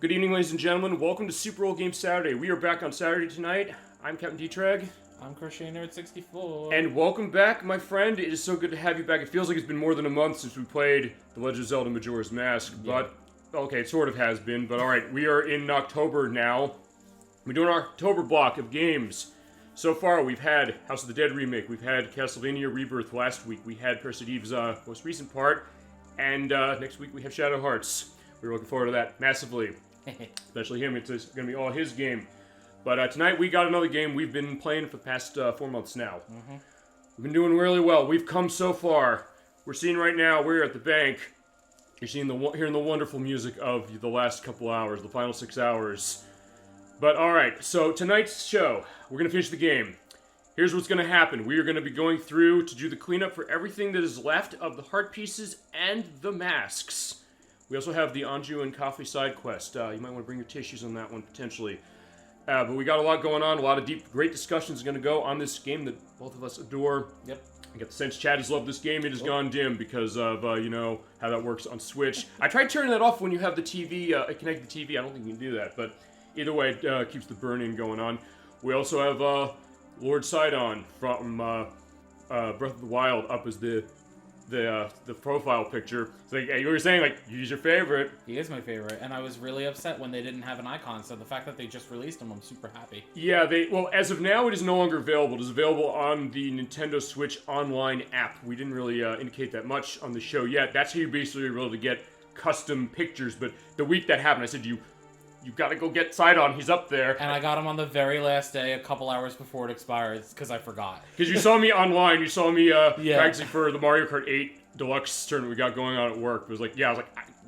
Good evening, ladies and gentlemen. Welcome to Super Old Game Saturday. We are back on Saturday tonight. I'm Captain D-Treg. I'm Crochet Nerd 64. And welcome back, my friend. It is so good to have you back. It feels like it's been more than a month since we played The Legend of Zelda Majora's Mask, but, okay, it sort of has been, but alright, we are in October now. We're doing our October block of games. So far, we've had House of the Dead Remake, we've had Castlevania Rebirth last week, we had Parasite Eve's most recent part, and next week we have Shadow Hearts. We're looking forward to that massively. Especially him, it's going to be all his game. But tonight we got another game we've been playing for the past 4 months now. We've been doing really well. We've come so far. We're seeing right now, we're at the bank. You're seeing hearing the wonderful music of the last couple hours, the final 6 hours. But alright, so tonight's show, we're going to finish the game. Here's what's going to happen. We are going to be going through to do the cleanup for everything that is left of the heart pieces and the masks. We also have the Anju and Coffee side quest. You might want to bring your tissues on that one, potentially. But we got a lot going on. A lot of deep, great discussions going to go on this game that both of us adore. Yep. I get the sense Chad has loved this game. It has gone dim because of, you know, how that works on Switch. I tried turning that off when you have the TV, connect the TV. I don't think you can do that. But either way, it keeps the burn-in going on. We also have Lord Sidon from Breath of the Wild up as the profile picture. It's like, you were saying, like, he's your favorite. He is my favorite, and I was really upset when they didn't have an icon, so the fact that they just released him, I'm super happy. Yeah, well, as of now, it is no longer available. It is available on the Nintendo Switch Online app. We didn't really indicate that much on the show yet. That's how you basically were able to get custom pictures, but the week that happened, I said, you gotta go get Sidon, he's up there. And I got him on the very last day, a couple hours before it expires, because I forgot. Because you saw me online, you saw me practicing for the Mario Kart 8 Deluxe tournament we got going on at work. It was like, I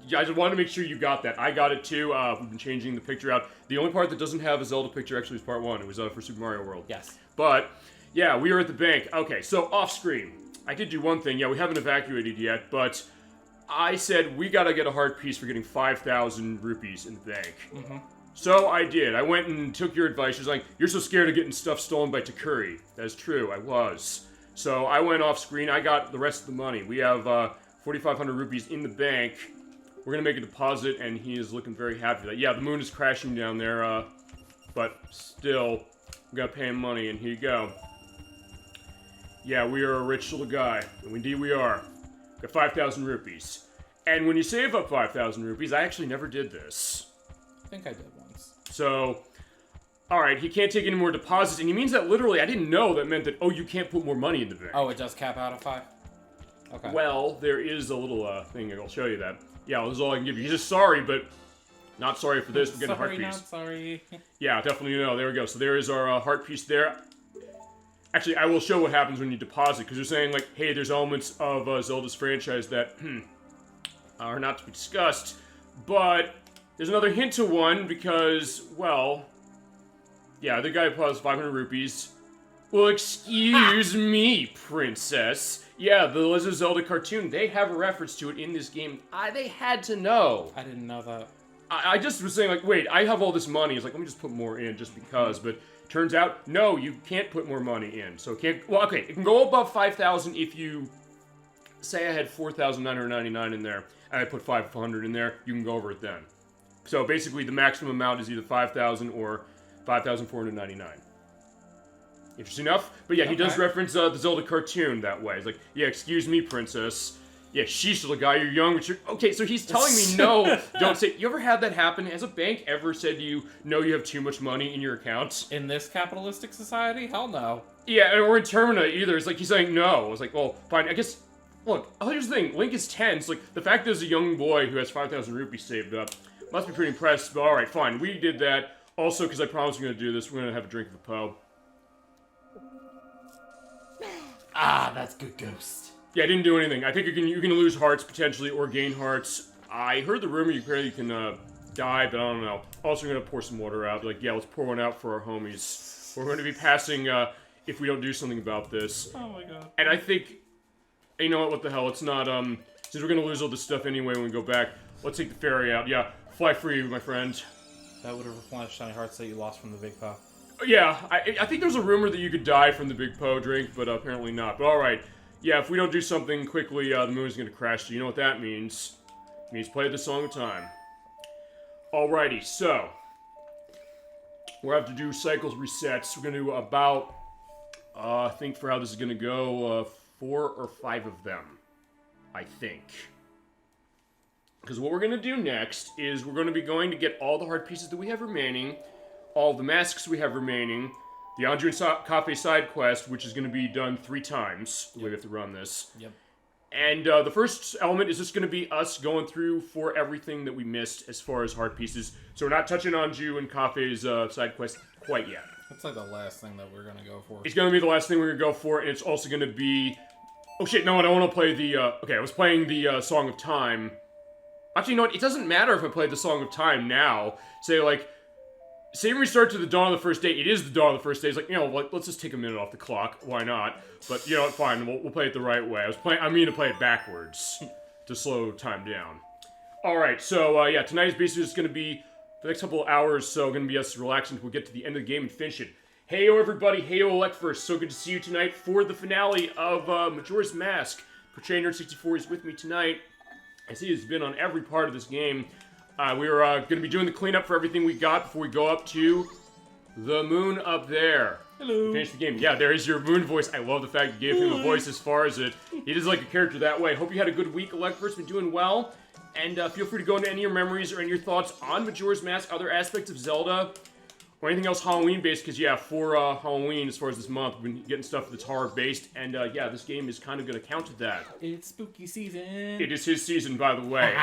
just wanted to make sure you got that. I got it too. We've been changing the picture out. The only part that doesn't have a Zelda picture actually is part 1. It was for Super Mario World. Yes. But, yeah, we are at the bank. Okay, so off screen. I did do one thing. Yeah, we haven't evacuated yet, but I said we gotta get a heart piece for getting 5,000 rupees in the bank. So I did. I went and took your advice. She was like, you're so scared of getting stuff stolen by Takuri. That is true. I was. So I went off screen. I got the rest of the money. We have 4,500 rupees in the bank. We're going to make a deposit, and he is looking very happy. That, yeah, the moon is crashing down there, but still, we got to pay him money, and here you go. Yeah, we are a rich little guy. And indeed we are. Got 5,000 rupees. And when you save up 5,000 rupees, I actually never did this. I think I did once. So, alright, he can't take any more deposits, and he means that literally, I didn't know that meant that, oh, you can't put more money in the bank. Oh, it does cap out at 5? Okay. Well, there is a little thing, I'll show you that. Yeah, this is all I can give you. He's just sorry, but not sorry for this, we're getting a heart piece. Not sorry. Yeah, definitely no, there we go. So there is our heart piece there. Actually, I will show what happens when you deposit, because they're saying, like, hey, there's elements of Zelda's franchise that are not to be discussed, but there's another hint to one, because, well, yeah, the guy deposits 500 rupees. Well, excuse me, princess. Yeah, the Legend of Zelda cartoon, they have a reference to it in this game. They had to know. I didn't know that. I just was saying, like, wait, I have all this money. It's like, let me just put more in just because, but turns out, no, you can't put more money in. So it can't, well, okay, it can go above 5,000 if you, say I had 4,999 in there, and I put 500 in there, you can go over it then. So basically, the maximum amount is either 5,000 or 5,499. Interesting enough. But yeah, he does reference the Zelda cartoon that way. He's like, yeah, excuse me, princess. Yeah, sheesh, little guy, you're young, but you're... Okay, so he's telling me, no, don't say... You ever had that happen? Has a bank ever said to you, no, you have too much money in your account? In this capitalistic society? Hell no. Yeah, or in Termina either. It's like, he's saying no. It's like, well, fine, I guess... Look, here's the thing. Link is 10. So, like, the fact that there's a young boy who has 5,000 rupees saved up must be pretty impressed, but alright, fine. We did that. Also, because I promised we're going to do this, we're going to have a drink of the po. Ah, that's good ghost. Yeah, I didn't do anything. I think you can lose hearts, potentially, or gain hearts. I heard the rumor you apparently can die, but I don't know. Also, we're going to pour some water out. Like, yeah, let's pour one out for our homies. We're going to be passing, if we don't do something about this. Oh my god. And I think, you know what the hell, it's not, since we're going to lose all this stuff anyway when we go back, let's take the ferry out. Yeah, fly free, my friend. That would have replenished any hearts that you lost from the Big Po. Yeah, I think there's a rumor that you could die from the Big Po drink, but apparently not. But alright, yeah, if we don't do something quickly, the moon's gonna crash, so you know what that means. It means play the Song of Time. Alrighty, so we'll have to do cycles resets. We're going to do about, I think for how this is going to go, 4 or 5 of them, I think. Because what we're going to do next is we're going to be going to get all the hard pieces that we have remaining, all the masks we have remaining, the Andrew and Cafe side quest, which is going to be done 3 times, the way we have to run this. Yep. And the first element is just going to be us going through for everything that we missed as far as hard pieces. So we're not touching Anju and Cafe's side quest quite yet. That's like the last thing that we're going to go for. It's going to be the last thing we're going to go for, and it's also going to be... Oh shit, no, I don't want to play the... Okay, I was playing the Song of Time. Actually, you know what? It doesn't matter if I play the Song of Time now. Say, like... Say we restart to the dawn of the first day. It is the dawn of the first day. It's like, you know, like, let's just take a minute off the clock. Why not? But, you know what, fine. We'll play it the right way. I mean to play it backwards to slow time down. Alright, so, yeah, tonight is basically just going to be, for the next couple of hours, so going to be us relaxing until we get to the end of the game and finish it. Heyo, everybody. Heyo, ElecVerse. So good to see you tonight for the finale of Majora's Mask. Nerd64 is with me tonight. I see he's been on every part of this game. We're going to be doing the cleanup for everything we got before we go up to the moon up there. Hello. Finish the game. Yeah, there is your moon voice. I love the fact you gave him a voice as far as it. He is like a character that way. Hope you had a good week, ElecVerse. Been doing well. And feel free to go into any of your memories or any of your thoughts on Majora's Mask, other aspects of Zelda, or anything else Halloween-based, because, yeah, for Halloween, as far as this month, we've been getting stuff that's horror-based, and, yeah, this game is kind of going to count to that. It's spooky season. It is his season, by the way.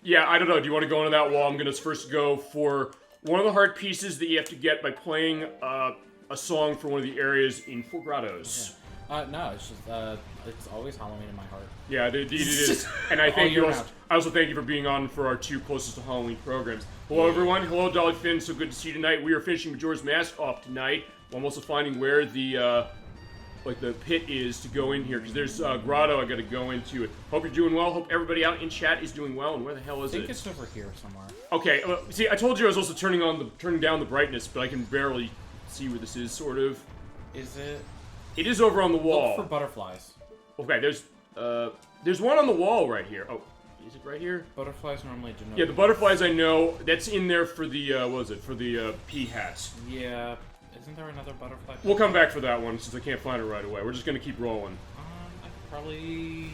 Yeah, I don't know. Do you want to go into that wall? I'm going to first go for one of the hard pieces that you have to get by playing a song for one of the areas in Four Grottos. Yeah. No, it's just, it's always Halloween in my heart. Yeah, indeed it is. And I thank you also, I also thank you for being on for our 2 closest to Halloween programs. Hello, everyone. Hello, Dolly Finn. So good to see you tonight. We are finishing Majora's Mask off tonight. I'm also finding where the, like the pit is to go in here, because there's a grotto I gotta go into. Hope you're doing well. Hope everybody out in chat is doing well. And where the hell is it? I think it's over here somewhere. Okay, see, I told you I was also turning down the brightness, but I can barely see where this is, sort of. Is it? It is over on the wall. Look for butterflies. Okay, there's one on the wall right here. Oh, is it right here? Butterflies normally denote. Yeah, the butterflies I know. That's in there for the, what was it? For the, pea hats. Yeah. Isn't there another butterfly? We'll come back for that one, since I can't find it right away. We're just gonna keep rolling. I could probably...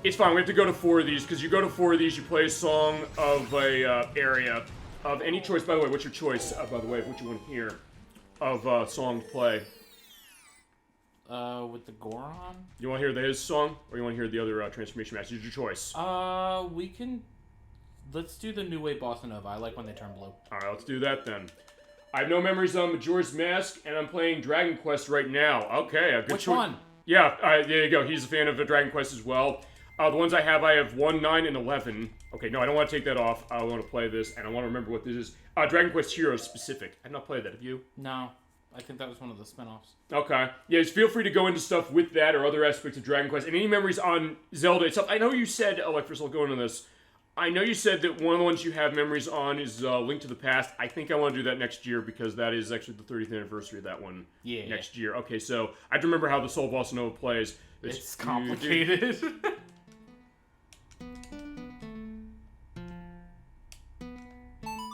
It's fine, we have to go to 4 of these, because you go to 4 of these, you play a song of a, area of any choice. By the way, what's your choice, by the way, of what you want to hear of, song to play? With the Goron? You want to hear his song, or you want to hear the other, transformation match? It's your choice. We can... Let's do the New Wave Bossa Nova. I like when they turn blue. Alright, let's do that then. I have no memories on Majora's Mask, and I'm playing Dragon Quest right now. Okay, a good Which one? Yeah, there you go. He's a fan of Dragon Quest as well. The ones I have 1, 9, and 11. Okay, no, I don't want to take that off. I want to play this, and I want to remember what this is. Dragon Quest Heroes specific. I've not played that. Have you? No. I think that was one of the spin-offs. Okay. Yeah, just feel free to go into stuff with that or other aspects of Dragon Quest. And any memories on Zelda itself. I know you said, ElecVerse, I'll go into this. I know you said that one of the ones you have memories on is Link to the Past. I think I want to do that next year because that is actually the 30th anniversary of that one next year. Okay, so I have to remember how the Soul Bossa Nova plays. It's complicated.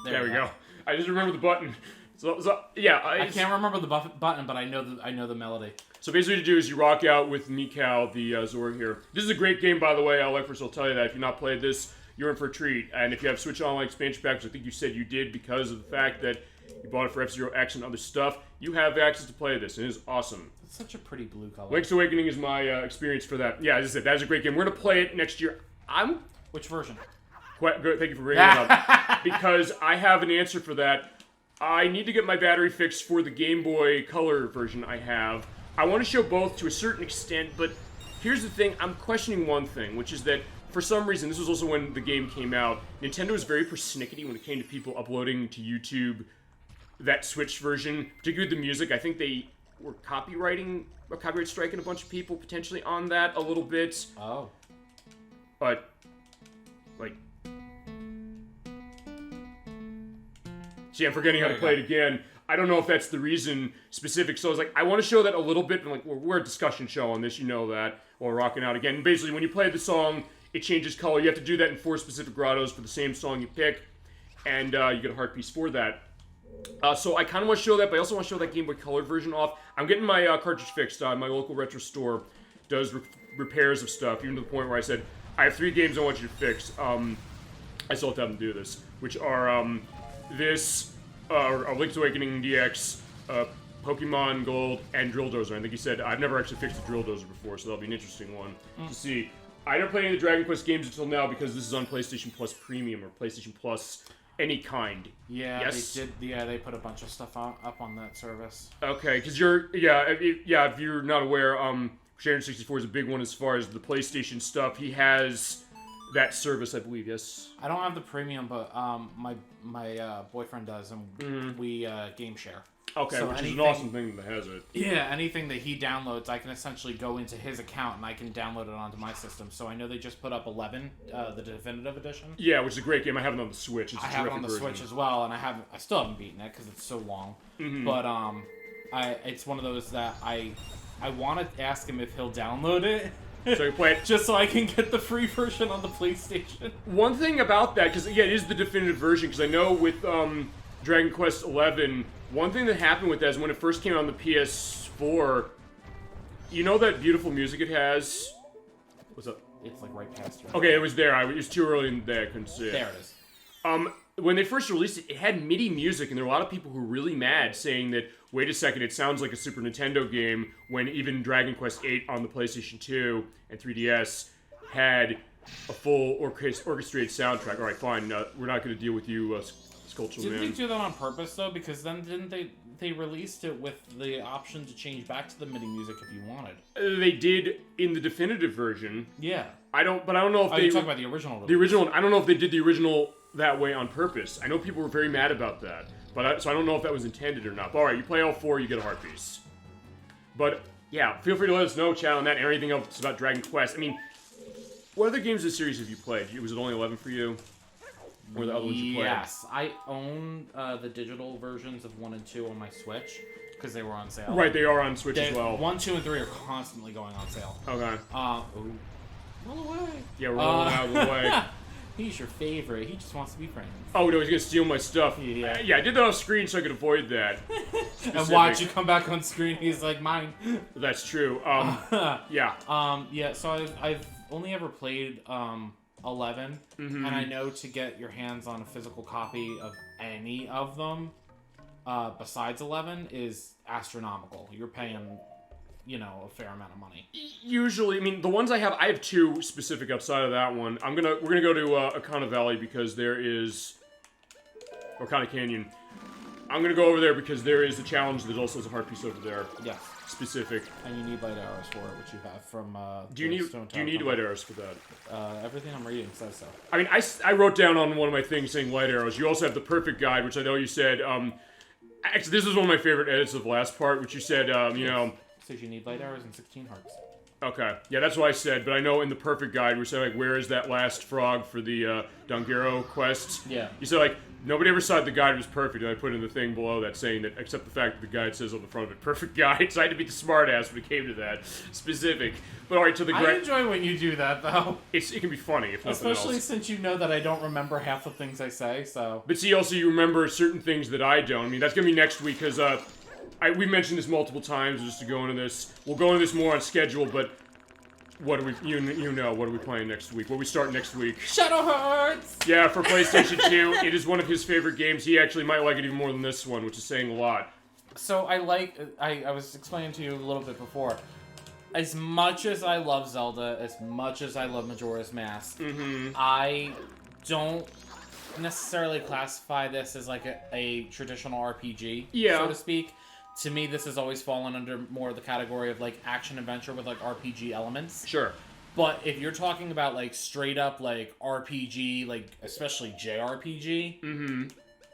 There we go. I just remember the button. So yeah. I can't remember the button, but I know the melody. So basically what you do is you rock out with Mikau, the Zora here. This is a great game, by the way. ElecVerse will tell you that. If you've not played this, you're in for a treat. And if you have Switch Online expansion pack, which I think you said you did because of the fact that you bought it for F-Zero X and other stuff, you have access to play this, and it is awesome. It's such a pretty blue color. Link's Awakening is my experience for that. Yeah, as I said, that is a great game. We're going to play it next year. Which version? Good, thank you for bringing it up. Because I have an answer for that. I need to get my battery fixed for the Game Boy Color version I have. I want to show both to a certain extent, but here's the thing. I'm questioning one thing, which is that for some reason, this was also when the game came out, Nintendo was very persnickety when it came to people uploading to YouTube that Switch version, particularly the music. I think they were copyright striking a bunch of people potentially on that a little bit. Oh. But, like... See, I'm forgetting how to play it again. I don't know if that's the reason specific. So I was like, I want to show that a little bit. And like, we're a discussion show on this, you know that. Or rocking out again. And basically, when you play the song it changes color. You have to do that in 4 specific grottos for the same song you pick, and you get a heart piece for that. So I kind of want to show that, but I also want to show that Game Boy Color version off. I'm getting my cartridge fixed. My local retro store does repairs of stuff, even to the point where I said, I have 3 games I want you to fix. I still have to have them do this, which are A Link's Awakening DX, Pokemon Gold, and Drill Dozer. I think he said, I've never actually fixed a Drill Dozer before, so that'll be an interesting one to see. I never played any of the Dragon Quest games until now because this is on PlayStation Plus Premium or PlayStation Plus any kind. Yeah, yes? they did. Yeah, they put a bunch of stuff up on that service. Okay, because if you're not aware, Sharon 64 is a big one as far as the PlayStation stuff. He has that service, I believe. Yes. I don't have the premium, but my boyfriend does, and we game share. Okay, so which is an awesome thing that has it. Yeah, anything that he downloads, I can essentially go into his account and I can download it onto my system. So I know they just put up 11, the definitive edition. Yeah, which is a great game. I have it on the Switch. It's a I have it on the version. Switch as well, and I still haven't beaten it because it's so long. But it's one of those that I want to ask him if he'll download it. So you play it just so I can get the free version on the PlayStation. One thing about that, because it is the definitive version, because I know with Dragon Quest XI, one thing that happened with that is when it first came out on the PS4, you know that beautiful music it has? What's up? It's like right past you. Okay, it was there. It was too early in the day. I couldn't see it. There it is. When they first released it, it had MIDI music, and there were a lot of people who were really mad, saying that, wait a second, it sounds like a Super Nintendo game, when even Dragon Quest VIII on the PlayStation 2 and 3DS had a full orchestrated soundtrack. All right, fine, we're not going to deal with you, Sculpture Man. Didn't they do that on purpose, though? Because then didn't they released it with the option to change back to the MIDI music if you wanted? They did in the definitive version. Yeah. I don't know if they... You're talking about the original release. The original, I don't know if they did the original that way on purpose. I know people were very mad about that, but so I don't know if that was intended or not. But all right, you play all 4, you get a heart piece. But yeah, feel free to let us know, chat on that, and anything else about Dragon Quest. I mean, what other games of the series have you played? Was it only 11 for you? Or the other ones you played? Yes, I own the digital versions of 1 and 2 on my Switch because they were on sale. Right, they are on Switch as well. 1, 2, and 3 are constantly going on sale. Okay. Roll away. Yeah, we're rolling out of the way. He's your favorite. He just wants to be friends. Oh no, he's gonna steal my stuff. Yeah. Yeah, I did that off screen so I could avoid that. And watch you come back on screen. He's like mine. That's true. Yeah. Yeah. So I've only ever played 11, and I know to get your hands on a physical copy of any of them, besides 11, is astronomical. You're paying, a fair amount of money. Usually, I mean, the ones I have 2 specific outside of that one. We're gonna go to Akana Valley because there is, or Akana Canyon. I'm gonna go over there because there is a challenge that also has a heart piece over there. Yes. Specific. And you need light arrows for it, which you have from. Do you need light arrows for that? Everything I'm reading says so. I mean, I wrote down on one of my things saying light arrows. You also have the perfect guide, which I know you said. Actually, this is one of my favorite edits of the last part, which you said. Says you need light arrows and 16 hearts. Okay, yeah, that's what I said. But I know in the perfect guide, we're saying like, where is that last frog for the Dongero quest? Yeah. You said like. Nobody ever said the guide was perfect, and I put in the thing below that saying that, except the fact that the guide says on the front of it, perfect guide, so I had to be the smartass when it came to that. Specific. But alright, to the I enjoy when you do that, though. It can be funny, if nothing else. Especially since you know that I don't remember half the things I say, so... But see, also you remember certain things that I don't. I mean, that's gonna be next week, because, we mentioned this multiple times, just to go into this. We'll go into this more on schedule, but... What are we, what are we playing next week? What are we starting next week? Shadow Hearts! Yeah, for PlayStation 2, it is one of his favorite games. He actually might like it even more than this one, which is saying a lot. So I was explaining to you a little bit before. As much as I love Zelda, as much as I love Majora's Mask, I don't necessarily classify this as like a traditional RPG, so to speak. To me, this has always fallen under more of the category of, like, action-adventure with, like, RPG elements. Sure. But if you're talking about, like, straight-up, like, RPG, like, especially JRPG,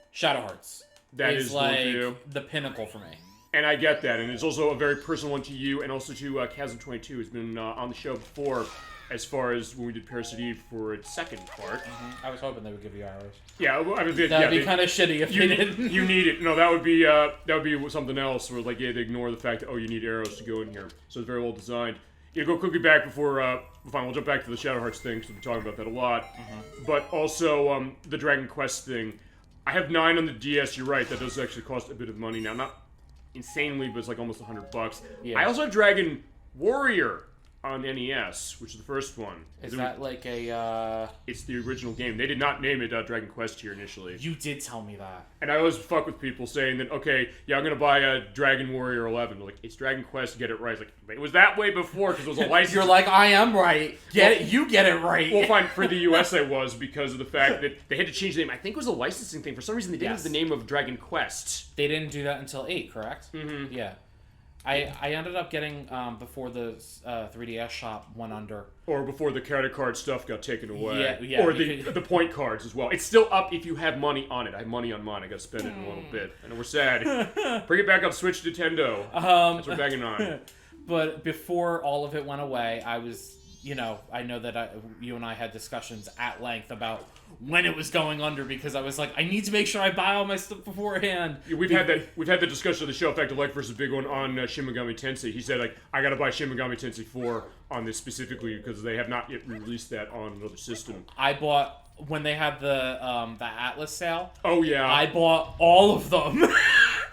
Shadow Hearts that is like, the pinnacle for me. And I get that, and it's also a very personal one to you, and also to Chasm22, who's been on the show before, as far as when we did Parasite for its second part. I was hoping they would give you arrows. Yeah, I mean, that'd be kind of shitty if they didn't. You need it. No, that would be something else where like they ignore the fact that you need arrows to go in here. So it's very well designed. Yeah, go quickly back before, fine, we'll jump back to the Shadow Hearts thing, because we'll be talking about that a lot. But also, the Dragon Quest thing. I have 9 on the DS, you're right, that does actually cost a bit of money now. Not insanely, but it's like almost $100. Yeah. I also have Dragon Warrior on NES, which is the first one. Is that like a, It's the original game. They did not name it Dragon Quest here initially. You did tell me that. And I always fuck with people saying that, okay, yeah, I'm gonna buy a Dragon Warrior 11. They're like, it's Dragon Quest, get it right. It's like, it was that way before, because it was a license. You're like, I am right. You get it right. Well, fine, for the US I was, because of the fact that they had to change the name. I think it was a licensing thing. For some reason, they didn't have the name of Dragon Quest. They didn't do that until 8, correct? Mm-hmm. Yeah. I ended up getting, before the 3DS shop went under. Or before the credit card stuff got taken away. Yeah. Or the point cards as well. It's still up if you have money on it. I have money on mine. I gotta spend it in a little bit. I know we're sad. Bring it back up, Switch Nintendo. That's what we're banging on. But before all of it went away, I was, I know that you and I had discussions at length about when it was going under, because I was like, I need to make sure I buy all my stuff beforehand. Yeah, we've had the discussion of the show. In fact, ElecVerse is a big one on Shin Megami Tensei. He said, like, I gotta buy Shin Megami Tensei 4 on this specifically because they have not yet released that on another system. I bought, when they had the Atlas sale. Oh yeah. I bought all of them.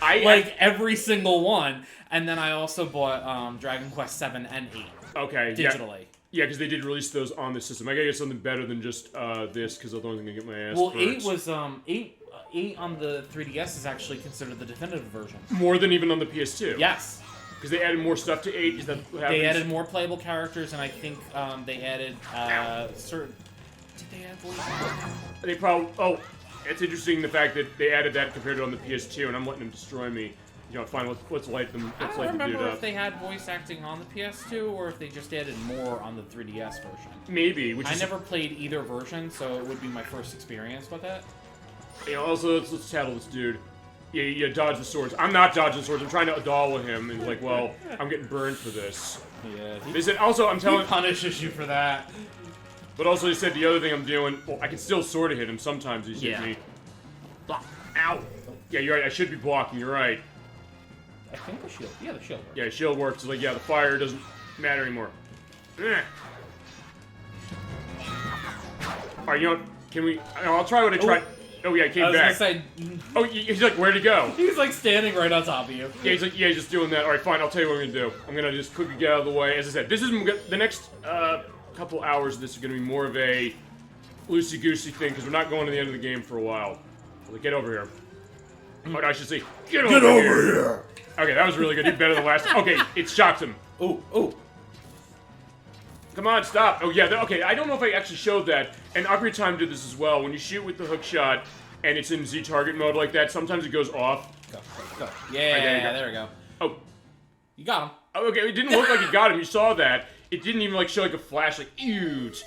Every single one. And then I also bought Dragon Quest 7 and 8. Okay. Digitally. Yeah, because they did release those on the system. I gotta get something better than just this, because otherwise I'm gonna get my ass Well, burnt. 8 was 8 on the 3DS is actually considered the definitive version. More than even on the PS2. Yes. Because they added more stuff to 8. Is that what happens? They added more playable characters, and I think they added certain. Did they add voice acting? They probably. Oh, it's interesting the fact that they added that compared to on the PS2, and I'm letting them destroy me. Fine. Let's light them. I Let's don't light the dude remember up. if they had voice acting on the PS2 or if they just added more on the 3DS version. Maybe. I never played either version, so it would be my first experience with it. Also, let's tattle this dude. Yeah, dodge the swords. I'm not dodging swords. I'm trying to Adal with him, and like, well, I'm getting burned for this. Yeah. Also, I'm telling. He punishes you for that. But also, he said the other thing I'm doing. Well, I can still sort of hit him. Sometimes he's hit me. Block. Ow. Yeah, you're right. I should be blocking. You're right. I think the shield. Yeah, the shield works. Yeah, shield works. Like, yeah, the fire doesn't matter anymore. Alright, can we... I'll try what I tried. Oh, yeah, he came back. I was gonna say... Oh, he's like, where'd he go? He's like standing right on top of you. Yeah, he's like, yeah, he's just doing that. Alright, fine, I'll tell you what I'm gonna do. I'm gonna just quickly get out of the way. As I said, this is... The next couple hours of this are gonna be more of a loosey-goosey thing, because we're not going to the end of the game for a while. So, like, get over here. Oh, I should say, get over here! Okay, that was really good. He better than last. Okay, it shocked him. Ooh. Come on, stop. Oh, yeah, okay, I don't know if I actually showed that. And Ocarina of Time did this as well. When you shoot with the hook shot, and it's in Z-target mode like that, sometimes it goes off. Go. Yeah, there we go. Oh. You got him. Oh, okay, it didn't look like you got him. You saw that. It didn't even, like, show, like, a flash, like, huge.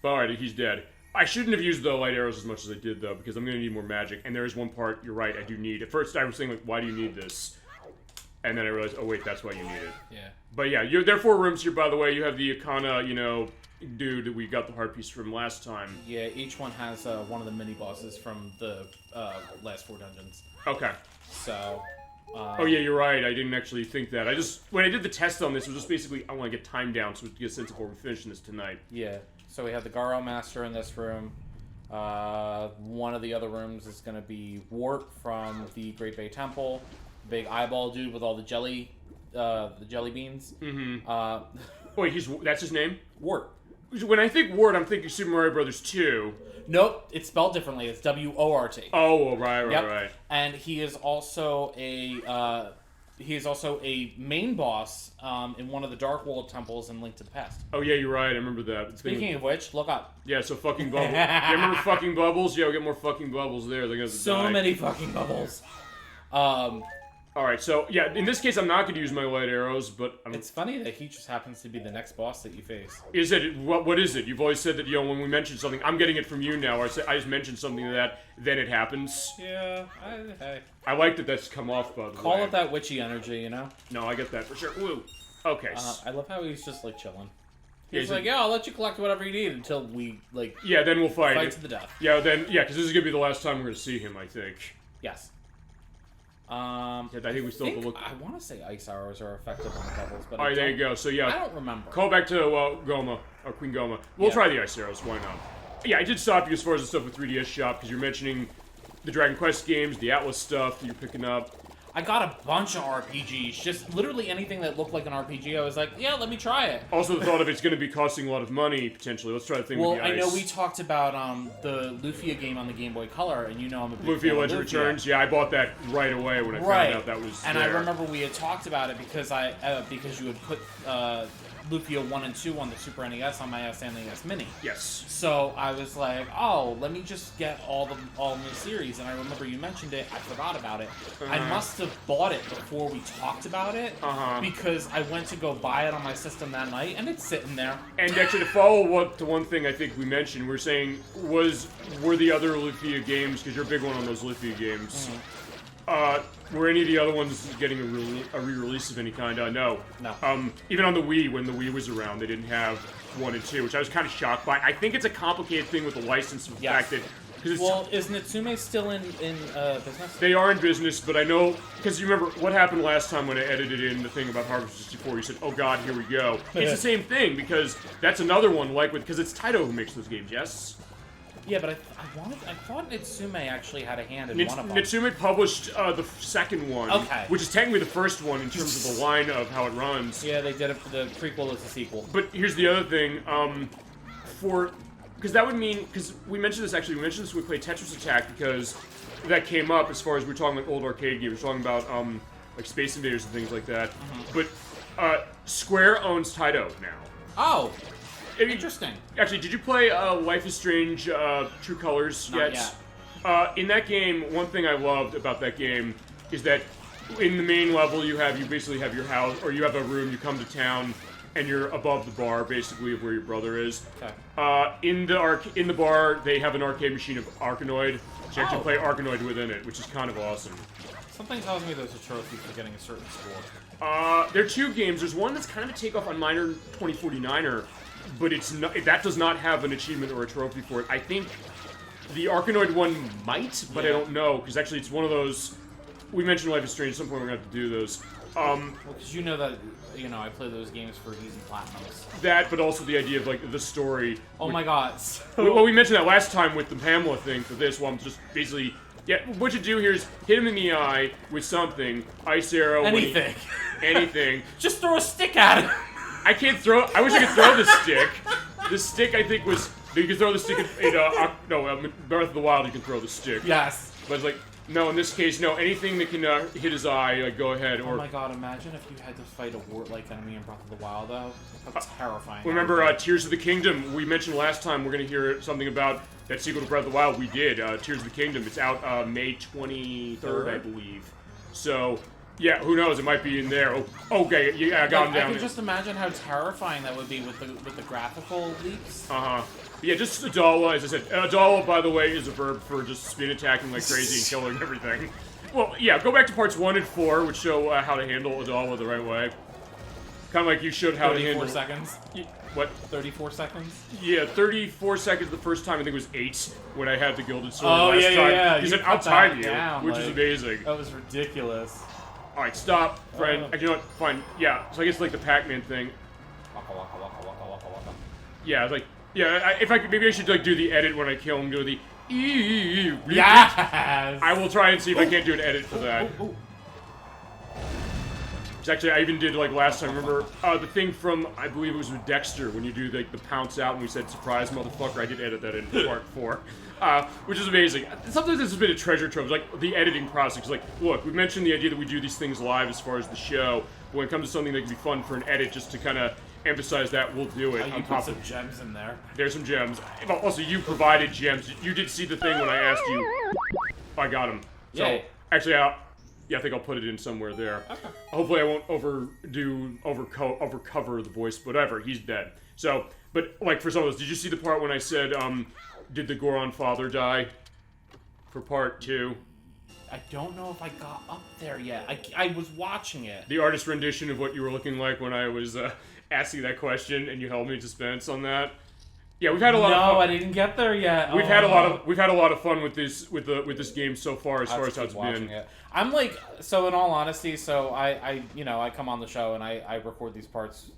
Alright, he's dead. I shouldn't have used the light arrows as much as I did, though, because I'm going to need more magic. And there is one part, you're right, I do need. At first, I was thinking, like, why do you need this? And then I realized, oh, wait, that's why you need it. Yeah. But yeah, there are 4 rooms here, by the way. You have the Akana, dude that we got the heart piece from last time. Yeah, each one has one of the mini-bosses from the last 4 dungeons. Okay. So... oh, yeah, you're right. I didn't actually think that. When I did the test on this, it was just basically, I want to get time down so we can get a sense of where we're finishing this tonight. Yeah. So we have the Garo Master in this room. One of the other rooms is going to be Wart from the Great Bay Temple. Big eyeball dude with all the jelly beans. Mm-hmm. Wait, that's his name? Wart. When I think Wart, I'm thinking Super Mario Brothers 2. Nope, it's spelled differently. It's W-O-R-T. Oh, right. And he is also a main boss in one of the Dark World temples in Link to the Past. Oh yeah, you're right. I remember that. Speaking of which, look up. Yeah, so fucking bubbles. Yeah, remember fucking bubbles? Yeah, we'll get more fucking bubbles there. They're gonna so many fucking bubbles. Alright, so, yeah, in this case, I'm not going to use my light arrows, but... It's funny that he just happens to be the next boss that you face. Is it? What is it? You've always said that, when we mention something, I'm getting it from you now, or I just mentioned something to that, then it happens. Yeah, I like that that's come off, by the way. Call it that witchy energy, No, I get that for sure. Woo! Okay. I love how he's just, like, chilling. He's like, yeah, I'll let you collect whatever you need until we, like... Yeah, then we'll fight. Fight to the death. Yeah, because this is going to be the last time we're going to see him, I think. Yes. I think we still have to look. I want to say ice arrows are effective on the pebbles, but Alright, there you go. So yeah. I don't remember. Call back to Goma, or Queen Goma. We'll try the ice arrows, why not? Yeah, I did stop you as far as the stuff with 3DS Shop, because you're mentioning the Dragon Quest games, the Atlas stuff that you're picking up. I got a bunch of RPGs, just literally anything that looked like an RPG. I was like, yeah, let me try it. Also, the thought of it's going to be costing a lot of money, potentially. Let's try the thing with the ice. Well, I know we talked about the Lufia game on the Game Boy Color, and you know I'm a big fan of Lufia Legend Returns, yeah, I bought that right away when I found out that was And there. I remember we had talked about it because because you had put Lufia 1 and 2 on the Super NES on my SNES Mini. Yes. So I was like, oh, let me just get all the series. And I remember you mentioned it. I forgot about it. I must have bought it before we talked about it because I went to go buy it on my system that night, and it's sitting there. And actually, to follow up to one thing I think we mentioned, we were saying were the other Lufia games, because you're a big one on those Lufia games. Were any of the other ones getting a re-release of any kind? No. No. Even on the Wii, when the Wii was around, they didn't have 1 and 2, which I was kind of shocked by. I think it's a complicated thing with the license, with the fact that... is Natsume still in business? They are in business, but I know... Because you remember what happened last time when I edited in the thing about Harvest 64, you said, oh god, here we go. It's the same thing, because that's another one, because it's Taito who makes those games, yes? Yeah, but I thought Natsume actually had a hand in one of them. Natsume published the second one, which is technically the first one in terms of the line of how it runs. Yeah, they did it for the prequel as a sequel. But here's the other thing, because that would mean, because we mentioned this when we played Tetris Attack, because that came up as far as we're talking like old arcade games, we're talking about like Space Invaders and things like that. But Square owns Taito now. Oh. Interesting. Actually, did you play Life is Strange True Colors yet? Not yet. In that game, one thing I loved about that game is that in the main level you basically have your house, or you have a room, you come to town, and you're above the bar, basically, of where your brother is. Okay. In the bar, they have an arcade machine of Arkanoid, so you actually play Arkanoid within it, which is kind of awesome. Something tells me there's a trophy for getting a certain score. There are 2 games. There's one that's kind of a takeoff on Miner 2049er, but that does not have an achievement or a trophy for it. I think the Arkanoid one might, but I don't know, because actually it's one of those... We mentioned Life is Strange, at some point we're going to have to do those. Well, because you know that, I play those games for easy platinums. That, but also the idea of, like, the story. Oh my god. Well, we mentioned that last time with the Pamela thing for this, well, I'm just basically... Yeah, what you do here is hit him in the eye with something, ice arrow... Anything. Anything. Just throw a stick at him! I can't throw... I wish I could throw the stick. The stick, I think, was... You can throw the stick in Breath of the Wild, you can throw the stick. Yes. But it's like, no, in this case, no. Anything that can hit his eye, like, go ahead. Oh my god, imagine if you had to fight a wart-like enemy in Breath of the Wild, though. How terrifying. Remember Tears of the Kingdom? We mentioned last time we're going to hear something about that sequel to Breath of the Wild. We did. Tears of the Kingdom. It's out May 23rd, I believe. So... Yeah, who knows? It might be in there. Oh, okay, yeah, I got him down. I can just imagine how terrifying that would be with the graphical leaps. Yeah, just Adawa, as I said. Adawa, by the way, is a verb for just spin attacking like crazy and killing everything. Well, yeah, go back to parts 1 and 4, which show how to handle Adawa the right way. Kind of like you showed how to handle... 34 seconds? What? 34 seconds? Yeah, 34 seconds the first time. I think it was 8 when I had the Gilded Sword last time. Yeah. He said, I'll time you, which is amazing. That was ridiculous. Alright, stop, friend. You know what? Fine. Yeah, so I guess like the Pac-Man thing. Waka waka waka waka waka waka. Yeah, like, if I could, maybe I should like do the edit when I kill him, do the Yes! I will try and see if I can't do an edit for that. Actually, I even did, like, last time, remember, the thing from, I believe it was with Dexter, when you do, like, the pounce out and we said, surprise, motherfucker, I did edit that in part 4. Which is amazing. Sometimes this has been a treasure trove, like, the editing process. Like, look, we mentioned the idea that we do these things live as far as the show, but when it comes to something that can be fun for an edit, just to kind of emphasize that, we'll do it. You put some gems in there. There's some gems. Well, also, you provided gems. You did see the thing when I asked you. I got him. So, Yay. actually, yeah, I think I'll put it in somewhere there. Okay. Hopefully I won't overcover the voice, whatever, he's dead. So, but, like, for some of those, did you see the part when I said, did the Goron father die? For part 2? I don't know if I got up there yet. I was watching it. The artist rendition of what you were looking like when I was asking that question, and you held me in suspense on that. Yeah, we've had a lot of fun. No, I didn't get there yet. We've had a lot of fun with this game so far as far as how it's been. I'm like, so in all honesty, so I come on the show and I record these parts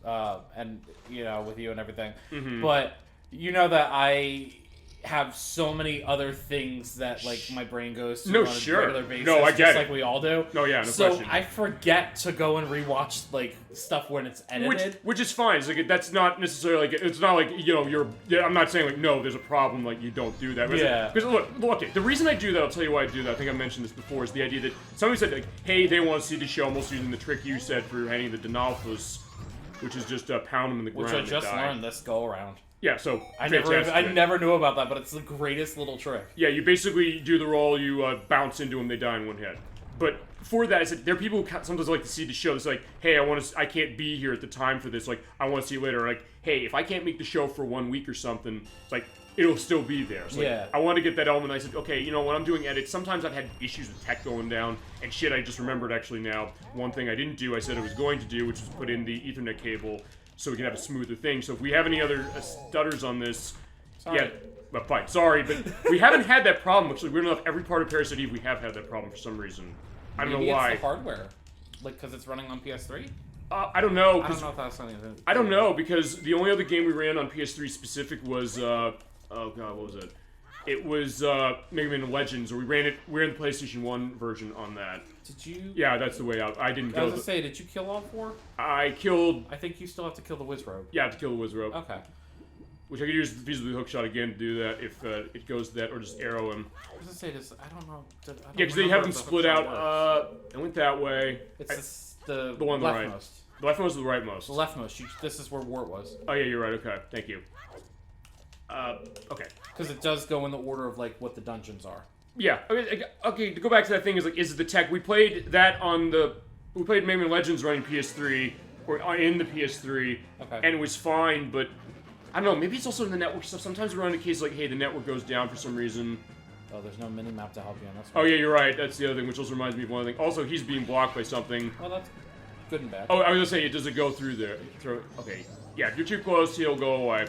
and with you and everything. Mm-hmm. But you know that I have so many other things that like my brain goes to on a regular basis. No, I get just it. like we all do. No, yeah, no so question. I forget to go and rewatch like stuff when it's edited, which is fine. It's like that's not necessarily like it's not like you're. I'm not saying like no, there's a problem like you don't do that. Yeah. Because look, okay, the reason I do that, I'll tell you why I do that. I think I mentioned this before. Is the idea that somebody said like, hey, they want to see the show, almost using the trick you said for handing the Denalphus, which is just pound them in the ground. Which I just learned this go around. Yeah, so I never knew about that, but it's the greatest little trick. Yeah, you basically do the roll, you bounce into them, they die in one hit. But for that, I said there are people who sometimes like to see the show. It's like, hey, I can't be here at the time for this. Like, I want to see it later. Or like, hey, if I can't make the show for 1 week or something, it's like it'll still be there. So like, I want to get that element. I said, okay, when I'm doing edits, sometimes I've had issues with tech going down and shit. I just remembered actually now one thing I didn't do. I said I was going to do, which was put in the Ethernet cable, so we can have a smoother thing. So if we have any other stutters on this, but fine. Sorry, but we haven't had that problem. Actually, weird enough, every part of Parasite Eve, we have had that problem for some reason. I don't know why. Maybe it's the hardware, like because it's running on PS3. I don't know. I don't know if that's something. I don't know because the only other game we ran on PS3 specific was oh god, what was it? It was Mega Man Legends, or we ran the PlayStation 1 version on that. Did you? Yeah, that's the way out. I didn't go. I was gonna say, did you kill all 4? I killed. I think you still have to kill the Wizrobe. Yeah, I have to kill the Wizrobe. Okay. Which I could use the feasible hookshot again to do that if it goes to that, or just arrow him. I was gonna say this. I don't know. Yeah, because they have them split out. I went that way. It's the one on the right. leftmost. The leftmost or the rightmost? The leftmost. This is where Wart was. Oh yeah, you're right. Okay, thank you. Okay. Because it does go in the order of like what the dungeons are. Yeah. Okay. To go back to that thing is like, is it the tech? We played that we played Mega Man Legends running PS3 or in the PS3, and it was fine. But I don't know. Maybe it's also in the network stuff. Sometimes we run into cases like, hey, the network goes down for some reason. Oh, there's no mini map to help you on this one. Oh yeah, you're right. That's the other thing, which also reminds me of one other thing. Also, he's being blocked by something. Well, that's good and bad. Oh, I was gonna say, does it go through there? Okay. Yeah, if you're too close, he'll go away.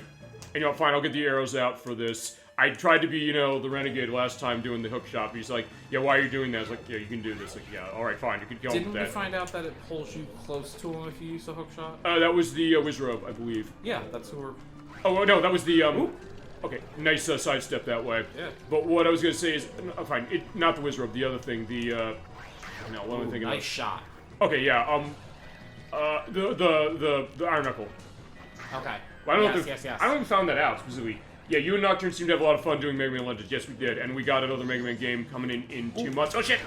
And fine, I'll get the arrows out for this. I tried to be, the renegade last time doing the hook shot. He's like, yeah, why are you doing that? I was like, yeah, you can do this. Like, yeah, all right, fine, you can go with that. Didn't we find out that it pulls you close to him if you use a hook shot? That was the Wizrobe, I believe. Yeah, that's who we're... Oh, no, that was the, Okay, nice sidestep that way. Yeah. But what I was gonna say is, fine, not the Wizrobe, the other thing, no, what am I thinking nice shot. Okay, yeah, the Iron Knuckle. Okay. Well, I don't know yes. I haven't found that out specifically. Yeah, you and Nocturne seem to have a lot of fun doing Mega Man Legends. Yes, we did, and we got another Mega Man game coming in 2 months. Oh shit!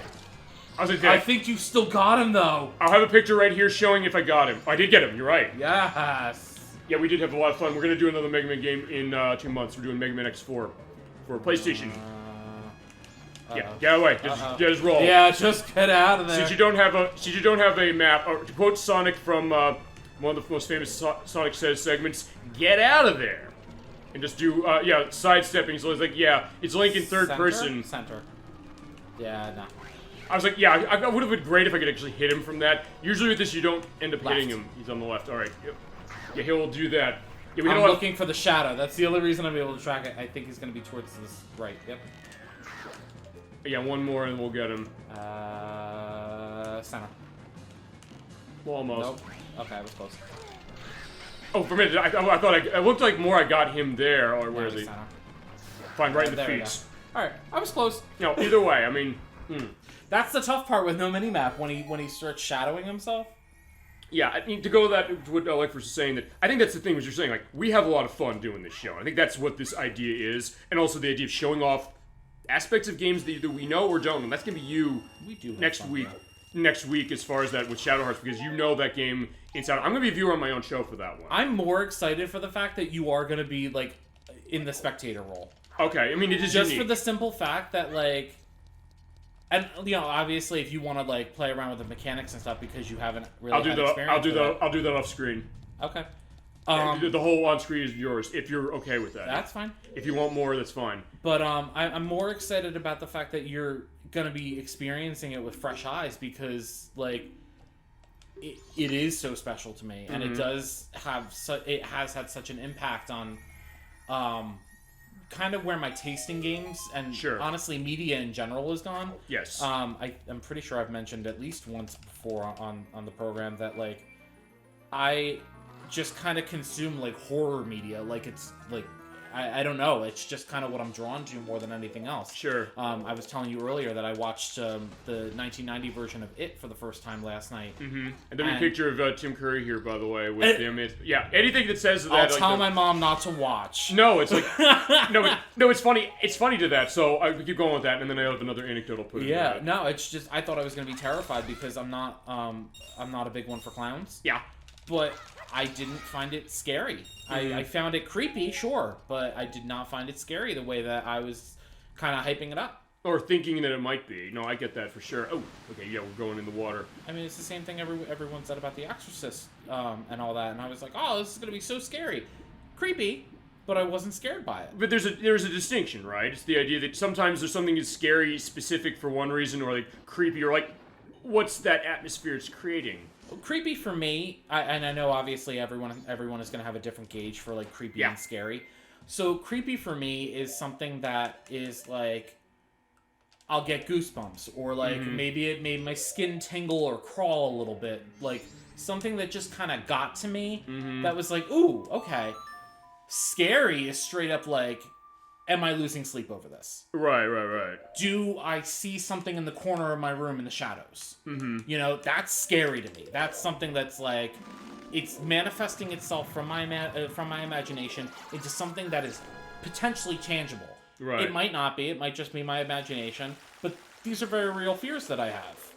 I think you still got him though. I'll have a picture right here showing if I got him. I did get him. You're right. Yes. Yeah, we did have a lot of fun. We're gonna do another Mega Man game in 2 months. We're doing Mega Man X4 for PlayStation. Yeah, get away. Just roll. Yeah, just get out of there. Since you don't have a map, or to quote Sonic from one of the most famous Sonic Says segments, get out of there. And just do, sidestepping. So it's like, yeah, it's Link in third person. Center. Yeah, no. I was like, yeah, I would have been great if I could actually hit him from that. Usually with this, you don't end up hitting him. He's on the left. All right. Yep. Yeah, he'll do that. Yeah, I'm looking for the shadow. That's the only reason I'm able to track it. I think he's going to be towards this right. Yep. Yeah, one more and we'll get him. Center. Well, almost. Nope. Okay, I was close. Oh, for a minute, I thought it looked like more I got him there, or where is he? Center. Fine, right in the feet. Alright, I was close. No, either way, I mean... That's the tough part with no minimap, when he starts shadowing himself. Yeah, I mean, to go with that, what ElecVerse is saying, that I think that's the thing, what you're saying, like, we have a lot of fun doing this show. I think that's what this idea is, and also the idea of showing off aspects of games that either we know or don't, and that's going to be you next week. Next week, as far as that with Shadow Hearts, because you know that game inside. I'm going to be a viewer on my own show for that one. I'm more excited for the fact that you are going to be, like, in the spectator role. Okay, I mean, it is just unique. For the simple fact that, like... And, obviously, if you want to, like, play around with the mechanics and stuff because you haven't really had experience I'll do that off screen. Okay. The whole on screen is yours, if you're okay with that. That's fine. If you want more, that's fine. But I'm more excited about the fact that you're going to be experiencing it with fresh eyes because, like, it is so special to me. And it does have... it has had such an impact on kind of where my taste in games and honestly media in general is gone. Yes. I'm pretty sure I've mentioned at least once before on the program that like I just kind of consume like horror media. Like it's like I don't know. It's just kind of what I'm drawn to more than anything else. Sure. I was telling you earlier that I watched the 1990 version of It for the first time last night. Mm-hmm. And then a picture of Tim Curry here, by the way, with him. Yeah, anything that says that. I'll tell my mom not to watch. No, it's like no, it's funny. It's funny to that. So I keep going with that, and then I have another anecdote I'll put in. Yeah, no, it's just I thought I was gonna be terrified because I'm not a big one for clowns. Yeah. But I didn't find it scary. I found it creepy, sure, but I did not find it scary the way that I was kind of hyping it up. Or thinking that it might be. No, I get that for sure. Oh, okay, yeah, we're going in the water. I mean, it's the same thing everyone said about The Exorcist and all that, and I was like, oh, this is going to be so scary. Creepy, but I wasn't scared by it. But there's a distinction, right? It's the idea that sometimes there's something that's scary specific for one reason, or like creepy, or like, what's that atmosphere it's creating? Creepy for me, and I know obviously everyone is going to have a different gauge for like creepy and scary. So creepy for me is something that is like, I'll get goosebumps, or like maybe it made my skin tingle or crawl a little bit. Like something that just kind of got to me that was like, ooh, okay. Scary is straight up like, am I losing sleep over this? Right. Do I see something in the corner of my room in the shadows? You know, that's scary to me. That's something that's like, it's manifesting itself from my imagination into something that is potentially tangible. Right. It might not be. It might just be my imagination. But these are very real fears that I have.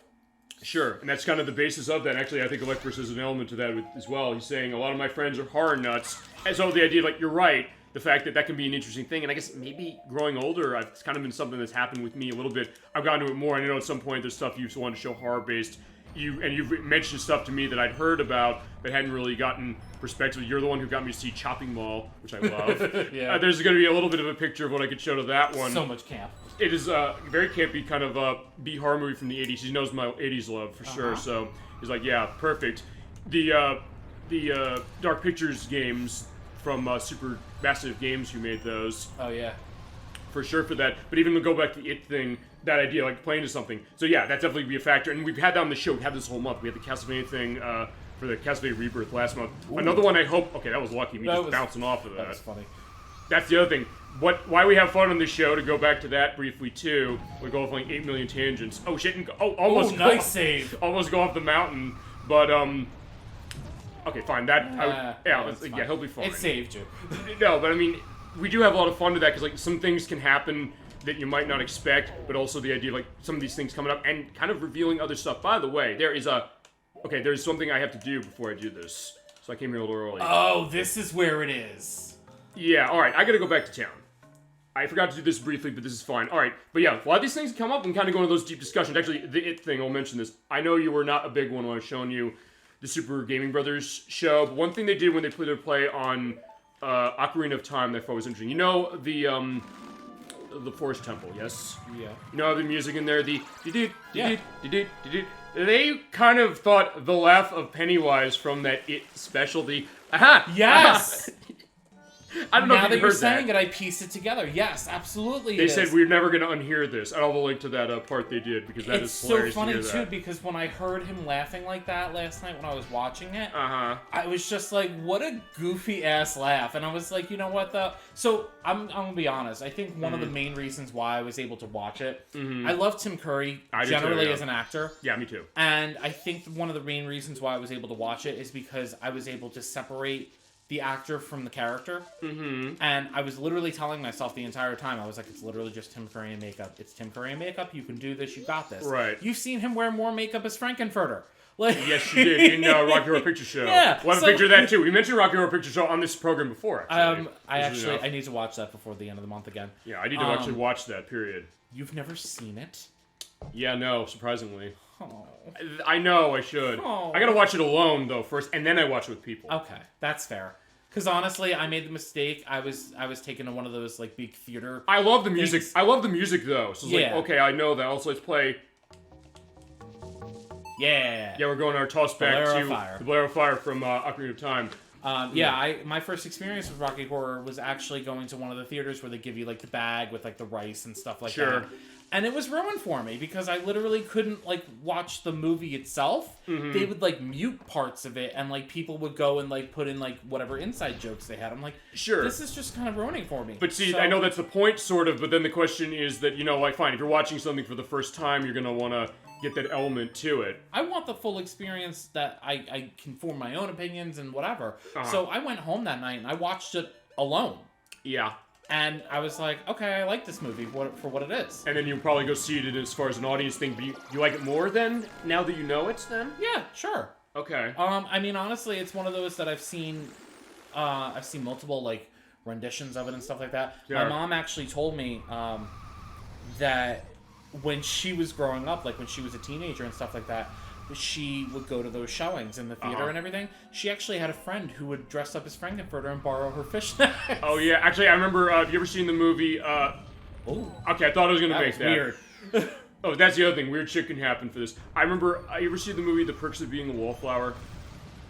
Sure, and that's kind of the basis of that. Actually, I think ElecVerse is an element to that as well. He's saying a lot of my friends are horror nuts. And so the idea, like, you're right. The fact that can be an interesting thing, and I guess maybe growing older, it's kind of been something that's happened with me a little bit. I've gotten to it more, and I know at some point there's stuff you want to show horror-based. You've mentioned stuff to me that I'd heard about, but hadn't really gotten perspective. You're the one who got me to see Chopping Mall, which I love. There's going to be a little bit of a picture of what I could show to that one. So much camp. It is a very campy kind of B-horror movie from the 80s. He knows my 80s love, for sure, so he's like, yeah, perfect. The Dark Pictures games from Supermassive Games, who made those. Oh, yeah. For sure for that. But even to go back to the It thing, that idea, like playing to something. So yeah, that definitely be a factor. And we've had that on the show. We had this whole month. We had the Castlevania thing for the Castlevania Rebirth last month. Ooh. Another one I hope... Okay, that was lucky. Me just bouncing off of that. That was funny. That's the other thing. Why we have fun on this show, to go back to that briefly too, we go off like 8 million tangents. Oh shit, almost nice save. Almost go off the mountain. But okay, fine. He'll be fine. It saved you. No, but I mean, we do have a lot of fun to that, because like some things can happen that you might not expect, but also the idea of like some of these things coming up and kind of revealing other stuff. By the way, there's something I have to do before I do this. So I came here a little early. Oh, this is where it is. Yeah, alright, I gotta go back to town. I forgot to do this briefly, but this is fine. Alright, but yeah, a lot of these things come up and kind of go into those deep discussions. Actually, the It thing, I'll mention this. I know you were not a big one when I was showing you the Super Gaming Brothers show, but one thing they did when they played their play on Ocarina of Time that I thought was interesting. You know the Forest Temple, yes? Yeah. You know the music in there, They kind of thought the laugh of Pennywise from that It specialty. Aha! Yes! I don't know now if that you you're heard saying that. it, I pieced it together. Yes, absolutely. They said we're never going to unhear this. And I'll link to that part they did, because that is hilarious. It's so funny to hear too, that. because when I heard him laughing like that last night when I was watching it, I was just like, what a goofy ass laugh. And I was like, you know what though? So I'm gonna be honest. I think one of the main reasons why I was able to watch it, I love Tim Curry generally as an actor. Yeah, me too. And I think one of the main reasons why I was able to watch it is because I was able to separate the actor from the character. And I was literally telling myself the entire time, I was like, it's literally just Tim Curry in makeup. It's Tim Curry in makeup. You can do this. You got this. Right. You've seen him wear more makeup as Frankenfurter. Like, yes, you did in Rocky Horror Picture Show. Yeah. We'll have a picture of that too. We mentioned Rocky Horror Picture Show on this program before. Actually, I need to watch that before the end of the month again. Yeah, I need to actually watch that. Period. You've never seen it? Yeah, no, surprisingly. Oh. I know I should. Oh. I gotta watch it alone though first, and then I watch it with people. Okay, that's fair. Because honestly, I made the mistake. I was taken to one of those like big theater. I love the music. I love the music though. So it's like, okay, I know that. Also, let's play. Yeah. Yeah, we're going our toss back to the Blare of Fire from Ocarina of Time. My first experience with Rocky Horror was actually going to one of the theaters where they give you like the bag with like the rice and stuff like that. And it was ruined for me because I literally couldn't like watch the movie itself. They would like mute parts of it, and like people would go and like put in like whatever inside jokes they had. I'm like, this is just kind of ruining for me. But see, I know that's the point, sort of. But then the question is that like, fine, if you're watching something for the first time, you're gonna want to get that element to it. I want the full experience that I can form my own opinions and whatever. So I went home that night and I watched it alone. Yeah. And I was like, okay, I like this movie for what it is. And then you'll probably go see it as far as an audience thing, but you like it more then, now that you know it then? Yeah, sure. Okay. I mean, honestly, it's one of those that I've seen multiple, like, renditions of it and stuff like that. Yeah. My mom actually told me that when she was growing up, like when she was a teenager and stuff like that, she would go to those showings in the theater and everything. She actually had a friend who would dress up as Frankenfurter and borrow her fishnets. Oh, yeah. Actually, I remember, have you ever seen the movie, Oh. Okay, I thought I was going to make that. Weird. Oh, that's the other thing. Weird shit can happen for this. I remember, you ever see the movie The Perks of Being a Wallflower?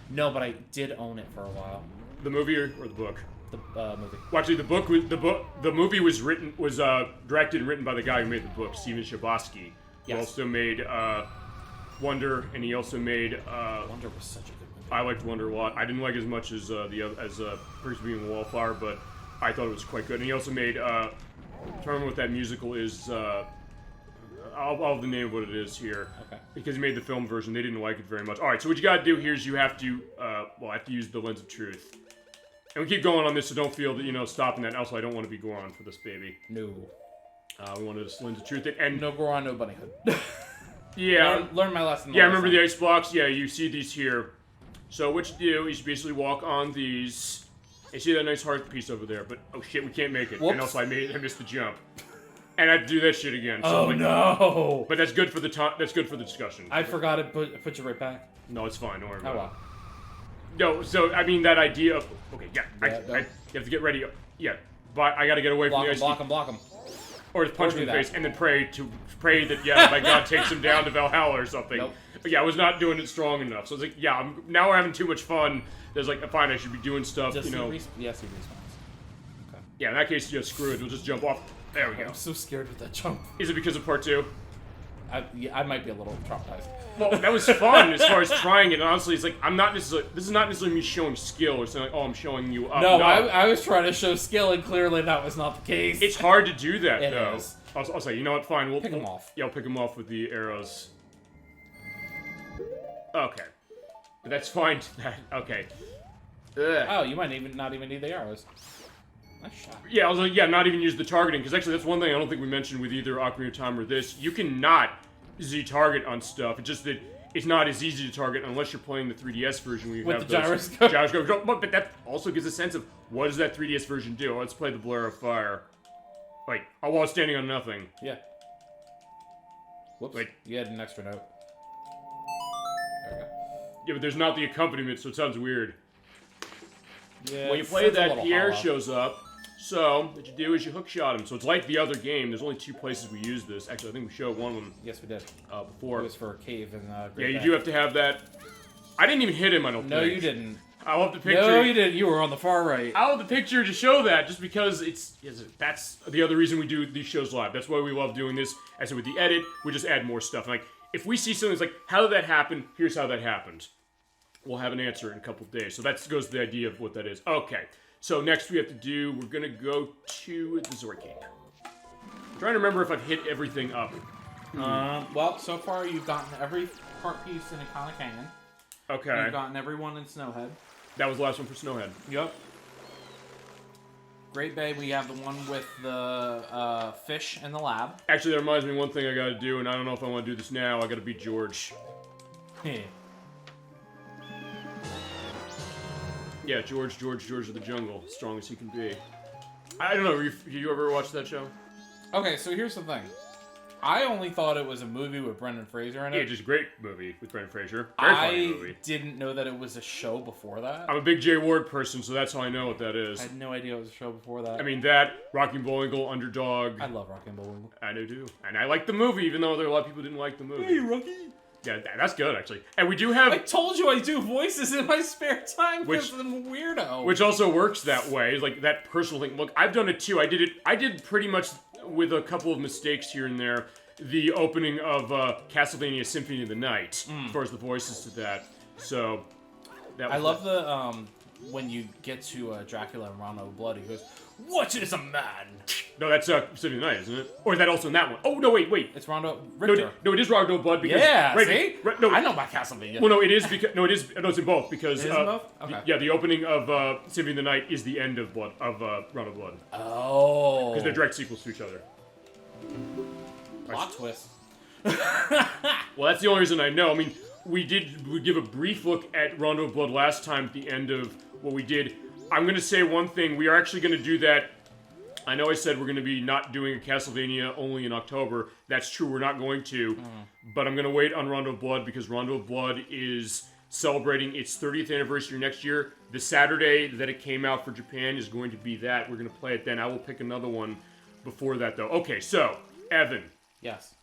No, but I did own it for a while. The movie or the book? The movie. Well, actually, the movie was directed and written by the guy who made the book, Steven Chbosky. He also made, Wonder, and he also made, Wonder was such a good movie. I liked Wonder a lot. I didn't like it as much as Perks of Being a Wallflower, but I thought it was quite good. And he also made, I don't remember what that musical is, I'll have the name of what it is here. Okay. Because he made the film version, they didn't like it very much. Alright, so what you gotta do here is you have to, I have to use the lens of truth. And we keep going on this, so don't feel that, stopping that. Also, I don't want to be Goron for this baby. No. We want to just lens of truth it, and... No Goron, no Bunny Hood. Yeah. Learn my lesson. Yeah, remember the ice blocks? Yeah, you see these here. So what you do is you basically walk on these. You see that nice heart piece over there, but oh shit, we can't make it. Whoops. And also I missed the jump. And I have to do that shit again. So no! But that's good for the that's good for the discussion. I forgot it. Put you right back. No, it's fine. Don't worry about it. Well. No, so I mean that idea of okay, you have to get ready. Yeah, but I got to get away from the ice. Block him. Or just punch him in the face and then pray that my God takes him down to Valhalla or something. Nope. But yeah, I was not doing it strong enough. So it's like, now we're having too much fun. There's like, fine, I should be doing stuff, Yes, he respawns. Okay. Yeah, in that case, screw it. We'll just jump off. There we go. I'm so scared with that jump. Is it because of part 2? I might be a little traumatized. Well, that was fun as far as trying it. And honestly, it's like, this is not necessarily me showing skill or saying like, oh, I'm showing you up. No, I was trying to show skill, and clearly that was not the case. It's hard to do that, though. Is. I'll say, you know what, fine. We'll pick them off. Yeah, I'll pick them off with the arrows. Okay. But that's fine. Okay. Ugh. Oh, you might not even need the arrows. Nice shot. Yeah, I was like, not even use the targeting, because actually that's one thing I don't think we mentioned with either Ocarina of Time or this. You cannot Z-target on stuff. It's just that it's not as easy to target unless you're playing the 3DS version where you have the gyroscope. But that also gives a sense of what does that 3DS version do? Let's play the Blur of Fire. Wait, while standing on nothing. Yeah. Whoops. Wait. You had an extra note. There we go. Yeah, but there's not the accompaniment, so it sounds weird. Yeah, when you play that, Pierre shows up. So, what you do is you hookshot him. So it's like the other game. There's only 2 places we use this. Actually, I think we showed one of them. Yes, we did. Before. It was for a cave in Great you do have to have that. I didn't even hit him, I don't think. No, you didn't. I'll have the picture. No, you didn't. You were on the far right. I'll have the picture to show that, just because that's the other reason we do these shows live. That's why we love doing this. As with the edit, we just add more stuff. Like, if we see something that's like, how did that happen? Here's how that happened. We'll have an answer in a couple days. So that goes to the idea of what that is. Okay. So next we have to do, we're going to go to the Zora Cape. I'm trying to remember if I've hit everything up. Well, so far you've gotten every part piece in Iconic Canyon. Okay. You've gotten every one in Snowhead. That was the last one for Snowhead. Yep. Great Bay, we have the one with the fish in the lab. Actually, that reminds me of one thing I got to do, and I don't know if I want to do this now. I got to beat George. Yeah, George of the Jungle, as strong as he can be. I don't know, did you ever watch that show? Okay, so here's the thing. I only thought it was a movie with Brendan Fraser in it. Yeah, just a great movie with Brendan Fraser. Very funny movie. I didn't know that it was a show before that. I'm a big Jay Ward person, so that's how I know what that is. I had no idea it was a show before that. I mean, that, Rocky and Bullwinkle, Underdog. I love Rocky and Bullwinkle. I do too. And I like the movie, even though there are a lot of people who didn't like the movie. Hey, Rocky! Yeah, that's good, actually. And we do have... I told you I do voices in my spare time because I'm a weirdo. Which also works that way, like that personal thing. Look, I've done it too. I did pretty much with a couple of mistakes here and there, the opening of Castlevania Symphony of the Night, as far as the voices to that. So, that was I love the, when you get to Dracula and Rondo of Blood, he goes, "What is a man?" No, that's Symphony of the Night, isn't it? Or is that also in that one? Oh, no, wait. It's Rondo Richter. No, it is Rondo of Blood because... Yeah, right, see? Right, no, I know about Castlevania. Well, no, it is because... No, it is... No, it's in both because... It is in both? Okay. The opening of Symphony of the Night is the end of Rondo of Blood. Oh. Because they're direct sequels to each other. Plot twist. Well, that's the only reason I know. I mean, we give a brief look at Rondo of Blood last time at the end of what we did. I'm going to say one thing. We are actually going to do that. I know I said we're going to be not doing a Castlevania only in October. That's true, we're not going to. But I'm going to wait on Rondo of Blood because Rondo of Blood is celebrating its 30th anniversary next year. The Saturday that it came out for Japan is going to be that. We're going to play it then. I will pick another one before that, though. Okay, so, Evan. Yes.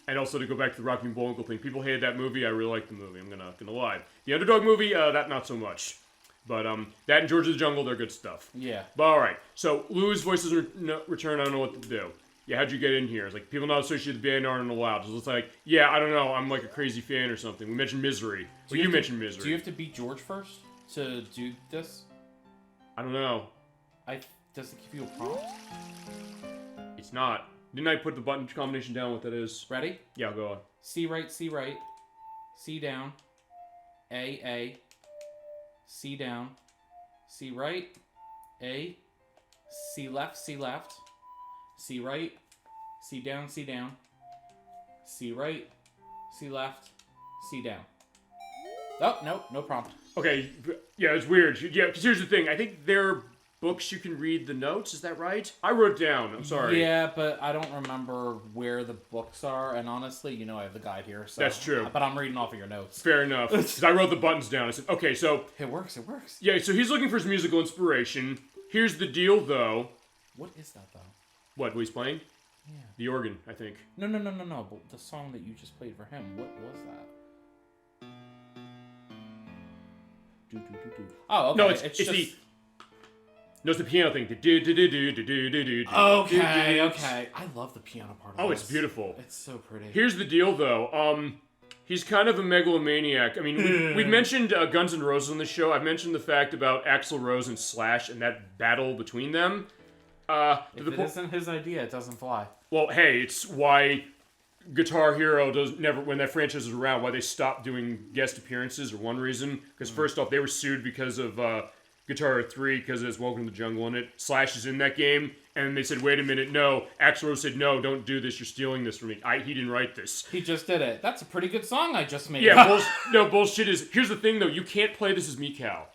And also to go back to the Rocky and Bullwinkle thing. People hated that movie. I really liked the movie. I'm gonna lie. The Underdog movie, that not so much. But that and George of the Jungle, they're good stuff. Yeah. But all right. So Lou's voices return. I don't know what to do. Yeah, how'd you get in here? It's like people not associated with the band aren't allowed. So it's like, yeah, I don't know. I'm like a crazy fan or something. We mentioned Misery. Well, you mentioned Misery. Do you have to beat George first to do this? I don't know. Does it give you a prompt? It's not. Didn't I put the button combination down what that is? Ready? Yeah, go on. C right, C down, A, C down, C right, A, C left, C right, C down, C right, C left, C down. Oh, no prompt. Okay, yeah, it's weird. Yeah, because here's the thing. I think they're books you can read the notes, is that right? I wrote down, I'm sorry. Yeah, but I don't remember where the books are, and honestly, I have the guide here, so... That's true. But I'm reading off of your notes. Fair enough. Because I wrote the buttons down. I said, okay, so... It works. Yeah, so he's looking for his musical inspiration. Here's the deal, though. What is that, though? What he's playing? Yeah. The organ, I think. No, but the song that you just played for him, what was that? Oh, okay. No, it's just... No, it's the piano thing. Okay. I love the piano part of Oh, this. it's beautiful. It's so pretty. Here's the deal, though. He's kind of a megalomaniac. I mean, we've mentioned Guns N' Roses on the show. I've mentioned the fact about Axl Rose and Slash and that battle between them. If it isn't his idea, it doesn't fly. Well, hey, it's why Guitar Hero when that franchise is around, why they stopped doing guest appearances, or one reason. Because first off, they were sued because of Guitar Hero 3, because it has Welcome to the Jungle in it. Slash is in that game, and they said, wait a minute, no. Axl Rose said, no, don't do this, you're stealing this from me. He didn't write this. He just did it. That's a pretty good song I just made. Yeah, bullshit is, here's the thing though, you can't play this as Mikau.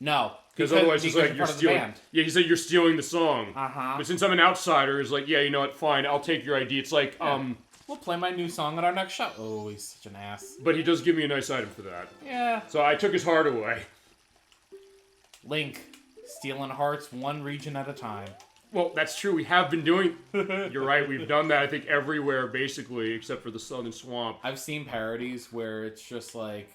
No. Because otherwise it's like, you're stealing. Yeah, he said you're stealing the song. Uh-huh. But since I'm an outsider, it's like, yeah, you know what, fine, I'll take your ID. It's like, we'll play my new song at our next show. Oh, he's such an ass. But he does give me a nice item for that. Yeah. So I took his heart away. Link. Stealing hearts one region at a time. Well, that's true. We have been doing... You're right. We've done that, I think, everywhere, basically, except for the Southern Swamp. I've seen parodies where it's just, like,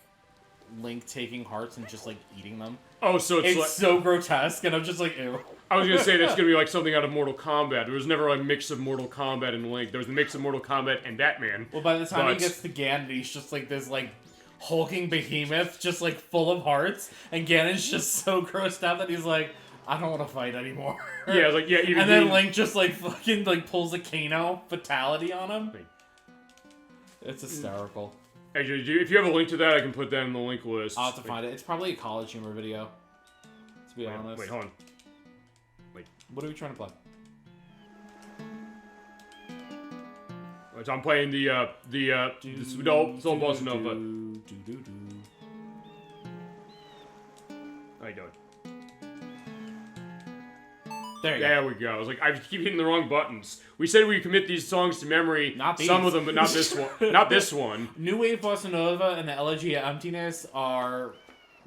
Link taking hearts and just, like, eating them. Oh, so it's so grotesque, and I'm just like, ew. I was going to say that's going to be, like, something out of Mortal Kombat. There was never, like, a mix of Mortal Kombat and Link. There was a mix of Mortal Kombat and Batman. Well, by the time he gets to Ganon, he's just, like, this, like, hulking behemoth, just, like, full of hearts, and Ganon's just so grossed out that he's like, I don't want to fight anymore. Yeah, like, yeah. And then Link just, like, fucking, like, pulls a Kano fatality on him. It's hysterical. Actually, if you have a link to that, I can put that in the link list. I'll have to find it. It's probably a College Humor video, to be honest. Wait, hold on. Wait. What are we trying to play? So I'm playing the Soul Bossa Nova. How you doing? There we go. I was like, I keep hitting the wrong buttons. We said we commit these songs to memory. Not these. Some of them, but not this one. Not this one. New Wave Bossa Nova and the Elegy of Emptiness are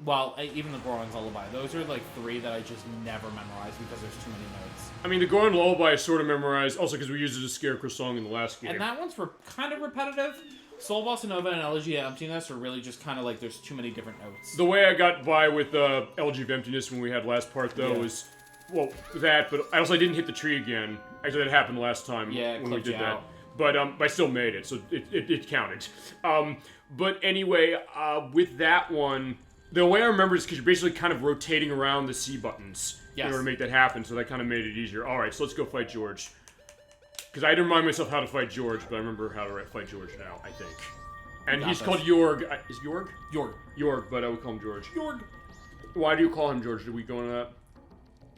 Well, even the Goron's Lullaby. Those are like 3 that I just never memorize because there's too many notes. I mean, the Goron Lullaby is sort of memorized, also because we used it as a Scarecrow song in the last game. And that one's kind of repetitive. Soul Bossa Nova and Elegy of Emptiness are really just kind of like there's too many different notes. The way I got by with Elegy of Emptiness when we had last part, though, was, well, that, but I also didn't hit the tree again. Actually, that happened last time when we did that. Out. But I still made it, so it counted. But anyway, with that one, the way I remember is because you're basically kind of rotating around the C buttons in order to make that happen, so that kind of made it easier. Alright, so let's go fight George. Because I didn't remind myself how to fight George, but I remember how to fight George now, I think. And he's called Jorg. Is Jorg? Jorg. Jorg, but I would call him George. Jorg. Why do you call him George? Did we go into that?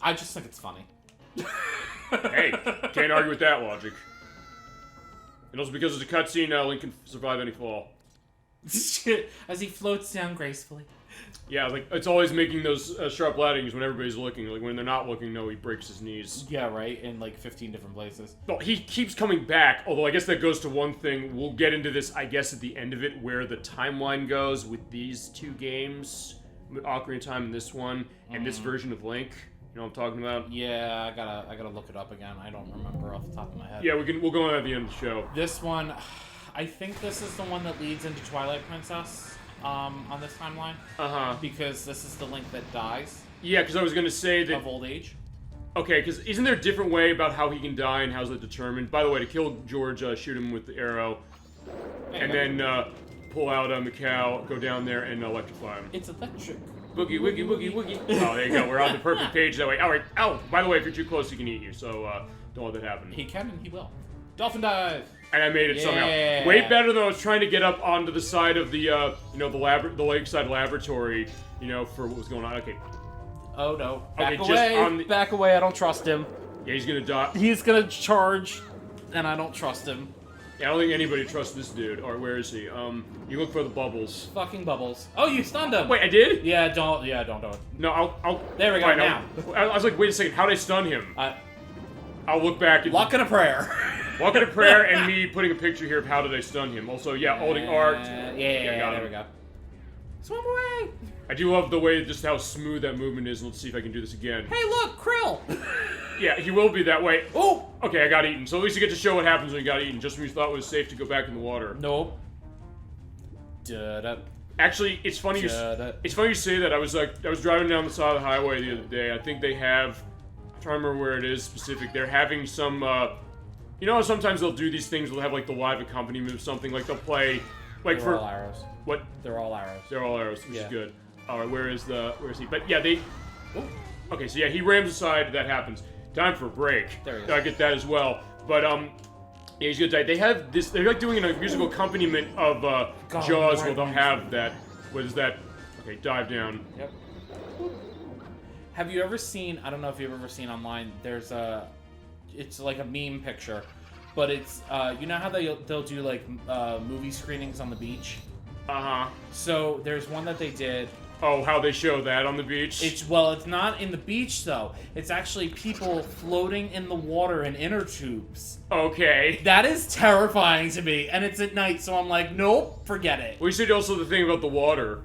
I just think it's funny. Hey, can't argue with that logic. And also because it's a cutscene, Link can survive any fall. As he floats down gracefully. Yeah, like, it's always making those sharp landings when everybody's looking. Like, when they're not looking, no, he breaks his knees. Yeah, right? In, like, 15 different places. Well, he keeps coming back, although I guess that goes to one thing. We'll get into this, I guess, at the end of it, where the timeline goes with these 2 games. Ocarina of Time and this one, and this version of Link. You know what I'm talking about? Yeah, I gotta look it up again. I don't remember off the top of my head. Yeah, we'll go on at the end of the show. This one, I think this is the one that leads into Twilight Princess, on this timeline. Uh-huh. Because this is the Link that dies. Yeah, because I was gonna say that... Of old age. Okay, because isn't there a different way about how he can die and how's that determined? By the way, to kill George, shoot him with the arrow, and then pull out Mikau, go down there, and electrify him. It's electric. Boogie, woogie, woogie, woogie. Oh, there you go. We're on the perfect page that way. All right. Oh, by the way, if you're too close, he can eat you, so don't let that happen. He can and he will. Dolphin dive! And I made it somehow. Way better than I was trying to get up onto the side of the, you know, the lakeside laboratory, you know, for what was going on. Okay. Oh, no. Okay, Back away. Back away. I don't trust him. Yeah, he's gonna die. He's gonna charge, and I don't trust him. Yeah, I don't think anybody trusts this dude. Or where is he? You look for the bubbles. Fucking bubbles. Oh, you stunned him. Wait, I did? Yeah, don't do it. No, I'll. There we go. Fine, now. I was like, wait a second. How did I stun him? I'll look back. Luck and a prayer. Luck and a prayer, and me putting a picture here of how did I stun him. Also, yeah, holding art. Yeah, got there we go. Swim away. I do love the way, just how smooth that movement is. Let's see if I can do this again. Hey, look, Krill. Yeah, he will be that way. Oh! Okay, I got eaten. So at least you get to show what happens when you got eaten, just when you thought it was safe to go back in the water. Nope. Da-da. Actually, it's funny you say that. I was driving down the side of the highway the other day. I think they have, I'm trying to remember where it is specific. They're having some, you know, sometimes they'll do these things. They'll have like the live accompaniment of something. Like they'll play, like They're all arrows. What? They're all arrows. They're all arrows, which is good. All right, where is he? But yeah, they. Oh. Okay, so yeah, he rams aside. That happens. Time for a break. There he is. I get that as well. But yeah, he's gonna die. They have this. They're like doing a musical accompaniment of Jaws, where they'll have that. What is that? Okay, dive down. Yep. Have you ever seen? I don't know if you've ever seen online. There's a. It's like a meme picture, but it's you know how they'll do like movie screenings on the beach. So there's one that they did. Oh, how they show that on the beach? It's not in the beach though. It's actually people floating in the water in inner tubes. Okay. That is terrifying to me, and it's at night, so I'm like, nope, forget it. Well, you said also the thing about the water.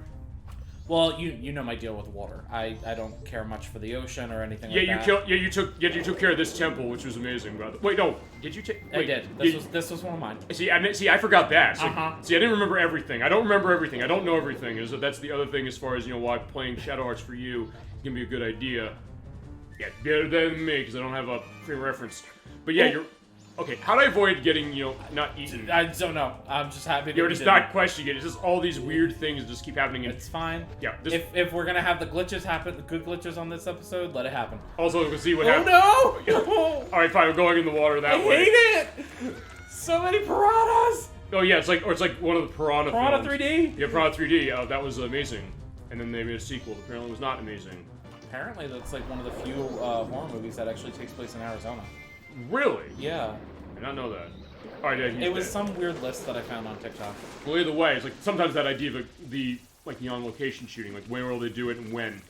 Well, you know my deal with water. I don't care much for the ocean or anything like that. You took care of this temple, which was amazing, brother. Wait, no, did you take? I did. This was one of mine. See, I forgot that. So, see, I didn't remember everything. I don't remember everything. I don't know everything. That's the other thing as far as why playing Shadow Hearts for you can be a good idea. Yeah, better than me because I don't have a frame reference. But yeah, you're. Okay, how do I avoid getting, not eaten? I don't know. I'm just happy to You're just not questioning it. It's just all these weird things just keep happening. It's fine. Yeah. If we're gonna have the glitches happen, the good glitches on this episode, let it happen. Also, we'll see what happens. Oh no! All right, fine. We're going in the water that way. I hate it. So many piranhas. Oh yeah, it's like one of the Piranha films. 3D. Yeah, Piranha 3D. Oh, that was amazing. And then they made a sequel. Apparently, it was not amazing. Apparently, that's like one of the few horror movies that actually takes place in Arizona. Really? Yeah. I did not know that. All right, it was some weird list that I found on TikTok. Well, either way, it's like sometimes that idea of the on location shooting, like where will they do it and when.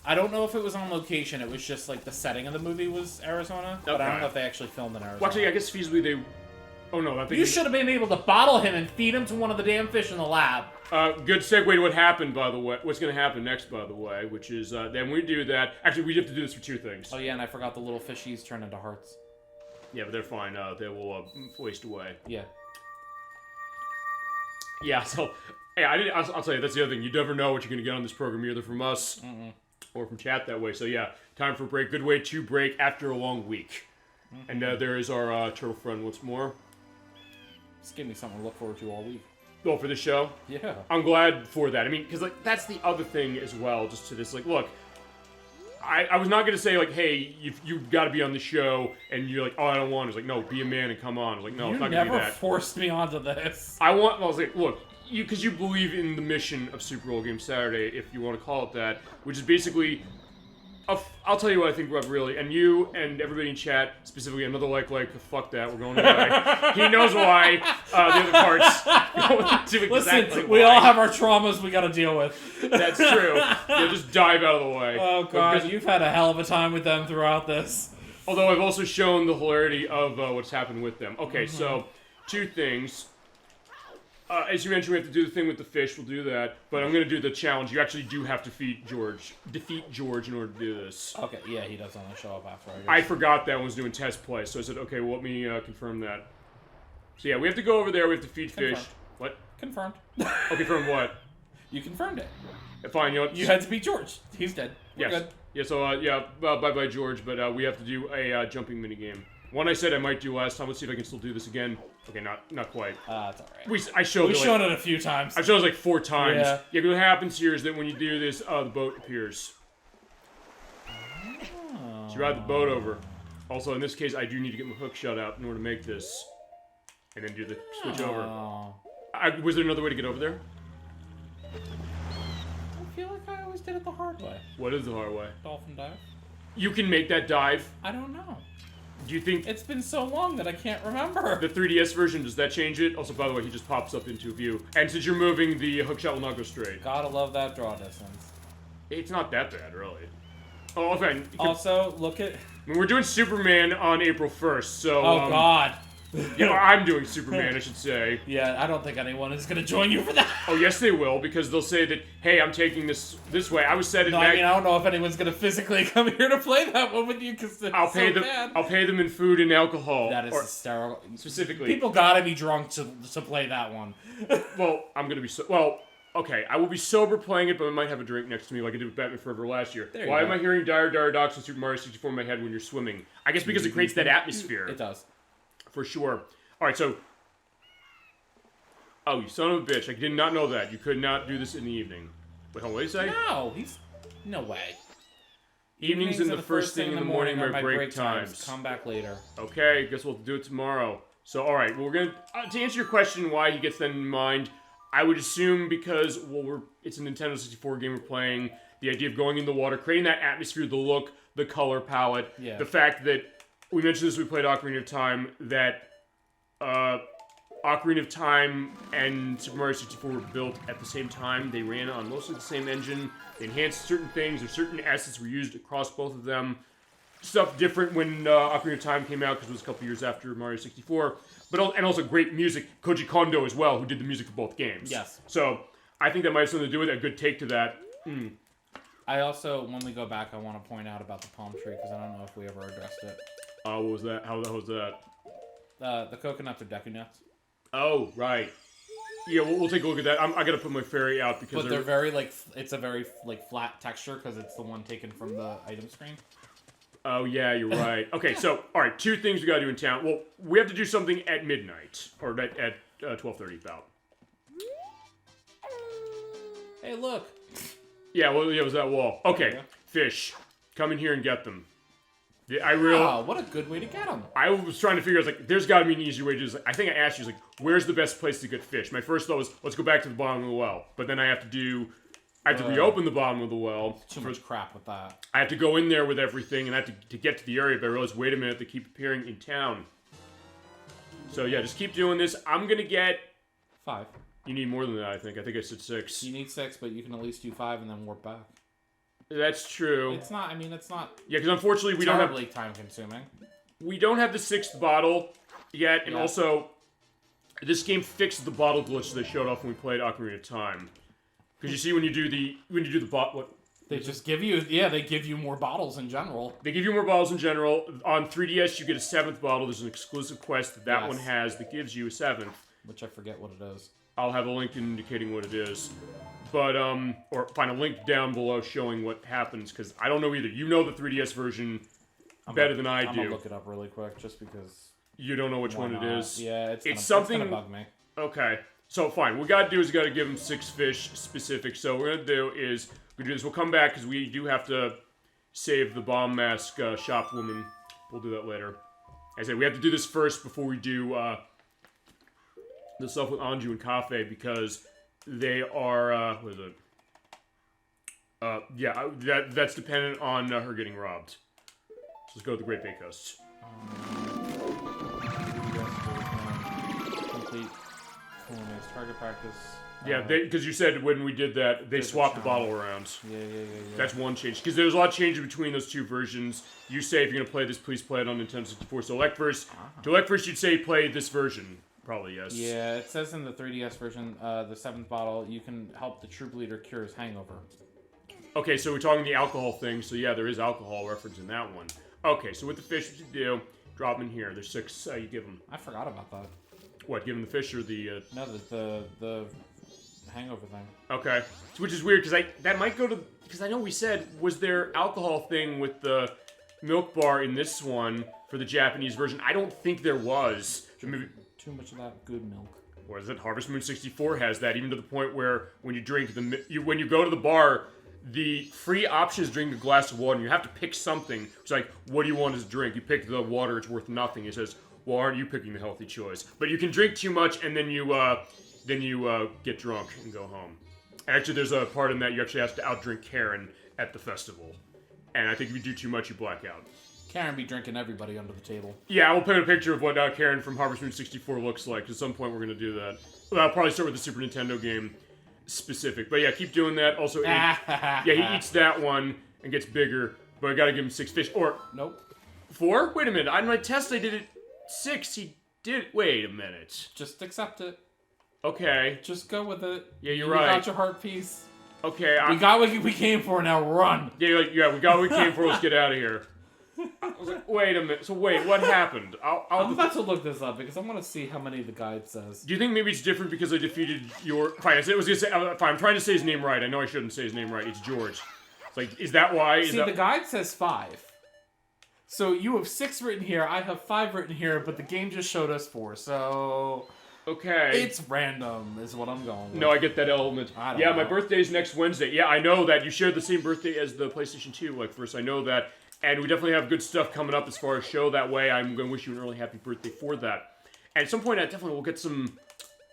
I don't know if it was on location. It was just like the setting of the movie was Arizona, but I don't know if they actually filmed in Arizona. Well, actually, I guess feasibly they. Oh no, that thing. You should have been able to bottle him and feed him to one of the damn fish in the lab. Good segue to what happened, by the way. What's going to happen next, by the way, which is then we do that. Actually, we have to do this for 2 things. Oh yeah, and I forgot the little fishies turn into hearts. Yeah, but they're fine. They will waste away. Yeah. Yeah. So, hey, I'll tell you, that's the other thing. You never know what you're going to get on this program, either from us or from chat that way. So yeah, time for a break. Good way to break after a long week. And there is our turtle friend once more. Just give me something to look forward to all week. Oh, for the show? Yeah. I'm glad for that. I mean, because, like, that's the other thing as well, just to this. Like, look, I was not going to say, like, hey, you've got to be on the show, and you're like, oh, I don't want it. It's like, no, be a man and come on. I was like, no, it's not going to be that. You never forced me onto this. I was like, look, because you believe in the mission of Super Old Game Saturday, if you want to call it that, which is basically... I'll tell you what I think, Rob, really, and you and everybody in chat, specifically another fuck that, we're going away. He knows why, the other parts do exactly Listen, we all have our traumas we gotta deal with. That's true. Yeah, just dive out of the way. Oh god, you've had a hell of a time with them throughout this. Although I've also shown the hilarity of what's happened with them. Okay, so, 2 things. As you mentioned, we have to do the thing with the fish. We'll do that. But I'm going to do the challenge. You actually do have to defeat George in order to do this. Okay, yeah, he does only show up after, I guess. I forgot that when I was doing test play. So I said, okay, well, let me confirm that. So yeah, we have to go over there. We have to feed fish. What? Confirmed. Oh, confirm what? You confirmed it. Fine, you know what? You had to beat George. He's dead. We're yes. good. Yeah, so, bye-bye, George. But we have to do a jumping minigame. One I said I might do last time. Let's see if I can still do this again. Okay, not quite. It's alright. I showed We've shown it a few times. I've shown it like 4 times. Yeah. Yeah, but what happens here is that when you do this, the boat appears. So you ride the boat over. Also, in this case, I do need to get my hook shut out in order to make this. And then do the switch over. Was there another way to get over there? I feel like I always did it the hard way. What is the hard way? Dolphin dive. You can make that dive? I don't know. Do you think... It's been so long that I can't remember. The 3DS version, does that change it? Also, by the way, he just pops up into view. And since you're moving, the hook shot will not go straight. Gotta love that draw distance. It's not that bad, really. Oh, okay. Also, look at... I mean, we're doing Superman on April 1st, so... Oh, God. You know, I'm doing Superman, I should say. Yeah, I don't think anyone is gonna join you for that. Oh, yes, they will, because they'll say that, hey, I'm taking this way. I was set it I mean, I don't know if anyone's gonna physically come here to play that one with you, because I'll pay them in food and alcohol. That is hysterical. Specifically. People gotta be drunk to play that one. Well, I'm gonna be okay, I will be sober playing it, but I might have a drink next to me like I did with Batman Forever last year. Why am I hearing Dire Dire Docks and Super Mario 64 in my head when you're swimming? I guess because it creates that atmosphere. It does. For sure. Alright, so... Oh, you son of a bitch. I did not know that. You could not do this in the evening. Wait, hold on, what did you say? No, no way. Evenings and the first thing in the morning are my break times. Come back later. Okay, guess we'll do it tomorrow. So, alright, well, we're gonna... to answer your question why he gets that in mind, I would assume because, well, it's a Nintendo 64 game we're playing, the idea of going in the water, creating that atmosphere, the look, the color palette, the fact that... We mentioned this when we played Ocarina of Time, that... Ocarina of Time and Super Mario 64 were built at the same time. They ran on mostly the same engine. They enhanced certain things, or certain assets were used across both of them. Stuff different when Ocarina of Time came out, because it was a couple years after Mario 64. And also great music. Koji Kondo as well, who did the music for both games. Yes. So, I think that might have something to do with it. A good take to that. I also, when we go back, I want to point out about the palm tree, because I don't know if we ever addressed it. What was that? How was that? The coconuts are Deku Nuts. Oh, right. Yeah, we'll take a look at that. I gotta put my fairy out because they're very, it's a very, flat texture because it's the one taken from the item screen. Oh, yeah, you're right. Okay, so, alright, 2 things we gotta do in town. Well, we have to do something at midnight. Or at 12:30 about. Hey, look. Yeah, well, it was that wall. Okay, fish. Come in here and get them. Wow, what a good way to get them. I was trying to figure out, there's got to be an easier way to do this. I think I asked you, where's the best place to get fish? My first thought was, let's go back to the bottom of the well. But then I have to reopen the bottom of the well. Too much crap with that. I have to go in there with everything, and I have to get to the area, but I realized, wait a minute, they keep appearing in town. So yeah, just keep doing this. I'm going to get... 5. You need more than that, I think. I think I said 6. You need 6, but you can at least do 5 and then warp back. That's true. It's not, it's not... Yeah, because unfortunately we don't have... terribly time-consuming. We don't have the 6th bottle yet, and also, this game fixed the bottle glitch they showed off when we played Ocarina of Time. Because you see when you do the what? They just give you, they give you more bottles in general. They give you more bottles in general. On 3DS, you get a 7th bottle. There's an exclusive quest that one has that gives you a 7th. Which I forget what it is. I'll have a link indicating what it is. But, or find a link down below showing what happens, because I don't know either. You know the 3DS version better than I do. I'm gonna look it up really quick, just because... You don't know which one it is? Yeah, it's something... It's gonna bug me. Okay. So, fine. What we gotta do is we gotta give him 6 fish specific. So, what we're gonna do is... We do this. We'll come back, because we do have to save the bomb mask shop woman. We'll do that later. As I said, we have to do this first before we do the stuff with Anju and Cafe, because they are... what is it? Yeah, that's dependent on her getting robbed. So let's go to the Great Bay Coast. Complete target practice. Yeah, because you said when we did that, they swapped the bottle around. Yeah. That's one change. Because there's a lot of change between those two versions. You say if you're going to play this, please play it on Nintendo 64. So ElecVerse, to ElecVerse, you'd say play this version. Probably, yes. Yeah, it says in the 3DS version, the 7th bottle, you can help the troop leader cure his hangover. Okay, so we're talking the alcohol thing. So yeah, there is alcohol reference in that one. Okay, so with the fish, what you do, drop them in here. There's 6 you give them. I forgot about that. What, give them the fish or the... No, the hangover thing. Okay. Which is weird, because that might go to... Because I know we said, was there alcohol thing with the milk bar in this one for the Japanese version? I don't think there was. Maybe... Too much of that good milk. Or is it Harvest Moon 64 has that, even to the point where when you drink when you go to the bar, the free option is drink a glass of water, and you have to pick something. It's like, what do you want as a drink? You pick the water, it's worth nothing. It says, well, aren't you picking the healthy choice? But you can drink too much, and then you get drunk and go home. Actually, there's a part in that you actually have to outdrink Karen at the festival. And I think if you do too much, you black out. Karen be drinking everybody under the table. Yeah, we'll put a picture of what Karen from Harvest Moon 64 looks like. At some point, we're going to do that. Well, I'll probably start with the Super Nintendo game specific. But yeah, keep doing that. Also, he eats that one and gets bigger. But I got to give him 6 fish. Or... Nope. 4? Wait a minute. On my test, I did it 6. He did... Wait a minute. Just accept it. Okay. Just go with it. Yeah, you're right. You got your heart piece. Okay, we got what we came for, now run! Yeah, we got what we came for, let's get out of here. I was like, wait a minute. So wait, what happened? I'm about to look this up because I want to see how many the guide says. Do you think maybe it's different because I defeated your... Fine, I was gonna say... Fine, I'm trying to say his name right. I know I shouldn't say his name right. It's George. It's like, is that why? The guide says 5. So you have 6 written here, I have 5 written here, but the game just showed us 4, so... Okay. It's random, is what I'm going with. No, I get that element. I don't know. My birthday's next Wednesday. Yeah, I know that. You shared the same birthday as the PlayStation 2, ElecVerse. I know that. And we definitely have good stuff coming up as far as show that way. I'm going to wish you an early happy birthday for that. And at some point, I definitely will get some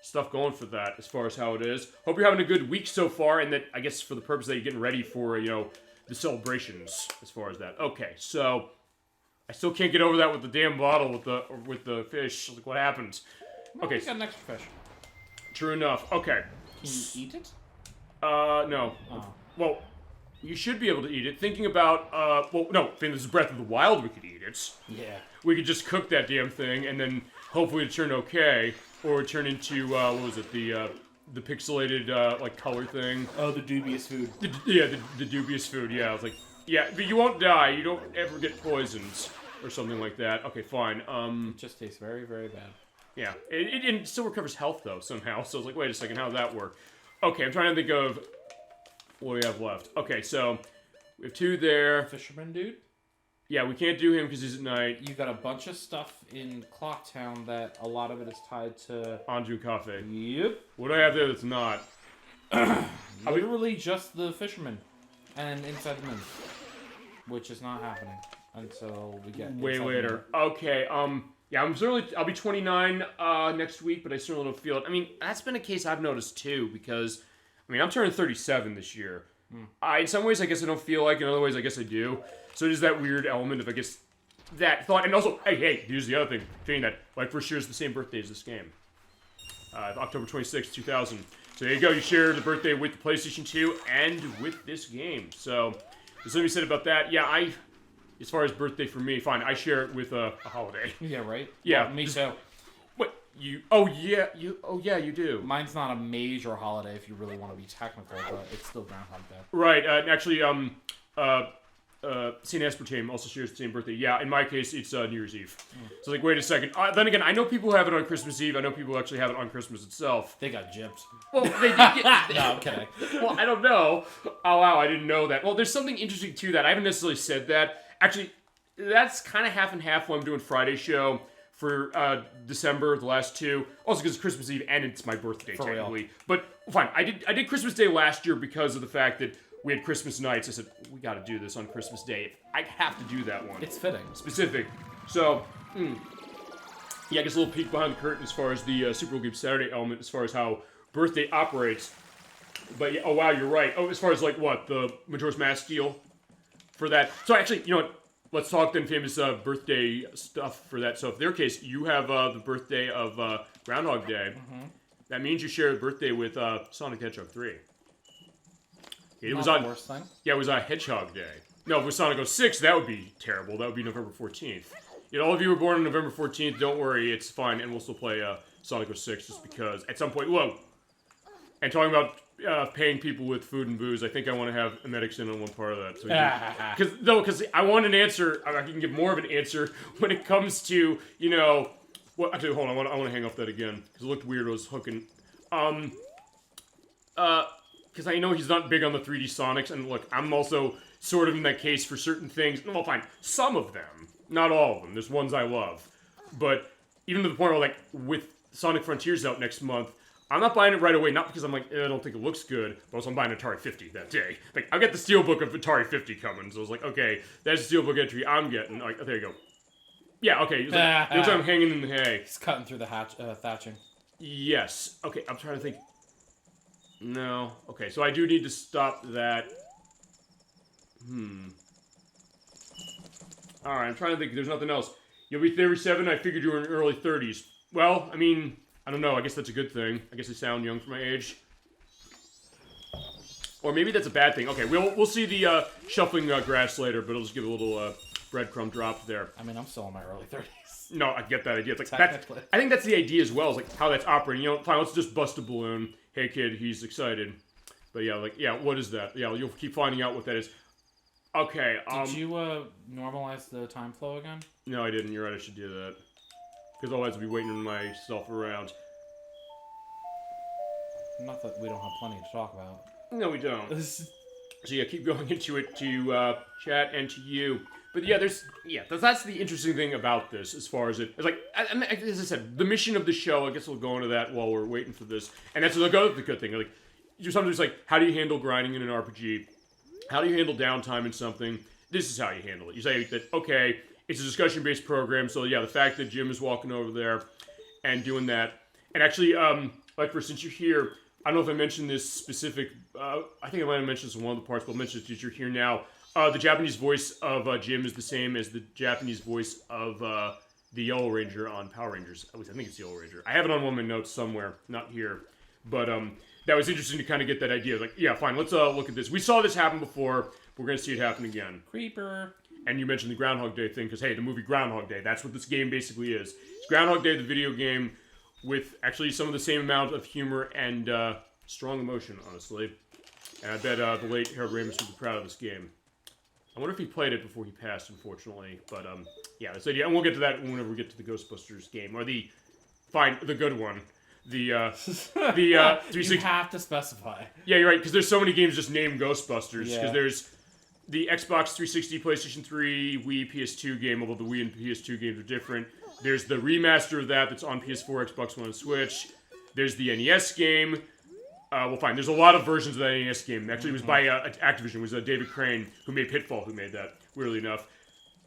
stuff going for that as far as how it is. Hope you're having a good week so far, and that, I guess, for the purpose that you're getting ready for, the celebrations as far as that. Okay, so I still can't get over that with the damn bottle with the fish. Like, what happened? Okay. You got an extra fish. True enough. Okay. Can you eat it? No. Oh. Well, you should be able to eat it. Thinking about, if this is Breath of the Wild, we could eat it. Yeah. We could just cook that damn thing, and then hopefully it'd turn okay, or it'd turn into, the pixelated, color thing. Oh, the dubious food. The dubious food, yeah. I was like, yeah, but you won't die. You don't ever get poisoned, or something like that. Okay, fine. It just tastes very, very bad. Yeah, it still recovers health, though, somehow. So I was like, wait a second, how does that work? Okay, I'm trying to think of what we have left. Okay, so we have 2 there. Fisherman dude? Yeah, we can't do him because he's at night. You got a bunch of stuff in Clocktown that a lot of it is tied to... Anju Cafe. Yep. What do I have there that's not? Literally just the fisherman. And Inside the Moon. Which is not happening until we get... Way later. Okay, yeah, I'll be 29 next week, but I certainly don't feel it. I mean, that's been a case I've noticed too, because, I'm turning 37 this year. In some ways, I guess I don't feel like it, in other ways, I guess I do. So there's that weird element of, I guess, that thought. And also, hey, here's the other thing. Saying that, ElecVerse shares the same birthday as this game. October 26, 2000. So there you go, you share the birthday with the PlayStation 2 and with this game. So, there's something said about that. Yeah, as far as birthday for me, fine, I share it with a holiday. Yeah, right? Yeah. Well, me too. Wait, You do. Mine's not a major holiday if you really want to be technical, but it's still Groundhog Day. Right. And actually, St. Aspartame also shares the same birthday. Yeah, in my case, it's New Year's Eve. So like, wait a second. Then again, I know people have it on Christmas Eve. I know people actually have it on Christmas itself. They got gypped. Well, they did get... No, I'm kidding. Well, I don't know. Oh, wow, I didn't know that. Well, there's something interesting to that. I haven't necessarily said that. Actually, that's kind of half and half when I'm doing Friday show for December, the last two. Also because it's Christmas Eve and it's my birthday, technically. Real. But fine, I did Christmas Day last year because of the fact that we had Christmas nights. I said, we got to do this on Christmas Day. I have to do that one. It's fitting. Specific. So, yeah, I guess a little peek behind the curtain as far as the SuperOldGameSaturday element, as far as how birthday operates. But, yeah, oh, wow, you're right. Oh, as far as, like, what, the Majora's Mask deal for that. So, actually, you know what? Let's talk then famous birthday stuff for that. So, in their case, you have the birthday of Groundhog Day. Mm-hmm. That means you share a birthday with Sonic the Hedgehog 3. It was on. Worst thing. Yeah, it was on Hedgehog Day. No, if it was Sonic 06, that would be terrible. That would be November 14th. You know, all of you were born on November 14th. Don't worry, it's fine, and we'll still play Sonic 06 just because at some point. Whoa. And talking about paying people with food and booze, I think I want to have Emetics in on one part of that. So because I want an answer. I can give more of an answer when it comes to, you know. Well, actually, hold on. I want to hang off that again because it looked weird. I was hooking. Because I know he's not big on the 3D Sonics, and look, I'm also sort of in that case for certain things. Well, fine, some of them, not all of them. There's ones I love, but even to the point where, like, with Sonic Frontiers out next month, I'm not buying it right away. Not because I'm like, I don't think it looks good, but also I'm buying Atari 50 that day. Like, I've got the Steelbook of Atari 50 coming, so I was like, okay, that's the Steelbook entry I'm getting. Like, there you go. Yeah, okay. Looks like I'm hanging in the hay. He's cutting through the thatching. Yes. Okay, I'm trying to think. No. Okay, so I do need to stop that. Alright, I'm trying to think. There's nothing else. You'll be 37. I figured you were in your early 30s. Well, I mean, I don't know. I guess that's a good thing. I guess I sound young for my age. Or maybe that's a bad thing. Okay, we'll see the shuffling grass later, but I'll just give a little breadcrumb drop there. I mean, I'm still in my early 30s. No, I get that idea. It's like I think that's the idea as well, is like how that's operating. You know, fine, let's just bust a balloon. Hey kid, he's excited. But yeah, what is that? Yeah, you'll keep finding out what that is. Okay, Did you normalize the time flow again? No, I didn't. You're right, I should do that. Because otherwise I'll be waiting myself around. Not that we don't have plenty to talk about. No, we don't. So yeah, keep going into it to chat and to you. But yeah, that's the interesting thing about this, as far as it's like, as I said, the mission of the show, I guess we'll go into that while we're waiting for this. And that's the good thing. Like, you're sometimes like, how do you handle grinding in an RPG? How do you handle downtime in something? This is how you handle it. You say that, okay, it's a discussion-based program, so yeah, the fact that Jim is walking over there and doing that. And actually, like, for since you're here, I don't know if I mentioned this specific, I think I might have mentioned this in one of the parts, but I'll mention it since you're here now. The Japanese voice of Jim is the same as the Japanese voice of the Yellow Ranger on Power Rangers. At least I think it's Yellow Ranger. I have it on one of my notes somewhere, not here. But that was interesting to kind of get that idea. Like, yeah, fine, let's look at this. We saw this happen before. We're going to see it happen again. Creeper. And you mentioned the Groundhog Day thing, because, hey, the movie Groundhog Day, that's what this game basically is. It's Groundhog Day, the video game, with actually some of the same amount of humor and strong emotion, honestly. And I bet the late Harold Ramis would be proud of this game. I wonder if he played it before he passed, unfortunately. But, yeah, that's the idea. And we'll get to that whenever we get to the Ghostbusters game. Or the good one. The 360... You have to specify. Yeah, you're right, because there's so many games just named Ghostbusters. Because there's the Xbox 360, PlayStation 3, Wii, PS2 game, although the Wii and PS2 games are different. There's the remaster of that's on PS4, Xbox One, and Switch. There's the NES game. Well, fine. There's a lot of versions of that NES game. Actually, it was by Activision. It was David Crane who made Pitfall who made that, weirdly enough.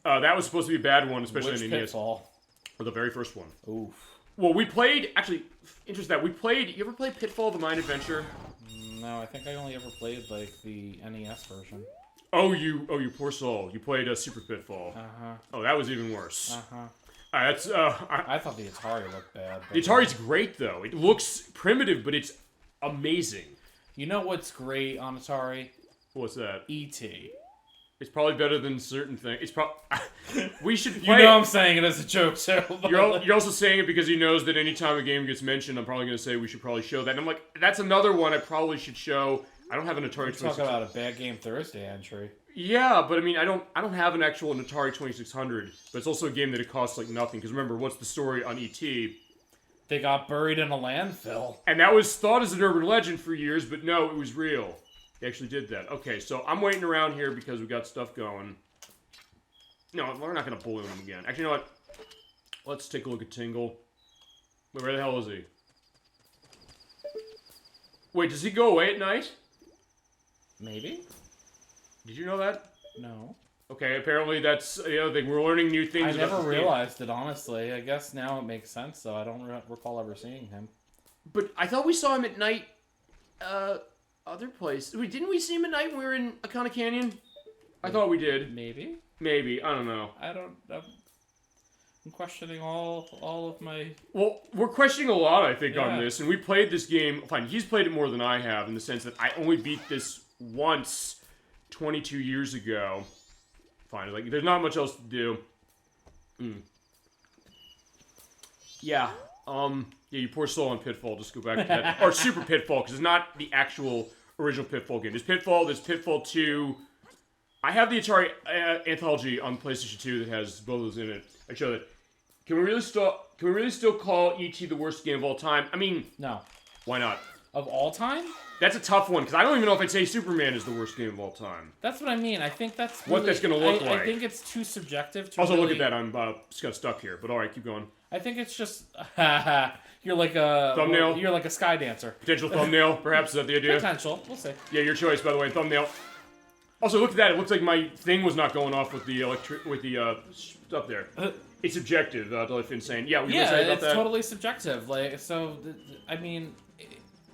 That was supposed to be a bad one, especially Which on NES. Pitfall? Or the very first one. Oof. Well, we played... Actually, interesting that. You ever played Pitfall, the Mayan Adventure? No, I think I only ever played, like, the NES version. Oh, you poor soul. You played Super Pitfall. Uh-huh. Oh, that was even worse. Uh-huh. I thought the Atari looked bad. The Atari's great, though. It looks primitive, but it's amazing. You know what's great on Atari? What's that? E.T. It's probably better than certain things. It's probably... we should play I'm saying it as a joke, too. You're also saying it because he knows that anytime a game gets mentioned, I'm probably going to say we should probably show that. And I'm like, that's another one I probably should show. I don't have an Atari 2600. Talk about a Bad Game Thursday entry. Yeah, but I mean, I don't have an actual Atari 2600, but it's also a game that it costs like nothing. Because remember, what's the story on E.T.? They got buried in a landfill. And that was thought as an urban legend for years, but no, it was real. They actually did that. Okay, so I'm waiting around here because we got stuff going. No, we're not going to balloon him again. Actually, you know what? Let's take a look at Tingle. Wait, where the hell is he? Wait, does he go away at night? Maybe? Did you know that? No. Okay, apparently that's the other thing. We're learning new things I about never this game. realized it, honestly. I guess now it makes sense, though. I don't recall ever seeing him. But I thought we saw him at night, other place. Wait, didn't we see him at night when we were in Akana Canyon? I thought we did. Maybe? Maybe. I don't know. I'm questioning all of my... Well, we're questioning a lot, I think, on this. And we played this game... Fine, he's played it more than I have, in the sense that I only beat this once 22 years ago. Fine, like, there's not much else to do. Yeah, yeah, you poor soul on Pitfall, just go back to that. Or Super Pitfall, because it's not the actual original Pitfall game. There's Pitfall 2. I have the Atari Anthology on PlayStation 2 that has both of those in it. I show that. Can we really still call E.T. the worst game of all time? I mean... No. Why not? Of all time? That's a tough one, because I don't even know if I'd say Superman is the worst game of all time. That's what I mean. I think that's what that's going to look like. I think it's too subjective to Also, really... look at that. I'm just got stuck here, but alright, keep going. I think it's just... you're like a... Thumbnail? You're like a sky dancer. Potential thumbnail, perhaps? Is that the idea? Potential. We'll see. Yeah, your choice, by the way. Thumbnail. Also, look at that. It looks like my thing was not going off with the stuff there. It's subjective, Dolphin insane. Yeah, what you gonna say about it's that? Totally subjective. Like, so, I mean,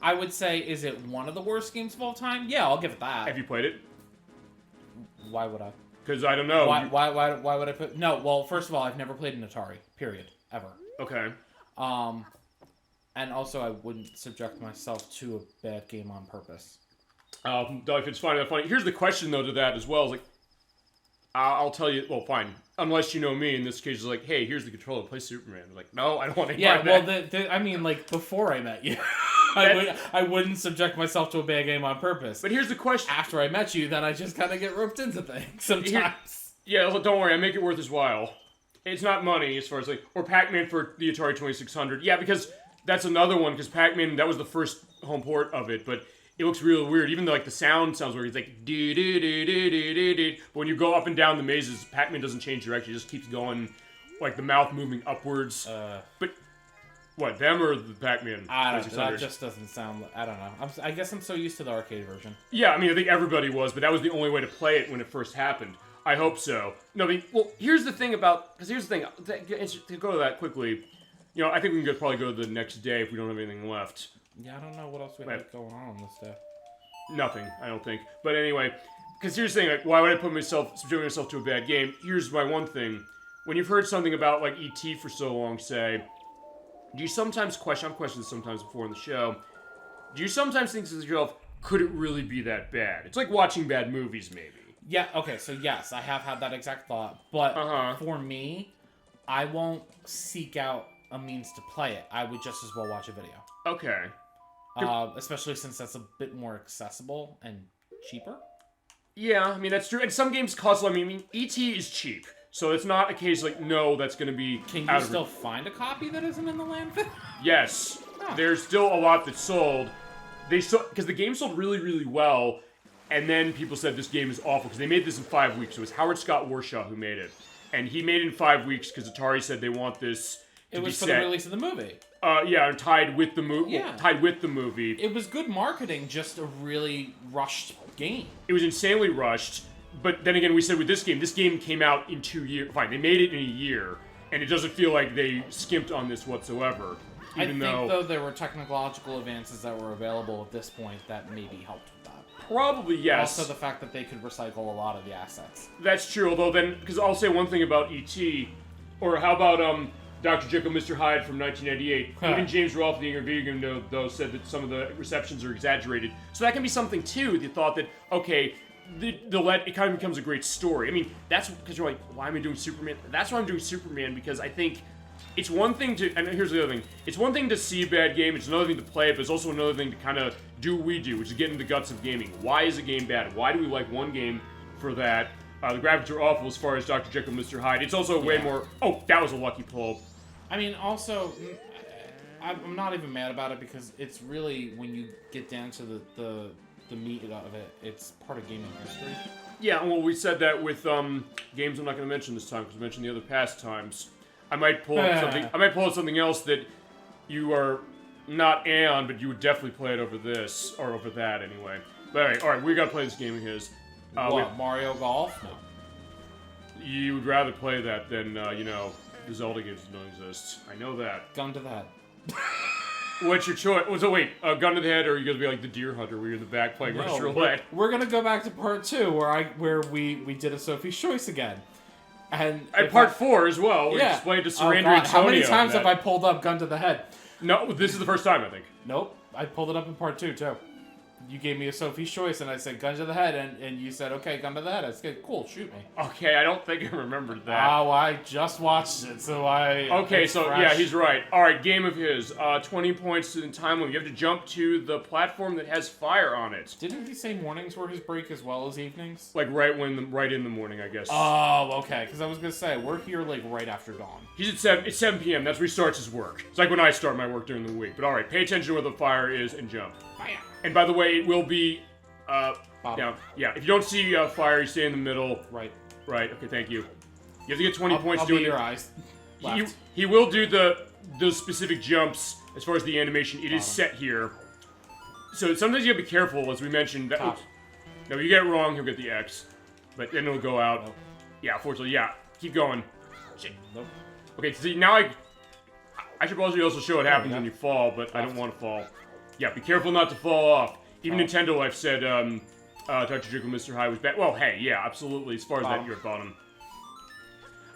I would say, is it one of the worst games of all time? Yeah, I'll give it that. Have you played it? Why would I? Because I don't know. Why would I put... No, well, first of all, I've never played an Atari. Period. Ever. Okay. And also, I wouldn't subject myself to a bad game on purpose. If it's funny, here's the question though to that as well. Is like, I'll tell you. Well, fine. Unless you know me, in this case, it's like, hey, here's the controller. Play Superman. I'm like, no, I don't want to. Yeah, well, I mean, like before I met you, I wouldn't subject myself to a bad game on purpose. But here's the question: after I met you, then I just kind of get roped into things sometimes. Yeah, don't worry. I make it worth his while. It's not money as far as like, or Pac-Man for the Atari 2600. Yeah, because that's another one. Because Pac-Man, that was the first home port of it, but. It looks really weird, even though like the sound sounds weird. It's like do do do do do do do. But when you go up and down the mazes, Pac-Man doesn't change direction; it just keeps going, like the mouth moving upwards. But what, them or the Pac-Man? I don't know. That just doesn't sound. I don't know. I guess I'm so used to the arcade version. Yeah, I mean, I think everybody was, but that was the only way to play it when it first happened. I hope so. No, I mean, well, here's the thing about because here's the thing. To go to that quickly, you know, I think we can probably go to the next day if we don't have anything left. Yeah, I don't know what else we have going on this day. Nothing, I don't think. But anyway, because here's the thing, like, why would I subject myself to a bad game? Here's my one thing. When you've heard something about, like, E.T. for so long, say, do you sometimes question, I've questioned this sometimes before on the show, do you sometimes think to yourself, could it really be that bad? It's like watching bad movies, maybe. Yeah, okay, so yes, I have had that exact thought. But for me, I won't seek out a means to play it. I would just as well watch a video. Okay. Especially since that's a bit more accessible and cheaper. Yeah, I mean, that's true. And some games cost, I mean, E.T. is cheap. So it's not a case like, no, that's going to be... Can you still find a copy that isn't in the landfill? Yes. There's still a lot that's sold. Because the game sold really, really well. And then people said this game is awful. Because they made this in 5 weeks. So it was Howard Scott Warshaw who made it. And he made it in 5 weeks because Atari said they want this to be set. It was for the release of the movie. Yeah, tied with the movie. Yeah. Well, tied with the movie. It was good marketing, just a really rushed game. It was insanely rushed, but then again, we said with this game came out in 2 years. Fine, they made it in a year, and it doesn't feel like they skimped on this whatsoever. I think, though, there were technological advances that were available at this point that maybe helped with that. Probably, yes. Also, the fact that they could recycle a lot of the assets. That's true, although then, because I'll say one thing about E.T., or how about, Dr. Jekyl Mr. Hyde from 1998. Even James Rolfe, the video game, though, said that some of the receptions are exaggerated. So that can be something, too, the thought that, okay, it kind of becomes a great story. I mean, that's because you're like, why am I doing Superman? That's why I'm doing Superman, because I think it's one thing to, and here's the other thing, it's one thing to see a bad game, it's another thing to play it, but it's also another thing to kind of do what we do, which is get into the guts of gaming. Why is a game bad? Why do we like one game for that? The graphics are awful as far as Dr. Jekyll Mr. Hyde. It's also way more, oh, that was a lucky pull. I mean, also, I'm not even mad about it, because it's really, when you get down to the meat of it, it's part of gaming history. Yeah, well, we said that with games I'm not going to mention this time, because we mentioned the other past times. I might pull up something. I might pull up something else that you are not on, but you would definitely play it over this or over that anyway. But all right, we got to play this game of his. What, Mario Golf? No. You would rather play that than the Zelda games that don't exist. I know that. Gun to the head. What's your choice? So wait, gun to the head, or are you gonna be like the deer hunter, where you're in the back playing Russian roulette? We're gonna go back to part 2, where we did a Sophie's Choice again, and part 4 as well. We explained to Surrender and Sonia. How many times have I pulled up Gun to the Head? No, this is the first time, I think. Nope, I pulled it up in part 2 too. You gave me a Sophie's Choice, and I said gun to the head, and you said, okay, gun to the head. I said, cool, shoot me. Okay, I don't think I remembered that. Oh, I just watched it, so I... Okay, so, yeah, he's right. Alright, game of his. 20 points in time limit. You have to jump to the platform that has fire on it. Didn't he say mornings were his break as well as evenings? Like, right in the morning, I guess. Oh, okay, because I was going to say, we're here, like, right after dawn. He's at 7, it's 7 p.m., that's where he starts his work. It's like when I start my work during the week. But alright, pay attention to where the fire is and jump. Fire! And by the way, it will be, down. Yeah, if you don't see fire, you stay in the middle. Right. Right, okay, thank you. You have to get 20 points doing your eyes. He will do those specific jumps as far as the animation. It is set here. So sometimes you have to be careful, as we mentioned. Oops. No, you get it wrong, he'll get the X. But then it'll go out. Nope. Yeah, fortunately, yeah. Keep going. Shit. Nope. Okay, see, now I should probably also show what happens when you fall, but I don't want to fall. Yeah, be careful not to fall off. Even Nintendo, I've said, Dr. Jekyll Mr. Hyde was bad. Well, hey, yeah, absolutely. As far as that, you're at bottom.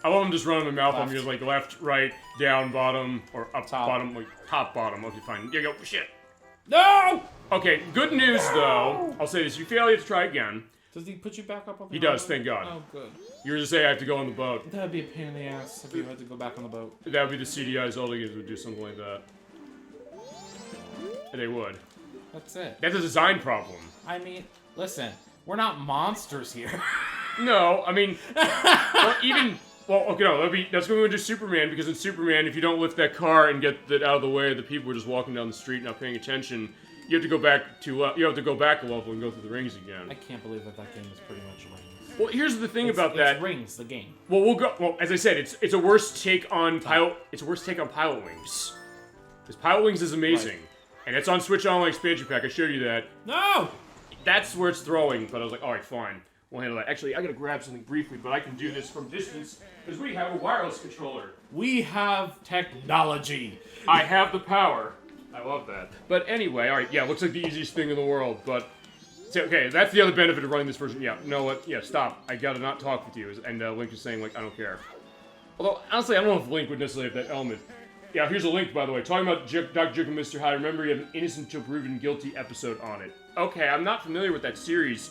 I want him just running my mouth on me, like left, right, down, bottom, or up, top. Bottom, like top, bottom. Okay, fine. There you go. Shit. No! Okay, good news, though. I'll say this. You fail, you have to try again. Does he put you back up on the boat? He does, thank God. Oh, good. You were to say I have to go on the boat. That would be a pain in the ass if you had to go back on the boat. That would be the CDI Zelda games would do something like that. They would. That's it. That's a design problem. I mean, listen, we're not monsters here. No, I mean, okay, no, that's going to do Superman, because in Superman, if you don't lift that car and get that out of the way, the people are just walking down the street not paying attention. You have to go back a level and go through the rings again. I can't believe that game is pretty much rings. Well, here's the thing about that. It's rings, the game. Well, as I said, it's a worse take on Pilot. It's a worse take on Pilot Wings. Because Pilot Wings is amazing. Right. And it's on Switch Online Expansion Pack, I showed you that. No! That's where it's throwing, but I was like, alright, fine. We'll handle that. Actually, I gotta grab something briefly, but I can do this from distance, because we have a wireless controller. We have technology. I have the power. I love that. But anyway, alright, yeah, looks like the easiest thing in the world, but... Okay, that's the other benefit of running this version. Yeah, you know what? Yeah, stop. I gotta not talk with you. And Link is saying, like, I don't care. Although, honestly, I don't know if Link would necessarily have that element. Yeah, here's a link, by the way. Talking about Dr. Jekyl Mr. Hyde, remember you have an innocent till proven guilty episode on it. Okay, I'm not familiar with that series.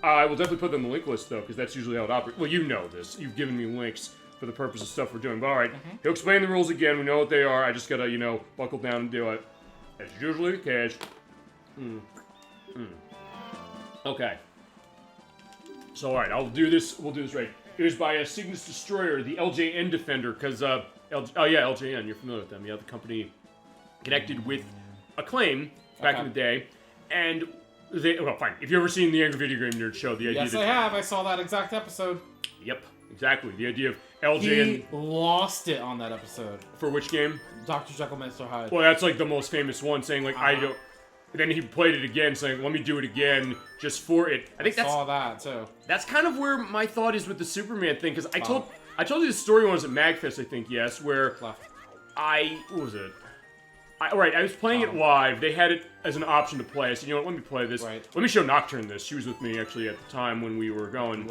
I will definitely put them in the link list, though, because that's usually how it operates. Well, you know this. You've given me links for the purpose of stuff we're doing. But alright, he'll explain the rules again. We know what they are. I just gotta, buckle down and do it. As usually the case. Okay. So, alright, I'll do this. We'll do this right. It was by Cygnus Destroyer, the LJN Defender, because, LJN, you're familiar with them. Yeah, the company connected with Acclaim back in the day. And well, fine. If you've ever seen the Angry Video Game Nerd Show, the idea Yes, I have. I saw that exact episode. Yep, exactly. The idea of LJN... He lost it on that episode. For which game? Dr. Jekyll Mr. Hyde. Well, that's like the most famous one, saying like, I don't... Then he played it again, saying, let me do it again, just for it. I saw that, too. That's kind of where my thought is with the Superman thing, because I told you the story when I was at MagFest, I think, yes, where what was it? I was playing it live. They had it as an option to play. I said, you know what, let me play this. Right. Let me show Nocturne this. She was with me, actually, at the time when we were going.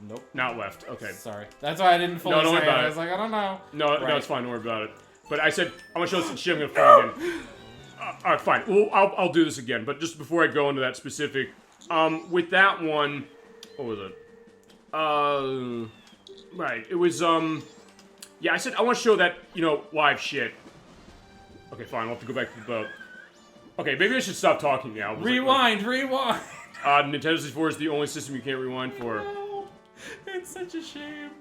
Nope. Not left. Okay. Sorry. That's why I didn't fully say it. I was like, I don't know. No, it's fine. Don't worry about it. But I said, I'm going to show this and shit, I'm going to fall again. Alright, fine. Well, I'll do this again. But just before I go into that specific, with that one, What was it? Right. It was, yeah, I said I want to show that, live shit. Okay, fine. I'll have to go back to the boat. Okay, maybe I should stop talking now. Rewind. Nintendo 64 is the only system you can't rewind for. No, it's such a shame.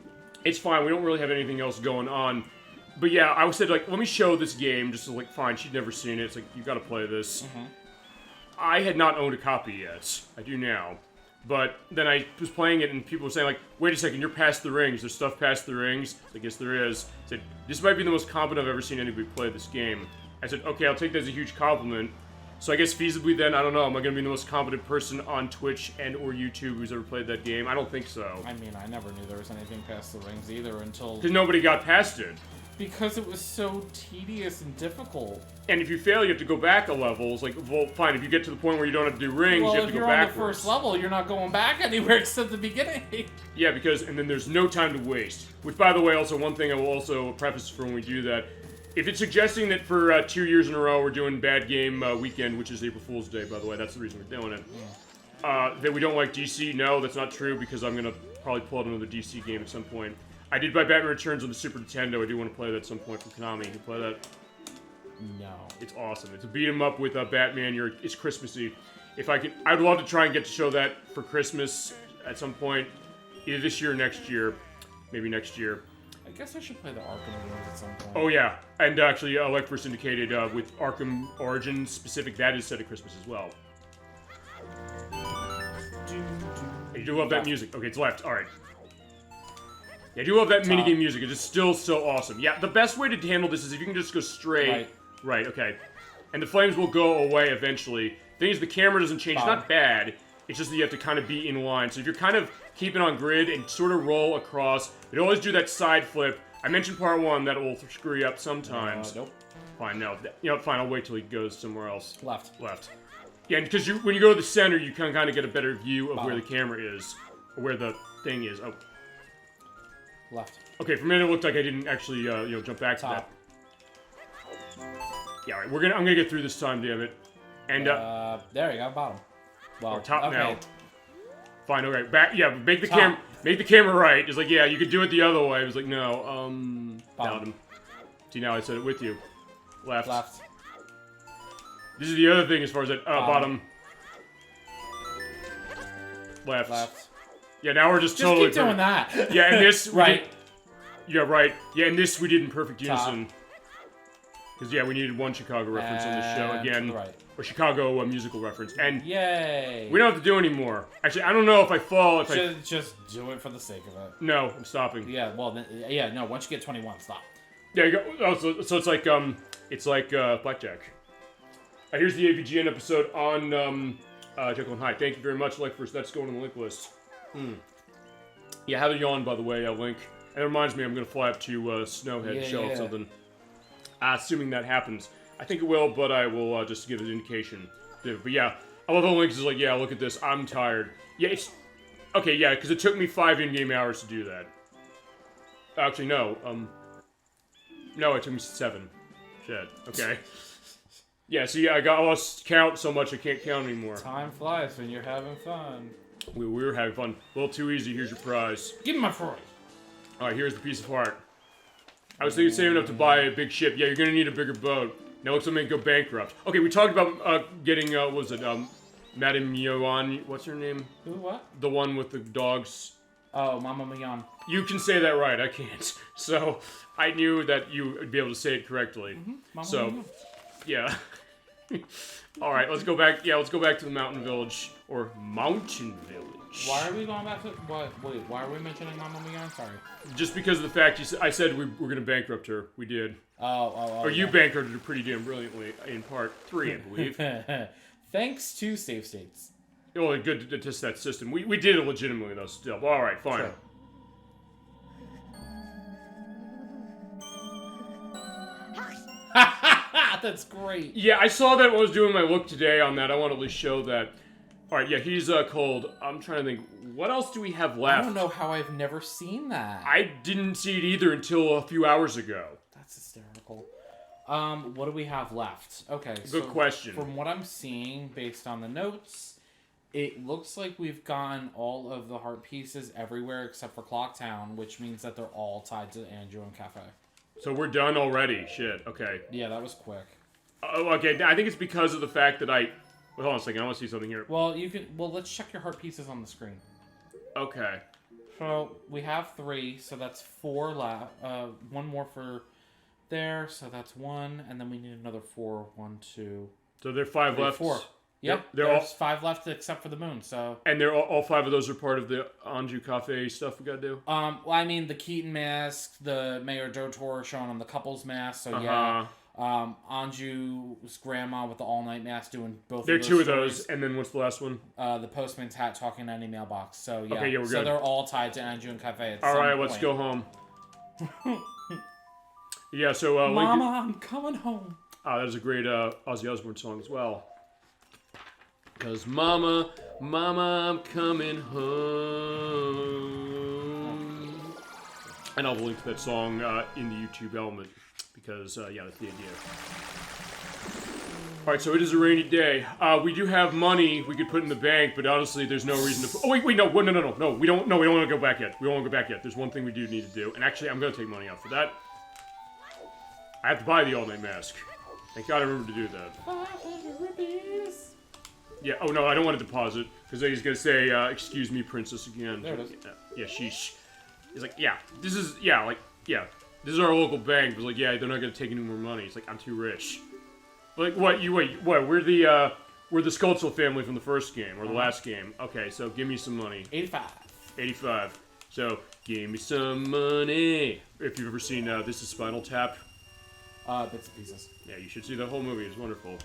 It's fine. We don't really have anything else going on. But yeah, I said, like, let me show this game. Just like, fine, she'd never seen it. It's like, you gotta play this. I had not owned a copy yet. I do now. But then I was playing it, and people were saying, like, wait a second, you're past the rings. There's stuff past the rings. I guess there is. I said, this might be the most competent I've ever seen anybody play this game. I said, okay, I'll take that as a huge compliment. So I guess feasibly then, I don't know, am I going to be the most competent person on Twitch and or YouTube who's ever played that game? I don't think so. I mean, I never knew there was anything past the rings either until... Because nobody got past it. Because it was so tedious and difficult. And if you fail, you have to go back a level. It's like, well, fine, if you get to the point where you don't have to do rings, you have to go backwards. Well, if you're on the first level, you're not going back anywhere except the beginning. Yeah, and then there's no time to waste. Which, by the way, also, one thing I will also preface for when we do that, if it's suggesting that for 2 years in a row we're doing Bad Game Weekend, which is April Fool's Day, by the way, that's the reason we're doing it, that we don't like DC, no, that's not true, because I'm going to probably pull out another DC game at some point. I did buy Batman Returns on the Super Nintendo. I do want to play that at some point from Konami. You play that? No. It's awesome. It's a beat 'em up with Batman. It's Christmassy. I'd love to try and get to show that for Christmas at some point, either this year or next year, maybe next year. I guess I should play the Arkham games at some point. Oh yeah, and actually, ElecVerse indicated with Arkham Origins specific, that is set at Christmas as well. You do love that music. Okay, it's left. All right. Yeah, I do love that minigame music. It is still so awesome. Yeah, the best way to handle this is if you can just go straight. Right, okay. And the flames will go away eventually. The thing is, the camera doesn't change. It's not bad. It's just that you have to kind of be in line. So if you're kind of keeping on grid and sort of roll across, it always do that side flip. I mentioned part 1 that will screw you up sometimes. Nope. Fine, no. Fine, I'll wait till he goes somewhere else. Left. Yeah, because when you go to the center, you can kind of get a better view of where the camera is. Or where the thing is. Oh. Left. Okay, for a minute it looked like I didn't actually, jump back to that. Yeah, all right, I'm gonna get through this time, damn it. And, there you go, bottom. Well, or top now. Fine, alright, back, yeah, make the camera right. It's like, yeah, you could do it the other way. It was like, no, bottom. See, now I said it with you. Left. This is the other thing as far as that, bottom. Left. Yeah, now we're just totally keep doing that. Yeah, and this right. Yeah, right. Yeah, and this we did in perfect unison. Because yeah, we needed one Chicago reference on the show again, or Chicago musical reference. And yay! We don't have to do anymore. Actually, I don't know if I fall. Just do it for the sake of it. No, I'm stopping. Yeah, well, no. Once you get 21, stop. Yeah, you go. Oh, so it's like blackjack. Here's the AVGN episode on Jekyl and Hyde. Thank you very much, ElecVerse. That's going on the link list. Yeah, have a yawn, by the way, Link. And it reminds me, I'm going to fly up to Snowhead to show off something. Assuming that happens. I think it will, but I will just give an indication. But yeah, I love how Link is like, yeah, look at this, I'm tired. Yeah, it's... Okay, yeah, because it took me 5 in-game hours to do that. Actually, no. No, it took me 7. Shit, okay. Yeah, so yeah, I lost count so much I can't count anymore. Time flies when you're having fun. We were having fun. A little too easy. Here's your prize. Give me my prize. Alright, here's the piece of heart. I was thinking saving up to buy a big ship. Yeah, you're gonna need a bigger boat. Now looks like I'm gonna go bankrupt. Okay, we talked about getting, what was it, Madame Yoan, what's her name? Who, what? The one with the dogs. Oh, Mama Mian. You can say that right, I can't. So, I knew that you would be able to say it correctly. Mama so, Mian. Yeah. Alright, let's go back, let's go back to the mountain village. Or mountain village. Why are we going back to, wait, why are we mentioning Mama Mian? Sorry. Just because of the fact I said we were gonna bankrupt her. We did. Oh. Or you bankrupted her pretty damn brilliantly in part 3, I believe. Thanks to save states. Well, good to test that system. We did it legitimately, though, still. Alright, fine. Sure. That's great. Yeah, I saw that when I was doing my look today on that. I want to at least show that. Alright, yeah, he's cold. I'm trying to think. What else do we have left? I don't know how I've never seen that. I didn't see it either until a few hours ago. That's hysterical. What do we have left? Okay, Good question. From what I'm seeing, based on the notes, It looks like we've gotten all of the heart pieces everywhere except for Clocktown, which means that they're all tied to Anjuin Cafe. So we're done already. Shit. Okay. Yeah, that was quick. Oh, okay. I think it's because of the fact that I... Well, hold on a second. I want to see something here. Well, you can... Well, let's check your heart pieces on the screen. Okay. So, we have 3, so that's 4 left. 1 more for there, so that's 1, and then we need another 4. 1, 2... So there are 5 left. 4. Yep, they're there's all 5 left except for the moon, so... And they're all 5 of those are part of the Anju Cafe stuff we gotta do? Well, I mean, the Keaton mask, the Mayor Dotor showing on the couple's mask, so yeah. Anju's grandma with the all-night mask doing both There are of those 2 of stories. those, and then what's the last one? The postman's hat talking to any mailbox, so yeah. Okay, yeah, we're so good. they're all tied to Anju Cafe at Alright, some let's point. go home. Yeah, so... Mama, I'm coming home. That is a great Ozzy Osbourne song as well. Because Mama, I'm coming home. And I'll link to that song in the YouTube element. Because, yeah, that's the idea. Alright, so it is a rainy day. We do have money we could put in the bank, but honestly, there's no reason to... Oh, wait, no, we don't want to go back yet. We don't want to go back yet. There's one thing we do need to do. And actually, I'm going to take money out for that. I have to buy the all-night mask. Thank God I remembered to do that. 500 rupees. Yeah, oh no, I don't want to deposit, because he's going to say, excuse me, princess, again. There it is. Yeah, sheesh. He's like, yeah, this is our local bank. But like, yeah, they're not going to take any more money. He's like, I'm too rich. Like, what, we're the Skulltull family from the first game, or the last game. Okay, so give me some money. 85. So, give me some money. If you've ever seen, This is Spinal Tap. Bits and pieces. Yeah, you should see the whole movie. It's wonderful.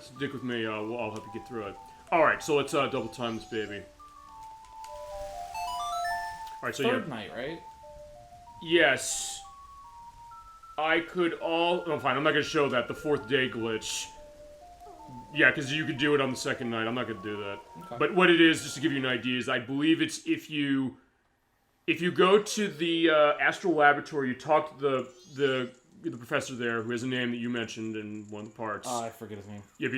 Stick with me. I'll help you get through it. Alright, so let's double time this baby. Alright, so Third night, right? Yes. I could Oh, fine. I'm not going to show that. The 4th day glitch. Yeah, because you could do it on the 2nd night. I'm not going to do that. Okay. But what it is, just to give you an idea, is I believe it's if you go to the Astral Laboratory, you talk to the professor there, who has a name that you mentioned in one of the parts. I forget his name. Yeah,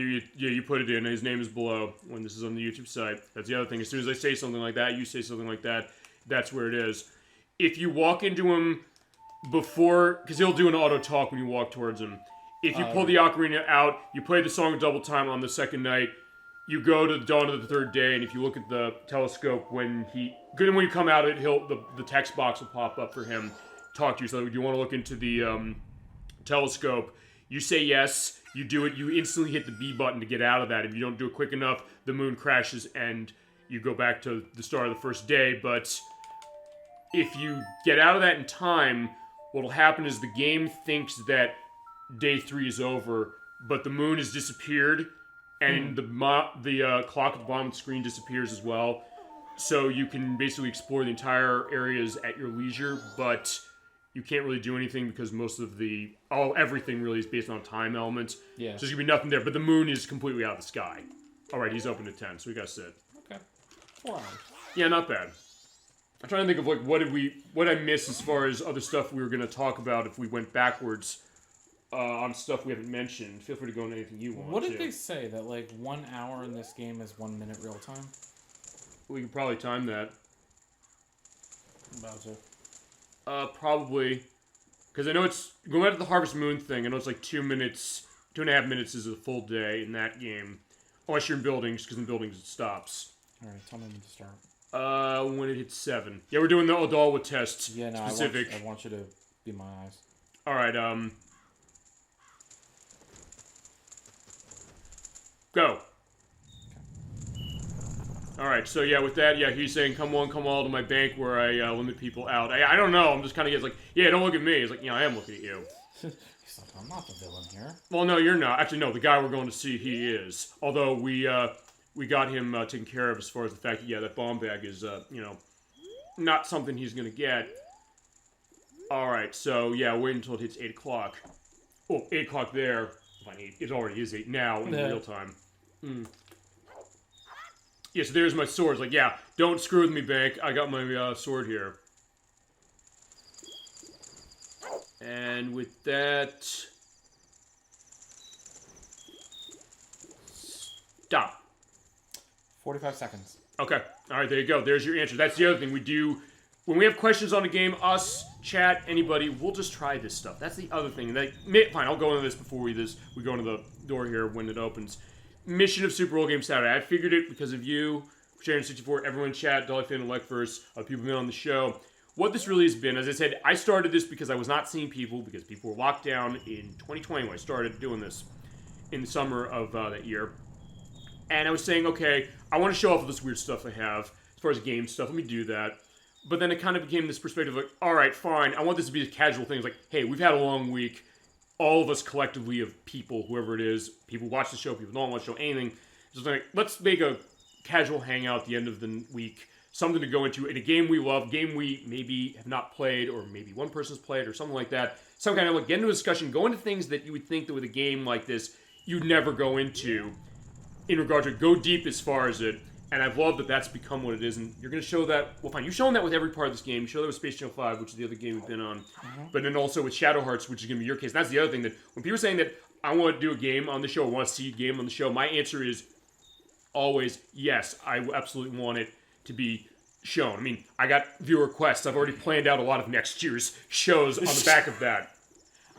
you put it in. His name is below when this is on the YouTube site. That's the other thing. As soon as I say something like that, you say something like that, that's where it is. If you walk into him before... Because he'll do an auto-talk when you walk towards him. If you pull the ocarina out, you play the song double time on the 2nd night, you go to the dawn of the 3rd day, and if you look at the telescope when you come out of it, the text box will pop up for him, talk to you. So if you want to look into the telescope, you say yes, you do it, you instantly hit the B button to get out of that. If you don't do it quick enough, the moon crashes and you go back to the start of the 1st day. But if you get out of that in time, what'll happen is the game thinks that day 3 is over, but the moon has disappeared, and the clock at the bottom of the screen disappears as well. So you can basically explore the entire areas at your leisure, but you can't really do anything because most of everything really is based on time elements. Yeah. So there's gonna be nothing there, but the moon is completely out of the sky. Alright, he's open at 10, so we gotta sit. Okay. 4 hours. Yeah, not bad. I'm trying to think of like what I miss as far as other stuff we were gonna talk about if we went backwards on stuff we haven't mentioned. Feel free to go into anything you want. What did they say? That like 1 hour in this game is 1 minute real time? We can probably time that. I'm about to. Probably. Because I know it's... Going back to the Harvest Moon thing, I know it's like 2 minutes... 2.5 minutes is a full day in that game. Unless you're in buildings, because in buildings it stops. Alright, tell me when to start. When it hits 7. Yeah, we're doing the Odalwa test. Yeah, no, specific. I want you to be my eyes. Alright, Go. Alright, so yeah, with that, yeah, he's saying, come all to my bank where I limit people out. I don't know, I'm just kind of like, yeah, don't look at me. He's like, I am looking at you. He's like, I'm not the villain here. Well, no, you're not. Actually, no, the guy we're going to see, he is. Although, we got him taken care of as far as the fact that, yeah, that bomb bag is, not something he's gonna get. Alright, so, yeah, wait until it hits 8 o'clock. Oh, 8 o'clock there. Fine, it already is 8 now in real time. Yeah, so there's my sword. It's like, yeah, don't screw with me, bank. I got my sword here. And with that... stop? 45 seconds. Okay. All right, there you go. There's your answer. That's the other thing we do. When we have questions on a game, us, chat, anybody, we'll just try this stuff. That's the other thing. Fine, I'll go into this before we go into the door here when it opens. Mission of Super Old Game Saturday. I figured it because of you, Sharon64, everyone in chat, Dolly Fan, ElecVerse, people been on the show. What this really has been, as I said, I started this because I was not seeing people, because people were locked down in 2020 when I started doing this in the summer of that year. And I was saying, okay, I want to show off all this weird stuff I have as far as game stuff. Let me do that. But then it kind of became this perspective like, all right, fine. I want this to be a casual thing. It's like, hey, we've had a long week. All of us collectively of people, whoever it is, people who watch the show, people who don't watch the show, anything. Just like, let's make a casual hangout at the end of the week. Something to go into in a game we love, game we maybe have not played, or maybe one person's played, or something like that. Some kind of like get into a discussion, go into things that you would think that with a game like this, you'd never go into in regard to go deep as far as it. And I've loved that that's become what it is, and you're going to show that, well fine, you've shown that with every part of this game. You show that with Space Channel 5, which is the other game we've been on, but then also with Shadow Hearts, which is going to be your case. And that's the other thing, that when people are saying that I want to do a game on the show, I want to see a game on the show, my answer is always, yes, I absolutely want it to be shown. I mean, I got viewer requests. I've already planned out a lot of next year's shows on the back of that.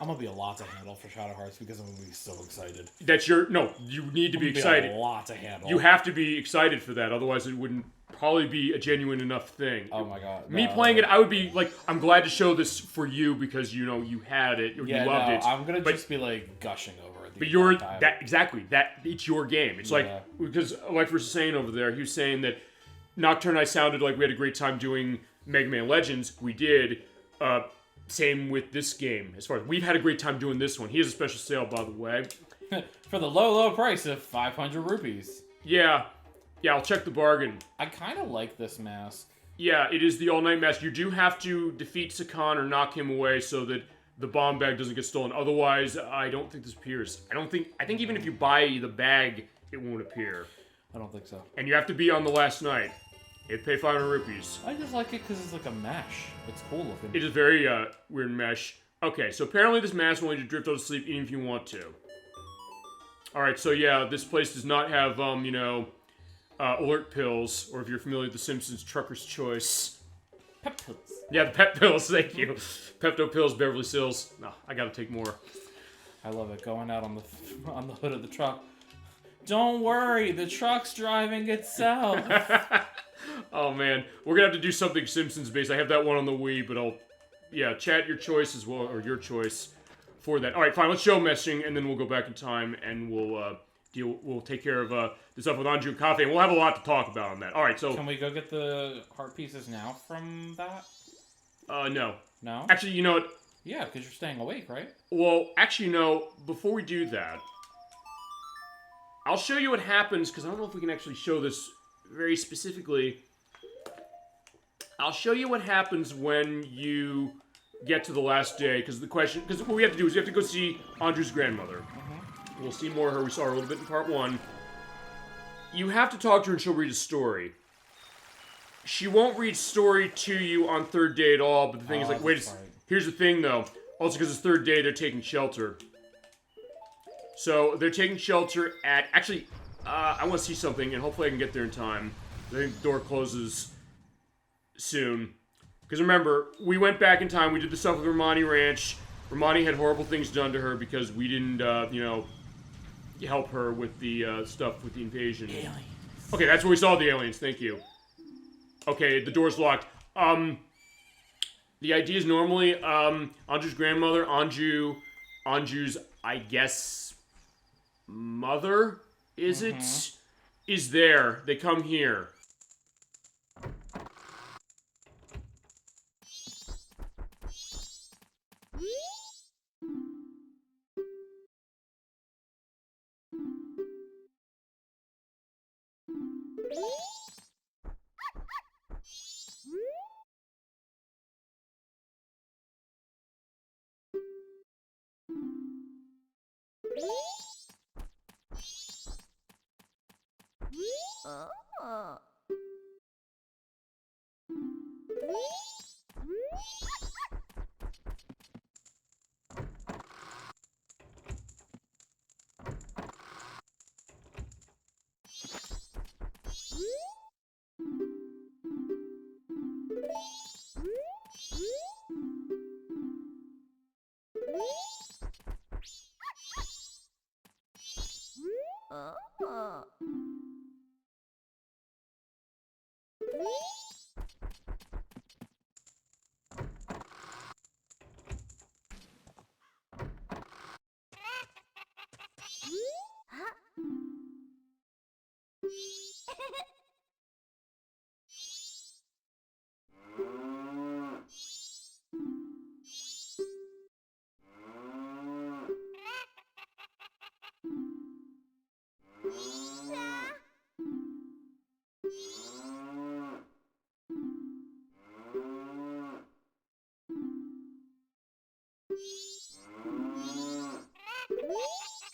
I'm going to be a lot to handle for Shadow Hearts because I'm going to be so excited. You need to be excited. Be a lot to handle. You have to be excited for that, otherwise it wouldn't probably be a genuine enough thing. Oh my god. Me playing it, I would be like, I'm glad to show this for you because, you know, you had it, or you loved it. I'm going to just be like gushing over it. But it's your game. It's like, because like we're saying over there, he was saying that Nocturne I sounded like we had a great time doing Mega Man Legends. We did. Same with this game. As far as we've had a great time doing this one. He has a special sale, by the way. For the low price of 500 rupees. Yeah, I'll check the bargain. I kind of like this mask. Yeah, it is the all-night mask. You do have to defeat Sakan or knock him away so that the bomb bag doesn't get stolen. Otherwise, I don't think this appears. I think even if you buy the bag, it won't appear. I don't think so. And you have to be on the last night. It'd pay 500 rupees. I just like it because it's like a mesh. It's cool looking. It is very weird mesh. Okay, so apparently this mask will let you drift out of sleep even if you want to. Alright, so yeah, this place does not have, alert pills, or if you're familiar with The Simpsons, Trucker's Choice. Pep pills. Yeah, the pep pills, thank you. Pepto pills, Beverly Hills. No, I gotta take more. I love it, going out on the hood of the truck. Don't worry, the truck's driving itself. Oh man, we're gonna have to do something Simpsons based. I have that one on the Wii, but chat your choice as well, or your choice for that. All right, fine. Let's show meshing, and then we'll go back in time, and we'll take care of the stuff with Anju and Cafe, and we'll have a lot to talk about on that. All right, so can we go get the heart pieces now from that? No. No. Actually, you know what? Yeah, because you're staying awake, right? Well, actually, no. Before we do that, I'll show you what happens, because I don't know if we can actually show this very specifically. I'll show you what happens when you get to the last day, because what we have to do is we have to go see Andrew's grandmother. We'll see more of her. We saw her a little bit in part 1. You have to talk to her and she'll read a story. She won't read story to you on 3rd day at all, but the thing is like, here's the thing though. Also, because it's 3rd day, they're taking shelter. So, they're taking shelter at... Actually, I want to see something, and hopefully I can get there in time. I think the door closes soon. Because remember, we went back in time, we did the stuff with Romani Ranch. Romani had horrible things done to her because we didn't, help her with the stuff with the invasion. Aliens. Okay, that's where we saw the aliens, thank you. Okay, the door's locked. The idea is normally, Anju's grandmother, Anju's, I guess, mother, is there. They come here.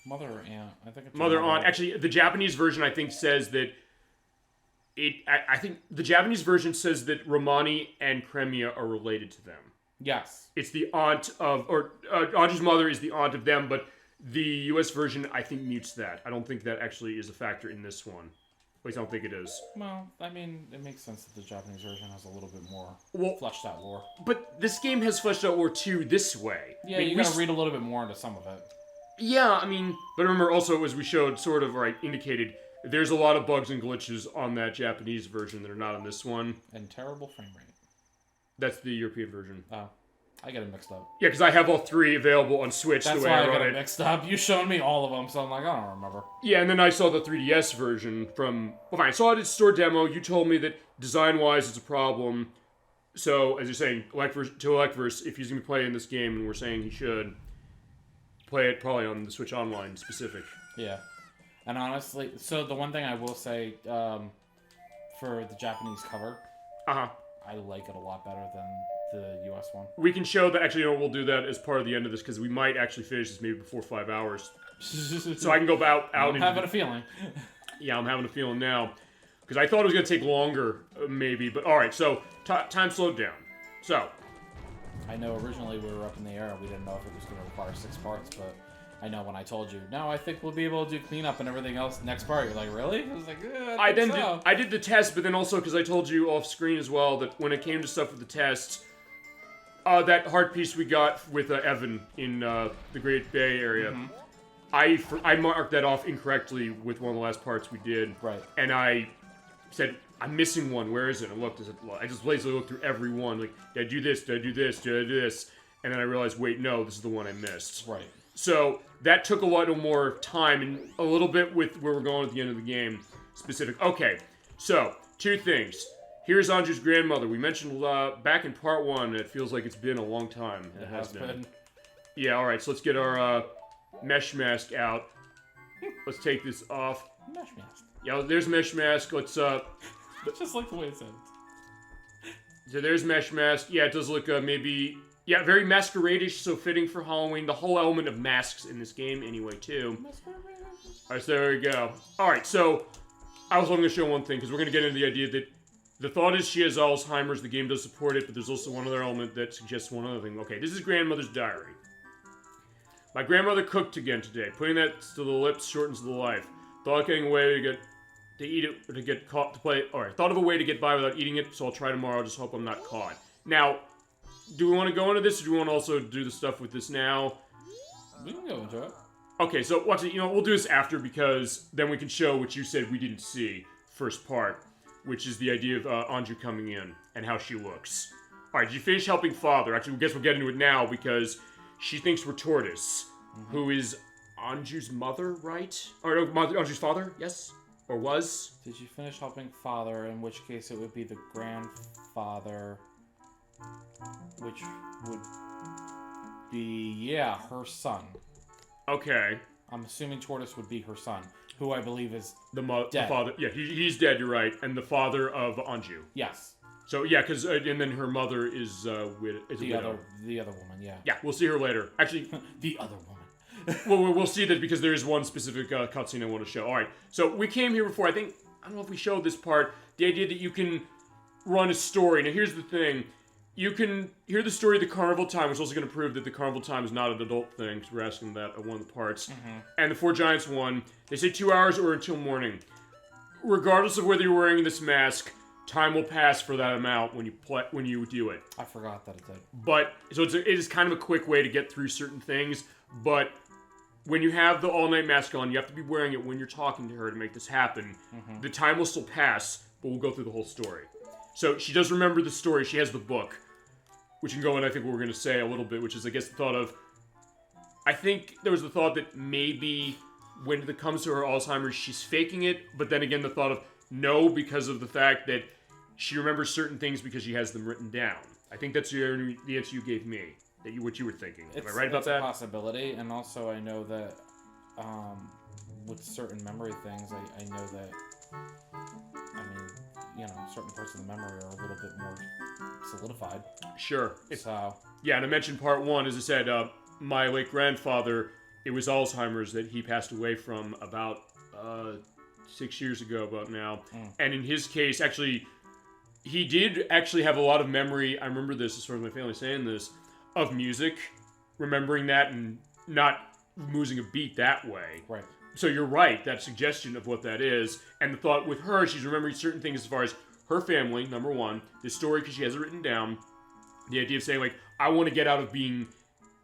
Mother or aunt? I think it's Mother, aunt. Actually, the Japanese version, I think, says that I think the Japanese version says that Romani and Cremia are related to them. Yes. It's the aunt of, or Anju's mother is the aunt of them, but the US version, I think, mutes that. I don't think that actually is a factor in this one. At least I don't think it is. Well, I mean, it makes sense that the Japanese version has a little bit more fleshed out lore. But this game has fleshed out lore too this way. Yeah, I mean, you gotta read a little bit more into some of it. Yeah, I mean, but remember also, as we showed, sort of, or I indicated, there's a lot of bugs and glitches on that Japanese version that are not on this one. And terrible frame rate. That's the European version. Oh. I get it mixed up. Yeah, because I have all three available on Switch. That's the way why I run got it mixed up. You showed me all of them, so I'm like, I don't remember. Yeah, and then I saw the 3DS version from... Well, fine, I saw it at store demo. You told me that design-wise it's a problem. So, as you're saying, ElecVerse, if he's going to be playing this game, and we're saying he should, play it probably on the Switch Online specific. Yeah. And honestly, so the one thing I will say, for the Japanese cover, I like it a lot better than the US one. We can show that, actually, we'll do that as part of the end of this, because we might actually finish this maybe before 5 hours. So I can go out I'm having a feeling. Yeah, I'm having a feeling now. Because I thought it was going to take longer, maybe. But, alright, so, time slowed down. So. I know originally we were up in the air. We didn't know if it was going to require 6 parts, but I know when I told you, no, I think we'll be able to do cleanup and everything else next part. You're like, really? I was like, I did the test, but then also, because I told you off screen as well, that when it came to stuff with the tests, that heart piece we got with Evan in the Great Bay area, I marked that off incorrectly with one of the last parts we did. Right. And I said, I'm missing one. Where is it? And I looked. I just lazily looked through every one. Like, did I do this? Did I do this? Did I do this? And then I realized, wait, no, this is the one I missed. Right. So that took a lot more time and a little bit with where we're going at the end of the game specific. Okay, so 2 things. Here's Anju's grandmother. We mentioned back in part 1. It feels like it's been a long time. It has been. Yeah. All right. So let's get our mesh mask out. Let's take this off. Mesh mask. Yeah. There's mesh mask. Let's Just like the way it sounds. So there's mesh mask. Yeah, it does look maybe. Yeah, very masquerade-ish, so fitting for Halloween. The whole element of masks in this game, anyway, too. Alright, so there we go. Alright, so I was only going to show one thing, because we're going to get into the idea that the thought is she has Alzheimer's, the game does support it, but there's also one other element that suggests one other thing. Okay, this is grandmother's diary. My grandmother cooked again today. Putting that to the lips shortens the life. Thought of getting away to eat it, or to get caught, to play it. Alright, thought of a way to get by without eating it, so I'll try tomorrow, just hope I'm not caught. Now, do we want to go into this, or do we want to also do the stuff with this now? We can go into it. Okay, so watch it. We'll do this after, because then we can show what you said we didn't see first part, which is the idea of Anju coming in and how she looks. All right, did you finish helping father? Actually, I guess we'll get into it now, because she thinks we're Tortoise, who is Anju's mother, right? Or no, Anju's father? Yes, or was? Did you finish helping father? In which case, it would be the grandfather. Which would be, yeah, her son. Okay. I'm assuming Tortoise would be her son, who I believe is the dead. Father. Yeah, he's dead, you're right. And the father of Anju. Yes. So, yeah, because, and then her mother is a widow. The other woman, yeah. Yeah, we'll see her later. Actually... the other woman. well, we'll see that, because there is one specific cutscene I want to show. Alright, so we came here before. I don't know if we showed this part. The idea that you can run a story. Now, here's the thing. You can hear the story of the Carnival Time, which is also going to prove that the Carnival Time is not an adult thing, because we're asking that at one of the parts. And the Four Giants one, they say 2 hours or until morning. Regardless of whether you're wearing this mask, time will pass for that amount when you do it. I forgot that it did. But, so it is kind of a quick way to get through certain things, but when you have the all-night mask on, you have to be wearing it when you're talking to her to make this happen. The time will still pass, but we'll go through the whole story. So she does remember the story. She has the book, which can go in, I think, what we're going to say a little bit, which is, I guess, the thought of... I think there was the thought that maybe when it comes to her Alzheimer's, she's faking it, but then again, the thought of no, because of the fact that she remembers certain things because she has them written down. I think that's the answer you gave me. What you were thinking. Am I right about that? It's a possibility, and also I know that with certain memory things, I know that, certain parts of the memory are a little bit more solidified. Sure. So. Yeah, and I mentioned part one, as I said, my late grandfather, it was Alzheimer's that he passed away from about 6 years ago, about now. And in his case, actually, he did actually have a lot of memory. I remember this, as far as my family saying this, of music, remembering that and not losing a beat that way. Right. So you're right, that suggestion of what that is. And the thought with her, she's remembering certain things as far as her family, number one, the story, because she has it written down, the idea of saying, like, I want to get out of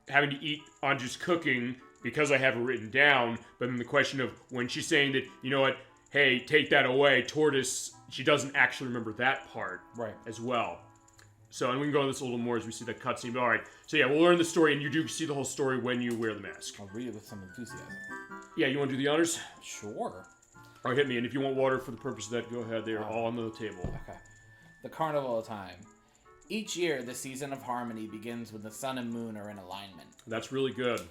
having to eat on just cooking because I have it written down. But then the question of when she's saying that, you know what, hey, take that away, tortoise, she doesn't actually remember that part as well. So, and we can go into this a little more as we see that cutscene. But all right, so yeah, we'll learn the story, and you do see the whole story when you wear the mask. I'll read it with some enthusiasm. Yeah, you want to do the honors? Sure. All right, hit me, and if you want water for the purpose of that, go ahead. They're all on the table. Okay. The Carnival of Time. Each year, the season of harmony begins when the sun and moon are in alignment. That's really good.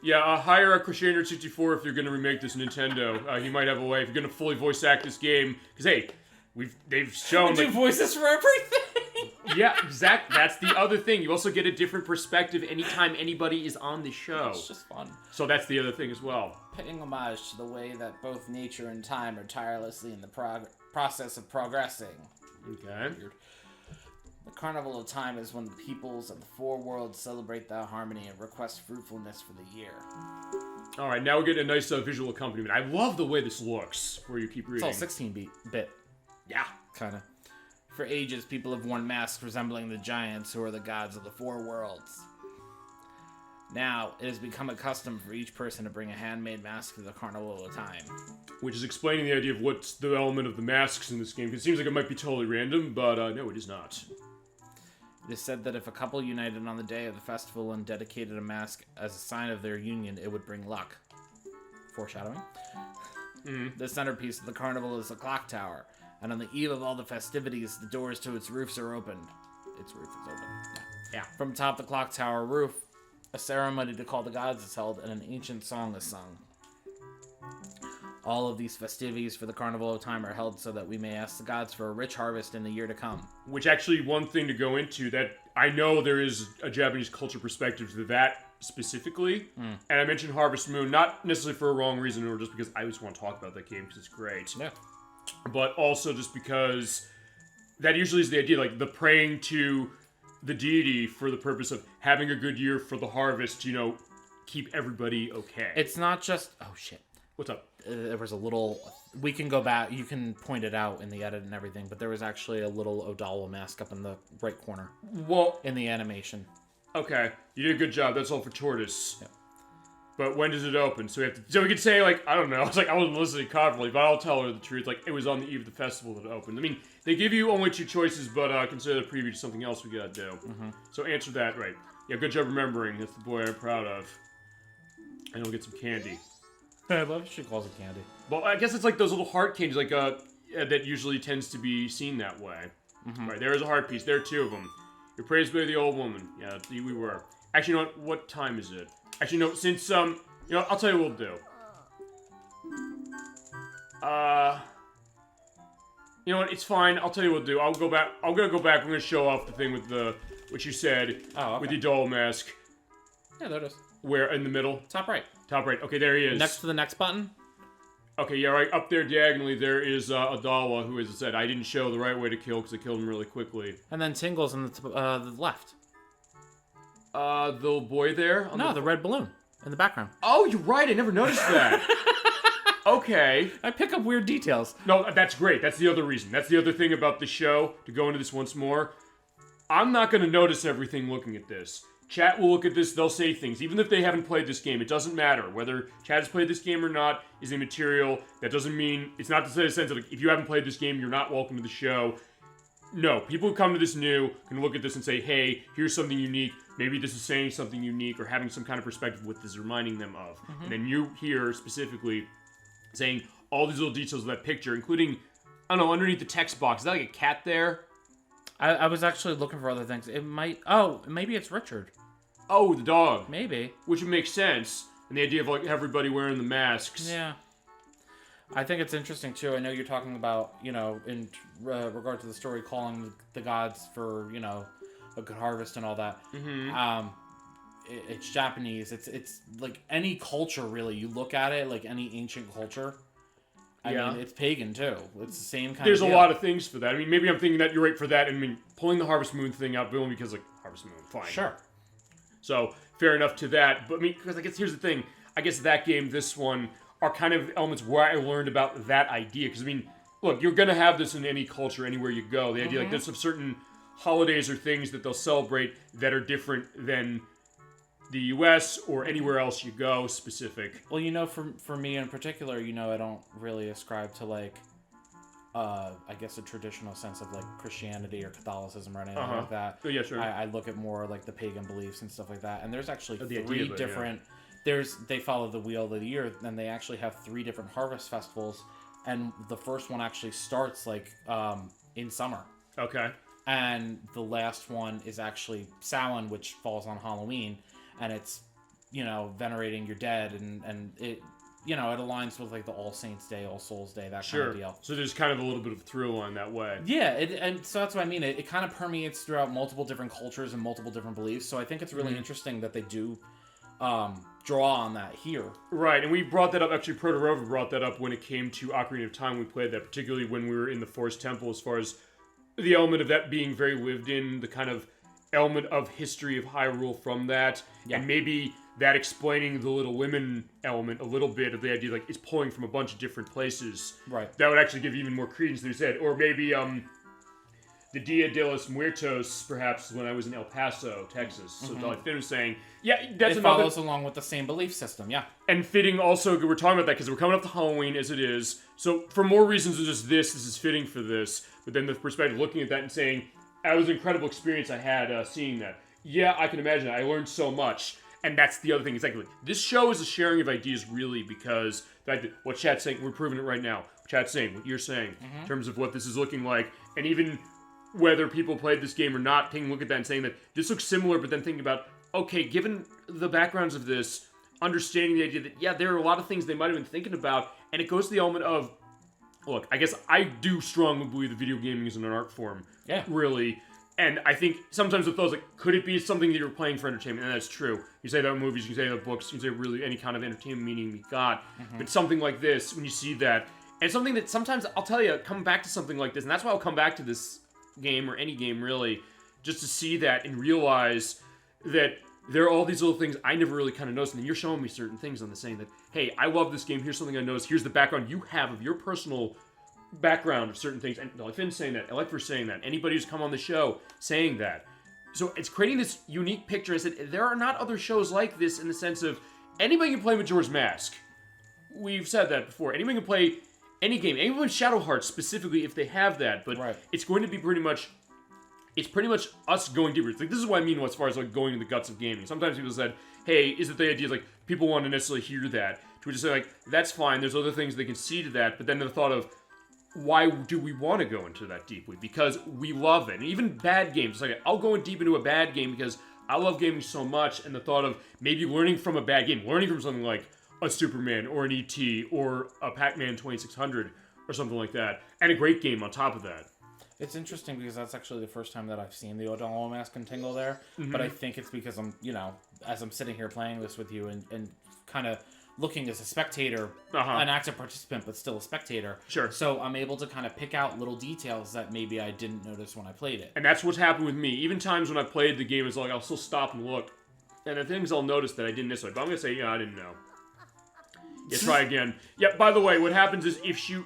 Yeah, hire a Crusader64 if you're going to remake this Nintendo. He might have a way if you're going to fully voice act this game. Because, hey, they've shown... We do voices for everything! Yeah, exactly. That's the other thing. You also get a different perspective anytime anybody is on the show. It's just fun. So that's the other thing as well. Paying homage to the way that both nature and time are tirelessly in the process of progressing. Okay. Weird. The Carnival of Time is when the peoples of the four worlds celebrate their harmony and request fruitfulness for the year. All right, now we're getting a nice visual accompaniment. I love the way this looks, where you keep reading. It's all 16-bit. Yeah. Kind of. For ages, people have worn masks resembling the giants who are the gods of the four worlds. Now, it has become a custom for each person to bring a handmade mask to the Carnival of Time. Which is explaining the idea of what's the element of the masks in this game. It seems like it might be totally random, but no, it is not. It is said that if a couple united on the day of the festival and dedicated a mask as a sign of their union, it would bring luck. Foreshadowing. The centerpiece of the carnival is the clock tower, and on the eve of all the festivities, the doors to its roofs are opened. Its roof is open. Yeah. From atop the clock tower roof, a ceremony to call the gods is held, and an ancient song is sung. All of these festivities for the Carnival of Time are held so that we may ask the gods for a rich harvest in the year to come. Which actually, one thing to go into, that I know there is a Japanese culture perspective to that specifically, and I mentioned Harvest Moon, not necessarily for a wrong reason, or just because I just want to talk about that game because it's great. Yeah. But also just because that usually is the idea, like the praying to the deity for the purpose of having a good year for the harvest, you know, keep everybody okay. It's not just... Oh, shit. What's up? There was a little... We can go back. You can point it out in the edit and everything, but there was actually a little Odawa mask up in the right corner. Well... In the animation. Okay. You did a good job. That's all for Tortoise. Yep. But when does it open? So we could say, like, I don't know. It's like, I wasn't listening confidently, but I'll tell her the truth. Like, it was on the eve of the festival that it opened. I mean, they give you only two choices, but consider the preview to something else we gotta do. So answer that right. Yeah, good job remembering. That's the boy I'm proud of. And we'll get some candy. I love she calls it candy. Well, I guess it's like those little heart candies, like, that usually tends to be seen that way. Right, there is a heart piece. There are two of them. You're praised by the old woman. Yeah, we were. Actually, you know what time is it? Actually, no, since, you know, I'll tell you what we'll do. You know what, it's fine, I'll tell you what we'll do. I'm gonna go back, we're gonna show off the thing with what you said, with the doll mask. Yeah, there it is. Where, in the middle? Top right. Top right, okay, there he is. Next to the next button? Okay, yeah, right up there diagonally, there is Adawa, who, as I said, I didn't show the right way to kill, because I killed him really quickly. And then Tingles on the left. The little boy there? No, the red balloon in the background. Oh, you're right. I never noticed that. Okay. I pick up weird details. No, that's great. That's the other reason. That's the other thing about the show, to go into this once more. I'm not going to notice everything looking at this. Chat will look at this, they'll say things. Even if they haven't played this game, it doesn't matter. Whether chat has played this game or not is immaterial. That doesn't mean, it's not to say a sense of, like, if you haven't played this game, you're not welcome to the show. No, people who come to this new can look at this and say, hey, here's something unique. Maybe this is saying something unique or having some kind of perspective what this is reminding them of. And then you here specifically saying all these little details of that picture, including, I don't know, underneath the text box. Is that like a cat there? I was actually looking for other things. It might... maybe it's Richard. Oh, the dog. Maybe. Which would make sense. And the idea of, like, everybody wearing the masks. Yeah. I think it's interesting, too. I know you're talking about, in regard to the story, calling the gods for, a good harvest and all that. It's Japanese. It's like any culture, really. You look at it, like any ancient culture. I mean, it's pagan, too. It's the same kind There's of a lot of things for that. I mean, maybe I'm thinking that you're right for that. I mean, pulling the Harvest Moon thing out, only because, like, Harvest Moon, fine. Sure. So, fair enough to that. But, I mean, because I guess here's the thing. I guess that game, this one, are kind of elements where I learned about that idea. Because, I mean, look, you're going to have this in any culture, anywhere you go. The idea, like, there's some certain holidays or things that they'll celebrate that are different than the U.S. or anywhere else you go, specific. Well, for me in particular, I don't really ascribe to, like, I guess a traditional sense of, like, Christianity or Catholicism or anything like that. Oh, yeah, sure. I look at more, like, the pagan beliefs and stuff like that. And there's actually three different... They follow the Wheel of the Year, and they actually have 3 different harvest festivals. And the first one actually starts, like, in summer. Okay. And the last one is actually Samhain, which falls on Halloween. And it's, venerating your dead, and it... it aligns with, like, the All Saints Day, All Souls Day, that kind of deal. So there's kind of a little bit of thrill on that way. Yeah, and so that's what I mean. It kind of permeates throughout multiple different cultures and multiple different beliefs. So I think it's really interesting that they do draw on that here. Right, and we brought that up, actually Proto-Rover brought that up when it came to Ocarina of Time. We played that, particularly when we were in the Forest Temple, as far as the element of that being very lived in, the kind of element of history of Hyrule from that, and maybe that explaining the Little Women element a little bit of the idea, like, it's pulling from a bunch of different places. Right. That would actually give even more credence to what you said. Or maybe, the Dia de los Muertos, perhaps, when I was in El Paso, Texas. So, like Finn was saying, that's it follows along with the same belief system, And fitting also, we're talking about that because we're coming up to Halloween as it is. So, for more reasons than just this is fitting for this. But then the perspective, looking at that and saying, that was an incredible experience I had seeing that. Yeah, I can imagine that. I learned so much. And that's the other thing, exactly. This show is a sharing of ideas, really, because what chat's saying, we're proving it right now. What chat's saying, what you're saying, in terms of what this is looking like. And even whether people played this game or not, taking a look at that and saying that this looks similar, but then thinking about, okay, given the backgrounds of this, understanding the idea that, there are a lot of things they might have been thinking about, and it goes to the element of, look, I guess I do strongly believe that video gaming is an art form. Yeah. Really. And I think sometimes with those, like, could it be something that you're playing for entertainment? And that's true. You say that in movies, you say that in books, you say really any kind of entertainment meaning we got. But something like this, when you see that, and something that sometimes, I'll tell you, come back to something like this, and that's why I'll come back to this game, or any game really, just to see that and realize that there are all these little things I never really kind of noticed, and you're showing me certain things on the saying that, hey, I love this game, here's something I noticed, here's the background you have of your personal background of certain things, and like Finn's saying that, ElecVerse saying that, anybody who's come on the show saying that. So it's creating this unique picture. I said, there are not other shows like this in the sense of, anybody can play Majora's Mask. We've said that before. Anybody can play any game, even Shadow Hearts specifically, if they have that, but it's going to be pretty much us going deeper. It's like, this is what I mean as far as, like, going to the guts of gaming. Sometimes people said, hey, is it the idea, like, people want to necessarily hear that, to which I say, like, that's fine, there's other things they can see to that, but then the thought of, why do we want to go into that deeply? Because we love it. And even bad games, like, I'll go in deep into a bad game because I love gaming so much, and the thought of maybe learning from a bad game, learning from something like a Superman or an E.T. or a Pac-Man 2600 or something like that, and a great game on top of that. It's interesting because that's actually the first time that I've seen the Odolo Mask and Tingle there, but I think it's because I'm, as I'm sitting here playing this with you and kind of looking as a spectator, an active participant, but still a spectator. Sure. So I'm able to kind of pick out little details that maybe I didn't notice when I played it. And that's what's happened with me. Even times when I played the game, it's like, I'll still stop and look. And the things I'll notice that I didn't necessarily. But I'm going to say, I didn't know. Yeah, try again. Yeah, by the way, what happens is if you...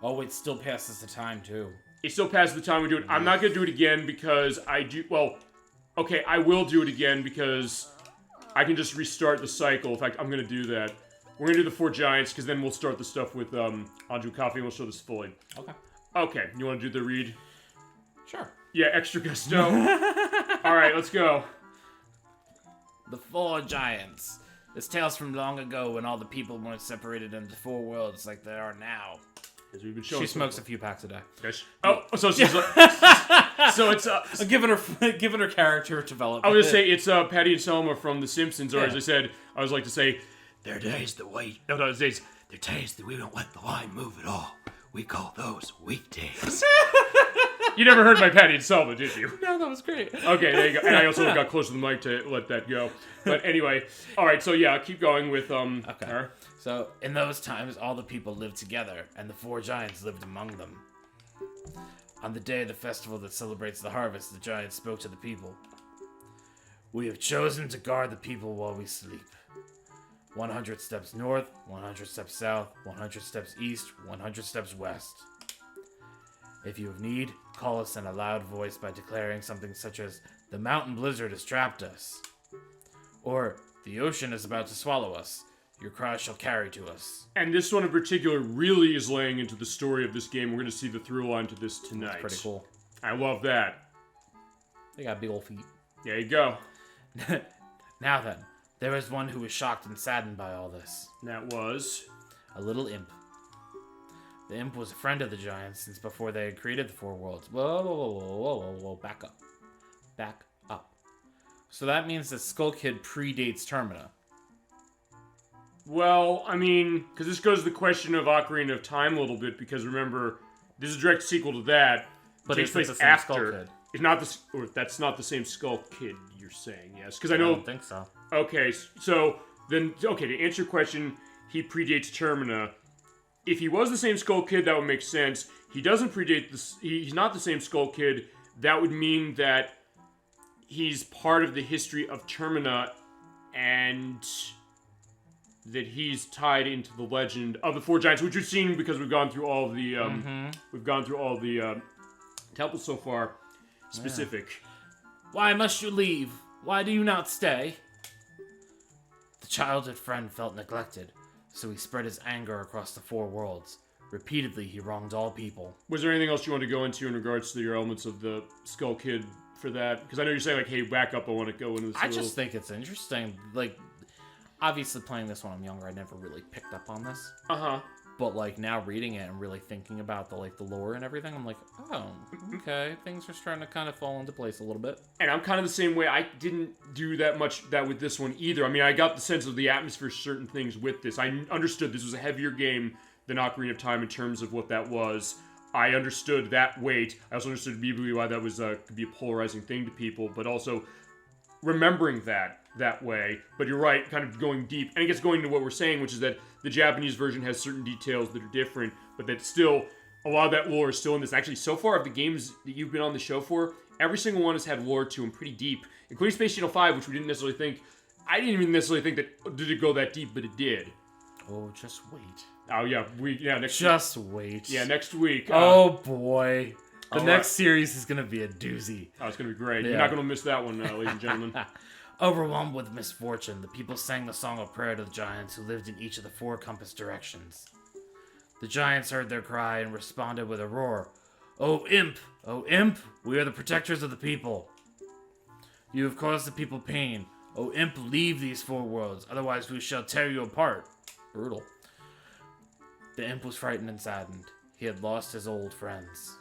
Oh, it still passes the time, too. It still passes the time we do it. I'm not going to do it again because I do... Well, Okay, I will do it again because I can just restart the cycle. In fact, I'm gonna do that. We're gonna do the 4 giants because then we'll start the stuff with Andrew Coffee and we'll show this fully. Okay. Okay, you want to do the read? Sure. Yeah, extra gusto. All right, let's go. The 4 giants. This tales from long ago when all the people weren't separated into 4 worlds like they are now. As we've been showing She smokes a few packs a day. Yes. Oh, so she's like, so it's I'm giving her character development. I was gonna say it's Patty and Selma from The Simpsons, or Yeah. as I said, I always like to say, there are days that we there are days that we don't let the line move at all. We call those weekdays. You never heard my Patty and Selma, did you? No, that was great. Okay, there you go. And I also got close to the mic to let that go. But anyway, all right. So yeah, keep going with Okay. her. So, in those times, all the people lived together, and the 4 giants lived among them. On the day of the festival that celebrates the harvest, the giants spoke to the people. We have chosen to guard the people while we sleep. 100 steps north, 100 steps south, 100 steps east, 100 steps west. If you have need, call us in a loud voice by declaring something such as, the mountain blizzard has trapped us. Or, the ocean is about to swallow us. Your cry shall carry to us. And this one in particular really is laying into the story of this game. We're going to see the through line to this tonight. That's pretty cool. I love that. They got big old feet. There you go. Now then, there is one who was shocked and saddened by all this. That was A little imp. The imp was a friend of the giants since before they had created the 4 worlds. Whoa, back up. Back up. So that means that Skull Kid predates Termina. Well, I mean, because this goes to the question of Ocarina of Time a little bit, because remember, this is a direct sequel to that. But takes it's place the same after. Skull Kid. It's not the, or that's not the same Skull Kid, you're saying, yes? Because I I know. don't think so. Okay, so then, okay, to answer your question, he predates Termina. If he was the same Skull Kid, that would make sense. He doesn't predate this. He's not the same Skull Kid. That would mean that he's part of the history of Termina, and that he's tied into the legend of the 4 giants, which we've seen because we've gone through all the temples so far. Specific. Yeah. Why must you leave? Why do you not stay? The childhood friend felt neglected, so he spread his anger across the 4 worlds. Repeatedly, he wronged all people. Was there anything else you want to go into in regards to your elements of the Skull Kid for that? Because I know you're saying, like, hey, back up, I want to go into this I just think it's interesting. Like, obviously playing this when I'm younger, I never really picked up on this. Uh-huh. But, like, now reading it and really thinking about the lore and everything, I'm like, oh, okay. Things are starting to kind of fall into place a little bit. And I'm kind of the same way. I didn't do that much that with this one either. I mean, I got the sense of the atmosphere, certain things with this. I understood this was a heavier game than Ocarina of Time in terms of what that was. I understood that weight. I also understood immediately why that was could be a polarizing thing to people, but also remembering that way. But you're right, kind of going deep. And it gets going to what we're saying, which is that the Japanese version has certain details that are different, but that still, a lot of that lore is still in this. Actually, so far of the games that you've been on the show for, every single one has had lore to them pretty deep, including Space Channel 5, which we didn't necessarily think. I didn't even necessarily think that did it go that deep, but it did. Oh, just wait. Oh yeah, next just wait. Yeah, next week. Oh boy. The all next right. series is going to be a doozy. Oh, it's going to be great. Yeah. You're not going to miss that one, ladies and gentlemen. Overwhelmed with misfortune, the people sang the song of prayer to the giants who lived in each of the 4 compass directions. The giants heard their cry and responded with a roar. Oh imp! Oh imp! We are the protectors of the people. You have caused the people pain. Oh imp, leave these 4 worlds, otherwise we shall tear you apart. Brutal. The imp was frightened and saddened. He had lost his old friends.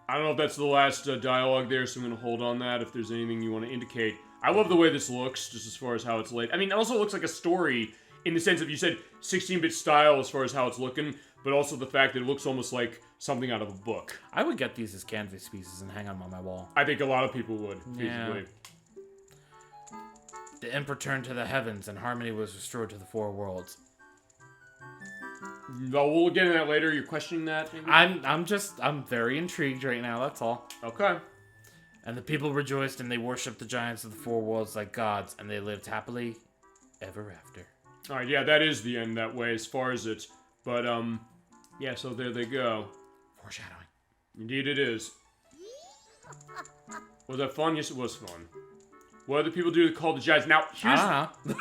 I don't know if that's the last dialogue there, so I'm going to hold on that if there's anything you want to indicate. I love the way this looks, just as far as how it's laid. I mean, it also looks like a story in the sense of, you said 16-bit style as far as how it's looking, but also the fact that it looks almost like something out of a book. I would get these as canvas pieces and hang them on my wall. I think a lot of people would, Yeah. feasibly. The imp returned to the heavens, and harmony was restored to the 4 worlds. No, we'll get into that later. You're questioning that, maybe? I'm very intrigued right now, that's all. Okay. And the people rejoiced, and they worshipped the giants of the 4 worlds like gods, and they lived happily ever after. Alright, yeah, that is the end that way as far as it. But, yeah, so there they go. Foreshadowing. Indeed it is. Was that fun? Yes, it was fun. What do people do to call the jazz? Now, here's... I don't know.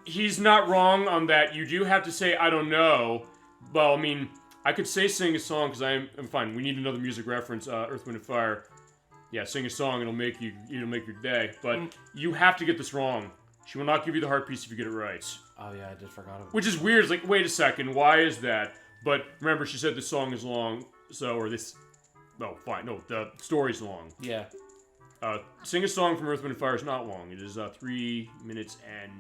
He's not wrong on that. You do have to say, I don't know. Well, I mean, I could say sing a song, because I'm fine. We need another music reference, Earth, Wind, and Fire. Yeah, sing a song, it'll make your day. But you have to get this wrong. She will not give you the heart piece if you get it right. Oh yeah, I just forgot about it. Which is weird. It's like, wait a second, why is that? But remember, she said this song is long, or this... No, fine. No, the story's long. Yeah. Sing a song from Earth, Wind, and Fire is not long. It is 3 minutes and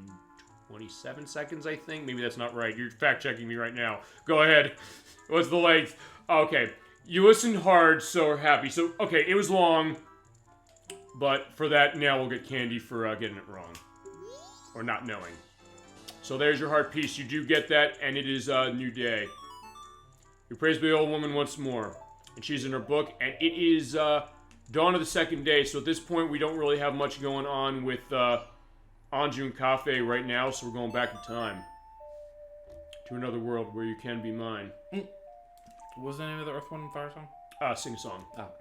27 seconds, I think. Maybe that's not right. You're fact-checking me right now. Go ahead. What's the length? Okay. You listened hard, so we're happy. So, okay, it was long. But for that, now we'll get candy for getting it wrong. Or not knowing. So there's your heart piece. You do get that, and it is a new day. You're praised by the old woman once more. And she's in her book, and it is dawn of the second day. So at this point, we don't really have much going on with... Anju and Cafe right now, so we're going back in time. To another world where you can be mine. What was the name of the Earth, Wind, and Fire song? Sing a song. Oh.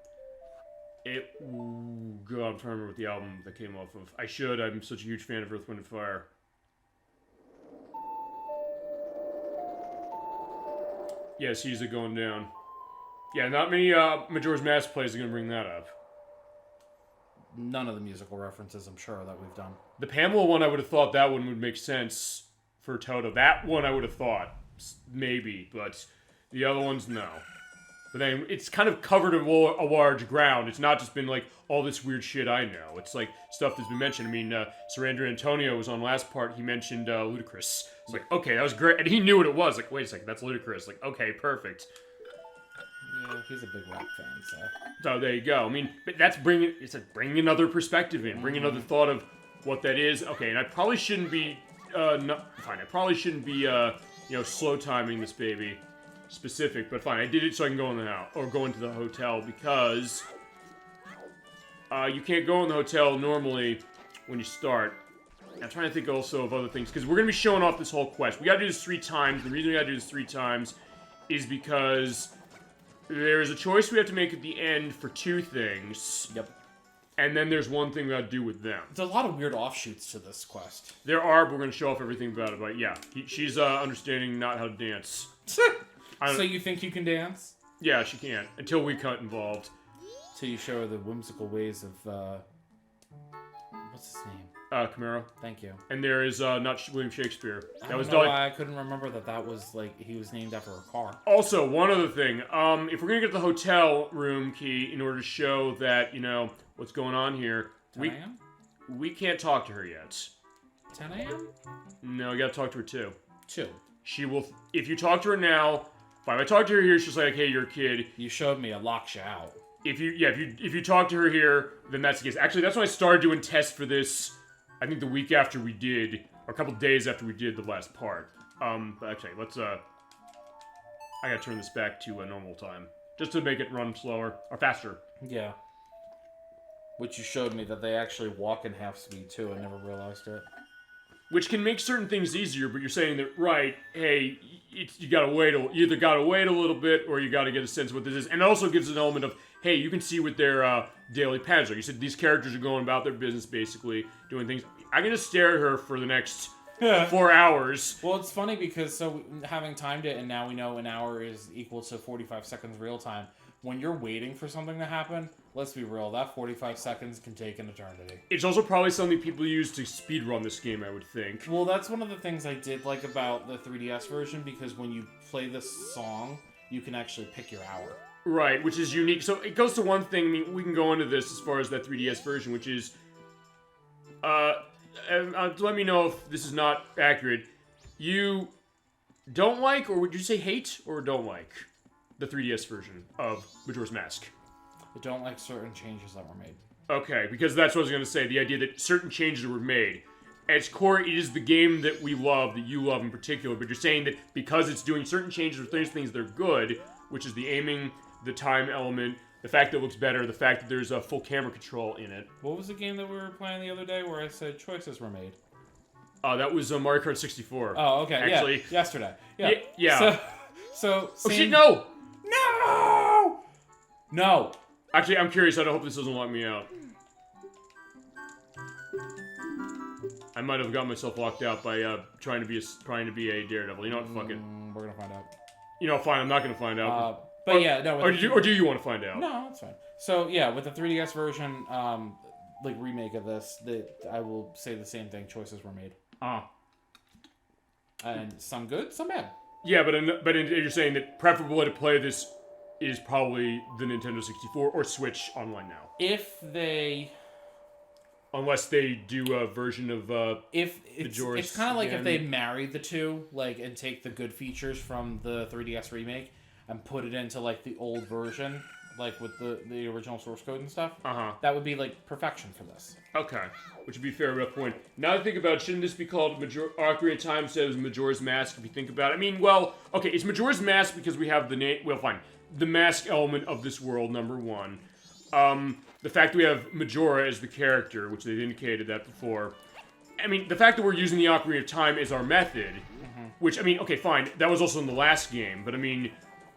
God, I'm trying to remember what the album that came off of. I should, I'm such a huge fan of Earth, Wind, and Fire. Yeah, sees it going down. Yeah, not many Majora's Mask plays are going to bring that up. None of the musical references, I'm sure, that we've done. The Pamela one, I would have thought that one would make sense for Toto. That one I would have thought, maybe, but the other ones, no. But then, it's kind of covered a large ground. It's not just been, like, all this weird shit I know. It's, like, stuff that's been mentioned. I mean, Sir Antonio was on last part, he mentioned Ludacris. It's like, okay, that was great. And he knew what it was. Like, wait a second, that's Ludacris. Like, okay, perfect. Yeah, he's a big rap fan, so... So there you go. I mean, but that's bringing another perspective in, bringing another thought of what that is. Okay, and I probably shouldn't be, I probably shouldn't be, slow timing this baby specific, but fine. I did it so I can go in the house, or go into the hotel, because, you can't go in the hotel normally when you start. I'm trying to think also of other things, because we're going to be showing off this whole quest. We gotta do this 3 times. The reason we gotta do this 3 times is because... there is a choice we have to make at the end for 2 things. Yep. And then there's one thing we gotta do with them. There's a lot of weird offshoots to this quest. There are, but we're gonna show off everything about it. But yeah, she's understanding not how to dance. So you think you can dance? Yeah, she can. Until we got involved. Till you show her the whimsical ways of, what's his name? Camaro. Thank you. And there is, not William Shakespeare. That was why I couldn't remember that was, like, he was named after a car. Also, one other thing. If we're gonna get the hotel room key in order to show that, what's going on here... 10 a.m.? We can't talk to her yet. 10 a.m.? No, you gotta talk to her too. 2. She will... If you talk to her now... Fine, if I talk to her here, she's like, hey, you're a kid. You showed me, it locks you out. If you talk to her here, then that's the case. Actually, that's when I started doing tests for this... I think the week after we did, or a couple days after we did the last part. But actually, let's, I gotta turn this back to a normal time. Just to make it run slower, or faster. Yeah. Which you showed me that they actually walk in half speed, too. I never realized it. Which can make certain things easier, but you're saying that, right, hey, you either gotta wait a little bit, or you gotta get a sense of what this is. And it also gives an element of, hey, you can see what their daily patterns are. You said these characters are going about their business, basically, doing things. I can just stare at her for the next 4 hours. Well, it's funny because, having timed it, and now we know an hour is equal to 45 seconds real time. When you're waiting for something to happen, let's be real, that 45 seconds can take an eternity. It's also probably something people use to speedrun this game, I would think. Well, that's one of the things I did like about the 3DS version, because when you play this song, you can actually pick your hour. Right, which is unique. So it goes to one thing, I mean, we can go into this as far as that 3DS version, which is... let me know if this is not accurate. You don't like, or would you say hate, or don't like the 3DS version of Majora's Mask? I don't like certain changes that were made. Okay, because that's what I was going to say. The idea that certain changes were made. At its core, it is the game that we love, that you love in particular, but you're saying that because it's doing certain changes or things that are good, which is the aiming, the time element, the fact that it looks better, the fact that there's a full camera control in it. What was the game that we were playing the other day where I said choices were made? That was Mario Kart 64. Oh, okay. Actually, yeah, yesterday. Yeah. Yeah. So oh shit, no! No! No! Actually, I'm curious. I hope this doesn't lock me out. I might have got myself locked out by trying to be a daredevil. You know what? Fuck it. We're gonna find out. You know, fine. I'm not gonna find out. But yeah, no. Or do you want to find out? No, that's fine. So yeah, with the 3DS version, like remake of this, I will say the same thing. Choices were made. And some good, some bad. Yeah, but you're saying that preferable way to play this is probably the Nintendo 64 or Switch online now. Unless they do a version of Majora's. It's kind of like if they marry the two, like, and take the good features from the 3DS remake and put it into like the old version, like with the original source code and stuff. That would be like perfection for this. Okay, which would be a fair enough point. Now I think about, shouldn't this be called Ocarina of Time instead of Majora's Mask? If you think about it, I mean, well, okay, it's Majora's Mask because we have the name. Well, fine, the mask element of this world, number one. The fact that we have Majora as the character, which they've indicated that before. I mean, the fact that we're using the Ocarina of Time as our method, which, I mean, okay, fine, that was also in the last game, but I mean,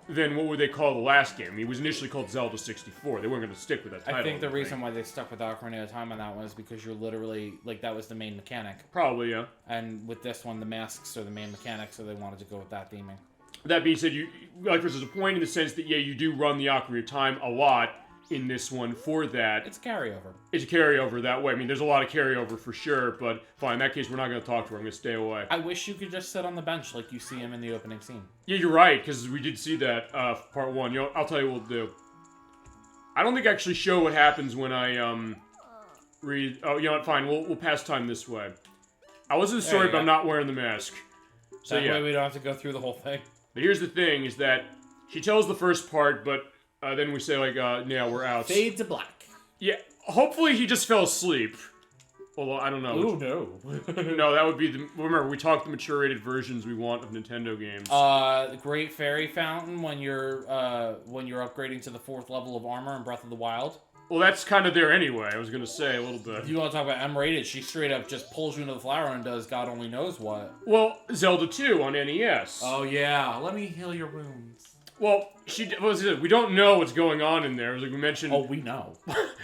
then what would they call the last game? I mean, it was initially called Zelda 64. They weren't going to stick with that title. I think the reason why they stuck with Ocarina of Time on that one is because you're literally, like, that was the main mechanic. Probably, yeah. And with this one, the masks are the main mechanic, so they wanted to go with that theming. That being said, there's a point in the sense that, yeah, you do run the Ocarina of Time a lot in this one for that. It's carryover. It's a carryover that way. I mean, there's a lot of carryover for sure, but fine, in that case, we're not going to talk to her. I'm going to stay away. I wish you could just sit on the bench like you see him in the opening scene. Yeah, you're right, because we did see that part one. You know, I'll tell you what we'll do. I don't think I actually show what happens when I read. Oh, you know what? Fine, we'll pass time this way. I was in the story, but I'm not wearing the mask. So that way we don't have to go through the whole thing. But here's the thing: is that she tells the first part, but then we say like, "Yeah, we're out." Fade to black. Yeah. Hopefully, he just fell asleep. Although I don't know. Oh no. No, that would be the. Remember, we talked the mature rated versions we want of Nintendo games. The Great Fairy Fountain when you're upgrading to the 4th level of armor in Breath of the Wild. Well, that's kind of there anyway. I was gonna say a little bit. If you want to talk about M-rated, she straight up just pulls you into the flower and does God only knows what. Well, Zelda 2 on NES. Oh yeah, let me heal your wounds. Well, we don't know what's going on in there. Like we mentioned. Oh, we know.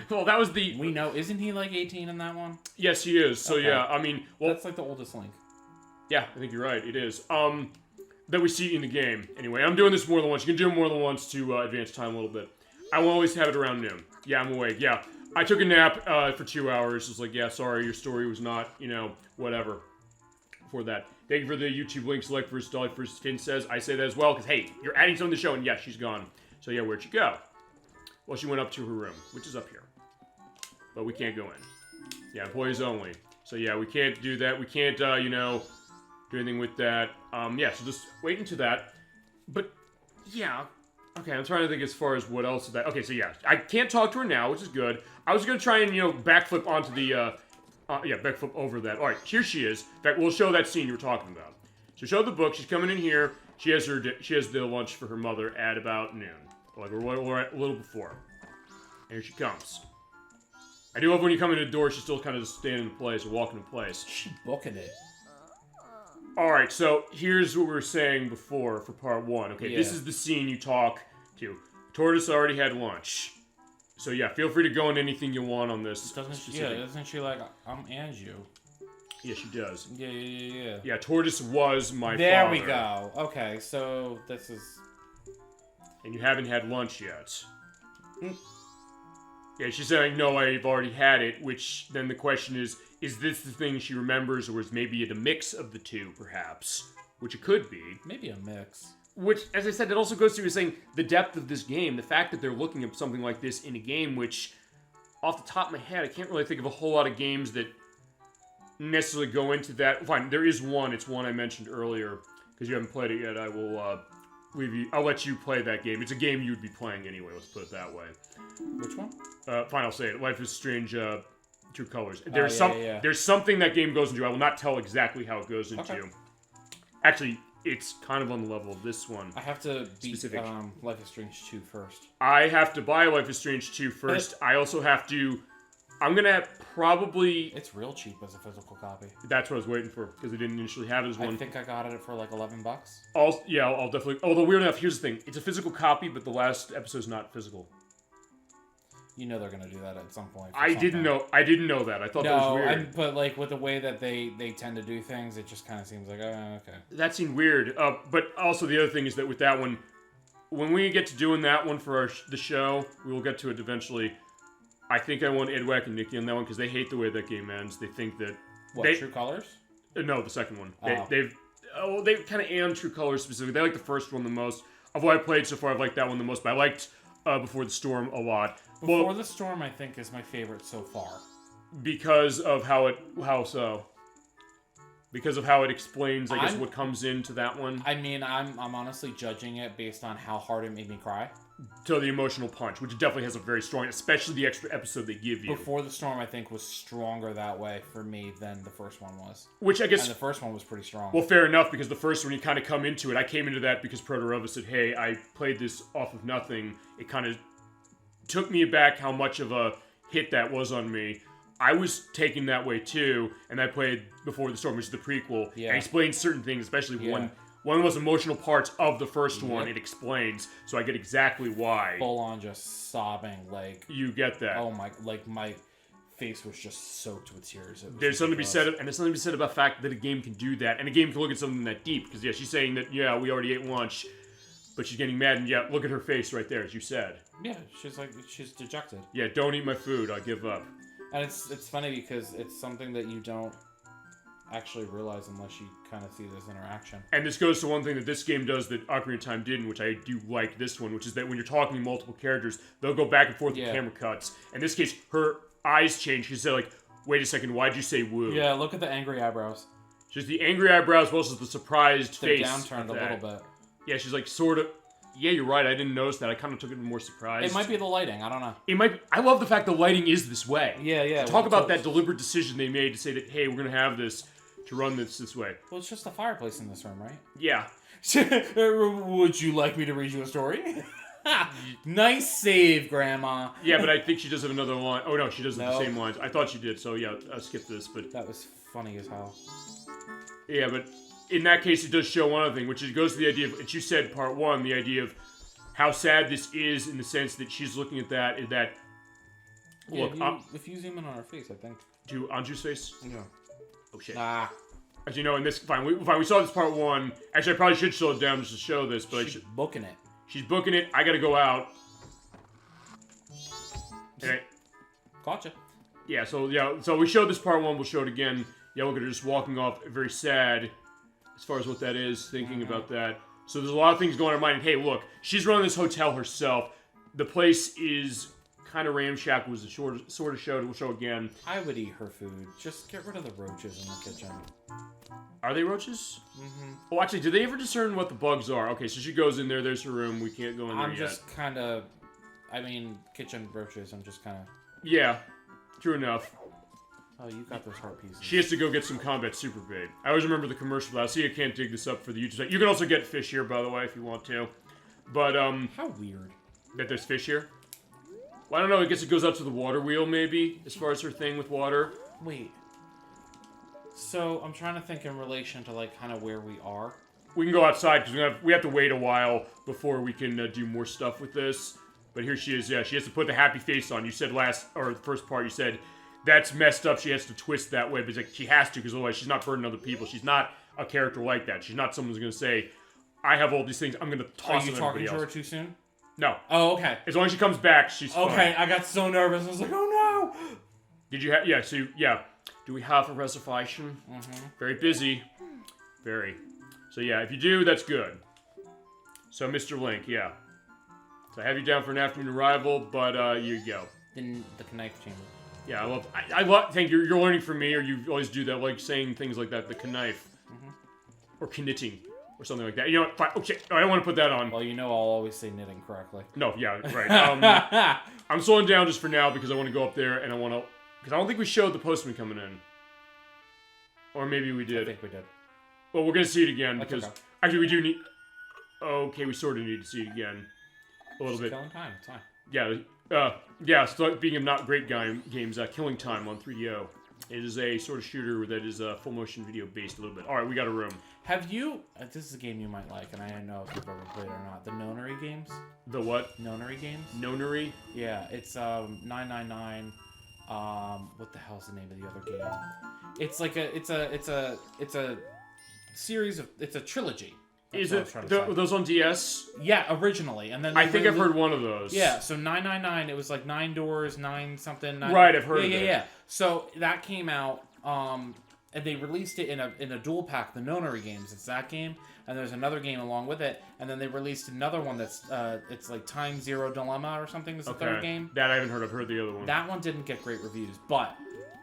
Well, that was the. We know. Isn't he like 18 in that one? Yes, he is. So okay. Yeah, I mean, well, that's like the oldest Link. Yeah, I think you're right. It is. That we see in the game. Anyway, I'm doing this more than once. You can do it more than once to advance time a little bit. I will always have it around noon. Yeah, I'm awake. Yeah, I took a nap for 2 hours. It's like, yeah, sorry, your story was not, whatever. For that. Thank you for the YouTube links, ElecVerse, DollyFirst, Finn says. I say that as well, because, hey, you're adding something to the show, and yeah, she's gone. So, yeah, where'd she go? Well, she went up to her room, which is up here. But we can't go in. Yeah, employees only. So, yeah, we can't do that. We can't, do anything with that. Yeah, so just wait into that. But, yeah. Okay, I'm trying to think as far as what else is that. Okay, so, yeah, I can't talk to her now, which is good. I was going to try and, backflip onto the, backflip over that. Alright, here she is. In fact, we'll show that scene you were talking about. So show the book. She's coming in here. She has the lunch for her mother at about noon. Like, a little before. And here she comes. I do love when you come in the door, she's still kind of just standing in place or walking in place. She's booking it. Alright, so here's what we were saying before for part one. Okay, yeah. This is the scene you talk to. Tortoise already had lunch. So yeah, feel free to go on anything you want on this. Doesn't she like, I'm Anju? Yeah, she does. Yeah. Yeah, Tortoise was my father. There we go. Okay, so this is... And you haven't had lunch yet. Yeah, she's saying, no, I've already had it, which then the question is this the thing she remembers, or is maybe it a mix of the two, perhaps? Which it could be. Maybe a mix. Which, as I said, it also goes to saying the depth of this game, the fact that they're looking at something like this in a game, which, off the top of my head, I can't really think of a whole lot of games that necessarily go into that. Fine, there is one. It's one I mentioned earlier, because you haven't played it yet. I will I'll let you play that game. It's a game you'd be playing anyway, let's put it that way. Which one? Fine, I'll say it. Life is Strange, True Colors. There's something that game goes into. I will not tell exactly how it goes into. Okay. Actually, it's kind of on the level of this one. I have to beat Life is Strange 2 first. I have to buy Life is Strange 2 first. I also have to... I'm going to probably... It's real cheap as a physical copy. That's what I was waiting for, because I didn't initially have it as one. I think I got it for like $11. I'll definitely... Although, weird enough, here's the thing. It's a physical copy, but the last episode's not physical. You know they're gonna do that at some point. I didn't know that. I thought that was weird. But like with the way that they tend to do things, it just kind of seems like, oh, okay. That seemed weird. But also the other thing is that with that one, when we get to doing that one for the show, we will get to it eventually. I think I want Edwack and Nikki on that one because they hate the way that game ends. They think that True Colors? No, the second one. Oh. They kind of and True Colors specifically. They like the first one the most. Of what I played so far, I've liked that one the most. But I liked Before the Storm a lot. Before the Storm, I think, is my favorite so far. Because of how so? Because of how it explains, I guess, what comes into that one. I mean, I'm honestly judging it based on how hard it made me cry. To the emotional punch, which definitely has a very strong, especially the extra episode they give you. Before the Storm, I think, was stronger that way for me than the first one was. Which I guess... And the first one was pretty strong. Well, fair enough, because the first one, you kind of come into it. I came into that because Proto-Rova said, hey, I played this off of nothing. It kind of took me aback how much of a hit that was on me. I was taken that way, too, and I played Before the Storm, which is the prequel. Yeah. And explains certain things, especially one of the most emotional parts of the first one, it explains, so I get exactly why. Full on just sobbing, like... You get that. Oh my... Like, my face was just soaked with tears. There's something to be said, and there's something to be said about the fact that a game can do that, and a game can look at something that deep, because, yeah, she's saying that, yeah, we already ate lunch, but she's getting mad, and yeah, look at her face right there, as you said. Yeah, she's dejected. Yeah, don't eat my food, I give up. And it's funny because it's something that you don't actually realize unless you kind of see this interaction. And this goes to one thing that this game does that Ocarina of Time didn't, which I do like this one, which is that when you're talking to multiple characters, they'll go back and forth with camera cuts. In this case, her eyes change. She's like, wait a second, why'd you say woo? Yeah, look at the angry eyebrows. She's the angry eyebrows versus the surprised face. They're downturned a little bit. Yeah, she's like sort of... Yeah, you're right. I didn't notice that. I kind of took it more surprised. It might be the lighting. I don't know. It might be. I love the fact the lighting is this way. Yeah. Talk about that deliberate decision they made to say that, hey, we're going to have this, to run this way. Well, it's just a fireplace in this room, right? Yeah. Would you like me to read you a story? Nice save, Grandma. Yeah, but I think she does have another line. Oh, no, she doesn't have the same lines. I thought she did, so yeah, I'll skip this. But that was funny as hell. Yeah, but... In that case, it does show one other thing, which is, goes to the idea of, and you said part one, the idea of how sad this is in the sense that she's looking at that, look, if you zoom in on her face, I think. To Anju's face? Yeah. Oh, shit. Ah. As you know, in this, fine, we saw this part one. Actually, I probably should slow it down just to show this, but she's booking it. She's booking it. I gotta go out. Gotcha. Yeah, so we showed this part one, we'll show it again. Yeah, look at her just walking off, very sad. As far as what that is, thinking about that. So there's a lot of things going on in her mind. And hey, look, she's running this hotel herself. The place is kind of ramshackle, was the sort of show. We'll show again. I would eat her food. Just get rid of the roaches in the kitchen. Are they roaches? Mm-hmm. Oh, actually, did they ever discern what the bugs are? Okay, so she goes in there. There's her room. We can't go in there yet. I'm just kind of... I mean, kitchen roaches. I'm just kind of... Yeah, true enough. Oh, you got those heart pieces. She has to go get some combat super bait. I always remember the commercial for that. See, I can't dig this up for the YouTube site. You can also get fish here, by the way, if you want to. But, how weird. That there's fish here? Well, I don't know. I guess it goes up to the water wheel, maybe, as far as her thing with water. Wait. So, I'm trying to think in relation to, like, kind of where we are. We can go outside, because we have to wait a while before we can do more stuff with this. But here she is, yeah. She has to put the happy face on. You said the first part, you said... That's messed up. She has to twist that way, but like, she has to, because otherwise she's not burdening other people. She's not a character like that. She's not someone who's going to say, I have all these things, I'm going to toss them at everybody else. Are you talking to her too soon? No. Oh, okay. As long as she comes back, she's fine. Okay, I got so nervous. I was like, oh no! Did you have... Yeah, so, yeah. Do we have a reservation? Mm-hmm. Very busy. Very. So, yeah, if you do, that's good. So, Mr. Link, yeah. So, I have you down for an afternoon arrival, but, you go. In the knife chamber. Yeah, I love. Thank you. You're learning from me, or you always do that, like saying things like that. The knife, or knitting, or something like that. You know what? Fine. Okay, I don't want to put that on. Well, you know I'll always say knitting correctly. No, yeah, right. I'm slowing down just for now because I want to go up there and I want to. Because I don't think we showed the postman coming in, or maybe we did. I think we did. Well, we're gonna see it again That's because okay. actually we do need. Okay, we sort of need to see it again, a little bit. Killing time. It's fine. Yeah. Yeah, speaking of not great games, Killing Time on 3DO. It is a sort of shooter that is full motion video based a little bit. All right, we got a room. Have you... this is a game you might like, and I don't know if you've ever played it or not. The Nonary games? The what? Nonary games? Nonary? Yeah, it's 999. What the hell's the name of the other game? It's like it's a series of... It's a trilogy. Is it those on DS? Yeah, originally, and then I think I've heard one of those. Yeah, so 999. It was like 9 doors, 9 something. 9, right, I've heard of it. Yeah. So that came out, and they released it in a dual pack. The Nonary games. It's that game, and there's another game along with it, and then they released another one that's it's like Time Zero Dilemma or something. Is the third game. That I haven't heard. I've heard the other one. That one didn't get great reviews, but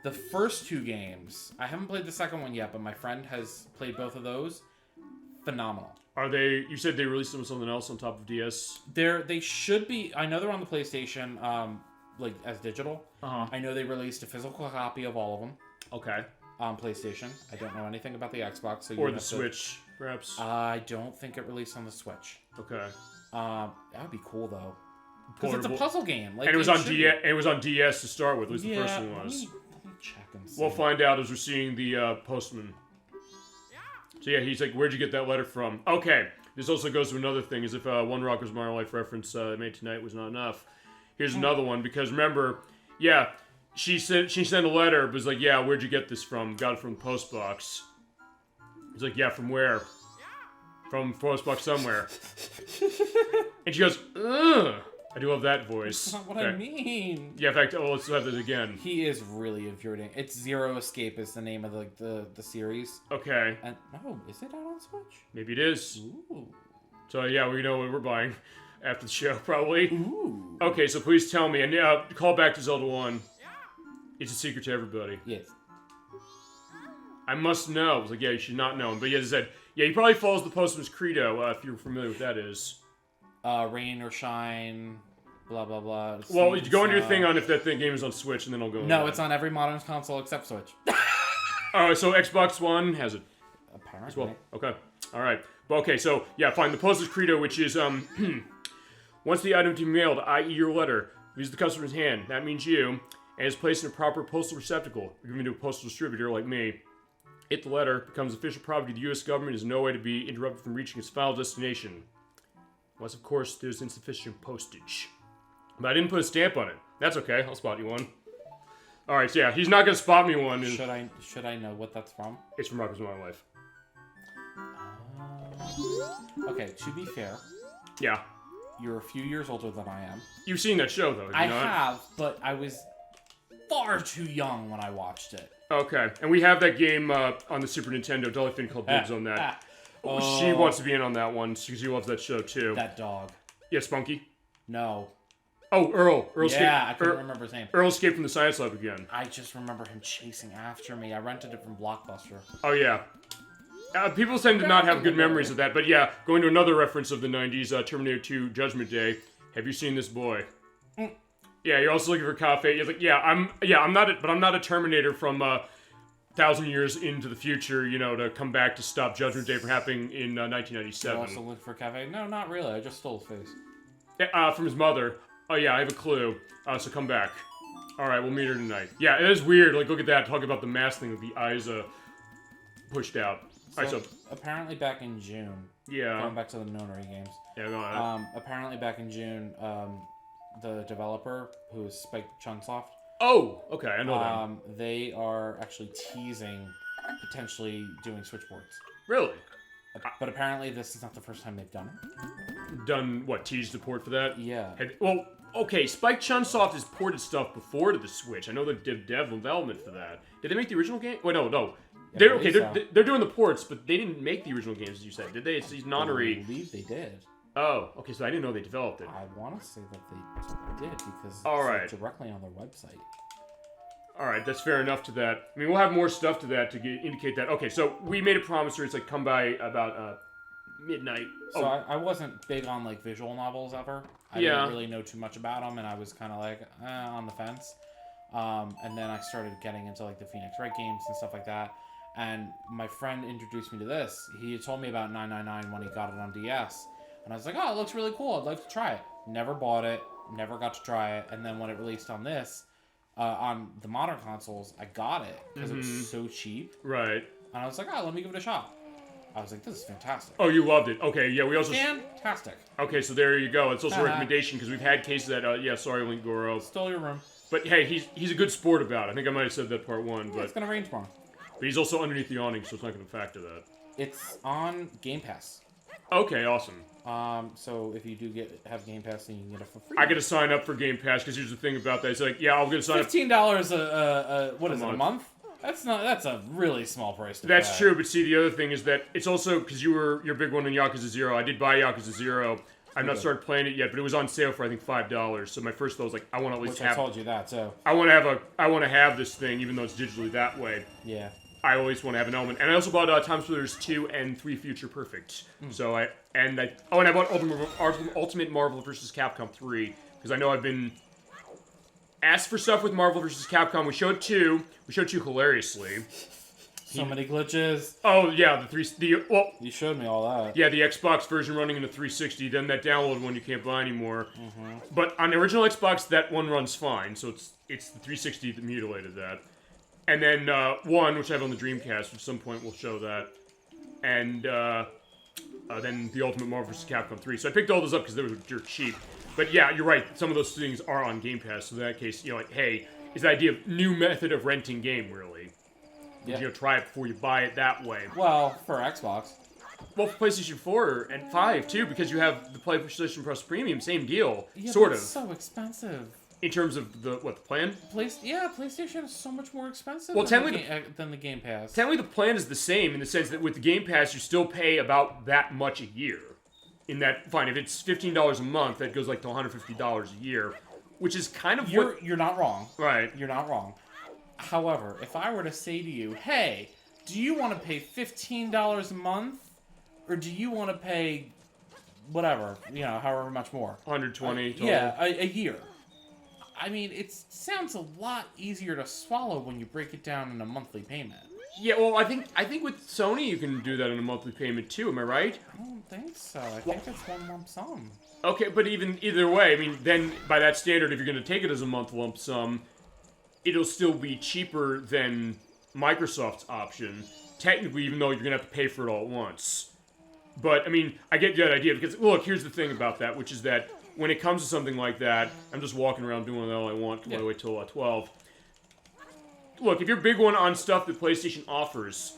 the first 2 games, I haven't played the second one yet, but my friend has played both of those. Phenomenal. Are they? You said they released them with something else on top of DS. They should be. I know they're on the PlayStation, like as digital. I know they released a physical copy of all of them. Okay. On PlayStation. I don't know anything about the Xbox. So or the Switch, perhaps. I don't think it released on the Switch. Okay. That would be cool though. Because it's a puzzle game. Like, and it was on DS. It was on DS to start with. At least the first one was. Let me check and see. We'll find out as we're seeing the postman. So yeah, he's like, "Where'd you get that letter from?" Okay, this also goes to another thing, as if one Rocker's Modern Life reference made tonight was not enough. Here's another one, because remember, yeah, she sent a letter, but was like, "Yeah, where'd you get this from?" Got it from the post box. He's like, "Yeah, from where?" From post box somewhere. And she goes, "Ugh." I do love that voice. That's not what I mean. Yeah, in fact, let's have this again. He is really infuriating. It's Zero Escape is the name of the series. Okay. And is it out on Switch? Maybe it is. Ooh. So yeah, we know what we're buying after the show, probably. Ooh. Okay, so please tell me, and call back to Zelda 1. It's a secret to everybody. Yes. I must know. I was like, yeah, you should not know. But yeah, as I said, yeah, he probably follows the Postman's Credo, if you're familiar with what that is. Rain or shine, blah, blah, blah. Well, you go into your thing on if that game is on Switch, and then I'll go No, it's on every modern console except Switch. Alright, so Xbox One has it. Apparently. As well. Okay. Alright. But okay, so, yeah, fine. The Postman's Credo, which is, once the item to be mailed, i.e. your letter, leaves the customer's hand, that means you, and is placed in a proper postal receptacle, or given to a postal distributor like me. Hit the letter, becomes official property of the U.S. government, is no way to be interrupted from reaching its final destination. Unless, of course, there's insufficient postage. But I didn't put a stamp on it. That's okay. I'll spot you one. Alright, so yeah, he's not going to spot me one. Should I know what that's from? It's from Rocker's Modern Life. Okay, to be fair. Yeah. You're a few years older than I am. You've seen that show, though, have you not? Have, but I was far too young when I watched it. Okay, and we have that game on the Super Nintendo. Dolphin called Dibs on that. She wants to be in on that one because she loves that show too. That dog. Yeah, Spunky. No. Oh, Earl. Yeah, I couldn't remember his name. Earl escaped from the science lab again. I just remember him chasing after me. I rented it from Blockbuster. Oh yeah. People tend to not have good memories of that, but yeah, going to another reference of the '90s, Terminator 2: Judgment Day. Have you seen this boy? Yeah, you're also looking for cafe. You're like, I'm not a Terminator from 1,000 years into the future, to come back to stop Judgment Day from happening in 1997. You also look for cafe? No, not really. I just stole his face. From his mother. Oh yeah, I have a clue. So come back. All right, we'll meet her tonight. Yeah, it is weird. Like, look at that. Talk about the mask thing with the eyes pushed out. So apparently back in June. Yeah. Going back to the Nonary games. Yeah, go on. Apparently back in June, the developer, who is Spike Chunsoft. Oh, okay, I know that. They are actually teasing potentially doing switchboards. Really? But apparently this is not the first time they've done it. Done what? Teased the port for that? Yeah. Well, okay, Spike Chunsoft has ported stuff before to the Switch. I know they did development for that. Did they make the original game? Wait, no. Yeah, They're doing the ports, but they didn't make the original games, as you said. Did they? It's these Nonary. I believe they did. Oh, okay, so I didn't know they developed it. I want to say that they did, because it's like directly on their website. Alright, that's fair enough to that. I mean, we'll have more stuff to that to indicate that. Okay, so we made a promise where it's like, come by about midnight. So I wasn't big on like visual novels ever. I didn't really know too much about them, and I was kind of like on the fence. And then I started getting into like the Phoenix Wright games and stuff like that. And my friend introduced me to this. He had told me about 999 when he got it on DS. And I was like, oh, it looks really cool. I'd like to try it. Never bought it. Never got to try it. And then when it released on this, on the modern consoles, I got it because it was so cheap. Right. And I was like, oh, let me give it a shot. I was like, this is fantastic. Oh, you loved it. Okay, yeah, we also... Fantastic. Okay, so there you go. It's also a recommendation, because we've had cases that, yeah, sorry, Link Goro. Stole your room. But hey, he's a good sport about it. I think I might have said that part 1, but... It's gonna rain tomorrow. But he's also underneath the awning, so it's not going to factor that. It's on Game Pass. Okay, awesome. So if you do have Game Pass, then you can get it for free. I got to sign up for Game Pass, because here's the thing about that. It's like, yeah, I'm going to sign up... $15 what is it, a month? That's a really small price to pay. That's true, but see, the other thing is that it's also, because you're big one in Yakuza 0. I did buy Yakuza 0. I've not started playing it yet, but it was on sale for, I think, $5. So my first thought was like, I want to at least have... I told you that, so... I want to have this thing, even though it's digitally that way. Yeah. I always want to have an element. And I also bought Time Splitters 2 and 3 Future Perfect. So I bought Ultimate Marvel vs. Capcom 3, because I know I've been asked for stuff with Marvel vs. Capcom. We showed 2 hilariously. So many glitches. Oh yeah, you showed me all that. Yeah, the Xbox version running in the 360, then that download one you can't buy anymore. But on the original Xbox, that one runs fine, so it's the 360 that mutilated that. And then 1, which I have on the Dreamcast, which at some point we'll show that. And then the Ultimate Marvel vs. Capcom 3. So I picked all those up because they were dirt cheap. But yeah, you're right. Some of those things are on Game Pass. So in that case, like, hey, it's the idea of new method of renting game, really. Yeah. Try it before you buy it that way. Well, for Xbox. Well, for PlayStation 4 and 5, too, because you have the PlayStation Plus Premium, same deal. Yeah, sort of. It's so expensive. In terms of the plan? PlayStation is so much more expensive than the Game Pass. Technically, the plan is the same in the sense that with the Game Pass, you still pay about that much a year. In that, fine, if it's $15 a month, that goes like to $150 a year, which is kind of You're not wrong. Right. You're not wrong. However, if I were to say to you, hey, do you want to pay $15 a month, or do you want to pay whatever, however much more? 120 total. Yeah, a year. I mean, it sounds a lot easier to swallow when you break it down in a monthly payment. Yeah, well, I think with Sony you can do that in a monthly payment too. Am I right? I don't think so. I think it's one lump sum. Okay, but either way, I mean, then by that standard, if you're going to take it as a month lump sum, it'll still be cheaper than Microsoft's option, technically, even though you're going to have to pay for it all at once. But, I mean, I get that idea, because, look, here's the thing about that, which is that when it comes to something like that, I'm just walking around doing all I want till I wait till 12. Look, if you're a big one on stuff that PlayStation offers,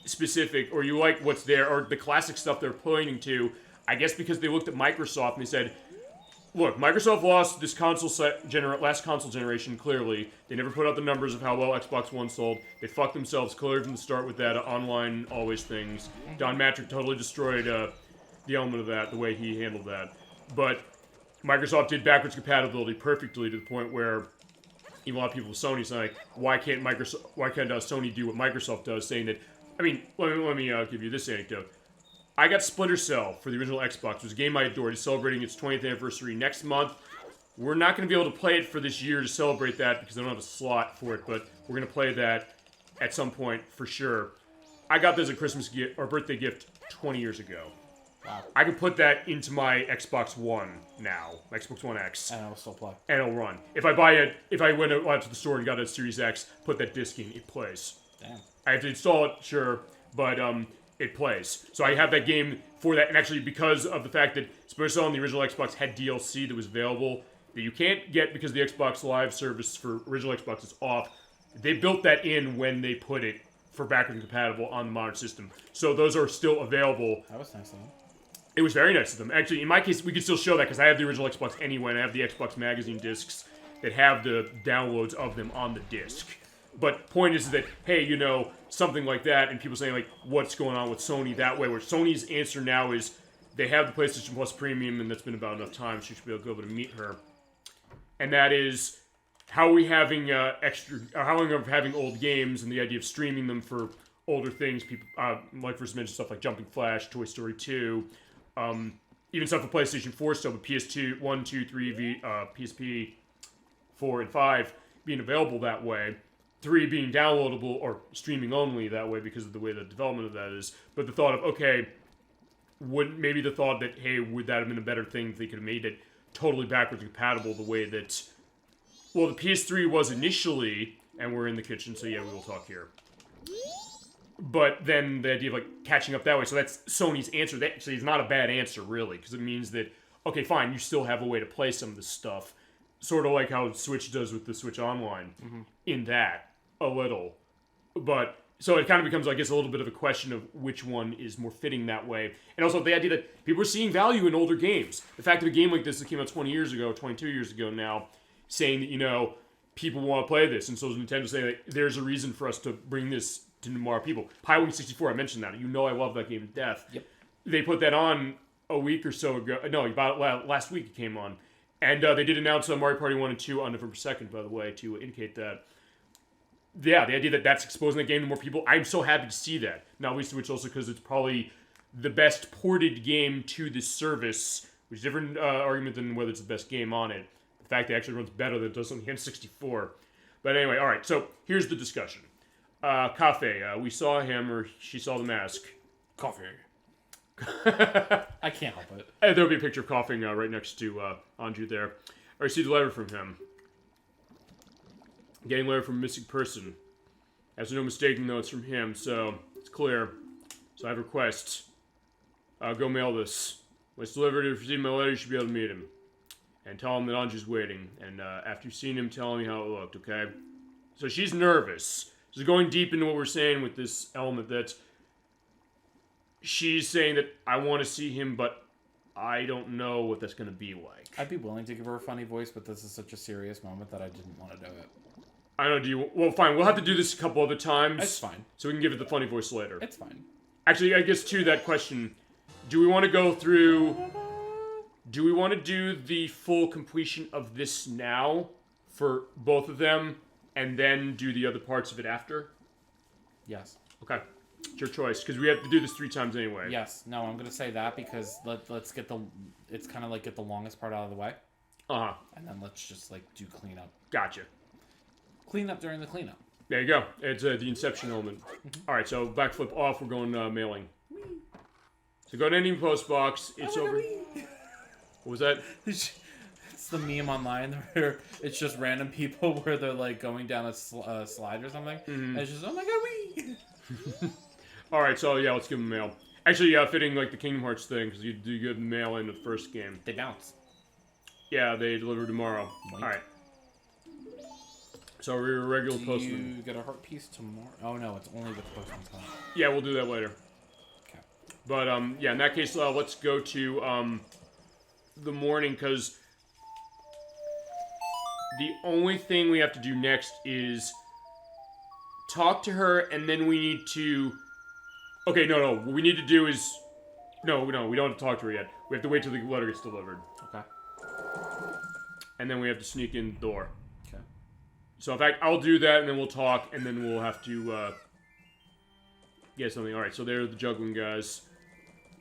specific, or you like what's there, or the classic stuff they're pointing to, I guess because they looked at Microsoft and they said, look, Microsoft lost this last console generation, clearly. They never put out the numbers of how well Xbox One sold. They fucked themselves clearly from the start with that online always things. Don Matrick totally destroyed the element of that, the way he handled that. But Microsoft did backwards compatibility perfectly to the point where even a lot of people with Sony say, like, why can't Sony do what Microsoft does, saying that, I mean, let me give you this anecdote. I got Splinter Cell for the original Xbox. It was a game I adored. It's celebrating its 20th anniversary next month. We're not going to be able to play it for this year to celebrate that because I don't have a slot for it, but we're going to play that at some point for sure. I got this as a Christmas gift or birthday gift 20 years ago. Wow. I can put that into my Xbox One now, my Xbox One X. And it'll still play. And it'll run. If I went out to the store and got a Series X, put that disc in, it plays. Damn. I have to install it, sure, but it plays. So I have that game for that, and actually because of the fact that Splinter Cell on the original Xbox had DLC that was available that you can't get because the Xbox Live service for original Xbox is off, they built that in when they put it for backward compatible on the modern system. So those are still available. That was nice of them. It was very nice of them. Actually, in my case, we could still show that because I have the original Xbox anyway, and I have the Xbox Magazine discs that have the downloads of them on the disc. But point is that, hey, something like that, and people saying, like, what's going on with Sony that way, where Sony's answer now is they have the PlayStation Plus Premium, and that's been about enough time, so you should be able to meet her. And that is, how are we having having old games, and the idea of streaming them for older things, people, like first mentioned stuff like Jumping Flash, Toy Story 2, even stuff for PlayStation 4 still, but PS2, 1, 2, 3, PSP 4, and 5 being available that way. 3 being downloadable or streaming only that way because of the way the development of that is. But the thought of, okay, would that have been a better thing if they could have made it totally backwards compatible the way that Well, the PS3 was initially, and we're in the kitchen, so yeah, we will talk here. But then the idea of, like, catching up that way, so that's Sony's answer. That actually is not a bad answer, really, because it means that, okay, fine, you still have a way to play some of this stuff. Sort of like how Switch does with the Switch Online, in that, a little. But, so it kind of becomes, I guess, a little bit of a question of which one is more fitting that way. And also the idea that people are seeing value in older games. The fact that a game like this that came out 20 years ago, 22 years ago now, saying that, you know, people want to play this, and so is Nintendo saying that there's a reason for us to bring this to more people. Highway 64, I mentioned that. You know I love that game to death. Yep. They put that on a week or so ago. No, about last week it came on. And they did announce Mario Party 1 and 2 on November 2nd, by the way, to indicate that. Yeah, the idea that that's exposing the game to more people, I'm so happy to see that. Not least of which also because it's probably the best ported game to this service, which is a different argument than whether it's the best game on it. The fact that it actually runs better than it does on the N64. But anyway, alright, so here's the discussion. Cafe, we saw him, or she saw the mask. Coffee. I can't help it. And there'll be a picture of coughing right next to Anju there. I received a letter from him. Getting a letter from a missing person. There's no mistaking, though, it's from him, so it's clear. So I have requests. Go mail this. When it's delivered, if you receive my letter, you should be able to meet him. And tell him that Anju's waiting. And after you've seen him, tell me how it looked, okay? So she's nervous. So going deep into what we're saying with this element that she's saying that I want to see him, but I don't know what that's going to be like. I'd be willing to give her a funny voice, but this is such a serious moment that I didn't want to do it. I don't know, well, fine, we'll have to do this a couple other times. It's fine. So we can give it the funny voice later. It's fine. Actually, I guess to that question, do we want to go through... Do we want to do the full completion of this now for both of them, and then do the other parts of it after? Yes. Okay. It's your choice, because we have to do this 3 times anyway. Yes. No, I'm going to say that because let's get the... It's kind of like get the longest part out of the way. Uh-huh. And then let's just, like, do cleanup. Gotcha. Cleanup during the cleanup. There you go. It's the Inception element. Alright, so backflip off, we're going mailing. So go to any post box, it's over... What was that? It's the meme online where it's just random people where they're like going down a slide or something. And it's just, oh my god, wee! Alright, so yeah, let's give them mail. Actually, fitting like the Kingdom Hearts thing, because you do give mail in the first game. They bounce. Yeah, they deliver tomorrow. Alright. So we're a regular postman. You get a heart piece tomorrow? Oh no, it's only with the postman's home. Yeah, we'll do that later. Okay. But, yeah, in that case, let's go to, the morning, because the only thing we have to do next is talk to her, and then we need to... Okay, no, what we need to do is... No, we don't have to talk to her yet. We have to wait till the letter gets delivered. Okay. And then we have to sneak in the door. Okay. So, in fact, I'll do that, and then we'll talk, and then we'll have to, get something. Alright, so there are the juggling guys.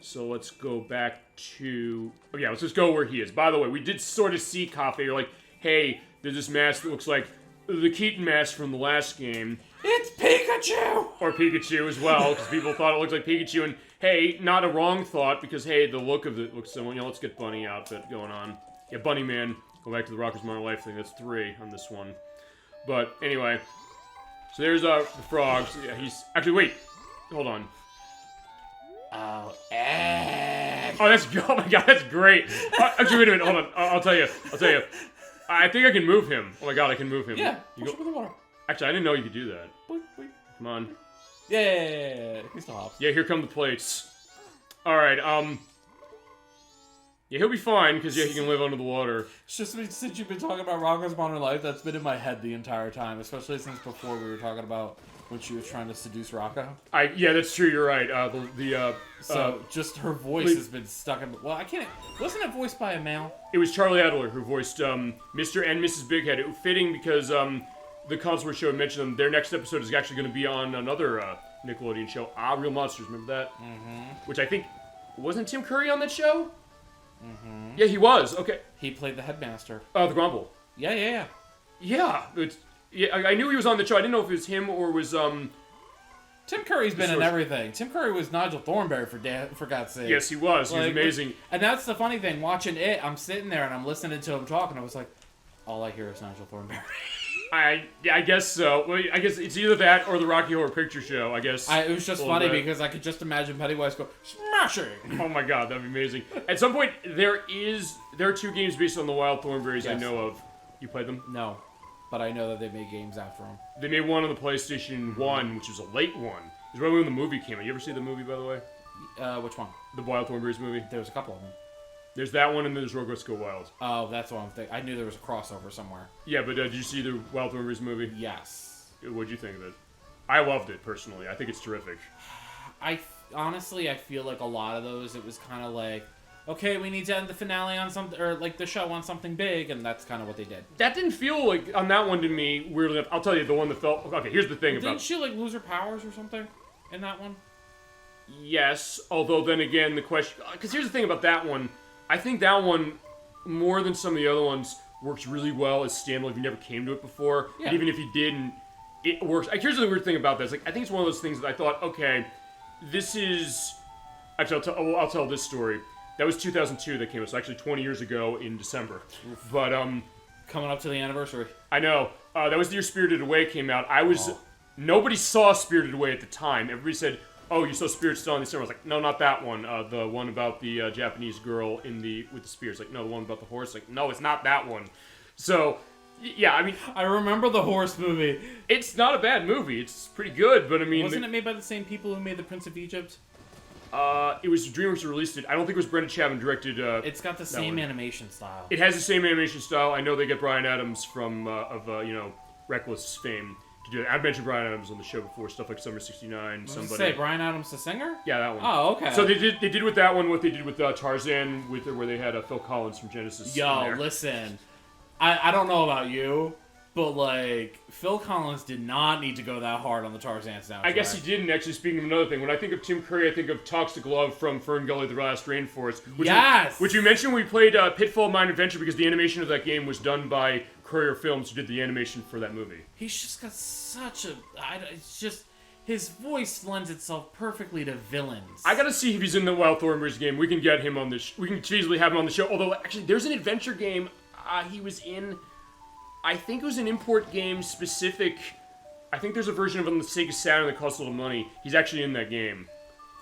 So let's go back to... Oh yeah, let's just go where he is. By the way, we did sort of see Cafe. You're like, hey, there's this mask that looks like the Keaton mask from the last game. It's Pikachu! Or Pikachu as well, because people thought it looked like Pikachu. And hey, not a wrong thought, because hey, the look of it looks similar. You know, let's get Bunny outfit going on. Yeah, Bunny Man. Go back to the Rockers Modern Life thing. That's 3 on this one. But anyway, so there's the frogs. Yeah, he's... Actually, wait. Hold on. Oh, Oh my god, that's great. Actually, wait a minute, hold on. I'll tell you. I think I can move him. Oh my god, I can move him. Yeah, you push him in the water. Actually, I didn't know you could do that. Boink, boink. Come on. Yeah, he still hops. Yeah, here come the plates. Alright, yeah, he'll be fine, because yeah, he can live under the water. It's just since you've been talking about Rocko's Modern Life, that's been in my head the entire time, especially since before we were talking about when she was trying to seduce Rocco. Yeah, that's true, you're right. Just her voice has been stuck in... Well, I can't... Wasn't it voiced by a male? It was Charlie Adler who voiced Mr. and Mrs. Bighead. It was fitting because the Console Show mentioned them. Their next episode is actually going to be on another Nickelodeon show, Real Monsters. Remember that? Mm-hmm. Which I think... Wasn't Tim Curry on that show? Mm-hmm. Yeah, he was. Okay. He played the headmaster. The Grumble. Yeah. Yeah, I knew he was on the show. I didn't know if it was him or was Tim Curry's been in everything. Tim Curry was Nigel Thornberry for God's sake. Yes, he was. He was amazing. And that's the funny thing. Watching it, I'm sitting there and I'm listening to him talk, and I was like, all I hear is Nigel Thornberry. I guess so. Well, I guess it's either that or the Rocky Horror Picture Show. I guess It was just funny because I could just imagine Pennywise go smashing. Oh my god, that'd be amazing. At some point, there are 2 games based on the Wild Thornberries I know of. You played them? No, but I know that they made games after them. They made one on the PlayStation 1, which was a late one. It was right when the movie came out. You ever see the movie, by the way? Which one? The Wild Thornberries movie. There was a couple of them. There's that one, and there's Rugrats Go Wild. Oh, that's what I'm thinking. I knew there was a crossover somewhere. Yeah, but did you see the Wild Thornberries movie? Yes. What'd you think of it? I loved it, personally. I think it's terrific. Honestly, I feel like a lot of those, it was kind of like, okay, we need to end the finale on something, or like the show on something big, and that's kind of what they did. That didn't feel like, on that one to me, weirdly enough. I'll tell you the one that felt... Okay, here's the thing about... Didn't she, like, lose her powers or something in that one? Yes, although then again, the question... Because here's the thing about that one. I think that one, more than some of the other ones, works really well as standalone if you never came to it before. Yeah. And even if you didn't, it works. Here's the weird thing about this. Like, I think it's one of those things that I thought, okay, this is... Actually, I'll tell this story. That was 2002 that came out, so actually 20 years ago in December. But, coming up to the anniversary. I know. That was the year Spirited Away came out. Nobody saw Spirited Away at the time. Everybody said, oh, you saw Spirited Still in December. I was like, no, not that one. The one about the Japanese girl with the spears. Like, no, the one about the horse. Like, no, it's not that one. So, yeah, I mean... I remember the horse movie. It's not a bad movie. It's pretty good, but I mean... Wasn't it made by the same people who made The Prince of Egypt? It was DreamWorks who released it. I don't think it was Brendan Chapman directed. It's got the same animation style. It has the same animation style. I know they get Bryan Adams from Reckless fame to do it. I've mentioned Bryan Adams on the show before. Stuff like Summer '69. Say Bryan Adams, the singer? Yeah, that one. Oh, okay. So they did with that one what they did with Tarzan, where they had Phil Collins from Genesis. Yo, listen, I don't know about you. But, like, Phil Collins did not need to go that hard on the Tarzan soundtrack. I guess he didn't, actually, speaking of another thing. When I think of Tim Curry, I think of Toxic Love from Ferngully, The Last Rainforest. Which you mentioned when we played Pitfall, Mayan Adventure, because the animation of that game was done by Courier Films, who did the animation for that movie. He's just got such a... It's just... His voice lends itself perfectly to villains. I gotta see if he's in the Wild Thornberries game. We can get him on this... We can easily have him on the show. Although, actually, there's an adventure game he was in... I think it was an import game specific. I think there's a version of it on the Sega Saturn that costs a little money. He's actually in that game.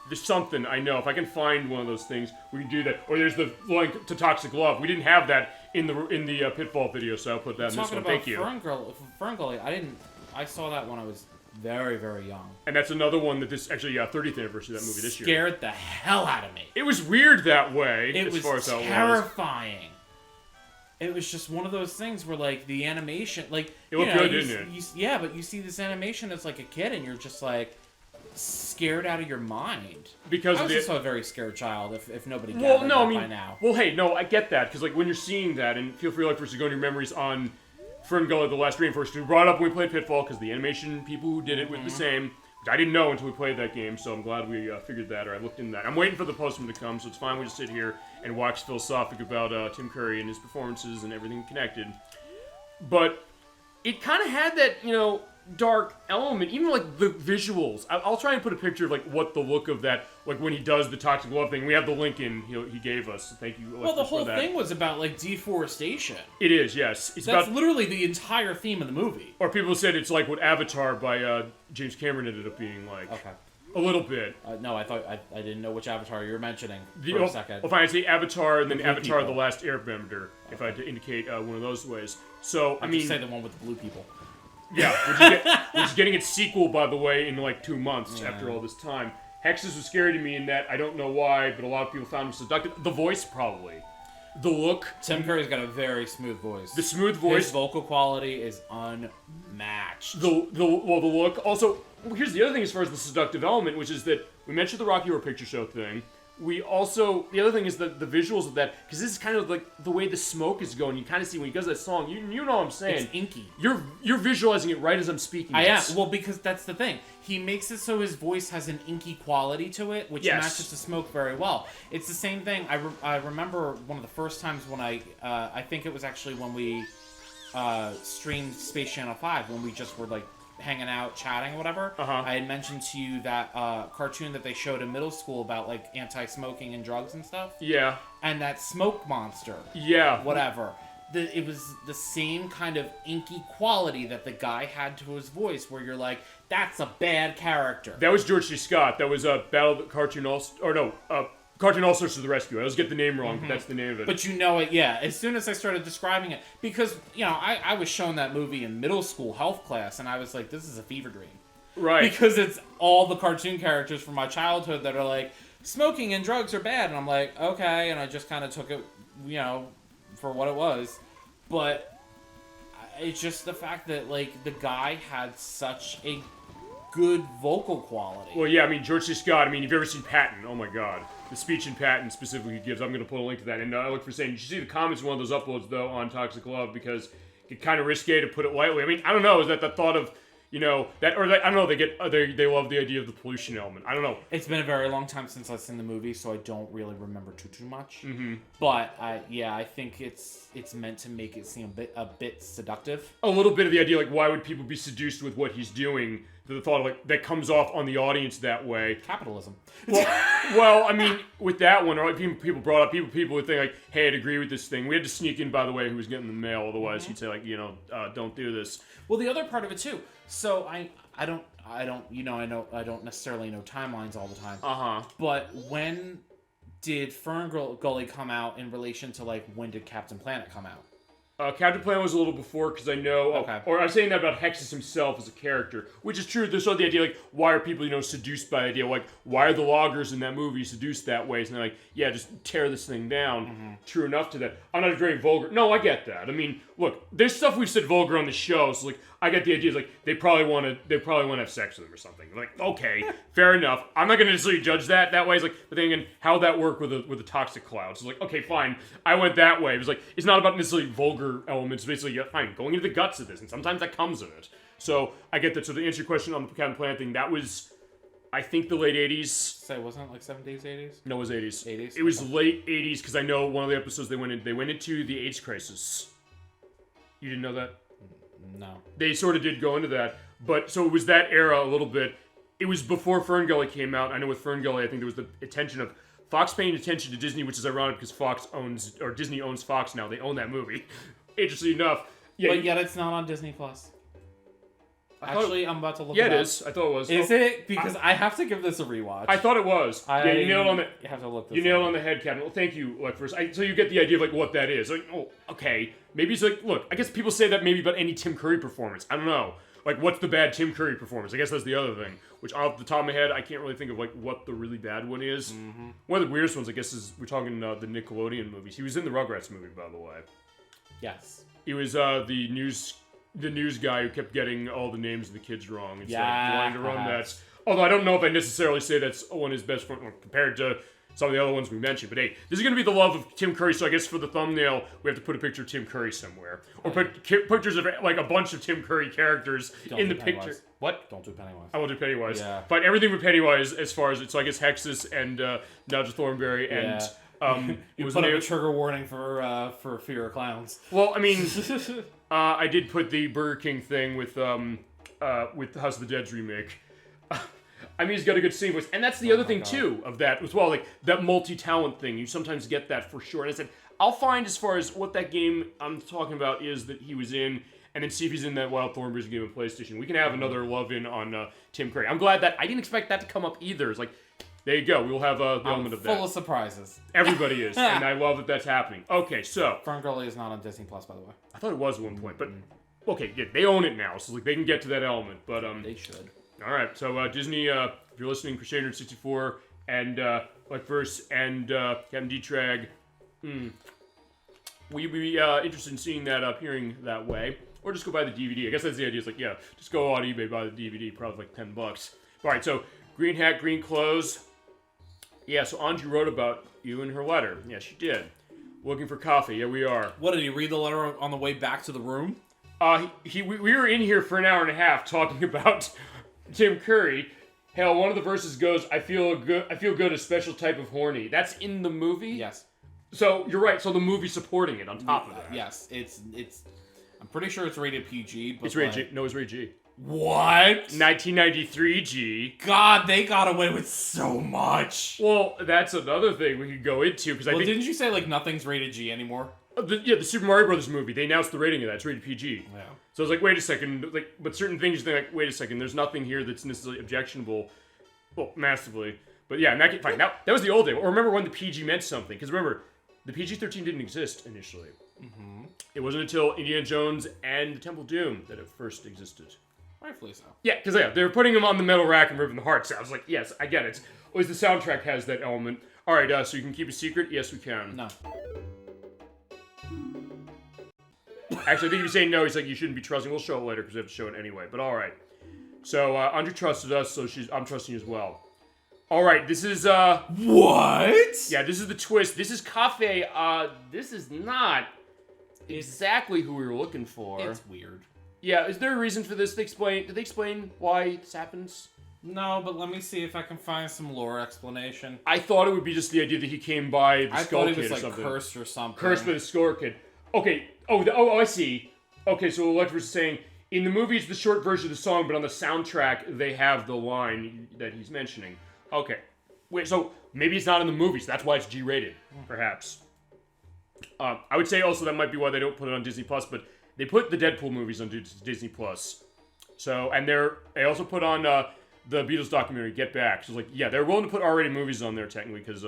There's something, I know. If I can find one of those things, we can do that. Or there's the link to Toxic Love. We didn't have that in the Pitfall video, so I'll put that in this one. Thank you. Ferngully, I saw that when I was very, very young. And that's another one that this, actually, 30th anniversary of that movie this year. Scared the hell out of me. It was weird that way. It was terrifying. It was just one of those things where, like, the animation, like... It looked good, didn't it? Yeah, but you see this animation as, like, a kid, and you're just, like, scared out of your mind. Because I was also a very scared child, if nobody gathered by now. Well, hey, no, I get that, because, like, when you're seeing that, and feel free, like, to go into your memories on Ferngully, The Last Rainforest, we brought up when we played Pitfall, because the animation people who did it were the same, which I didn't know until we played that game, so I'm glad we figured that, or I looked into that. I'm waiting for the postman to come, so it's fine we just sit here and wax philosophic about Tim Curry and his performances and everything connected. But it kind of had that, dark element, even like the visuals. I'll try and put a picture of like what the look of that, like when he does the Toxic Love thing. We have the link in he gave us. Thank you. Well, the whole thing was about like deforestation. It is, yes. That's literally the entire theme of the movie. Or people said it's like what Avatar by James Cameron ended up being like. Okay. A little bit. No, I thought I didn't know which Avatar you were mentioning for a second. Well, fine, I say Avatar and then Avatar: The Last Airbender, if I had to indicate one of those ways. So I mean, just say the one with the blue people. Yeah, which is getting its sequel, by the way, in like 2 months after all this time. Hexes was scary to me in that I don't know why, but a lot of people found him seductive. The voice, probably. The look. Tim Curry's got a very smooth voice. The smooth voice. His vocal quality is unmatched. The look. Also, here's the other thing as far as the seductive element, which is that we mentioned the Rocky Horror Picture Show thing. The other thing is the visuals of that, because this is kind of like the way the smoke is going. You kind of see when he does that song, you know what I'm saying. It's inky. You're visualizing it right as I'm speaking. I am. Well, because that's the thing. He makes it so his voice has an inky quality to it, which matches the smoke very well. It's the same thing. I remember one of the first times when I think it was actually when we streamed Space Channel 5, when we just were like hanging out, chatting, or whatever. I had mentioned to you that cartoon that they showed in middle school about like anti-smoking and drugs and stuff. Yeah. And that smoke monster. Yeah. Whatever. it was the same kind of inky quality that the guy had to his voice, where you're like, that's a bad character. That was George C. Scott. That was Cartoon All-Stars to the Rescue. I always get the name wrong, but that's the name of it. But you know it, yeah. As soon as I started describing it, because, I was shown that movie in middle school health class, and I was like, this is a fever dream. Right. Because it's all the cartoon characters from my childhood that are like, smoking and drugs are bad. And I'm like, okay. And I just kind of took it, for what it was. But it's just the fact that, like, the guy had such a good vocal quality. Well, yeah, I mean, George C. Scott, if you've ever seen Patton, oh my god. The speech in Patton specifically he gives, I'm going to put a link to that. And I look for saying, you should see the comments in one of those uploads, though, on Toxic Love, because it's kind of risque to put it lightly. I don't know, is that the thought of, I don't know, they love the idea of the pollution element. I don't know. It's been a very long time since I've seen the movie, so I don't really remember too much. Mm-hmm. But I think it's meant to make it seem a bit seductive. A little bit of the idea, like, why would people be seduced with what he's doing? The thought of, like, that comes off on the audience that way. Capitalism. Well, with that one, or like, people brought up, people would think, like, hey, I'd agree with this thing. We had to sneak in, by the way, who was getting the mail, otherwise he'd say, like, don't do this. Well, the other part of it too. So I don't necessarily know timelines all the time. But when did Ferngully come out in relation to, like, when did Captain Planet come out? Captain Planet was a little before, because I know... Okay. Or I'm saying that about Hexus himself as a character, which is true. There's sort of the idea, like, why are people, seduced by the idea? Like, why are the loggers in that movie seduced that way? And they're like, yeah, just tear this thing down. Mm-hmm. True enough to that. I'm not a very vulgar... No, I get that. Look, there's stuff we've said vulgar on the show, so, like, I get the idea. It's like, they probably want to have sex with him or something. Like, okay, fair enough. I'm not going to necessarily judge that way. It's like, but then again, how'd that work with the toxic clouds? It's like, okay, fine. I went that way. It was like, it's not about necessarily vulgar elements. Basically, yeah, fine, going into the guts of this, and sometimes that comes of it. So, I get that. So, to answer your question on the Captain Planet thing, that was, I think, the late 80s. So, wasn't it like 70s, 80s? No, it was 80s. 80s? It was late 80s, because I know one of the episodes they went into the AIDS crisis. You didn't know that? No. They sort of did go into that, but so it was that era a little bit. It was before Ferngully came out. I know with Ferngully, I think there was the attention of Fox paying attention to Disney, which is ironic because Disney owns Fox now. They own that movie. Interesting enough. Yeah, but yet it's not on Disney Plus. Actually, I'm about to look it up. Yeah, it is. I thought it was. Is it? Because I have to give this a rewatch. I thought it was. Yeah, you nailed on the. You have to look this You nailed on the head, Captain. Well, thank you, ElecVerse. So you get the idea of, like, what that is. Like, oh, okay. Maybe it's like, look, I guess people say that maybe about any Tim Curry performance. I don't know. Like, what's the bad Tim Curry performance? I guess that's the other thing. Which, off the top of my head, I can't really think of, like, what the really bad one is. Mm-hmm. One of the weirdest ones, I guess, is we're talking the Nickelodeon movies. He was in the Rugrats movie, by the way. Yes. He was the news guy who kept getting all the names of the kids wrong instead of wanting to run that. Although I don't know if I necessarily say that's one of his best friends compared to some of the other ones we mentioned. But hey, this is going to be the love of Tim Curry, so I guess for the thumbnail, we have to put a picture of Tim Curry somewhere. Or put pictures of, like, a bunch of Tim Curry characters in the picture. What? Don't do Pennywise. I will do Pennywise. Yeah. But everything with Pennywise as far as, so I guess Hexus and Nigel Thornberry and... you put up a trigger warning for fear of clowns. Well, I did put the Burger King thing with the House of the Dead's remake. He's got a good scene voice, and that's the other thing too of that as well, like that multi-talent thing. You sometimes get that for sure. And I said, I'll find as far as what that game I'm talking about is that he was in, and then see if he's in that Wild Thornberry's game on PlayStation. We can have another love in on Tim Curry. I'm glad that I didn't expect that to come up either. It's like, there you go. We'll have the element of that. Full of surprises. Everybody is, and I love that that's happening. Okay, so Ferngully is not on Disney Plus, by the way. I thought it was at one point, but okay, yeah, they own it now, so like they can get to that element. But they should. All right, so Disney, if you're listening, Crusader 64 and ElecVerse and Captain D-Trag, we'd be interested in seeing that appearing that way, or just go buy the DVD. I guess that's the idea. It's like, yeah, just go on eBay, buy the DVD, probably like $10. All right, so green hat, green clothes. Yeah, so Anju wrote about you in her letter. Yeah, she did. Looking for coffee. Yeah, we are. What, did he read the letter on the way back to the room? We were in here for an hour and a half talking about Tim Curry. Hell, one of the verses goes, I feel good, a special type of horny. That's in the movie? Yes. So, you're right. So the movie's supporting it on top of that. Yes. It's I'm pretty sure it's rated PG, but it's rated G. No, it's rated G. What? 1993 G. God, they got away with so much. Well, that's another thing we could go into, because I think... didn't you say, like, nothing's rated G anymore? The Super Mario Brothers movie, they announced the rating of that. It's rated PG. Yeah. So I was like, wait a second. Like, but certain things, they're like, wait a second. There's nothing here that's necessarily objectionable. Well, massively. But yeah, in that case, fine. That was the old day. Or remember when the PG meant something. Because remember, the PG-13 didn't exist initially. Mm-hmm. It wasn't until Indiana Jones and the Temple of Doom that it first existed. Rightfully so. Yeah, because they were putting him on the metal rack and ripping the hearts out. I was like, yes, I get it. Always the soundtrack has that element. All right, so you can keep a secret? Yes, we can. No. Actually, I think he was saying no. He's like, you shouldn't be trusting. We'll show it later because we have to show it anyway. But all right. So Andre trusted us, so I'm trusting you as well. All right, this is What? Yeah, this is the twist. This is Cafe. This is not exactly who we were looking for. It's weird. Yeah, is there a reason for this? Did they explain why this happens? No, but let me see if I can find some lore explanation. I thought it would be just the idea that he came by the Skull Kid or something. I thought he was like cursed or something. Cursed by the Skull Kid. Okay. I see. Okay, so ElecVerse is saying in the movie it's the short version of the song, but on the soundtrack they have the line that he's mentioning. Okay. Wait, so maybe it's not in the movie, so that's why it's G-rated, perhaps. I would say also that might be why they don't put it on Disney Plus, but they put the Deadpool movies on Disney Plus. So, and they also put on the Beatles documentary, Get Back. So it's like, yeah, they're willing to put R-rated movies on there technically, because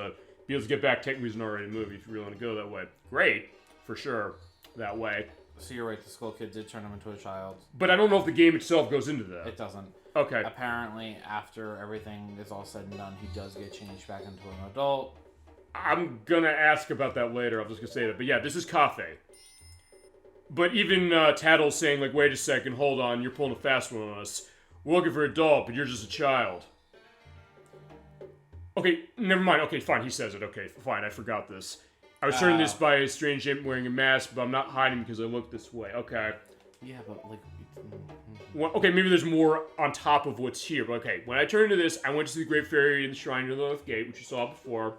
Beatles Get Back technically is an R-rated movie if you really want to go that way. Great, for sure, that way. So you're right, the Skull Kid did turn him into a child. But I don't know if the game itself goes into that. It doesn't. Okay. Apparently, after everything is all said and done, he does get changed back into an adult. I'm gonna ask about that later. I'm just gonna say that. But yeah, this is Cafe. But even Tattle's saying, like, wait a second, hold on, you're pulling a fast one on us. We're looking for an adult, but you're just a child. Okay, never mind. Okay, fine, he says it. Okay, fine, I forgot this. I was turned this by a strange imp wearing a mask, but I'm not hiding because I look this way. Okay. Yeah, but, like... Well, okay, maybe there's more on top of what's here. But okay, when I turned to this, I went to see the Great Fairy in the Shrine to the North Gate, which you saw before.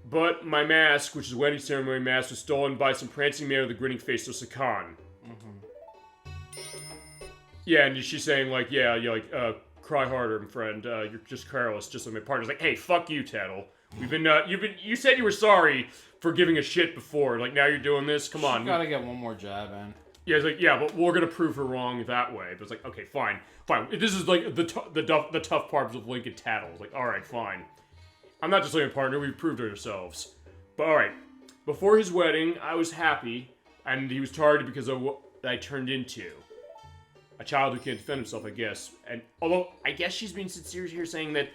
But my mask, which is a wedding ceremony mask, was stolen by some prancing man with a grinning face of Sakan. Yeah, and she's saying, like, yeah, you're like, cry harder, friend. You're just careless, just like my partner's like, hey, fuck you, Tattle. You said you were sorry for giving a shit before. Like, now you're doing this? Come on. You gotta get one more jab in. Yeah, it's like, yeah, but we're gonna prove her wrong that way. But it's like, okay, fine. This is, like, the tough parts of Lincoln Tattle. It's like, alright, fine. I'm not just like a partner, we've proved it ourselves. But alright, before his wedding, I was happy, and he was targeted because of what I turned into. A child who can't defend himself, I guess. And although, I guess she's being sincere here saying that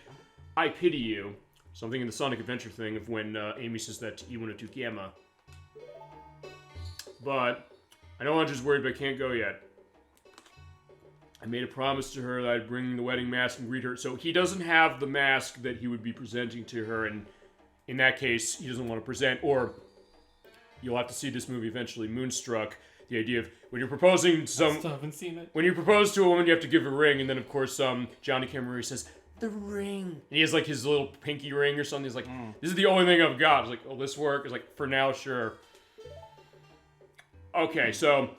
I pity you. Something in the Sonic Adventure thing of when Amy says that to Iwano Tukiyama. But, I know Andrew's worried, but I can't go yet. I made a promise to her that I'd bring the wedding mask and greet her. So he doesn't have the mask that he would be presenting to her, and in that case, he doesn't want to present. Or, you'll have to see this movie eventually, Moonstruck. The idea of when you're proposing to I still haven't seen it. When you propose to a woman, you have to give a ring, and then of course, Johnny Cameron says, the ring. And he has like his little pinky ring or something. He's like, this is the only thing I've got. It's like, will this work? It's like, for now, sure. Okay, so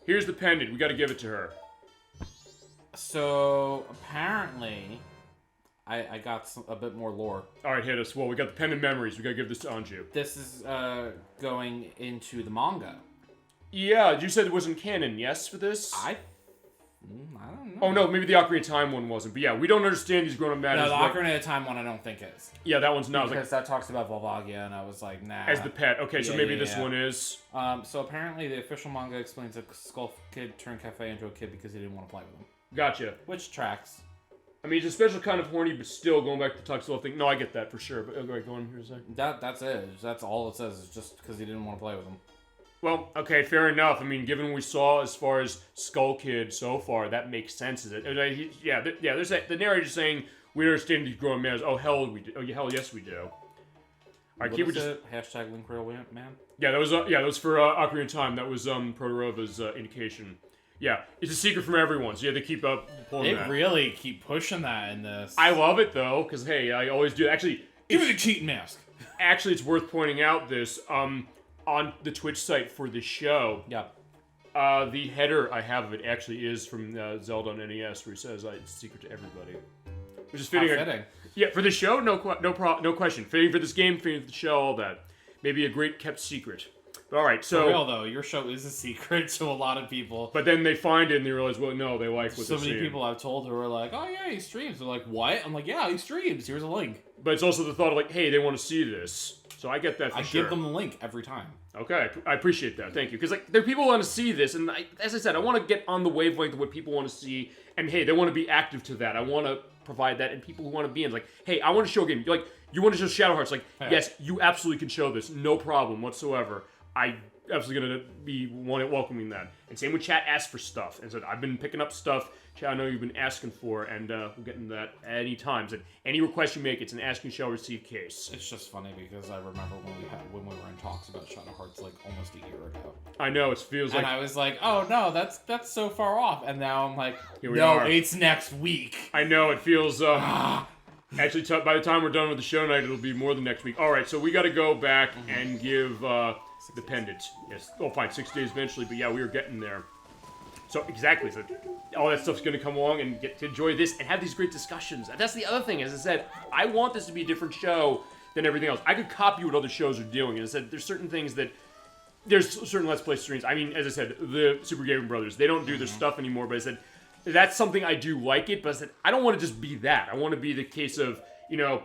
here's the pendant. We got to give it to her. So apparently, I got a bit more lore. All right, hit us. Well, we got the pendant memories. We got to give this to Anju. This is going into the manga. Yeah, you said it wasn't canon, yes, for this? I don't know. Oh, no, maybe the Ocarina of Time one wasn't. But yeah, we don't understand these grown-up matters. No, the Ocarina of Time one I don't think is. Yeah, that one's not. Because that talks about Volvagia, and I was like, nah. As the pet. Okay, so maybe this one is. So apparently the official manga explains that Skull Kid turned Cafe into a kid because he didn't want to play with him. Gotcha. Which tracks. I mean, he's a special kind of horny, but still going back to the Tuxedo thing. No, I get that for sure. But okay, go on here a second. That's it. That's all it says. Is just because he didn't want to play with him. Well, okay, fair enough. I mean, given what we saw as far as Skull Kid so far, that makes sense. Is it? There's the narrator saying we understand these growing men. Oh hell, we do. Oh hell, yes we do. All right, keep it. Hashtag Link Real Man. Yeah, that was for Ocarina of Time. That was Protorova's indication. Yeah, it's a secret from everyone, so you have to keep up pulling that. They really keep pushing that in this. I love it though, because hey, I always do. Actually, give me the cheating mask. Actually, it's worth pointing out this. On the Twitch site for the show, the header I have of it actually is from Zelda on NES, where he says it's a secret to everybody, which is fitting. Fitting. Yeah, for the show, no question. Fitting for this game, fitting for the show, all that. Maybe a great kept secret. But all right, so for real though, your show is a secret to a lot of people. But then they find it and they realize, well, no, they like what so they're many seeing. people I've told who are like, oh yeah, he streams. They're like, what? I'm like, yeah, he streams. Here's a link. But it's also the thought of like, hey, they want to see this. So I get that for sure. I give them the link every time. Okay, I appreciate that. Thank you. Because like, there are people who want to see this, and as I said, I want to get on the wavelength of what people want to see, and hey, they want to be active to that. I want to provide that, and people who want to be in, like, hey, I want to show a game. You're like, you want to show Shadow Hearts? Like, yes, you absolutely can show this, no problem whatsoever. I absolutely gonna be welcoming that. And same with chat asked for stuff, and said I've been picking up stuff. Chat, I know you've been asking for, and we'll get into that at any time. So any request you make, it's an ask you shall receive case. It's just funny because I remember when we were in talks about Shadow Hearts like almost a year ago. I know it feels like, and I was like, oh no, that's so far off, and now I'm like, no, it's next week. I know it feels. Actually, by the time we're done with the show night, it'll be more than next week. All right, so we got to go back and give the pendant. Yes, fine, 6 days eventually, but yeah, we were getting there. So exactly, so all that stuff's going to come along and get to enjoy this and have these great discussions. And that's the other thing, as I said, I want this to be a different show than everything else. I could copy what other shows are doing, and I said there's certain things that there's certain Let's Play streams. I mean, as I said, the Super Gaming Brothers, they don't do their stuff anymore, but I said that's something I do like it, but I said I don't want to just be that. I want to be the case of, you know,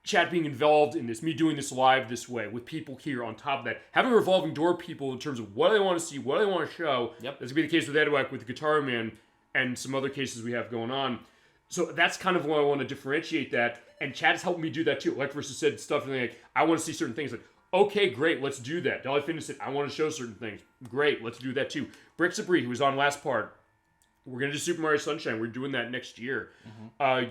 chat being involved in this, me doing this live this way, with people here on top of that. Having a revolving door people in terms of what they want to see, what they want to show. Yep. That's going to be the case with Edwak, with the Guitar Man, and some other cases we have going on. So that's kind of why I want to differentiate that, and chat has helped me do that too. ElecVerse said stuff and like, I want to see certain things. Like, okay, great, let's do that. Dolly Fitness said, I want to show certain things. Great, let's do that too. Brick Sabri, who was on last part, we're going to do Super Mario Sunshine. We're doing that next year.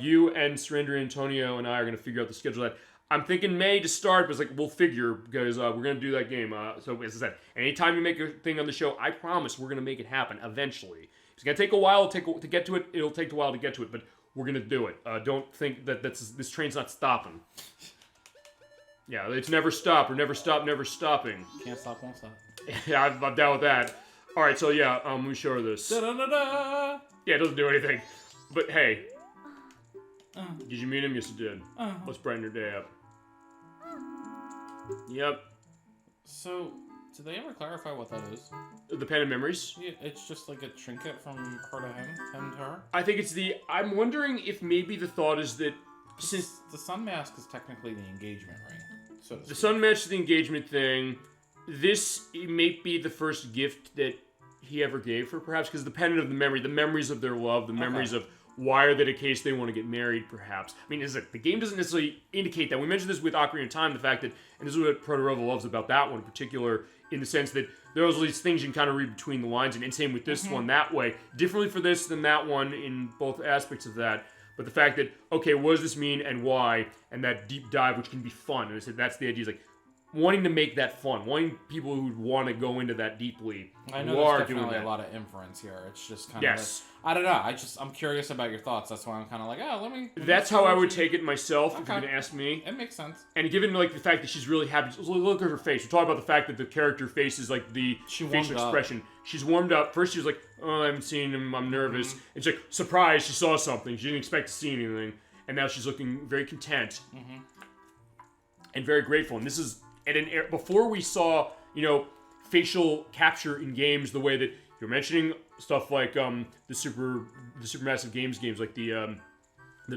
You and Surrender Antonio and I are going to figure out the schedule of that. I'm thinking May to start, but it's like, we'll figure, because we're going to do that game. So as I said, anytime you make a thing on the show, I promise we're going to make it happen eventually. It's going to take a while to get to it. It'll take a while to get to it, but we're going to do it. Don't think that this train's not stopping. Yeah, it's never stop, or never stop, never stopping. Can't stop, won't stop. Yeah, I'm down with that. All right, so yeah, let me show her this. Da-da-da-da. Yeah, it doesn't do anything. But hey, did you meet him? Yes, you did. Let's brighten your day up. Yep. So, did they ever clarify what that is? The Pen of Memories? Yeah, it's just like a trinket from her to him to her? I think it's the... I'm wondering if maybe the thought is that since... The sun mask is technically the engagement ring. So the sun mask is the engagement thing. This may be the first gift that he ever gave her, perhaps, because the pendant of the memory, the memories of their love, the memories of why are they the case they want to get married, perhaps. I mean, the game doesn't necessarily indicate that. We mentioned this with Ocarina of Time, the fact that, and this is what Proto-Rova loves about that one in particular, in the sense that there are all these things you can kind of read between the lines, and same with this one that way. Differently for this than that one in both aspects of that. But the fact that, okay, what does this mean and why? And that deep dive, which can be fun. And I said that's the idea, is like wanting to make that fun, wanting people who want to go into that deeply. I know there's definitely a lot of inference here. It's just kind of I don't know. I'm curious about your thoughts. That's why I'm kind of like, oh, let me. That's how I would take it myself, if you're going to ask me. It makes sense. And given like the fact that she's really happy, look at her face. We're talking about the fact that the character face is like the facial expression. She's warmed up. First she was like, oh, I haven't seen him, I'm nervous. And she's like, surprised she saw something. She didn't expect to see anything. And now she's looking very content. And very grateful. And this is at an era before we saw, you know, facial capture in games the way that you're mentioning stuff like the Supermassive games like the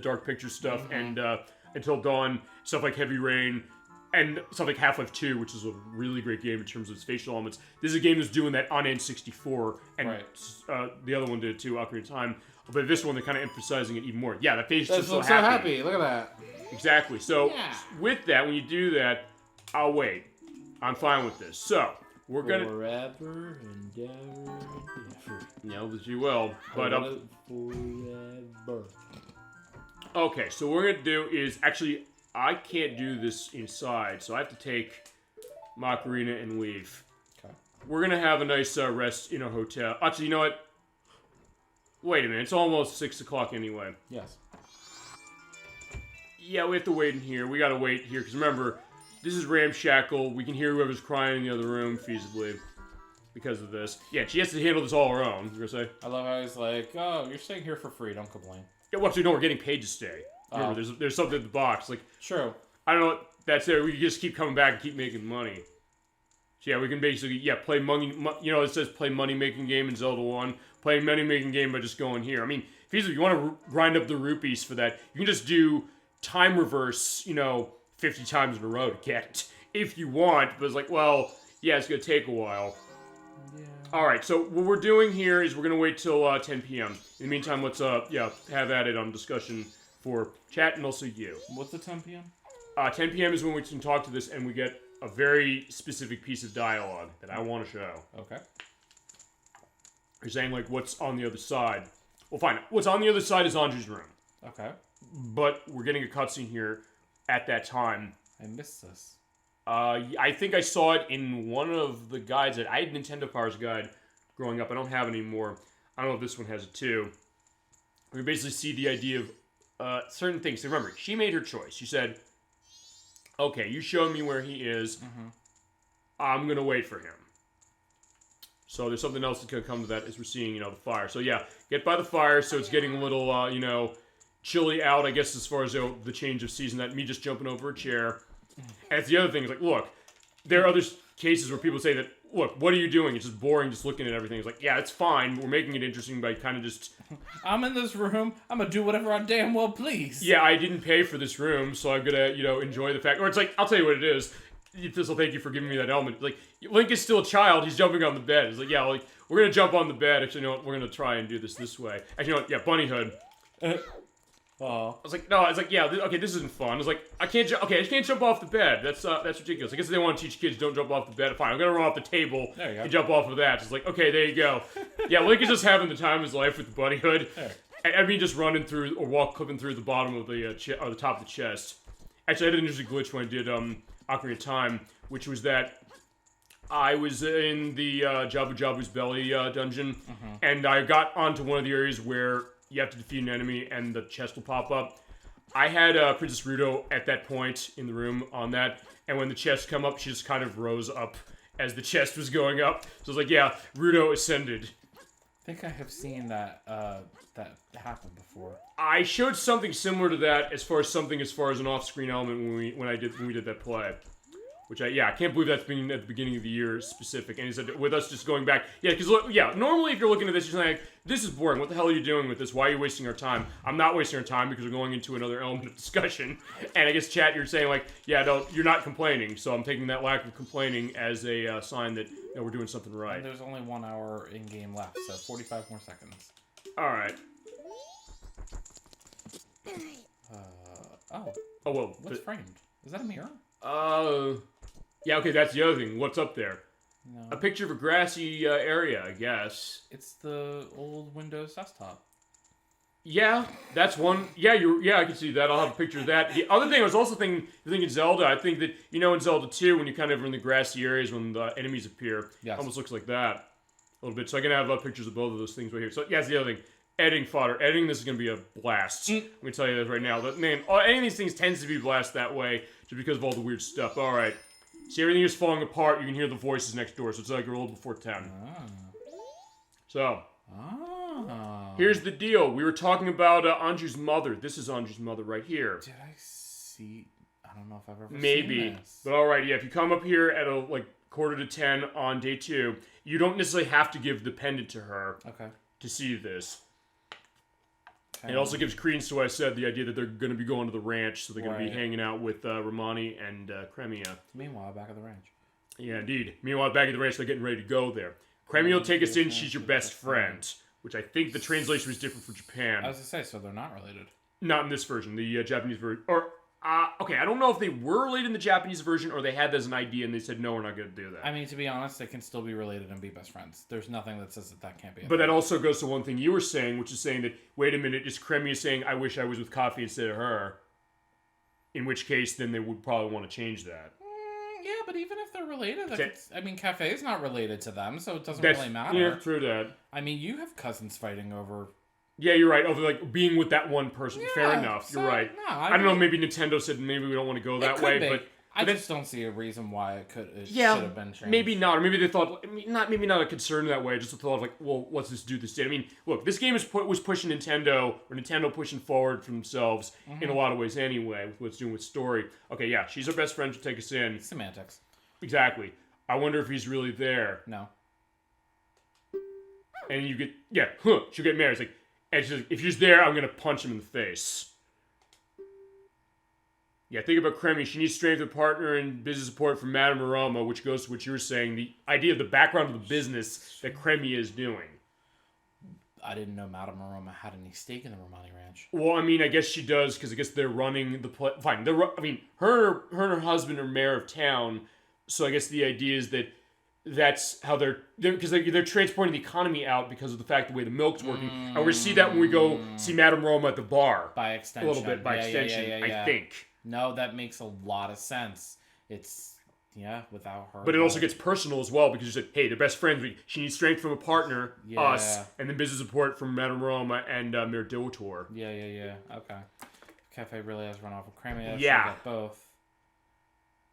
Dark Pictures stuff and Until Dawn, stuff like Heavy Rain, and stuff like Half-Life 2, which is a really great game in terms of its facial elements. This is a game that's doing that on N64, and the other one did it too, Ocarina of Time. But this one, they're kind of emphasizing it even more. Yeah, that face is so happy. Look at that. Exactly. So with that, when you do that, I'll wait. I'm fine with this. So we're gonna forever and ever. No, but you will. But forever. Okay, so what we're gonna do is actually I can't do this inside, so I have to take Macarena and leave. Okay. We're gonna have a nice rest in a hotel. Actually, you know what? Wait a minute. It's almost 6 o'clock anyway. Yes. Yeah, we have to wait in here. We gotta wait here because remember. This is ramshackle. We can hear whoever's crying in the other room, feasibly, because of this. Yeah, she has to handle this all her own, you were gonna say? I love how he's like, oh, you're staying here for free, don't complain. Yeah, well, actually, no, we're getting paid to stay. Remember, there's something in the box. Like, true. I don't know what that's there. We can just keep coming back and keep making money. So yeah, we can basically, play money, it says play money-making game in Zelda 1. Play money-making game by just going here. I mean, if you want to grind up the rupees for that, you can just do time reverse, 50 times in a row to get it. If you want, but it's like, well, yeah, it's going to take a while. Yeah. Alright, so what we're doing here is we're going to wait till 10 p.m. In the meantime, let's, have at it on discussion for chat and also you. What's the 10 p.m.? 10 p.m. is when we can talk to this and we get a very specific piece of dialogue that I want to show. Okay. You're saying, like, what's on the other side. Well, fine. What's on the other side is Andrew's room. Okay. But we're getting a cutscene here at that time. I missed this. I think I saw it in one of the guides. I had Nintendo Power's guide growing up. I don't have it anymore. I don't know if this one has it too. We basically see the idea of certain things. So remember, she made her choice. She said, okay, you show me where he is. Mm-hmm. I'm going to wait for him. So there's something else that's going to come to that as we're seeing, the fire. So yeah, get by the fire. So it's getting a little, chilly out, I guess, as far as the change of season. That me just jumping over a chair. And it's the other thing. It's like, look, there are other cases where people say that, look, what are you doing? It's just boring just looking at everything. It's like, yeah, it's fine. We're making it interesting by kind of just... I'm in this room. I'm going to do whatever I damn well please. Yeah, I didn't pay for this room, so I'm going to, enjoy the fact... Or it's like, I'll tell you what it is. This will thank you for giving me that element. Like, Link is still a child. He's jumping on the bed. It's like, yeah, like, we're going to jump on the bed. Actually, we're going to try and do this way. Actually, yeah, bunny hood. I was like, no, it's like, yeah, okay, this isn't fun. I was like, I can't jump off the bed. That's ridiculous. I guess they want to teach kids don't jump off the bed. Fine, I'm going to run off the table and jump off of that. It's like, okay, there you go. Yeah, Link is just having the time of his life with the bunny hood. I mean, just running through, or clipping through the bottom of the, or the top of the chest. Actually, I had an interesting glitch when I did, Ocarina of Time, which was that I was in the Jabu Jabu's Belly dungeon, and I got onto one of the areas where you have to defeat an enemy and the chest will pop up. I had Princess Ruto at that point in the room on that, and when the chest come up, she just kind of rose up as the chest was going up. So I was like, yeah, Ruto ascended. I think I have seen that that happen before. I showed something similar to that as far as an off-screen element when we did that play. Which I can't believe that's been at the beginning of the year specific. And he said, with us just going back, because normally if you're looking at this, you're saying, this is boring. What the hell are you doing with this? Why are you wasting our time? I'm not wasting our time because we're going into another element of discussion. And I guess, chat, you're saying, like, no, you're not complaining. So I'm taking that lack of complaining as a sign that we're doing something right. And there's only 1 hour in-game left, so 45 more seconds. All right. Oh, well. What's framed? Is that a mirror? Yeah, okay, that's the other thing. What's up there? No. A picture of a grassy area, I guess. It's the old Windows desktop. Yeah, that's one. Yeah, I can see that. I'll have a picture of that. The other thing I was also thinking Zelda, I think that, in Zelda 2, when you kind of are in the grassy areas when the enemies appear, yes. Almost looks like that a little bit. So I can have pictures of both of those things right here. So, yeah, that's the other thing. Editing fodder. Editing this is going to be a blast. I'm going to tell you that right now. But, man, any of these things tends to be a blast that way just because of all the weird stuff. All right. See, everything is falling apart. You can hear the voices next door, so it's like a roll before 10. So, here's the deal. We were talking about Anju's mother. This is Anju's mother right here. Did I see... I don't know if I've ever Maybe. seen this. But alright, yeah, if you come up here at quarter to 10 on day 2, you don't necessarily have to give the pendant to her to see this. And it also gives credence to what I said, the idea that they're going to be going to the ranch, so they're going to be hanging out with Romani and Cremia. Meanwhile, back at the ranch. Yeah, indeed. Meanwhile, back at the ranch, they're getting ready to go there. Cremia will take us in, she's your best friend. Which I think the translation was different for Japan. I was going to say, so they're not related. Not in this version, the Japanese version. Or, I don't know if they were related in the Japanese version, or they had that as an idea and they said, no, we're not going to do that. I mean, to be honest, they can still be related and be best friends. There's nothing that says that can't be. But that also goes to one thing you were saying, which is saying that, wait a minute, is Cremia saying, I wish I was with Coffee instead of her? In which case, then they would probably want to change that. Yeah, but even if they're related, Cafe is not related to them, so it doesn't really matter. Yeah, true that. I mean, you have cousins fighting over... Yeah, you're right. Over being with that one person. Yeah, fair enough. You're right. No, I don't know. Maybe Nintendo said maybe we don't want to go that way, but I just don't see a reason why it should have been changed. Maybe not, or maybe they thought maybe not a concern that way. Just a thought of well, let's just do this. I mean, look, this game was pushing Nintendo pushing forward for themselves in a lot of ways anyway with what it's doing with story. Okay, yeah, she's our best friend to take us in. Semantics. Exactly. I wonder if he's really there. No. And you get, she'll get married. It's like, and she's like, if he's there, I'm gonna punch him in the face. Yeah, think about Kremi. She needs strength of partner and business support from Madame Aroma, which goes to what you were saying, the idea of the background of the business that Kremi is doing. I didn't know Madame Aroma had any stake in the Romani Ranch. Well, I mean, I guess she does, because I guess they're running the place. Fine, her and her husband are mayor of town, so I guess the idea is that that's how they're transporting the economy out because of the fact the way the milk's working. And we're going to see that when we go see Madame Roma at the bar. By extension. A little bit, by extension, I think. No, that makes a lot of sense. It's, without her. But it also gets personal as well, because you said, hey, they're best friends. She needs strength from a partner, us, and then business support from Madame Roma and Mayor Diltor. Yeah. Okay. Cafe really has run off with Kremi. Yeah. Got both.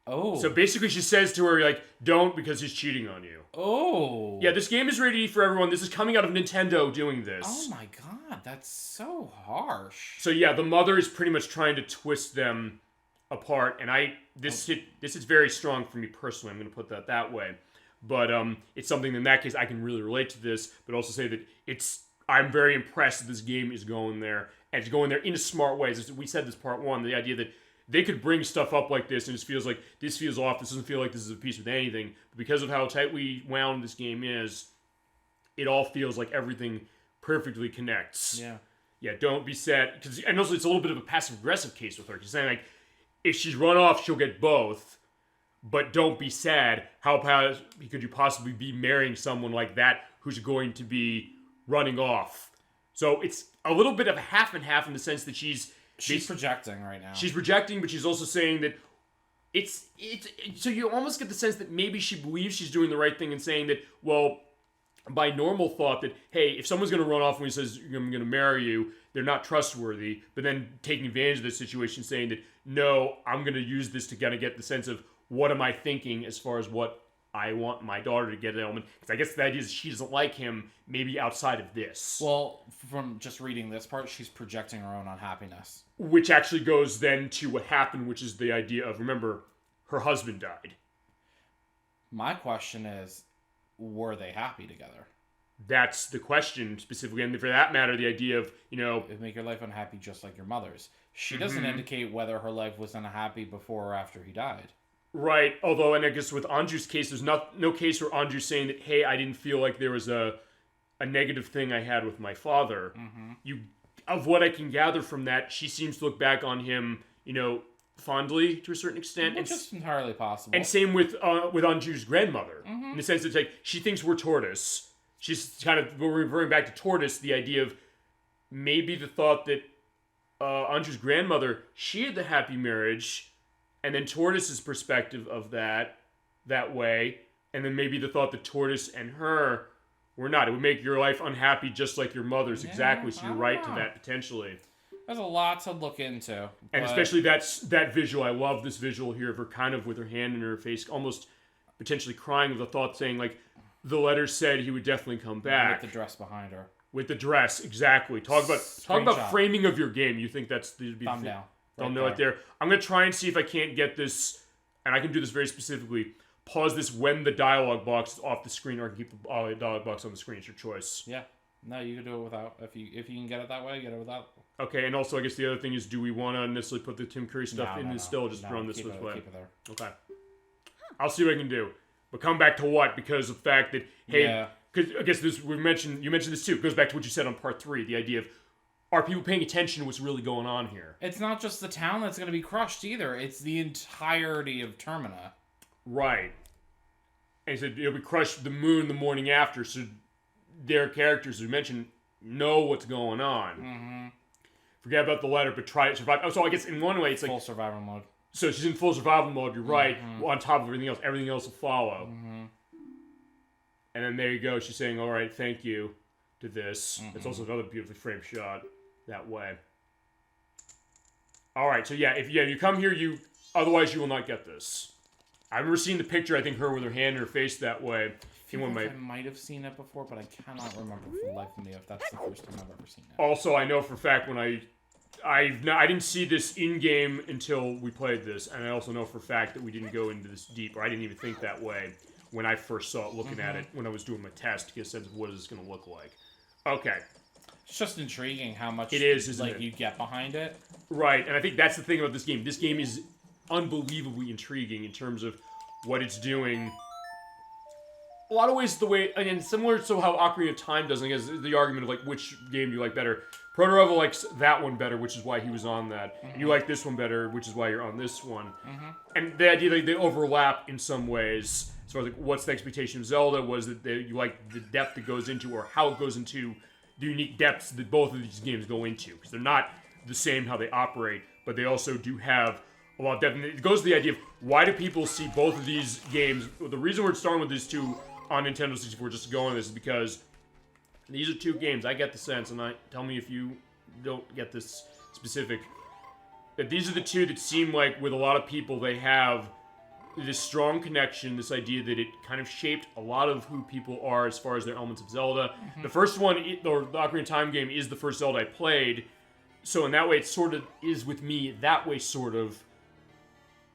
Oh. So basically she says to her, like, don't, because he's cheating on you. Oh. Yeah, this game is ready for everyone. This is coming out of Nintendo doing this. Oh my god, that's so harsh. So yeah, the mother is pretty much trying to twist them apart, and this is very strong for me personally. I'm going to put that way. But it's something in that case I can really relate to this, but also say that I'm very impressed that this game is going there, and it's going there in smart ways. We said this part one, the idea that they could bring stuff up like this, and it feels like this feels off. This doesn't feel like this is a piece with anything. But because of how tightly wound this game is, it all feels like everything perfectly connects. Yeah. Yeah, don't be sad. And also, it's a little bit of a passive-aggressive case with her. She's saying, like, if she's run off, she'll get both. But don't be sad. How could you possibly be marrying someone like that who's going to be running off? So it's a little bit of a half and half in the sense that she's projecting right now. She's projecting, but she's also saying that it's so you almost get the sense that maybe she believes she's doing the right thing and saying that, well, by normal thought that, hey, if someone's going to run off when he says, I'm going to marry you, they're not trustworthy, but then taking advantage of the situation, saying that, no, I'm going to use this to kind of get the sense of what am I thinking as far as what I want my daughter to get at Elman. Because I guess the idea is she doesn't like him, maybe outside of this. Well, from just reading this part, she's projecting her own unhappiness. Which actually goes then to what happened, which is the idea of, remember, her husband died. My question is, were they happy together? That's the question, specifically. And for that matter, the idea of, It make your life unhappy just like your mother's. She doesn't indicate whether her life was unhappy before or after he died. Right, although, and I guess with Anju's case, there's no case where Anju's saying that, hey, I didn't feel like there was a negative thing I had with my father. Of what I can gather from that, she seems to look back on him, fondly to a certain extent. Which is entirely possible. And same with Anju's grandmother, in the sense that, like, she thinks we're Tortoise. She's kind of, we're referring back to Tortoise, the idea of maybe the thought that Anju's grandmother, she had the happy marriage, and then Tortoise's perspective of that way, and then maybe the thought that Tortoise and her were not. It would make your life unhappy just like your mother's, exactly, so you're right to that, potentially. There's a lot to look into. And especially that visual, I love this visual here of her kind of with her hand in her face, almost potentially crying with the thought saying, like, the letter said he would definitely come back. With the dress behind her. With the dress, exactly. Talk about framing of your game. You think that's the thumbnail? Thumbnail right there. I'm gonna try and see if I can't get this, and I can do this very specifically. Pause this when the dialogue box is off the screen, or I can keep the dialogue box on the screen. It's your choice. Yeah. No, you can do it without. If you can get it that way, get it without. Okay, and also I guess the other thing is, do we want to necessarily put the Tim Curry stuff in still, or just run this way? Keep it there. Okay. I'll see what I can do. But come back to what? Because of the fact that, hey, because I guess you mentioned this too. It goes back to what you said on part 3, the idea of, are people paying attention to what's really going on here? It's not just the town that's going to be crushed either. It's the entirety of Termina. Right. And he said it'll be crushed the moon the morning after, so their characters, as we mentioned, know what's going on. Forget about the letter, but try to survive. Oh, so I guess in one way it's like... Full survival mode. So she's in full survival mode, you're right. On top of everything else will follow. And then there you go, she's saying, alright, thank you to this. It's also another beautifully framed shot that way. Alright, so yeah, if you come here, otherwise you will not get this. I remember seeing the picture, I think her with her hand in her face that way. I might have seen it before, but I cannot remember for the life of me if that's the first time I've ever seen it. Also, I know for a fact when I didn't see this in-game until we played this, and I also know for a fact that we didn't go into this deep, or I didn't even think that way. when I first saw it, looking at it, when I was doing my test, to get a sense of what is this going to look like. Okay. It's just intriguing how much it is, isn't it? You get behind it. Right, and I think that's the thing about this game. This game is unbelievably intriguing in terms of what it's doing. A lot of ways the way, and similar to how Ocarina of Time does, I guess, the argument of like which game do you like better. Proto-Revel likes that one better, which is why he was on that. And you like this one better, which is why you're on this one. And the idea that they overlap in some ways, as far as like what's the expectation of Zelda, was that you like the depth that goes into, or how it goes into the unique depths that both of these games go into. Because they're not the same how they operate, but they also do have a lot of depth. And it goes to the idea of why do people see both of these games. The reason we're starting with these two on Nintendo 64 just to go on this is because these are two games. I get the sense, and tell me if you don't get this specific, that these are the two that seem like with a lot of people they have this strong connection, this idea that it kind of shaped a lot of who people are as far as their elements of Zelda. The first one, or the Ocarina of Time game, is the first Zelda I played, so in that way it sort of is with me that way, sort of.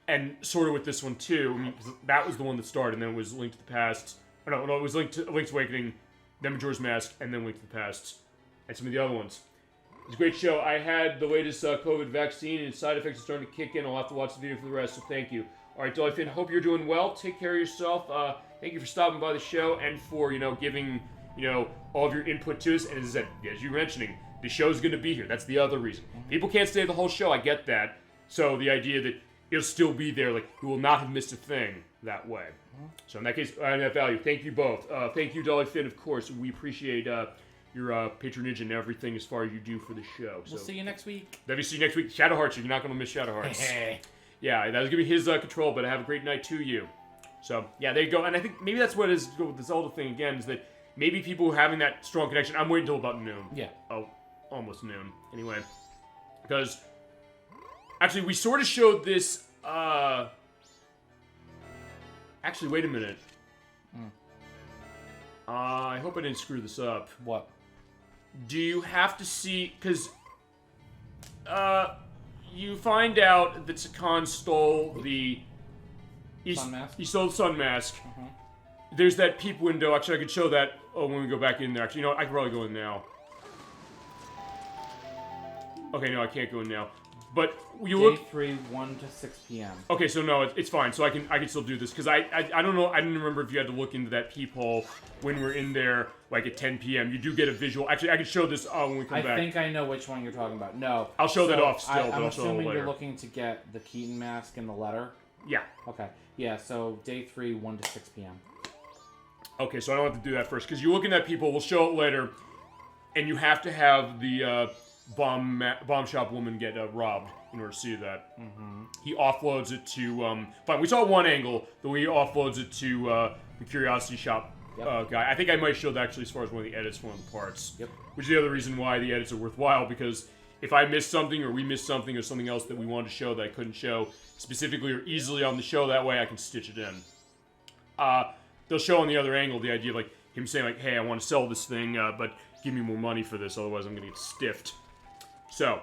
And sort of with this one too. I mean, that was the one that started, and then it was Link to the Past. No, it was Link's Awakening, then Majora's Mask, and then Link to the Past, and some of the other ones. It's a great show. I had the latest COVID vaccine, and side effects are starting to kick in. I'll have to watch the video for the rest, so thank you. All right, Dolphin, hope you're doing well. Take care of yourself. Thank you for stopping by the show and for, giving, all of your input to us. And as you're mentioning, the show's going to be here. That's the other reason. People can't stay the whole show. I get that. So the idea that it'll still be there, like, you will not have missed a thing that way. So in that case, I have value. Thank you both. Thank you, Dolly Finn, of course. We appreciate your patronage and everything as far as you do for the show. We'll see you next week. See you next week. Shadow Hearts, you're not going to miss Shadow Hearts. Yeah, that was going to be his control, but have a great night to you. So, yeah, there you go. And I think maybe that's what is good with the Zelda thing again, is that maybe people having that strong connection. I'm waiting until about noon. Yeah. Oh, almost noon. Anyway. Because, actually, we sort of showed this, Actually, wait a minute. I hope I didn't screw this up. What? Do you have to see... Because, you find out that Sakan stole the... Sun Mask? He stole the Sun Mask. There's that peep window. Actually, I could show that when we go back in there. Actually, you know what? I could probably go in now. Okay, no, I can't go in now. But you look... Day 3, 1 to 6 p.m. Okay, so no, it's fine. So I can still do this. Because I don't know, I didn't remember if you had to look into that peephole when we're in there, like at 10 p.m. You do get a visual. Actually, I can show this when we come back. I think I know which one you're talking about. No. I'll show that off still, but I'm I'll show it later. assuming you're looking to get the Keaton mask and the letter? Yeah. Okay. Yeah, so day 3, 1 to 6 p.m. Okay, so I don't have to do that first. Because you look in that peephole, we'll show it later, and you have to have the bomb shop woman get robbed in order to see that. He offloads it to... fine, we saw one angle, the way he offloads it to the Curiosity Shop guy. I think I might show that actually as far as one of the edits, one of the parts. Yep. Which is the other reason why the edits are worthwhile, because if I missed something, or we missed something, or something else that we wanted to show that I couldn't show specifically or easily on the show, that way I can stitch it in. They'll show on the other angle the idea of like him saying like, hey, I want to sell this thing, but give me more money for this, otherwise I'm going to get stiffed. So,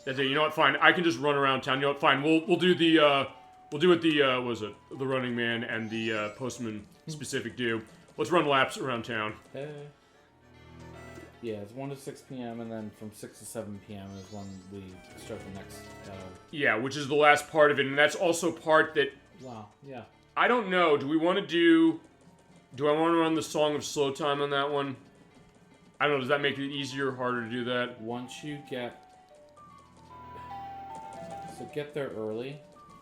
that's it. You know what? Fine. I can just run around town. You know what? Fine. We'll do the we'll do what the what was it? The Running Man and the Postman specific do. Let's run laps around town. Yeah, it's 1 to 6 p.m. and then from 6 to 7 p.m. is when we start the next. Yeah, which is the last part of it, and that's also part that. Wow. Yeah. I don't know. Do we want to do? Do I want to run the Song of Slow Time on that one? I don't know. Does that make it easier or harder to do that? Once you get. So get there early.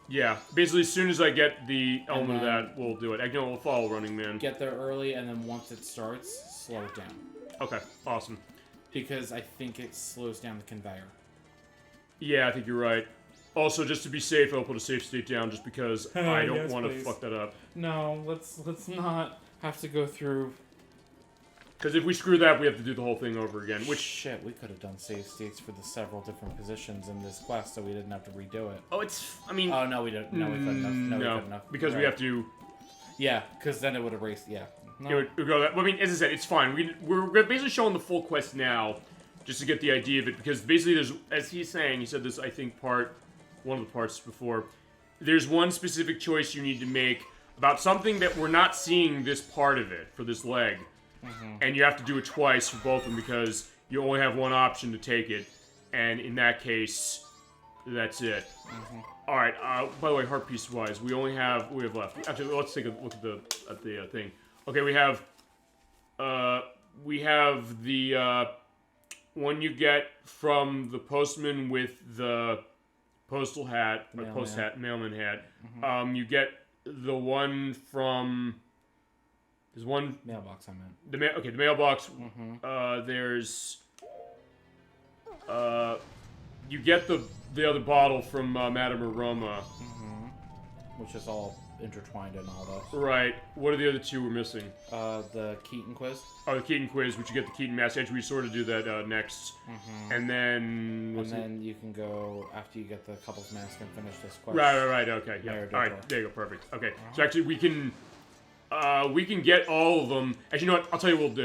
Yeah, basically as soon as I get the element of that, we'll do it. I know we'll follow Running Man. Get there early, and then once it starts, slow it down. Okay, awesome. Because I think it slows down the conveyor. Yeah, I think you're right. Also, just to be safe, I'll put a safe state down just because I don't want to fuck that up. No, let's not have to go through... Because if we screw that, we have to do the whole thing over again, which... Shit, we could have done save states for the several different positions in this quest, so we didn't have to redo it. Oh, it's... I mean... Oh, no, we didn't. No, we couldn't have. No, we couldn't have. Because we have to... Yeah, because then it would erase... Yeah. No. It would go that... I mean, as I said, it's fine. We're basically showing the full quest now, just to get the idea of it, because basically there's... As he's saying, he said this, I think, one of the parts before, there's one specific choice you need to make about something that we're not seeing this part of it for this leg. And you have to do it twice for both of them because you only have one option to take it. And in that case, that's it. Alright, by the way, heart piece wise, we have left. Actually, let's take a look at the thing. Okay, we have the one you get from the postman with the postal hat, or mailman hat. You get the one from... There's one... Mailbox, I meant. The mailbox. There's... you get the other bottle from Madame Aroma. Which is all intertwined in all those. Right. What are the other two we're missing? The Keaton quiz. Oh, the Keaton quiz, which you get the Keaton mask. Actually, we sort of do that next. And then... And then you can go, after you get the couple's mask and finish this quest. Right, okay. Yeah. Alright, there you go, perfect. Okay, so actually we can get all of them. Actually, you know what? I'll tell you what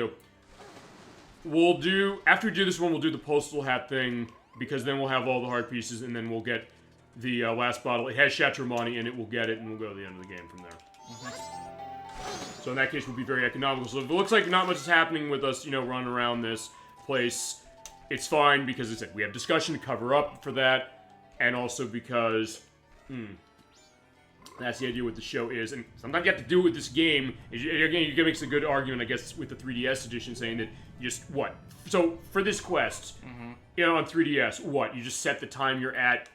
we'll do. After we do this one, we'll do the postal hat thing, because then we'll have all the heart pieces, and then we'll get the last bottle. It has Chateaumonti in it, we'll get it, and we'll go to the end of the game from there. So in that case, we'll be very economical. So if it looks like not much is happening with us, running around this place, it's fine, because it's we have discussion to cover up for that, and also because, that's the idea what the show is. And sometimes you have to do with this game. Again, you can make a good argument, I guess, with the 3DS edition, saying that you just, what? So, for this quest, on 3DS, what? You just set the time you're at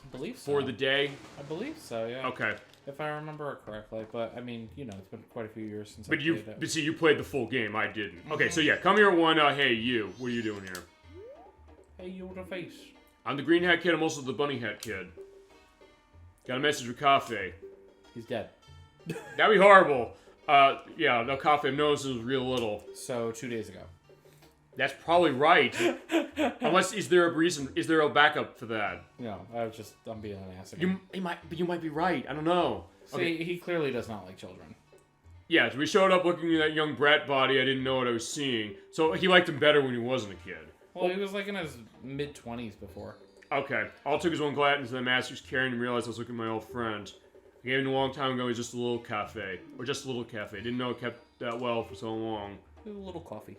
I believe so. For the day? I believe so, yeah. Okay. If I remember it correctly. But, I mean, it's been quite a few years since I played it. But see, you played the full game. I didn't. Okay, so yeah, come here one, hey, you. What are you doing here? Hey, you with a face. I'm the green hat kid. I'm also the bunny hat kid. Got a message with Cafe. He's dead. That'd be horrible. Yeah, no, Cafe, I've noticed it was real little. So, 2 days ago. That's probably right. Unless, is there a backup for that? No, I'm being an ass again. You might be right. I don't know. See, okay. He clearly does not like children. Yeah, so we showed up looking at that young brat body. I didn't know what I was seeing. So he liked him better when he wasn't a kid. Well, he was like in his mid-20s before. Okay. All it took was one glance into the mask he was carrying and realized I was looking at my old friend. I gave him a long time ago. He was just a little cafe. Or just a little cafe. Didn't know it kept that well for so long. A little coffee.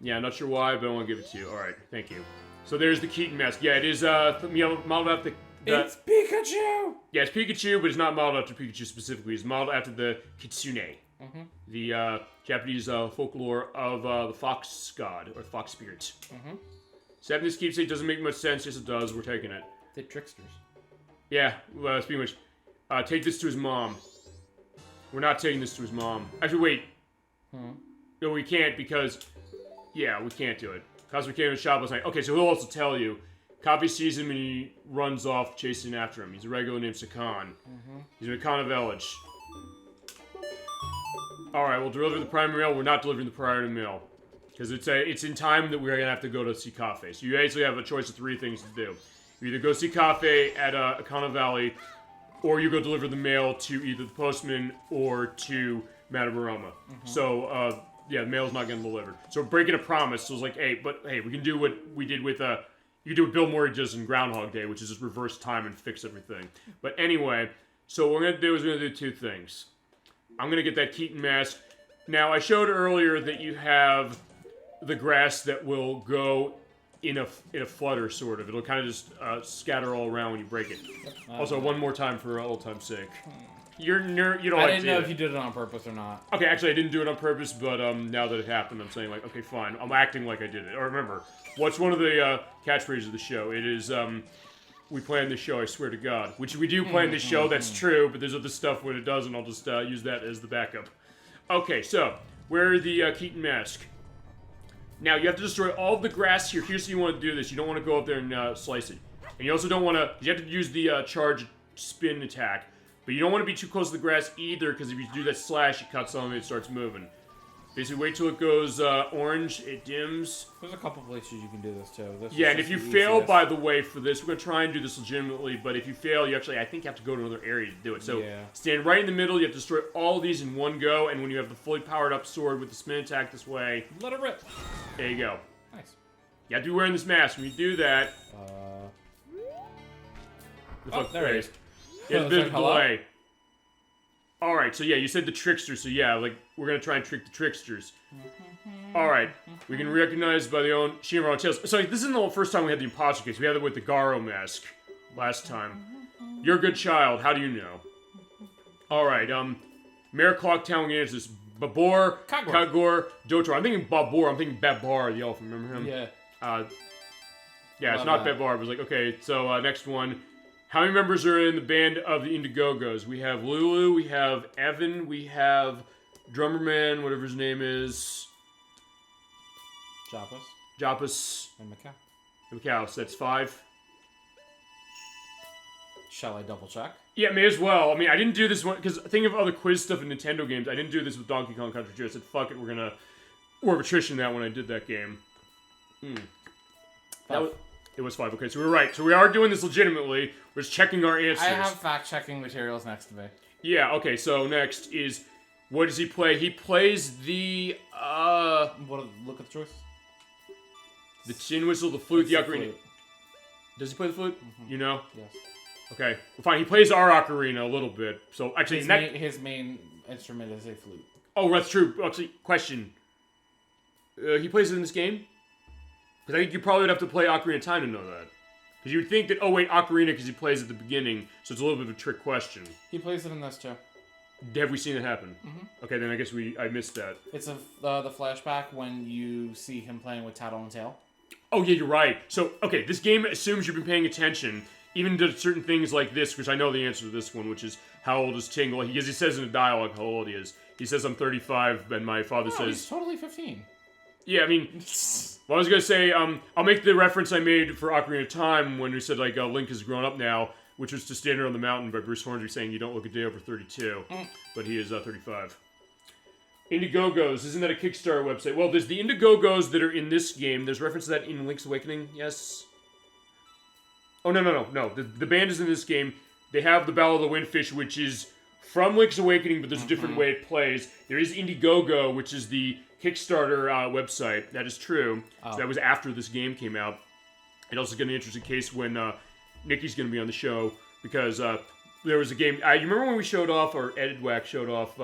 Yeah, not sure why, but I want to give it to you. Alright, thank you. So there's the Keaton mask. Yeah, it is modeled after It's Pikachu! Yeah, it's Pikachu, but it's not modeled after Pikachu specifically. It's modeled after the Kitsune. The Japanese folklore of the fox god, or fox spirit. Saving this keepsake doesn't make much sense. Yes, it does. We're taking it. The tricksters. Yeah, well, speaking of which, take this to his mom. We're not taking this to his mom. Actually, wait. No, we can't because... Yeah, we can't do it. Because we came to the shop last night. Okay, so he'll also tell you. Kavi sees him and he runs off chasing after him. He's a regular named Sakan. He's in a Kana village. Alright, we'll deliver the primary mail. We're not delivering the priority mail. Because it's in time that we're going to have to go to see Cafe. So you basically have a choice of three things to do. You either go see Cafe at Akana Valley, or you go deliver the mail to either the postman or to Madame Aroma. So, yeah, the mail's not getting delivered. So we're breaking a promise. So it's like, hey, we can do what we did with, you can do what Bill Murray does in Groundhog Day, which is just reverse time and fix everything. But anyway, so what we're going to do is we're going to do two things. I'm going to get that Keaton mask. Now, I showed earlier that you have the grass that will go in a flutter, sort of. It'll kind of just scatter all around when you break it. Also, one more time for old time's sake. You're nerd. You don't. I didn't know if you did it on purpose or not. Okay, actually, I didn't do it on purpose, but now that it happened, I'm saying like, okay, fine. I'm acting like I did it. Or remember, what's one of the catchphrases of the show? It is, we planned this show. I swear to God, which we do plan this show. That's true, but there's other stuff when it doesn't. I'll just use that as the backup. Okay, so wear the Keaton mask. Now you have to destroy all of the grass here. Here's how you want to do this. You don't want to go up there and slice it, and you also don't want to. You have to use the charge spin attack. But you don't want to be too close to the grass either, because if you do that slash, it cuts on it, it starts moving. Basically, wait till it goes orange, it dims. There's a couple places you can do this too. Yeah, and if you fail, by the way, for this, we're going to try and do this legitimately, but if you fail, you actually, I think you have to go to another area to do it. So, stand right in the middle, you have to destroy all of these in one go, and when you have the fully powered up sword with the spin attack this way... Let it rip! There you go. Nice. You have to be wearing this mask. When you do that... there it is. There's a bit of delay. All right, so yeah, you said the tricksters, so yeah, like, we're gonna try and trick the tricksters. All right, we can recognize by the own sheen of our own tails. So this isn't the first time we had the imposter case. We had it with the Garo mask last time. You're a good child. How do you know? All right, Mayor Clocktown answers Babor, Kagor, Dotor. I'm thinking Babor. I'm thinking Babar, the elephant. Remember him? Yeah. Yeah, it's not Babar. It was like, okay, so next one. How many members are in the band of the Indiegogos? We have Lulu, we have Evan, we have Drummerman, whatever his name is. Japas. And Macau. Macau, so that's 5. Shall I double check? Yeah, may as well. I mean, I didn't do this one, because think of other quiz stuff in Nintendo games. I didn't do this with Donkey Kong Country 2. I said, fuck it, we're gonna... War of attrition that when I did that game. It was 5. Okay, so we were right. So we are doing this legitimately. We're just checking our answers. I have fact-checking materials next to me. Yeah, okay, so next is... What does he play? He plays the, Look at the choice. The tin whistle, the flute, the ocarina. Flute. Does he play the flute? You know? Yes. Okay, well, fine. He plays our ocarina a little bit. So, actually... His main instrument is a flute. Oh, that's true. Actually, question. He plays it in this game? Because I think you probably would have to play Ocarina of Time to know that. Because you would think that, oh wait, Ocarina, because he plays at the beginning, so it's a little bit of a trick question. He plays it in this too. Have we seen it happen? Okay, then I guess I missed that. It's the flashback when you see him playing with Tattle and Tail. Oh yeah, you're right. So, okay, this game assumes you've been paying attention, even to certain things like this, which I know the answer to this one, which is, how old is Tingle? He says in a dialogue how old he is. He says, I'm 35, and my father says... he's totally 15. Yeah, I mean... Well, I was gonna say, I'll make the reference I made for Ocarina of Time when we said, like, Link has grown up now, which was to Stand on the Mountain by Bruce Hornsby saying you don't look a day over 32. But he is 35. Indiegogos, isn't that a Kickstarter website? Well, there's the Indiegogos that are in this game. There's reference to that in Link's Awakening, yes? Oh, no. The band is in this game. They have the Battle of the Windfish, which is from Link's Awakening, but there's a different way it plays. There is Indiegogo, which is the Kickstarter website. That is true. So that was after this game came out. It also got an interesting case when Nikki's going to be on the show, because there was a game... you remember when we showed off, or Edwack showed off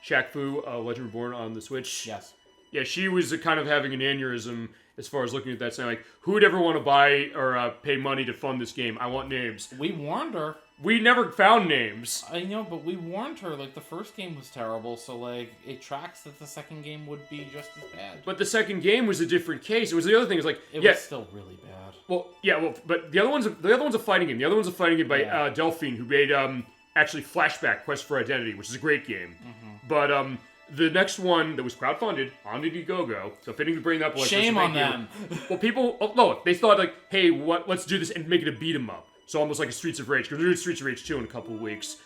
Shaq Fu, Legend Reborn on the Switch? Yes. Yeah, she was kind of having an aneurysm as far as looking at that, saying, like, who would ever want to buy or pay money to fund this game? I want names. We warned her. We never found names. I know, but we warned her. Like, the first game was terrible, so, like, it tracks that the second game would be just as bad. But the second game was a different case. It was the other thing. It was like, it was still really bad. Well, but the other one's a fighting game. The other one's a fighting game by Delphine, who made actually Flashback: Quest for Identity, which is a great game. But the next one that was crowdfunded on Indiegogo, so fitting to bring that up. Shame on them. Well, people, they thought like, hey, let's do this and make it a beat 'em up. So almost like a Streets of Rage, because we're doing Streets of Rage 2 in a couple of weeks.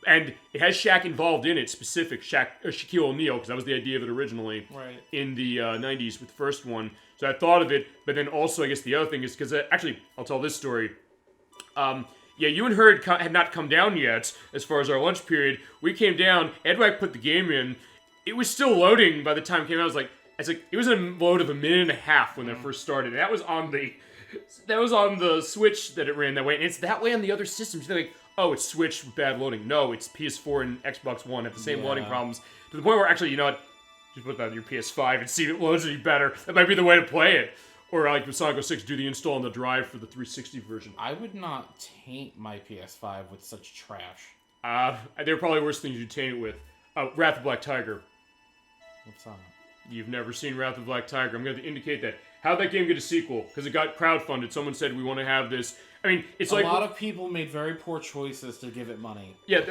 And it has Shaq involved in it, Shaquille O'Neal, because that was the idea of it originally in the 90s with the first one. So I thought of it, but then also I guess the other thing is, because actually, I'll tell this story. Yeah, you and her had not come down yet as far as our lunch period. We came down, Edwack put the game in. It was still loading by the time it came out. I was like, it was a load of a minute and a half when that first started. And that was on the Switch that it ran that way. And it's that way on the other systems. They're like, oh, it's Switch with bad loading. No, it's PS4 and Xbox One have the same loading problems. To the point where actually, you know what? Just put that on your PS5 and see if it loads any better. That might be the way to play it. Or like with Sonic 06, do the install on the drive for the 360 version. I would not taint my PS5 with such trash. There are probably worse things you'd taint it with. Wrath of Black Tiger. What's on it? You've never seen Wrath of Black Tiger. I'm going to indicate that. How'd that game get a sequel? Because it got crowdfunded. Someone said, we want to have this. I mean, it's like... A lot of people made very poor choices to give it money. Yeah.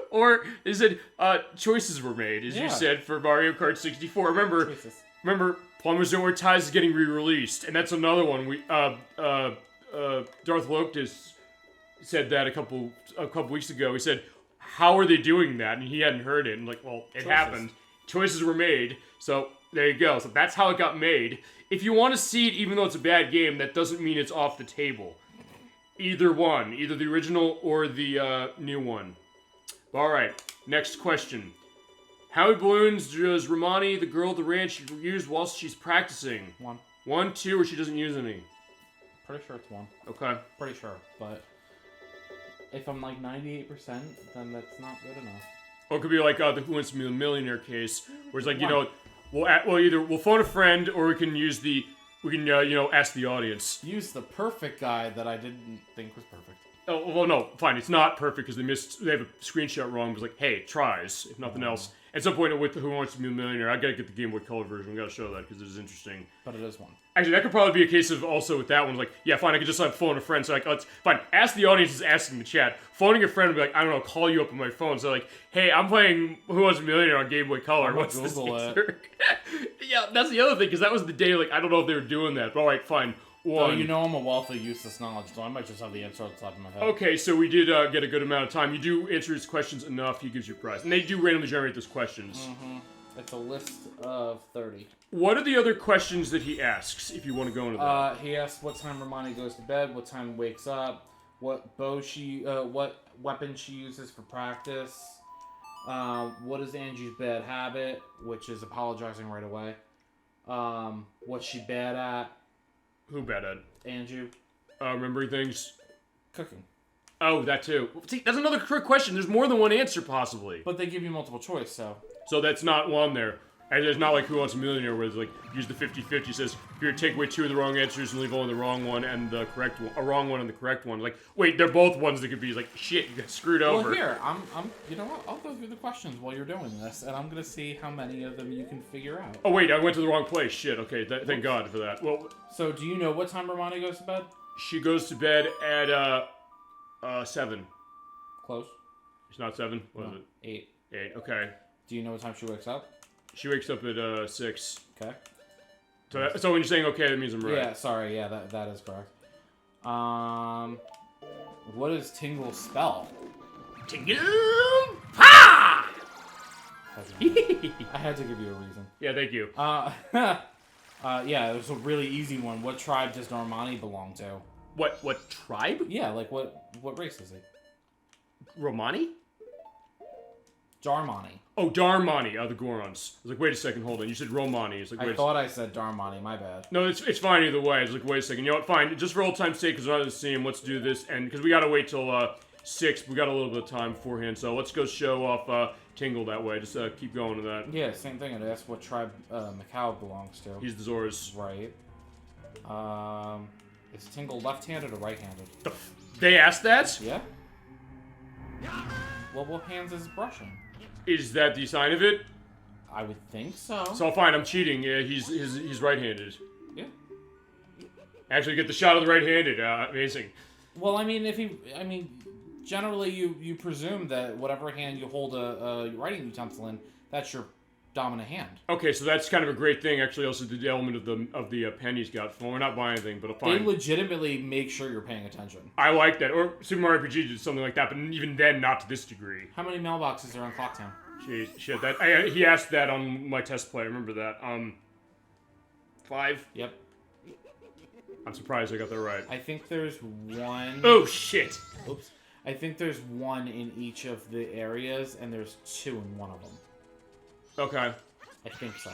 Or is it choices were made, as you said, for Mario Kart 64. Remember, Plumber's Nowhere Ties is getting re-released. And that's another one. Darth Loctus said that a couple weeks ago. He said, how are they doing that? And he hadn't heard it. And like, well, it happened. Choices were made. So there you go. So that's how it got made. If you want to see it, even though it's a bad game, that doesn't mean it's off the table. Either one. Either the original or the new one. Alright, next question. How many balloons does Romani, the girl at the ranch, use whilst she's practicing? 1. 1, 2, or she doesn't use any? Pretty sure it's 1. Okay. Pretty sure, but... if I'm like 98%, then that's not good enough. Or it could be like the Who Wants to Be a Millionaire case, where it's like, you know, either we'll phone a friend or we can ask the audience. Use the perfect guy that I didn't think was perfect. Oh, well, no, fine. It's not perfect because they have a screenshot wrong. It was like, hey, it tries, if nothing else. At some point with the Who Wants to Be a Millionaire, I gotta get the Game Boy Color version. We gotta show that because it is interesting. But it is one. Actually, that could probably be a case of also with that one. Like, yeah, fine, I could just phone a friend. So like, fine. Ask the audience is asking the chat. Phoning a friend would be like, I don't know, call you up on my phone. So like, hey, I'm playing Who Wants to Be a Millionaire on Game Boy Color. What's this answer? Yeah, that's the other thing because that was the day. Like, I don't know if they were doing that. But all right, fine. Well, you know I'm a wealth of useless knowledge, so I might just have the answer on the top of my head. Okay, so we did get a good amount of time. You do answer his questions enough, he gives you a prize. And they do randomly generate those questions. Mm-hmm. It's a list of 30. What are the other questions that he asks, if you want to go into that? He asks what time Romani goes to bed, what time wakes up, what weapon she uses for practice, what is Angie's bad habit, which is apologizing right away, what's she bad at, Who bad at? Anju. Remembering things? Cooking. Oh, that too. See, that's another trick question. There's more than one answer, possibly. But they give you multiple choice, so... So that's not one there. And there's not like Who Wants a Millionaire where it's like, use the 50-50. It says, here, take away 2 of the wrong answers and leave only the wrong one and the correct one. A wrong one and the correct one. Like, wait, they're both ones that could be like, shit, you got screwed over. Well, here, you know what? I'll go through the questions while you're doing this, and I'm gonna see how many of them you can figure out. Oh, wait, I went to the wrong place. Shit, okay, thank God for that. Well... So, do you know what time Romani goes to bed? She goes to bed at, 7. Close. It's not 7? What is it? 8. 8, okay. Do you know what time she wakes up? She wakes up at, 6. Okay. So when you're saying okay, that means I'm right. Yeah, sorry, yeah, that is correct. What does Tingle spell? Tingle! Ha! I had to give you a reason. Yeah, thank you. Yeah, it was a really easy one. What tribe does Romani belong to? What tribe? Yeah, like what race is he? Romani? Darmani. Oh, Darmani. The Gorons. I was like, wait a second, hold on. You said Romani. It's like, wait I thought I said Darmani, my bad. No, it's fine either way. It's like, wait a second. You know what? Fine. Just for old time's sake, because we're not in the scene, let's do this. And because we gotta wait till 6, we got a little bit of time beforehand. So let's go show off Tingle that way. Just keep going to that. Yeah, same thing. I'd ask what tribe Macau belongs to. He's the Zoras. Right. Is Tingle left-handed or right-handed? They asked that? Yeah. Well, what hands is brushing? Is that the sign of it? I would think so. So fine, I'm cheating. Yeah, he's right-handed. Yeah. Actually, get the shot of the right-handed. Amazing. Well, I mean, generally you presume that whatever hand you hold a writing utensil in, that's your dominant hand. Okay, so that's kind of a great thing. Actually, also the element of the pennies got. Well, we're not buying anything, but fine. They legitimately make sure you're paying attention. I like that. Or Super Mario RPG did something like that, but even then, not to this degree. How many mailboxes are in Clocktown? Jeez, shit. He asked that on my test play. I remember that. 5. Yep. I'm surprised I got that right. I think there's one. Oh shit! Oops. I think there's one in each of the areas, and there's 2 in one of them. Okay. I think so.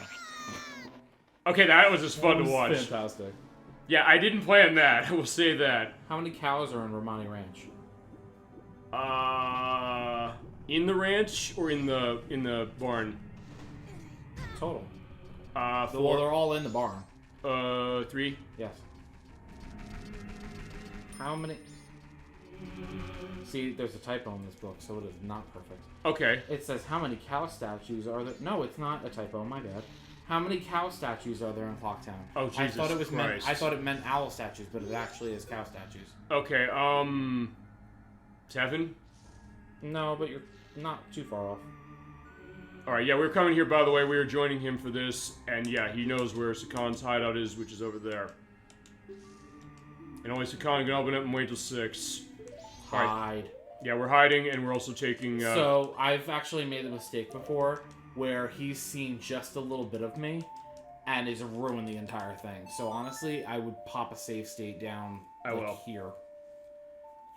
Okay, that was just fun to watch. Fantastic. Yeah, I didn't plan that. I will say that. How many cows are in Romani Ranch? In the ranch or in the barn? Total. 4. Well, they're all in the barn. 3. Yes. How many? See, there's a typo in this book, so it is not perfect. Okay. It says, how many cow statues are there? No, it's not a typo, my bad. How many cow statues are there in Clocktown? Oh, Jesus I thought it was Christ. I thought it meant owl statues, but it actually is cow statues. Okay, 7? No, but you're not too far off. Alright, yeah, we're coming here, by the way. We are joining him for this, and yeah, he knows where Sakan's hideout is, which is over there. And only Sakan can open it and wait till 6. Hide. Right. Yeah, we're hiding, and we're also taking... So, I've actually made the mistake before, where he's seen just a little bit of me, and has ruined the entire thing. So, honestly, I would pop a save state down here.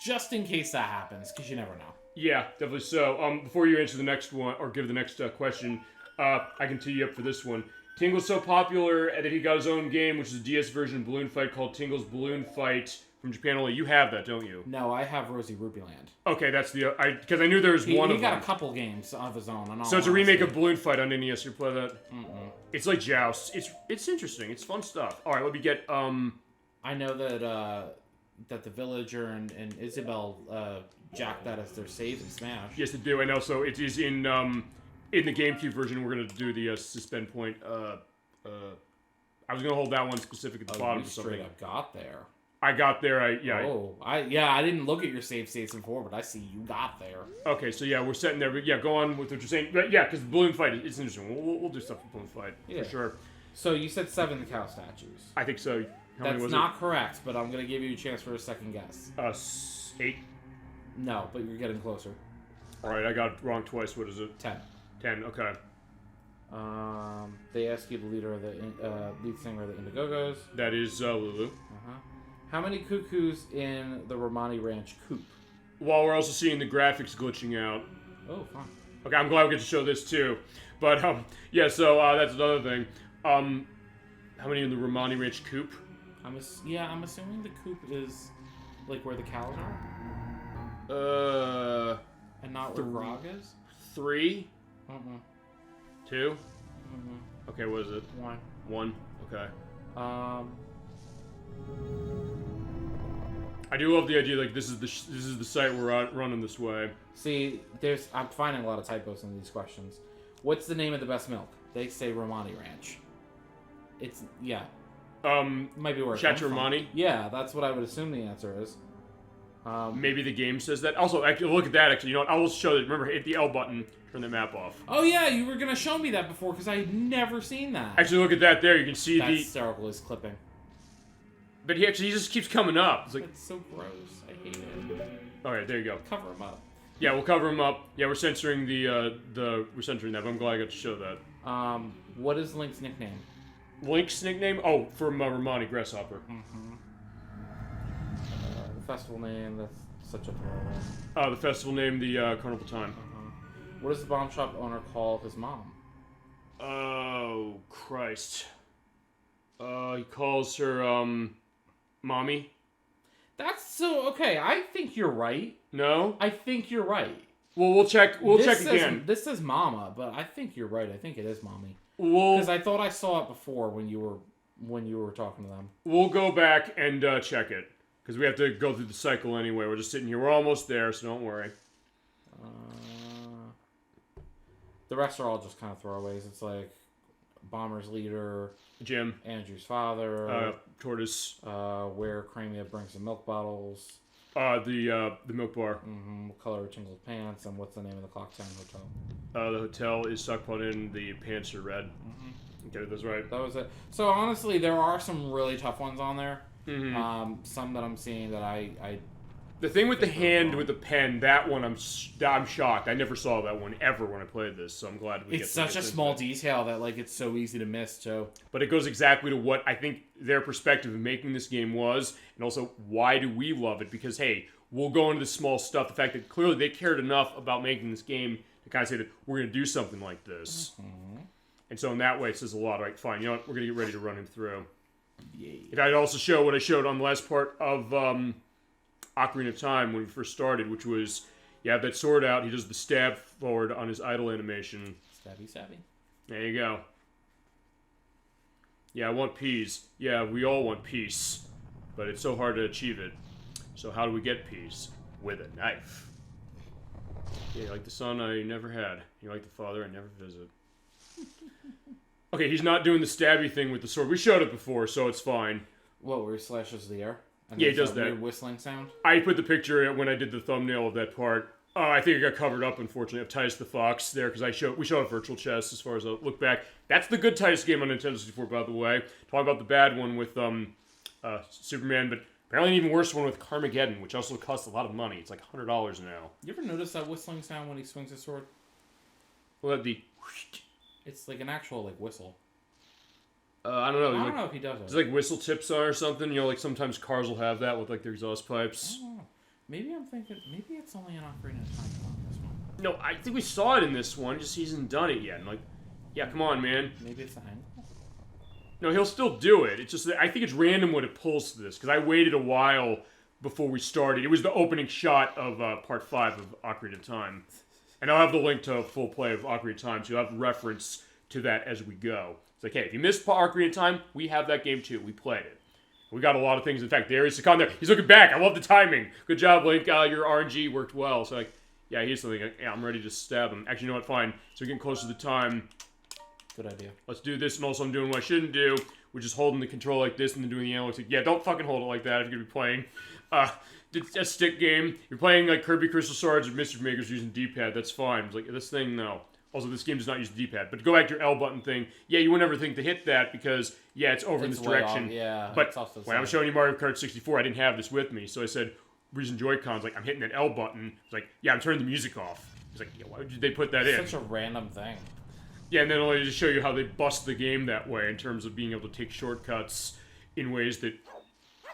Just in case that happens, because you never know. Yeah, definitely so. Before you answer the next one, or give the next question, I can tee you up for this one. Tingle's so popular that he got his own game, which is a DS version of Balloon Fight called Tingle's Balloon Fight from Japan only. You have that, don't you? No, I have Rosie Ruby Land. Okay, that's the because I knew there was one of them. He got a couple games of his own. So it's a remake of Balloon Fight on NES. You play that? It's like Joust. It's interesting. It's fun stuff. All right, let me get I know that that the Villager and Isabel jacked that as their save and Smash. Yes, they do. And also, it is in the GameCube version. We're gonna do the suspend point. I was gonna hold that one specific at the bottom for something. Straight up got there. I got there. I didn't look at your save states before, but I see you got there. Okay, so yeah, we're setting there. But yeah, go on with what you're saying. But yeah, because Balloon Fight is interesting. We'll do stuff with Balloon Fight for sure. So you said 7 cow statues. I think so. How many That's was not correct, but I'm gonna give you a chance for a second guess. 8. No, but you're getting closer. All right, I got it wrong twice. What is it? 10. 10. Okay. They ask you the leader of the lead singer of the Indiegogo's. That is Lulu. How many cuckoos in the Romani Ranch coop? While we're also seeing the graphics glitching out. Oh, fun. Okay, I'm glad we get to show this too. But yeah, so that's another thing. How many in the Romani Ranch coop? I'm assuming the coop is like where the cows are. And not where Grog is. 3. 2. Okay, what is it? 1. 1. Okay. I do love the idea. Like this is the site we're running this way. See, I'm finding a lot of typos in these questions. What's the name of the best milk? They say Romani Ranch. It's might be where it comes from. Romani? Yeah, that's what I would assume the answer is. Maybe the game says that. Also, actually, look at that. Actually, you know what? I will show that. Remember, hit the L button, turn the map off. Oh yeah, you were gonna show me that before because I had never seen that. Actually, look at that. There, you can see That's hysterical. Is clipping. But he just keeps coming up. It's like it's so gross. I hate it. All right, there you go. Cover him up. Yeah, we'll cover him up. Yeah, we're censoring we're censoring that. But I'm glad I got to show that. What is Link's nickname? Link's nickname? Oh, from Romani Grasshopper. The festival name. That's such a throwaway. The festival name, the Carnival Time. What does the bomb shop owner call his mom? Oh Christ. He calls her Mommy. That's so okay. I think you're right. No? I think you're right. Well, we'll check again. This says Mama, but I think you're right. I think it is Mommy. Because I thought I saw it before when you were talking to them. We'll go back and check it because we have to go through the cycle anyway. We're just sitting here. We're almost there, so don't worry. The rest are all just kind of throwaways. It's like Bomber's leader, Jim, Andrew's father, Tortoise, where Cramia brings the milk bottles, the milk bar, what color are Tingle's pants, and what's the name of the Clocktown Hotel? The hotel is Suckpot Inn. The pants are red. Okay, that's right. That was it. So honestly, there are some really tough ones on there. Some that I'm seeing that I the thing with the hand with the pen, that one I'm shocked. I never saw that one ever when I played this, so I'm glad we get to It's such a small detail that like it's so easy to miss too. But it goes exactly to what I think their perspective of making this game was, and also why do we love it? Because hey, we'll go into the small stuff. The fact that clearly they cared enough about making this game to kind of say that we're going to do something like this. And so in that way, it says a lot. All right, fine. You know what? We're going to get ready to run him through. Yay. If I'd also show what I showed on the last part of Ocarina of Time when we first started, which was you have that sword out, he does the stab forward on his idle animation. Stabby, stabby. There you go. Yeah, I want peace. Yeah, we all want peace. But it's so hard to achieve it. So how do we get peace? With a knife. Yeah, you're like the son I never had. You're like the father I never visit. Okay, he's not doing the stabby thing with the sword. We showed it before, so it's fine. What, where he slashes the air? And yeah, he does that. Weird whistling sound? I put the picture when I did the thumbnail of that part. I think it got covered up, unfortunately, of Titus the Fox there, because we showed a virtual chess as far as I look back. That's the good Titus game on Nintendo 64, by the way. Talking about the bad one with Superman, but apparently an even worse one with Carmageddon, which also costs a lot of money. It's like $100 now. You ever notice that whistling sound when he swings his sword? Well, that'd be... It's like an actual, like, whistle. I don't know. I don't know if he does it. It's like whistle tips on or something. You know, like sometimes cars will have that with like their exhaust pipes. I don't know. Maybe I'm thinking, maybe it's only an Ocarina of Time on this one. No, I think we saw it in this one. Just he hasn't done it yet. And like, yeah, come on, man. Maybe it's the angle. No, he'll still do it. It's just that I think it's random what it pulls to this, because I waited a while before we started. It was the opening shot of Part 5 of Ocarina of Time. And I'll have the link to full play of Ocarina of Time, so you'll have reference to that as we go. It's like, hey, if you missed Ocarina of Time, we have that game too. We played it. We got a lot of things. In fact, there is Sakan there. He's looking back. I love the timing. Good job, Link. Your RNG worked well. So, like, yeah, he's something. Like, yeah, I'm ready to stab him. Actually, you know what? Fine. So we're getting close to the time. Good idea. Let's do this, and also I'm doing what I shouldn't do, which is holding the control like this and then doing the analog stick. Yeah, don't fucking hold it like that if you're going to be playing a stick game. You're playing, like, Kirby Crystal Swords or Mischief Makers using D-pad. That's fine. It's like, this thing, no. Also, this game does not use the D-pad. But to go back to your L button thing, yeah, you would never think to hit that because, yeah, it's over in this direction. Off, yeah, but when I was showing you Mario Kart 64, I didn't have this with me. So I said, reason Joy-Cons, like, I'm hitting that L button. It's like, yeah, I'm turning the music off. It's like, yeah, why would they put that in? Such a random thing. Yeah, and then only to show you how they bust the game that way in terms of being able to take shortcuts in ways that...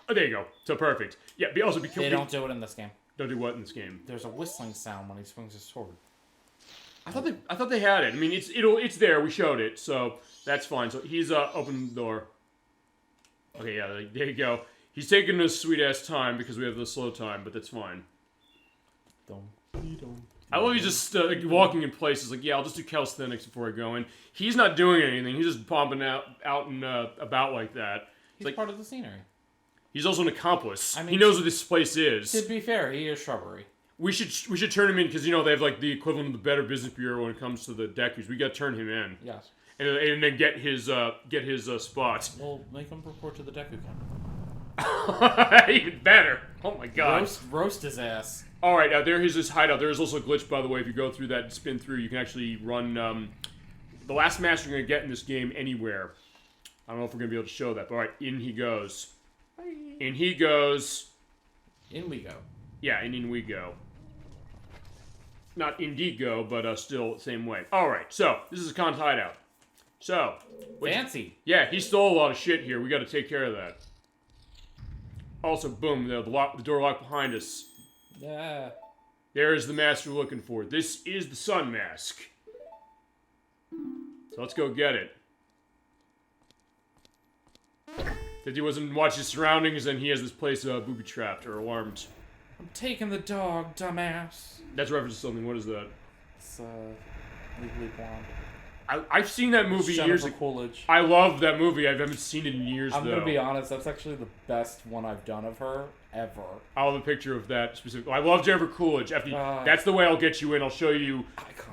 Oh, there you go. So perfect. Yeah, but also... They don't do it in this game. Don't do what in this game? There's a whistling sound when he swings his sword. I thought they had it. I mean, it's there. We showed it, so that's fine. So he's opened the door. Okay, yeah, there you go. He's taking a sweet ass time because we have the slow time, but that's fine. I love you just walking in places like, yeah, I'll just do calisthenics before I go in. He's not doing anything. He's just popping out and about like that. He's like part of the scenery. He's also an accomplice. I mean, he knows what this place is. To be fair, he is shrubbery. We should turn him in because, you know, they have, like, the equivalent of the Better Business Bureau when it comes to the Decus. We got to turn him in. Yes. And then get his spot. Well, make him report to the Deku Even better. Oh my god. Roast his ass. Alright, now there is his hideout. There is also a glitch, by the way. If you go through that and spin through, you can actually run the last master you're going to get in this game anywhere. I don't know if we're going to be able to show that. But alright, in he goes. In he goes. In we go. Yeah, in we go. Not Indigo, but still same way. Alright, so, this is Khan's hideout. So. Fancy. Yeah, he stole a lot of shit here. We gotta take care of that. Also, boom, the door locked behind us. Yeah. There is the mask we're looking for. This is the sun mask. So let's go get it. That he wasn't watching his surroundings and he has this place booby-trapped or alarmed. I'm taking the dog, dumbass. That's a reference to something. What is that? It's, Legally Blonde. I've seen that movie years ago. Coolidge. I love that movie. I haven't seen it in years, though. I'm gonna be honest, that's actually the best one I've done of her, ever. I'll have a picture of that specifically. I love Jennifer Coolidge. That's the way I'll get you in. I'll show you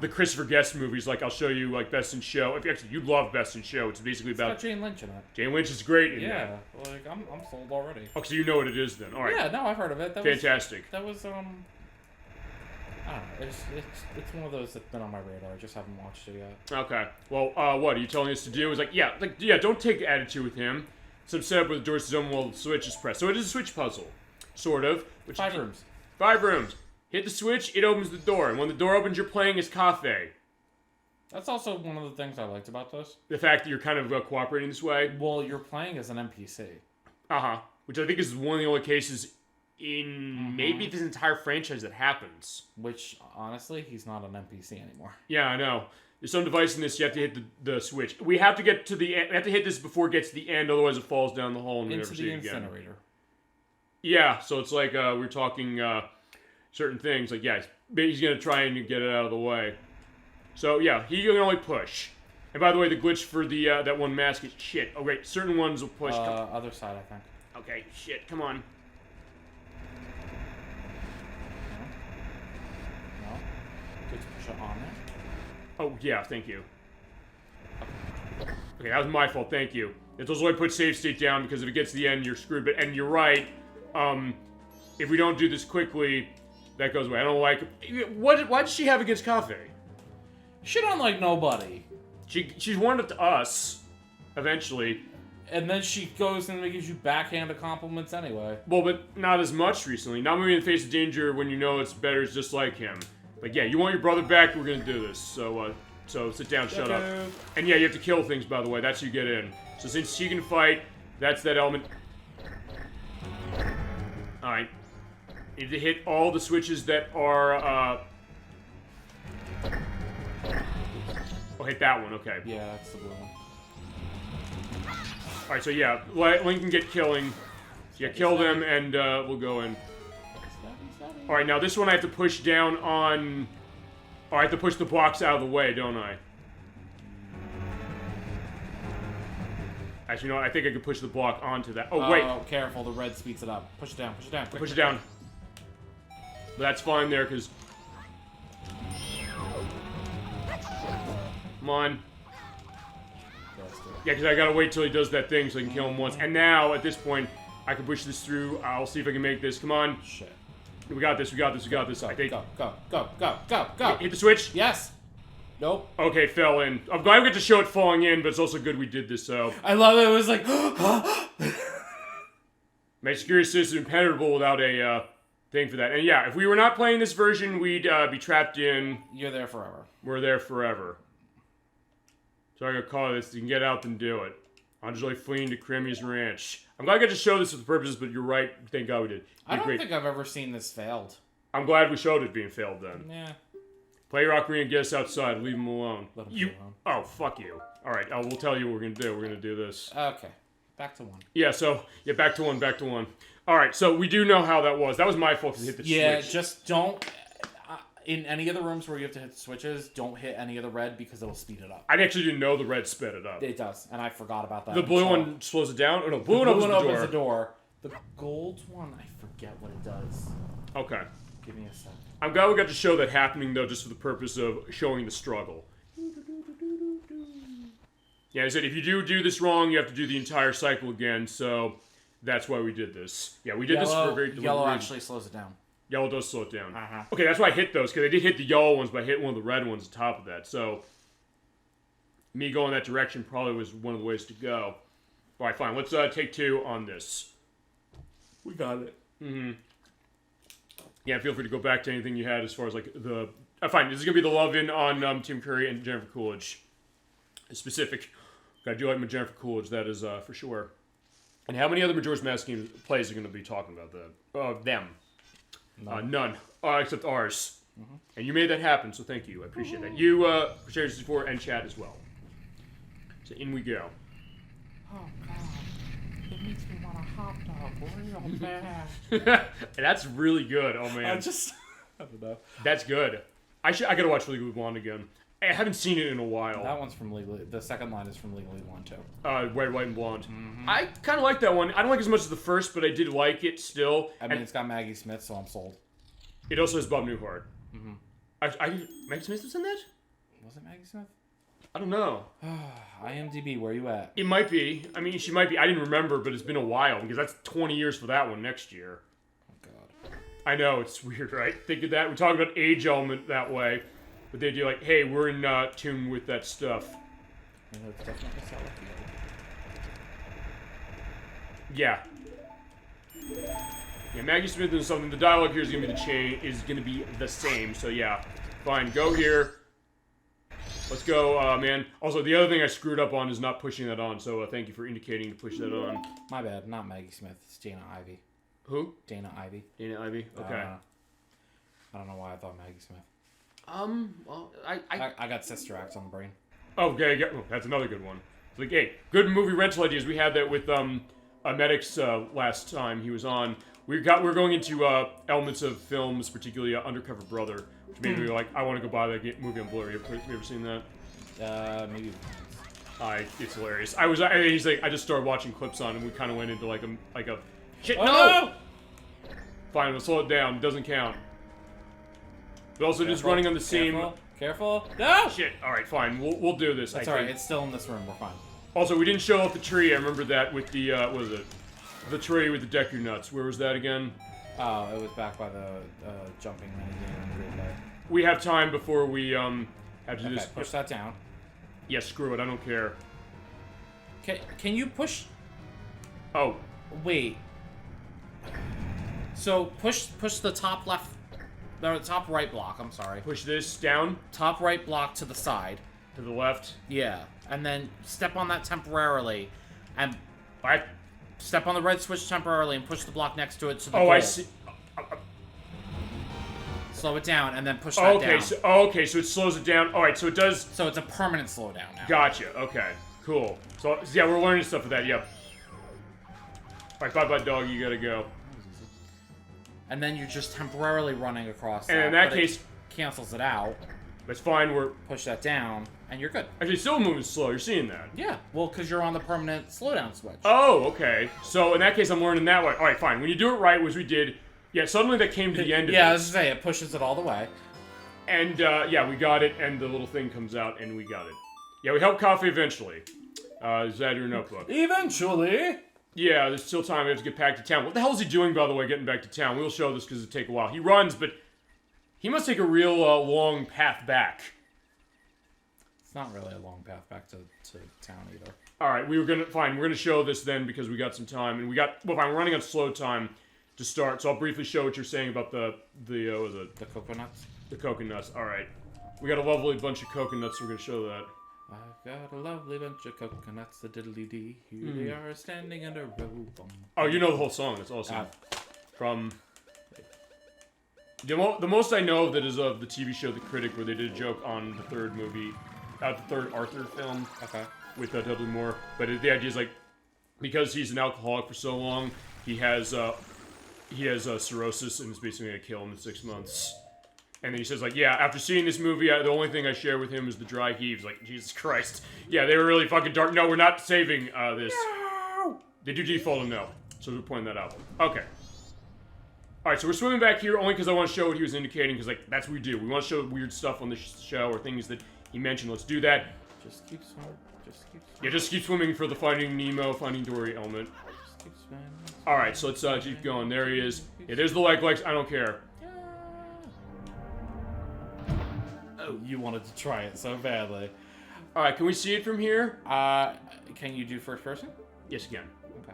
the Christopher Guest movies. Like, I'll show you, like, Best in Show. Actually, you love Best in Show. It's basically about... It's got Jane Lynch in it. Jane Lynch is great in that. Yeah, like, I'm sold already. Oh, so you know what it is, then. All right. Yeah, no, I've heard of it. Fantastic. That was, I don't know, it's one of those that's been on my radar. I just haven't watched it yet. Okay. Well, what are you telling us to do? Is like, yeah, don't take attitude with him. So set up with the doors to zone while the switch is pressed. So it is a switch puzzle, sort of. 5 rooms. 5 rooms. Hit the switch, it opens the door, and when the door opens, you're playing as Cafe. That's also one of the things I liked about this. The fact that you're kind of cooperating this way. Well, you're playing as an NPC. Which I think is one of the only cases in maybe this entire franchise that happens. Which, honestly, he's not an NPC anymore. Yeah, I know. There's some device in this, you have to hit the switch. We have to get to the end. We have to hit this before it gets to the end, otherwise it falls down the hole and we never see it again. Into the incinerator. Yeah, so it's like we're talking certain things. Like, yeah, he's going to try and get it out of the way. So, yeah, he can only push. And by the way, the glitch for the that one mask is shit. Oh, wait, certain ones will push. Other side, I think. Okay, shit, come on. No. Good to push it on there. Oh, yeah, thank you. Okay, that was my fault, thank you. It's also why I put save state down, because if it gets to the end, you're screwed. But, and you're right, if we don't do this quickly, that goes away. I don't like... Why does she have against Cafe? She don't like nobody. She's warmed up to us, eventually. And then she goes and gives you backhanded compliments anyway. Well, but not as much recently. Not moving in the face of danger when you know it's better is just like him. Like, yeah, you want your brother back, we're gonna do this. So sit down, shut up. And yeah, you have to kill things, by the way. That's how you get in. So since she can fight, that's that element. Alright. You need to hit all the switches that are, Oh, hit that one, okay. Yeah, that's the blue one. Alright, so yeah, Link can get killing. Yeah, kill them, and we'll go in. Alright, now this one I have to push down on... Oh, I have to push the blocks out of the way, don't I? Actually, you know what? I think I could push the block onto that. Oh, wait. Oh, careful. The red speeds it up. Push it down. Push it down. Quick, push it down. But that's fine there, because... Come on. Yeah, because I gotta wait till he does that thing so I can kill him once. And now, at this point, I can push this through. I'll see if I can make this. Come on. Shit. We got this. We got this. We got this. I think. Go. Hit the switch. Yes. Nope. Okay, fell in. I'm glad we get to show it falling in, but it's also good we did this, so... I love it. It was like... My security system impenetrable without a thing for that. And yeah, if we were not playing this version, we'd be trapped in... You're there forever. We're there forever. So I'm gonna call this, you can get out and do it. I'm just like fleeing to Kremia's ranch. I'm glad I got to show this for the purposes, but you're right. Thank God we did. I don't think I've ever seen this failed. I'm glad we showed it being failed then. Yeah. Play Ocarina and get us outside. Leave him alone. Let him alone. Oh, fuck you. Alright, we'll tell you what we're gonna do. We're gonna do this. Okay. Back to one. Yeah, so, yeah, back to one. Alright, so we do know how that was. That was my fault to hit the switch. Yeah, just don't... in any of the rooms where you have to hit the switches, don't hit any of the red because it'll speed it up. I actually didn't know the red sped it up. It does, and I forgot about that. The blue one slows it down? Oh, no, blue one opens the door. The gold one, I forget what it does. Okay. Give me a sec. I'm glad we got to show that happening, though, just for the purpose of showing the struggle. Yeah, I said, if you do this wrong, you have to do the entire cycle again, so that's why we did this. Yeah, we did this for a very deliberate Yellow actually slows it down. Yellow does slow it down. Uh-huh. Okay, that's why I hit those, because I did hit the yellow ones, but I hit one of the red ones on top of that, so... Me going that direction probably was one of the ways to go. Alright, fine, let's take 2 on this. We got it. Mm-hmm. Yeah, feel free to go back to anything you had as far as, like, the... fine, this is going to be the love-in on Tim Curry and Jennifer Coolidge. Specific. I do like Jennifer Coolidge, that is for sure. And how many other Majora's Mask games plays are going to be talking about that? Them. None. Except ours. Mm-hmm. And you made that happen, so thank you. I appreciate that. You, shared this before, and chat as well. So in we go. Oh, God. It makes me want a hot dog real bad. That's really good. Oh, man. I don't know. That's good. I gotta watch Legally Blonde again. I haven't seen it in a while. That one's from Legally... The second line is from Legally Blonde, too. Red, White, and Blonde. Mm-hmm. I kind of like that one. I don't like it as much as the first, but I did like it still. I mean, it's got Maggie Smith, so I'm sold. It also has Bob Newhart. Mm-hmm. Maggie Smith was in that? Was it Maggie Smith? I don't know. IMDb, where you at? It might be. I mean, she might be. I didn't remember, but it's been a while, because that's 20 years for that one next year. Oh, God. I know, it's weird, right? Think of that. We talk about age element that way, but they do like, hey, we're in tune with that stuff. Yeah. Yeah, Maggie Smith is something. The dialogue here is gonna be the same. So yeah, fine. Go here. Let's go, man. Also, the other thing I screwed up on is not pushing that on. So thank you for indicating to push that on. My bad. Not Maggie Smith. It's Dana Ivey. Who? Dana Ivey. Dana Ivey. Okay. I don't know why I thought Maggie Smith. Well, I got Sister Act on the brain. Okay, yeah, that's another good one. It's like, hey, good movie rental ideas. We had that with Medics last time he was on. We're going into elements of films, particularly Undercover Brother, which made me like, I want to go buy that movie on Blu-ray. Have you ever seen that? Maybe. It's hilarious. He's like, I just started watching clips on, and we kind of went into like a shit. Oh, no! Fine, we'll slow it down. It doesn't count. But also just running on the same. Careful! No! Shit. All right, fine. We'll do this. That's alright. It's still in this room. We're fine. Also, we didn't show off the tree. I remember that with the what was it? The tree with the Deku nuts. Where was that again? Oh, it was back by the jumping minigame. We have time before we have to do this. Push that down. Yeah, screw it. I don't care. Can you push? Oh. Wait. So push the top left. No, the top right block, I'm sorry. Push this down? Top right block to the side. To the left? Yeah. And then step on that temporarily. And I step on the red switch temporarily and push the block next to it to the goal. I see. Slow it down and then push that down. Okay, so it slows it down. Alright, so it does... So it's a permanent slowdown now. Gotcha, okay. Cool. So yeah, we're learning stuff with that. Yep. All right, bye, dog. You gotta go. And then you're just temporarily running across that. And in that but case, it cancels it out. That's fine. We're push that down, and you're good. actually still moving slow. You're seeing that? Yeah. Well, because you're on the permanent slowdown switch. Oh, okay. So in that case, I'm learning that way. All right, fine. When you do it right, which we did, yeah. Suddenly that came to the end of it. Yeah, I was gonna say it pushes it all the way. And yeah, we got it, and the little thing comes out, and we got it. Yeah, we helped Coffee eventually. Is that your notebook? Eventually. Yeah, there's still time. We have to get back to town. What the hell is he doing, by the way, getting back to town? We'll show this because it'll take a while. He runs, but he must take a real long path back. It's not really a long path back to town either. All right, we're gonna show this then because we got some time, and well, fine. We're running on slow time to start, so I'll briefly show what you're saying about the coconuts. The coconuts. All right, we got a lovely bunch of coconuts. So we're gonna show that. I've got a lovely bunch of coconuts, the diddly-dee. Here they are standing in a row. Oh, you know the whole song. That's awesome. From the most I know of that is of the TV show The Critic, where they did a joke on the third movie, the third Arthur film. Okay. With Dudley Moore, but the idea is like because he's an alcoholic for so long, he has cirrhosis and is basically gonna kill him in 6 months. And then he says, like, yeah, after seeing this movie, the only thing I share with him is the dry heaves. Like, Jesus Christ. Yeah, they were really fucking dark. No, we're not saving this. No! They do default a no. So we're pointing that out. Okay. Alright, so we're swimming back here only because I want to show what he was indicating, because, like, that's what we do. We want to show weird stuff on this show or things that he mentioned. Let's do that. Just keep swimming. Just keep swimming. Yeah, just keep swimming for the Finding Nemo, Finding Dory element. Just keep swimming. Alright, so let's keep going. There he is. Yeah, there's the legs. I don't care. Oh, you wanted to try it so badly. Alright, can we see it from here? Can you do first person? Yes, you can. Okay.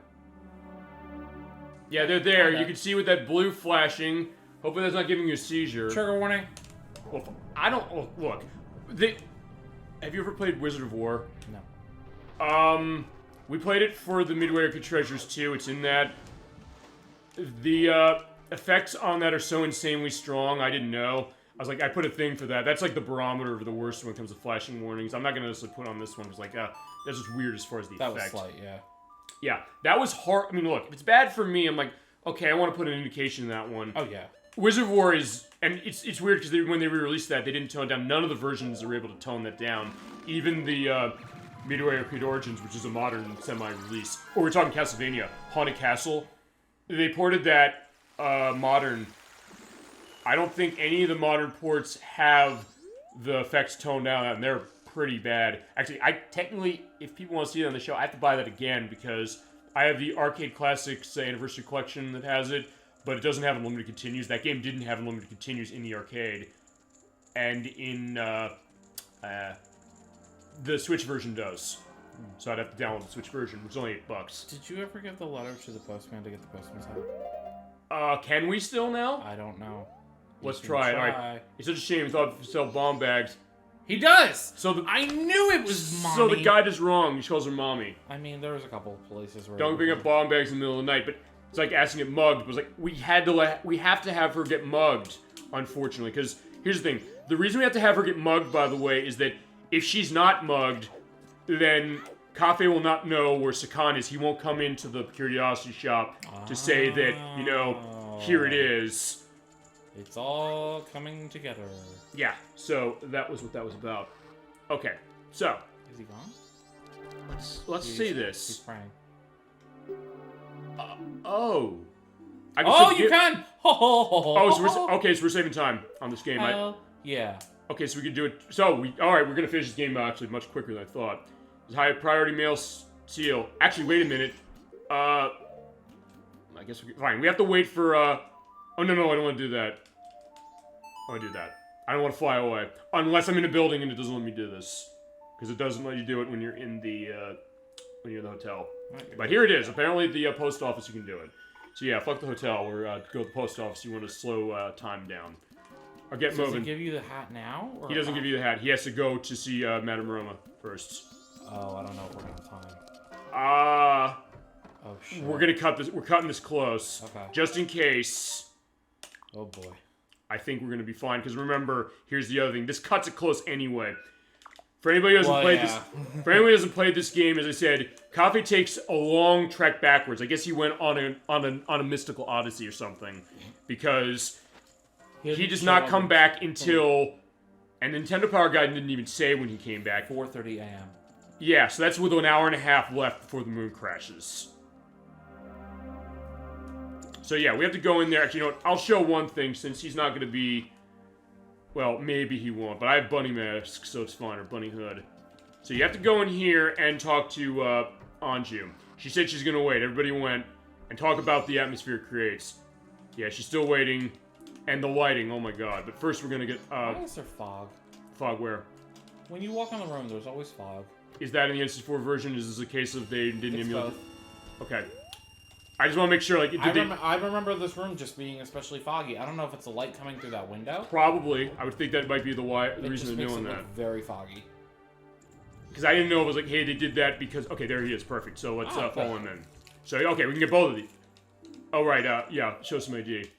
Yeah, they're there. You can see with that blue flashing. Hopefully that's not giving you a seizure. Trigger warning. Well, I don't... Oh, look. Have you ever played Wizard of War? No. We played it for the Midway Arcade Treasures 2. It's in that. The effects on that are so insanely strong, I didn't know. I was like, I put a thing for that. That's like the barometer of the worst when it comes to flashing warnings. I'm not going to necessarily put on this one. It's like, that's just weird as far as the effect. That was slight, yeah. Yeah, that was hard. I mean, look, if it's bad for me, I'm like, okay, I want to put an indication in that one. Oh, yeah. Wizard of War is, and it's weird because when they re-released that, they didn't tone it down. None of the versions were able to tone that down. Even the Midway Arcade Origins, which is a modern semi-release. Or we're talking Castlevania, Haunted Castle. They ported that modern. I don't think any of the modern ports have the effects toned down, and they're pretty bad. Actually, technically, if people want to see it on the show, I have to buy that again because I have the Arcade Classics Anniversary Collection that has it, but it doesn't have unlimited continues. That game didn't have unlimited continues in the arcade, and in the Switch version does. So I'd have to download the Switch version, which is only $8. Did you ever give the letter to the postman to get the postman's hat? Can we still now? I don't know. Let's try it. All right. It's such a shame. We thought he'd sell bomb bags. He does! So I knew it was mommy. So the guy is wrong. He calls her mommy. I mean, there was a couple of places where... Don't bring up bomb bags in the middle of the night, but it's like asking to get mugged. It was like, we have to have her get mugged, unfortunately. Because here's the thing. The reason we have to have her get mugged, by the way, is that if she's not mugged, then Cafe will not know where Sakan is. He won't come into the curiosity shop to say that, you know, here it is. It's all coming together. Yeah, so that was what that was about. Okay, so. Is he gone? Let's see this. He's praying. Oh. You can! So we're saving time on this game. Yeah. Okay, so we can do it. So, alright, we're gonna finish this game actually much quicker than I thought. There's high priority mail seal. Actually, wait a minute. I guess fine. We have to wait for, oh, no, I don't want to do that. I want to do that. I don't want to fly away. Unless I'm in a building and it doesn't let me do this. Because it doesn't let you do it when you're in the, hotel. Right, but here it is. Apparently at the post office you can do it. So yeah, fuck the hotel. We're, go to the post office. You want to slow, time down. Or get moving. Does he give you the hat now? Or he doesn't give you the hat. He has to go to see, Madame Roma first. Oh, I don't know if we're gonna have time. Oh, shit. We're gonna cut this. We're cutting this close. Okay. Just in case. Oh, boy. I think we're gonna be fine, because remember, here's the other thing. This cuts it close anyway. For anybody who hasn't played this, for anybody who hasn't played this game, as I said, Kafei takes a long trek backwards. I guess he went on a mystical odyssey or something, because he does not come back until, and Nintendo Power Guide didn't even say when he came back. 4:30 a.m. Yeah, so that's with an hour and a half left before the moon crashes. So yeah, we have to go in there. Actually, you know what? I'll show one thing since he's not going to be. Well, maybe he won't, but I have bunny mask, so it's fine, or bunny hood. So you have to go in here and talk to Anju. She said she's gonna wait. Everybody went and talk about the atmosphere it creates. Yeah, she's still waiting, and the lighting. Oh my god! But first, we're gonna get. Why is there fog? Fog where? When you walk on the room, there's always fog. Is that in the N64 version? Is this a case of they didn't emulate? Both. Okay. I just want to make sure, like, I remember this room just being especially foggy. I don't know if it's the light coming through that window. Probably. I would think that might be the reason they're doing that. Look very foggy. Because I didn't know it was like, hey, they did that because... Okay, there he is. Perfect. So let's follow him in. So, okay, we can get both of these. Oh, right. Yeah, show some ID.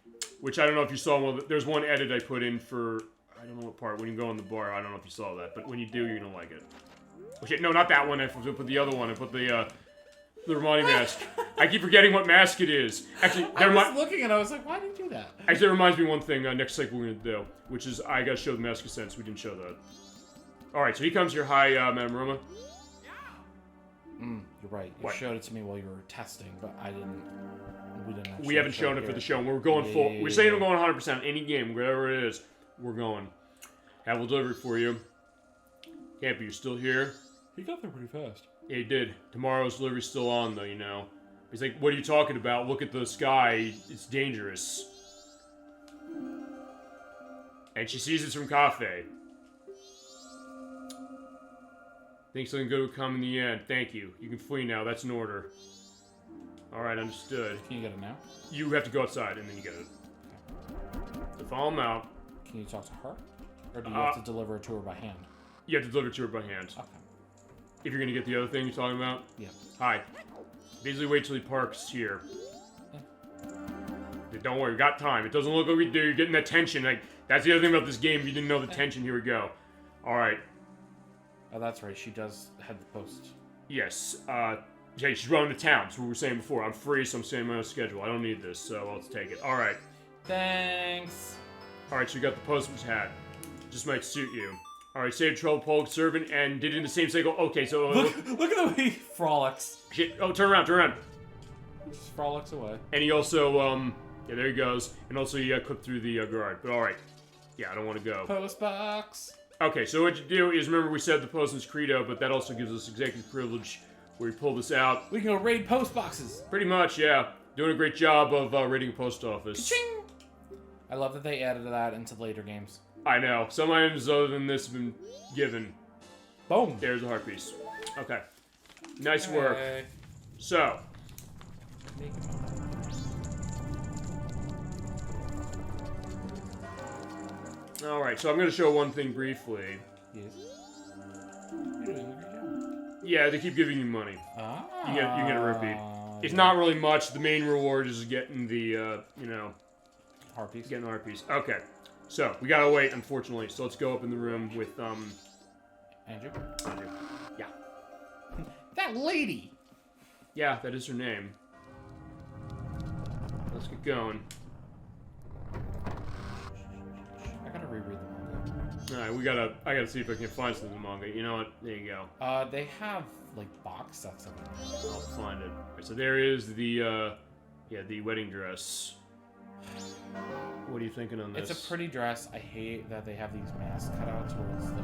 Which I don't know if you saw. Well, there's one edit I put in for... I don't know what part. When you go in the bar, I don't know if you saw that. But when you do, you're going to like it. Oh, shit. No, not that one. I put the other one. I put the Romani mask. I keep forgetting what mask it is. Actually, I was looking and I was like, why did you do that? Actually, it reminds me of one thing next cycle we're going to do, which is I got to show the mask of sense. We didn't show that. Alright, so he comes here. Hi, Madame Roma. You're right. You showed it to me while you were testing, but we didn't actually We haven't shown it for the show. We're going full. We're saying we're going 100% any game, whatever it is. We're going. I will deliver it for you. Campy, you're still here? He got there pretty fast. Yeah, he did. Tomorrow's delivery's still on, though, you know. He's like, what are you talking about? Look at the sky. It's dangerous. And she sees it's from Kafei. Think something good will come in the end. Thank you. You can flee now. That's an order. Alright, understood. Can you get it now? You have to go outside, and then you get it. So follow him out. Can you talk to her? Or do you have to deliver it to her by hand? You have to deliver it to her by hand. Okay. If you're going to get the other thing you're talking about? Yeah. Hi. Basically wait till he parks here. Yeah. Don't worry, we got time. It doesn't look like we do. You're getting that tension. Like, that's the other thing about this game. If you didn't know the tension, here we go. Alright. Oh, that's right. She does head the post. Yes. Hey, she's running to town. That's what we were saying before. I'm free, so I'm staying my own schedule. I don't need this, so let's take it. Alright. Thanks. Alright, so you got the postman's hat. Just might suit you. Alright, saved trouble, public servant, and did it in the same cycle. Okay, so... Look at the way he frolics. Shit. Oh, turn around, turn around. He just frolics away. And he also, yeah, there he goes. And also he clipped through the guard. But alright. Yeah, I don't want to go. Post box. Okay, so what you do is, remember we said the postman's credo, but that also gives us executive privilege where we pull this out. We can go raid post boxes. Pretty much, yeah. Doing a great job of raiding a post office. Ka-ching! I love that they added that into later games. I know. Some items other than this have been given. Boom. There's a heart piece. Okay. Nice work. So. Alright, so I'm going to show one thing briefly. Yes. You're doing a great job. Yeah, they keep giving you money. Ah. You get a repeat. It's not really much. The main reward is getting the, you know... Heart piece. Getting the heart piece. Okay. So, we gotta wait, unfortunately. So let's go up in the room with, Andrew? Yeah. That lady! Yeah, that is her name. Let's get going. I gotta reread the manga. Alright, I gotta see if I can find something in the manga. You know what? There you go. They have, like, box sets of it. I'll find it. Right, so there is the, yeah, the wedding dress. What are you thinking on this? It's a pretty dress. I hate that they have these mask cutouts where it's the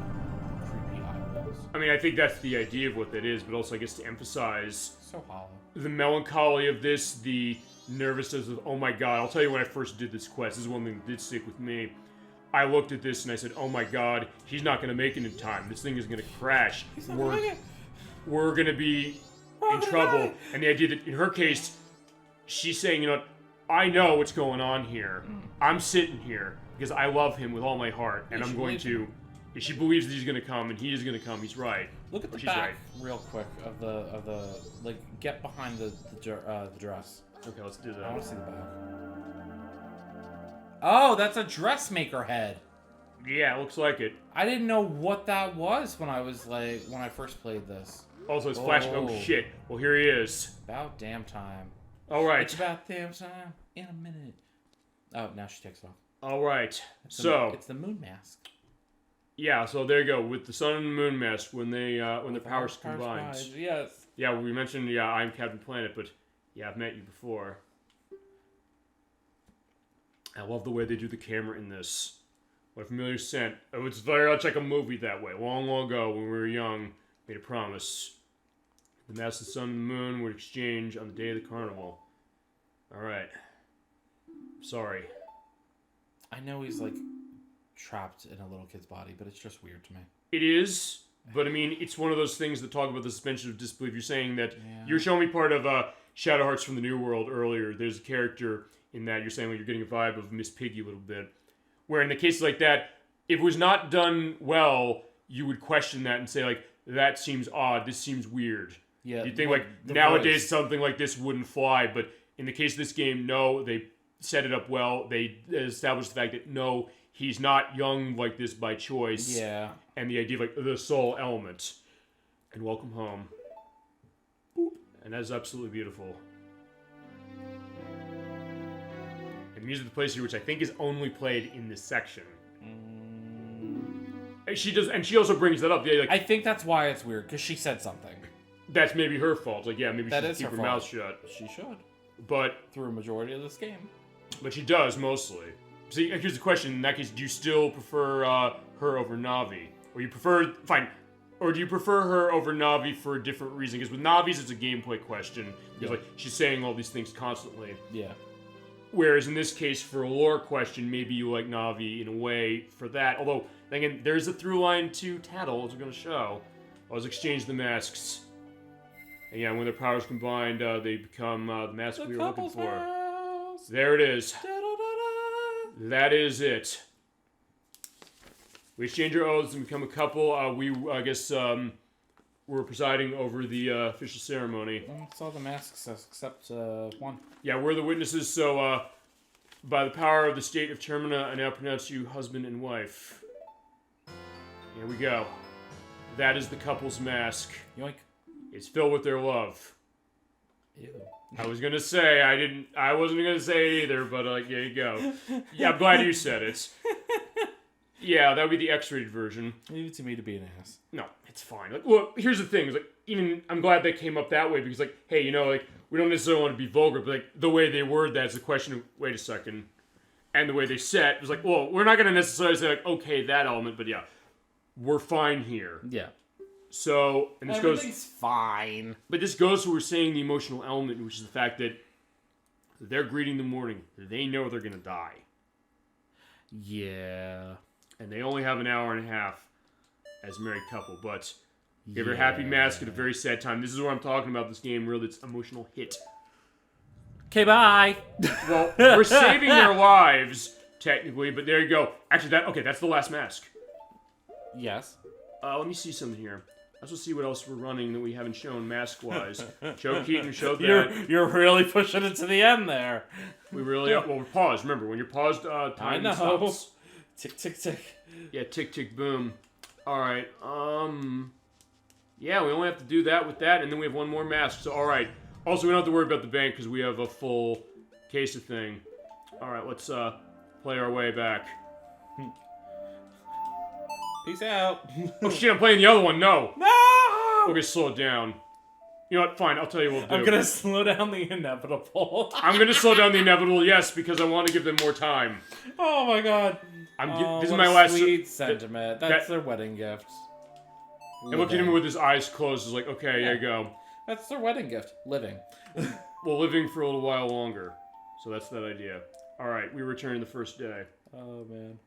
creepy eyeballs. I mean, I think that's the idea of what that is, but also I guess to emphasize So hollow. the melancholy of this, the nervousness of, oh my god. I'll tell you when I first did this quest, this is one thing that did stick with me. I looked at this and I said, oh my god, he's not going to make it in time. This thing is going to crash. We're going to be in trouble. And the idea that, in her case, she's saying, you know, I know what's going on here. I'm sitting here because I love him with all my heart, and I'm going to... If she believes that he's going to come, and he is going to come, he's right. Look at the back real quick of the like, get behind the dress. Okay, let's do that. I want to see the back. Oh, that's a dressmaker head. Yeah, looks like it. I didn't know what that was when I first played this. Also, it's flashing. Oh, shit. Well, here he is. About damn time. All right. It's about damn time in a minute. Oh, now she takes it off. All right. It's the moon mask. Yeah, so there you go. With the sun and the moon mask, when their powers combined. Yes. Yeah, we mentioned, I'm Captain Planet, but yeah, I've met you before. I love the way they do the camera in this. What a familiar scent. Oh, it's very much like a movie that way. Long, long ago, when we were young, made a promise. The mask, the sun, and the moon would exchange on the day of the carnival. Alright. Sorry. I know he's, like, trapped in a little kid's body, but it's just weird to me. It is, but I mean, it's one of those things that talk about the suspension of disbelief. You're saying that you're showing me part of Shadow Hearts from the New World earlier. There's a character in that you're saying, well, you're getting a vibe of Miss Piggy a little bit. Where in the cases like that, if it was not done well, you would question that and say, like, that seems odd, this seems weird. Yeah. You'd think, like, nowadays something like this wouldn't fly, but in the case of this game, no, they set it up well. They established the fact that, no, he's not young like this by choice. Yeah. And the idea of, like, the soul element. And welcome home. Boop. And that's absolutely beautiful. And the music plays here, which I think is only played in this section. She does, and she also brings that up. Yeah, like, I think that's why it's weird, because she said something. That's maybe her fault. Like, yeah, maybe she should keep her mouth shut. She should. But through a majority of this game. But she does, mostly. See, here's the question. In that case, do you still prefer her over Navi? Or you prefer... Fine. Or do you prefer her over Navi for a different reason? Because with Navi's, it's a gameplay question. Because, like, she's saying all these things constantly. Yeah. Whereas in this case, for a lore question, maybe you like Navi in a way for that. Although, again, there's a through line to Tattle, as we're going to show. Let's exchange the masks. And yeah, when their powers combined, they become the mask we were looking for. Mouse. There it is. That is it. We exchange our oaths and become a couple. I guess, we're presiding over the official ceremony. It's all the masks except one. Yeah, we're the witnesses, so by the power of the state of Termina, I now pronounce you husband and wife. Here we go. That is the couple's mask. Yoink. It's filled with their love. Ew. I was gonna say, I wasn't gonna say it either, but there you go. Yeah, I'm glad you said it. Yeah, that would be the X-rated version. Leave it to me to be an ass. No, it's fine. Like, well, here's the thing. Like, even I'm glad they came up that way because, like, hey, you know, like, we don't necessarily want to be vulgar, but like the way they word that is a question of wait a second, and the way they set was like, well, we're not gonna necessarily say like, okay, that element, but yeah, we're fine here. Yeah. So, and this everything's fine. But this goes to what we're saying the emotional element, which is the fact that they're greeting the morning. They know they're gonna die. Yeah. And they only have an hour and a half as a married couple, but give her a happy mask at a very sad time. This is what I'm talking about, this game, really, it's emotional hit. Okay, bye! Well, we're saving their lives, technically, but there you go. Actually, that's the last mask. Yes. Let me see something here. Let's just see what else we're running that we haven't shown mask-wise. Joe Keaton showed that. You're really pushing it to the end there. We really are. Well, we're paused. Remember, when you're paused, time stops. Tick, tick, tick. Yeah, tick, tick, boom. Alright, yeah, we only have to do that with that, and then we have one more mask, so alright. Also, we don't have to worry about the bank, because we have a full case of thing. Alright, let's, play our way back. Peace out. Oh shit, I'm playing the other one, no! No! Okay, slow it down. You know what, fine, I'll tell you what we'll do. I'm gonna slow down the inevitable. I'm gonna slow down the inevitable, yes, because I want to give them more time. Oh my god. This is my last sweet sentiment. That's their wedding gift. And looking at him with his eyes closed is like, okay, there you go. That's their wedding gift. Living. Well, living for a little while longer. So that's that idea. Alright, we return the first day. Oh, man.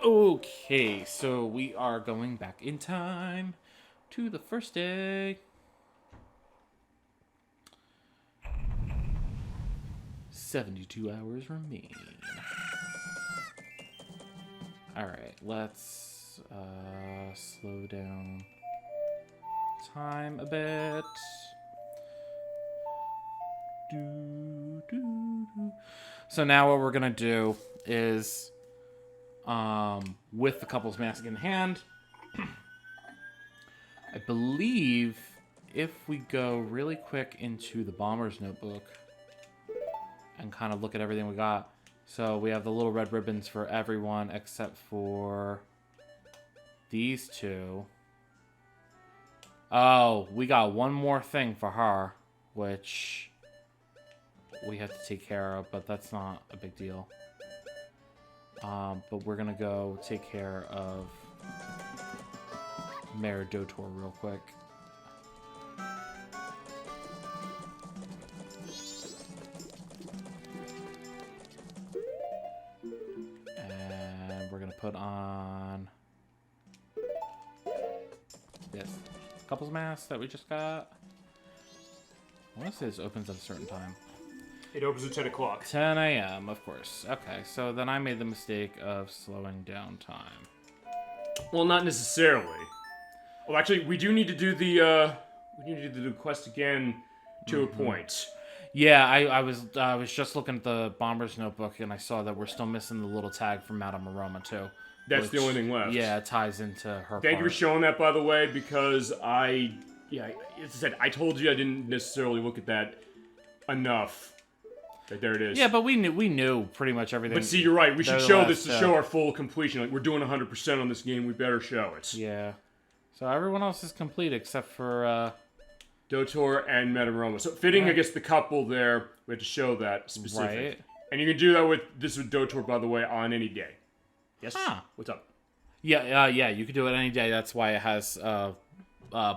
Okay, so we are going back in time to the first day. 72 hours remain. Alright, let's slow down time a bit. So now what we're gonna do is, with the couple's mask in hand, I believe if we go really quick into the bomber's notebook and kind of look at everything we got. So we have the little red ribbons for everyone except for these two. Oh, we got one more thing for her, which we have to take care of, but that's not a big deal. But we're gonna go take care of Mayor Dotor real quick. And we're gonna put on this couple's mask that we just got. I want to say this opens at a certain time. It opens at 10 o'clock. 10 a.m., of course. Okay, so then I made the mistake of slowing down time. Well, not necessarily. Well, actually, we do need to do the quest again to a point. Yeah, I was just looking at the bomber's notebook and I saw that we're still missing the little tag from Madame Aroma too. That's the only thing left. Yeah, it ties into her. Thank you for showing that, by the way, because as I said, I told you I didn't necessarily look at that enough. But there it is. Yeah, but we knew pretty much everything. But see, you're right. We should show this to show our full completion. Like, we're doing 100% on this game. We better show it. Yeah. So everyone else is complete except for Dotor and Madame Aroma. So fitting, I guess, the couple there. We had to show that specific. Right. And you can do that with Dotor, by the way, on any day. Yes. Huh. What's up? Yeah, you could do it any day. That's why it has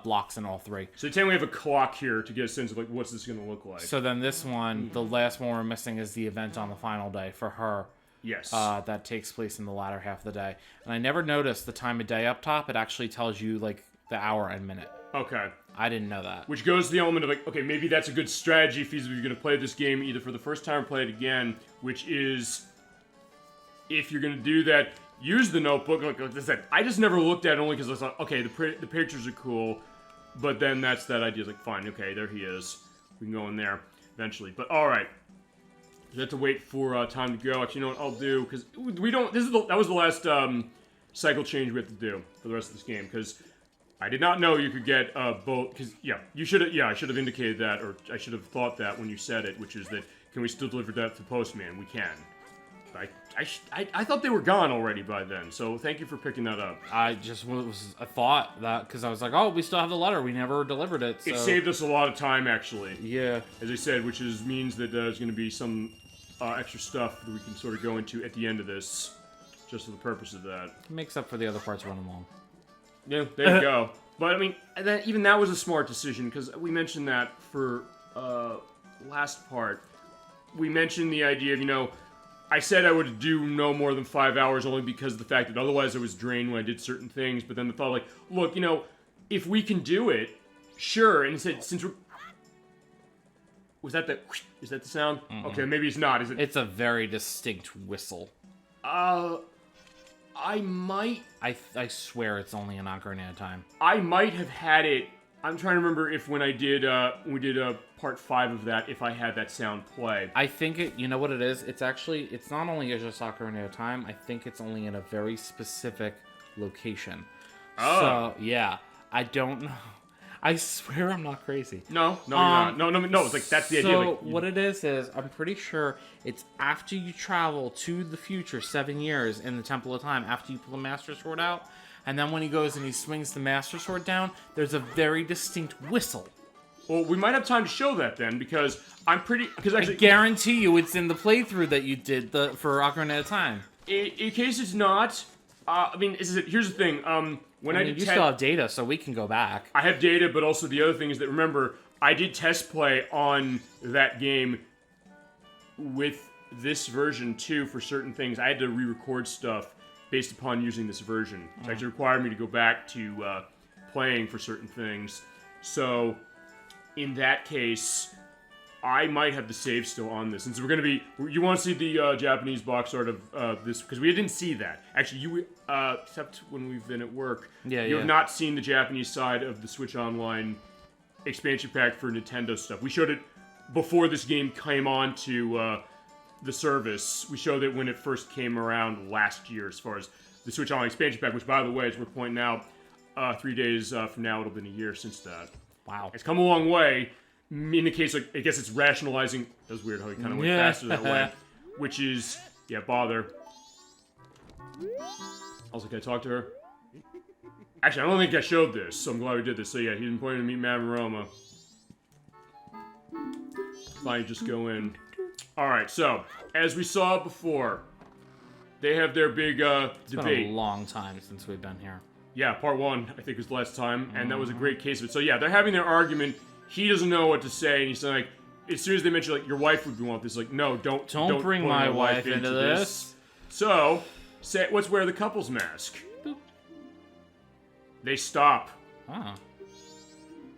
blocks in all three. So we have a clock here to get a sense of like what's this going to look like. So then this one, the last one we're missing is the event on the final day for her. Yes. That takes place in the latter half of the day. And I never noticed the time of day up top. It actually tells you like the hour and minute. Okay. I didn't know that. Which goes to the element of like, okay, maybe that's a good strategy if you're going to play this game either for the first time or play it again, which is if you're going to do that, use the notebook. Like I said, I just never looked at it only because I thought, okay, the pictures are cool, but then that's that idea. It's like, fine, okay, there he is. We can go in there eventually. But all right, you have to wait for time to go. Actually, you know what I'll do because we don't. That was the last cycle change we have to do for the rest of this game because I did not know you could get both. Because you should have. Yeah, I should have indicated that, or I should have thought that when you said it, which is that can we still deliver that to Postman? We can. I thought they were gone already by then, so thank you for picking that up. I thought that because I was like, oh, we still have the letter. We never delivered it. So. It saved us a lot of time, actually. Yeah. As I said, which means that there's going to be some extra stuff that we can sort of go into at the end of this, just for the purpose of that. It makes up for the other parts running long. Yeah, there you go. But, I mean, even that was a smart decision, because we mentioned that for last part. We mentioned the idea of, I said I would do no more than 5 hours only because of the fact that otherwise I was drained when I did certain things. But then the thought, like, look, if we can do it, sure. And it said, since we're... Is that the sound? Mm-mm. Okay, maybe it's not. Is it? It's a very distinct whistle. I might... I swear it's only an Ocarina of Time. I might have had it... I'm trying to remember if when we did part 5 of that, if I had that sound play. I think you know what it is? It's not only just Ocarina of Time, I think it's only in a very specific location. Oh. So, yeah. I don't know. I swear I'm not crazy. No, you're not. No, it's like, that's the idea. So, like, what it is, I'm pretty sure it's after you travel to the future 7 years in the Temple of Time, after you pull the Master Sword out, and then when he goes and he swings the Master Sword down, there's a very distinct whistle. Well, we might have time to show that then, because actually, I guarantee you it's in the playthrough that you did for Ocarina of Time. In case it's not, here's the thing. You still have data, so we can go back. I have data, but also the other thing is that, remember, I did test play on that game with this version too for certain things. I had to re-record stuff based upon using this version. It actually required me to go back to playing for certain things. So, in that case, I might have the save still on this. Since we're going to be... You want to see the Japanese box art of this? Because we didn't see that. Actually, you... except when we've been at work. You have not seen the Japanese side of the Switch Online expansion pack for Nintendo stuff. We showed it before this game came on to the service. We showed it when it first came around last year as far as the Switch Online expansion pack, which, by the way, as we're pointing out, 3 days from now, it'll have been a year since that. Wow. It's come a long way. In the case, like, I guess it's rationalizing. That was weird how he kind of went faster that way. Which is, bother. Also, can I talk to her? Actually, I don't think I showed this, so I'm glad we did this. So yeah, he's been pointing to meet Madame Roma. Fine, just go in. Alright, so, as we saw before, they have their big debate. It's been a long time since we've been here. Yeah, part 1, I think, was the last time, and that was a great case of it. So yeah, they're having their argument. He doesn't know what to say, and he's like, as soon as they mention, like, your wife would want this, like, no, don't bring my wife into this. So, let's wear the couple's mask. Boop. They stop. Huh.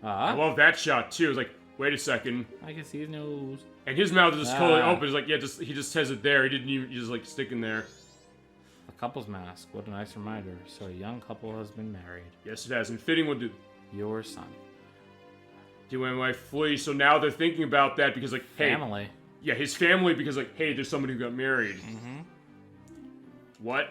I love that shot, too. It's like, wait a second. I can see his nose. And his mouth is just totally open. It's like, he just has it there. He didn't even, just, like, sticking there. A couple's mask. What a nice reminder. So a young couple has been married. Yes, it has. And fitting will do. Your son. Do my wife flee? So now they're thinking about that because, like, hey. Family. Yeah, his family because, like, hey, there's somebody who got married. What?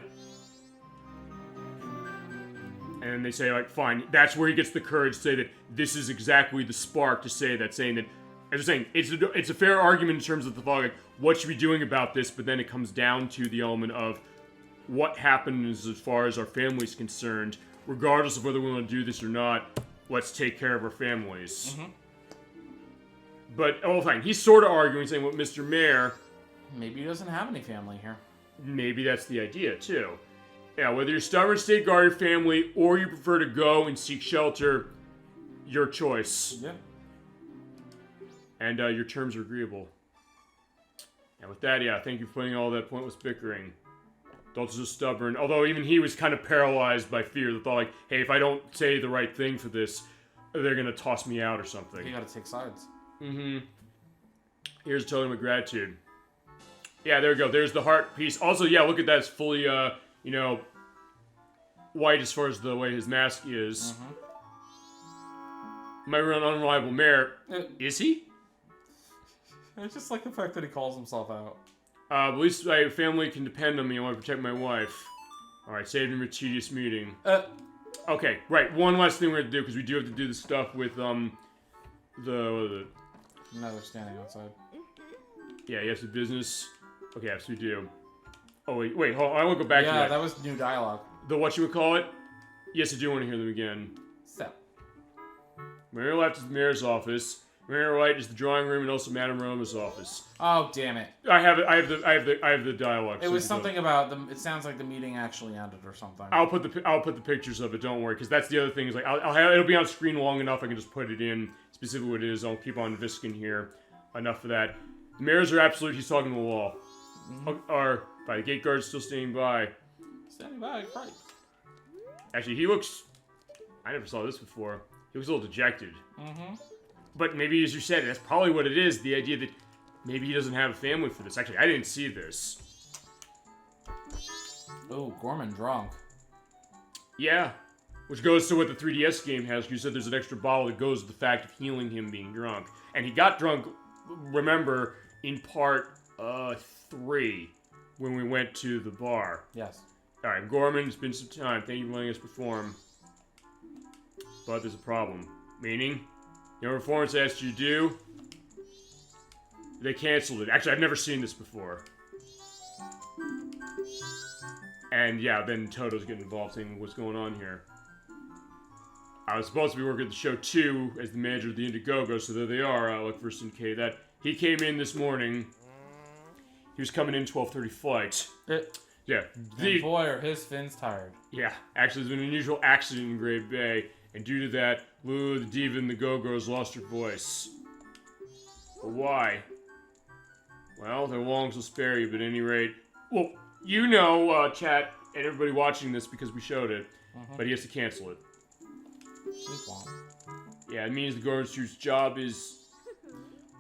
And they say, like, fine. That's where he gets the courage to say that this is exactly the spark to say that, saying that, as I'm saying, it's a fair argument in terms of the thought, like, what should we be doing about this? But then it comes down to the element of what happens as far as our family's concerned, regardless of whether we want to do this or not. Let's take care of our families. But, fine. He's sort of arguing, saying, well, Mr. Mayor... Maybe he doesn't have any family here. Maybe that's the idea, too. Yeah, whether you're stubborn to stay guard your family, or you prefer to go and seek shelter, your choice. Yeah. And your terms are agreeable. And with that, thank you for putting all that pointless bickering. Adults are so stubborn. Although even he was kind of paralyzed by fear. The thought, like, hey, if I don't say the right thing for this, they're gonna toss me out or something. You gotta take sides. Here's a totem of gratitude. Yeah, there we go. There's the heart piece. Also, yeah, look at that. It's fully, white as far as the way his mask is. Might run unreliable mayor. Is he? I just like the fact that he calls himself out. At least my family can depend on me. I want to protect my wife. Alright, saved him a tedious meeting. Okay, right. One last thing we're going to do, because we do have to do the stuff with, Now they're standing outside. Yeah, yes, the business. Okay, yes, we do. Oh, wait, hold on. I want to go back to that. Yeah, that was new dialogue. The what you would call it? Yes, I do want to hear them again. So. Mayor left is the mayor's office. Mayor right is the drawing room and also Madame Roma's office. Oh, damn it. I have the dialogue. It was something about it sounds like the meeting actually ended or something. I'll put the pictures of it, don't worry, because that's the other thing is like it'll be on screen long enough I can just put it in specifically what it is. I'll keep on Viskin here. Enough for that. The mayors are absolute, he's talking to the wall. Or by the gate guards still standing by. Standing by, right. Actually, he looks I never saw this before. He looks a little dejected. But maybe, as you said, that's probably what it is. The idea that maybe he doesn't have a family for this. Actually, I didn't see this. Oh, Gorman drunk. Yeah. Which goes to what the 3DS game has. You said there's an extra bottle that goes with the fact of healing him being drunk. And he got drunk, remember, in part 3, when we went to the bar. Yes. Alright, Gorman, it's been some time. Thank you for letting us perform. But there's a problem. Meaning? You know what performance I asked you to do? They canceled it. Actually, I've never seen this before. And yeah, then Toto's getting involved saying what's going on here. I was supposed to be working at the show too as the manager of the Indiegogo, so there they are, ElecVerse and K. That he came in this morning. He was coming in 12:30 flight. Yeah. And boy, are his fins tired. Yeah. Actually, there's been an unusual accident in Great Bay. And due to that, Lulu, the diva, and the Go-Go's lost her voice. But why? Well, their longs will spare you, but at any rate... Well, you know, chat, and everybody watching this because we showed it, but he has to cancel it. Yeah, it means the Gordon's job is...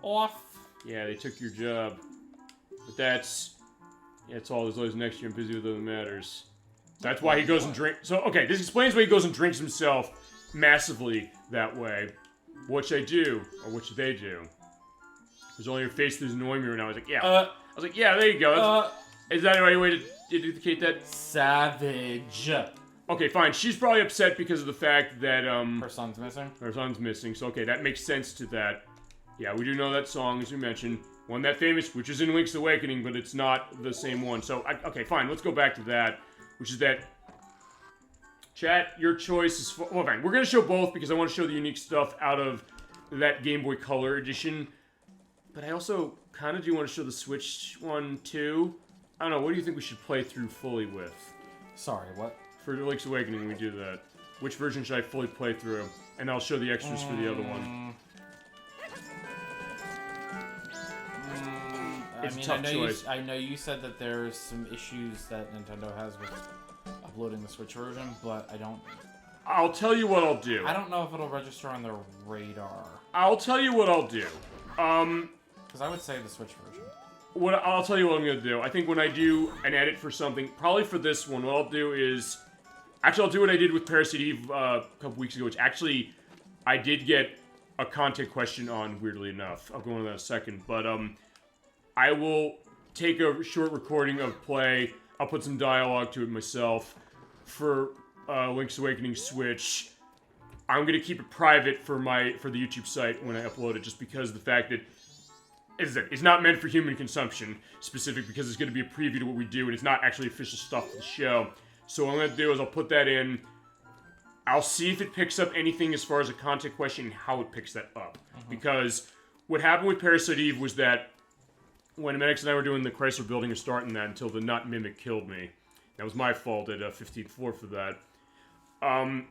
off. Yeah, they took your job. But that's all. There's always next year. I'm busy with other matters. That's why he goes and drinks. So, okay, this explains why he goes and drinks himself massively that way. What should I do? Or what should they do? There's only your face that's annoying me right now. I was like, yeah. I was like, yeah, there you go. Is that the right way to indicate that? Savage. Okay, fine. She's probably upset because of the fact that, Her son's missing? Her son's missing. So, okay, that makes sense to that. Yeah, we do know that song, as you mentioned. One that famous, which is in Link's Awakening, but it's not the same one. So, okay, fine. Let's go back to that, which is that... Chat, your choice is... Well, fine. We're going to show both because I want to show the unique stuff out of that Game Boy Color edition. But I also kind of do want to show the Switch one, too. I don't know. What do you think we should play through fully with? Sorry, what? For Link's Awakening, we do that. Which version should I fully play through? And I'll show the extras for the other one. It's a tough choice. I know you said that there's some issues that Nintendo has with uploading the Switch version, but I don't... I'll tell you what I'll do. I don't know if it'll register on their radar. I'll tell you what I'll do. Because I would say the Switch version. I'll tell you what I'm going to do. I think when I do an edit for something, probably for this one, what I'll do is... Actually, I'll do what I did with Parasite Eve a couple weeks ago, which actually I did get a content question on, weirdly enough. I'll go into that in a second. But I will take a short recording of play. I'll put some dialogue to it myself for Link's Awakening Switch. I'm going to keep it private for the YouTube site when I upload it, just because of the fact that it's not meant for human consumption, specific because it's going to be a preview to what we do, and it's not actually official stuff for the show. So what I'm going to do is I'll put that in. I'll see if it picks up anything as far as a content question and how it picks that up. Because what happened with Parasite Eve was that when Menix and I were doing the Chrysler Building and starting that until the Nut Mimic killed me. That was my fault at 15th floor for that. When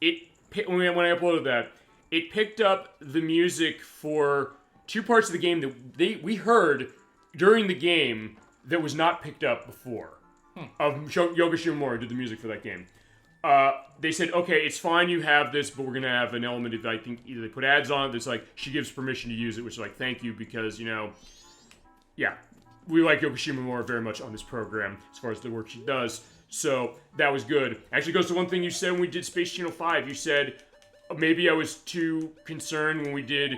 I uploaded that, it picked up the music for two parts of the game that we heard during the game that was not picked up before. Yoga Shimomura did the music for that game. They said, okay, it's fine you have this, but we're going to have an element of, I think, either they put ads on it that's like, she gives permission to use it, which is like, thank you, because, you know, yeah, we like Yoga Shimomura very much on this program, as far as the work she does, so that was good. Actually goes to one thing you said when we did Space Channel 5, you said, maybe I was too concerned when we did,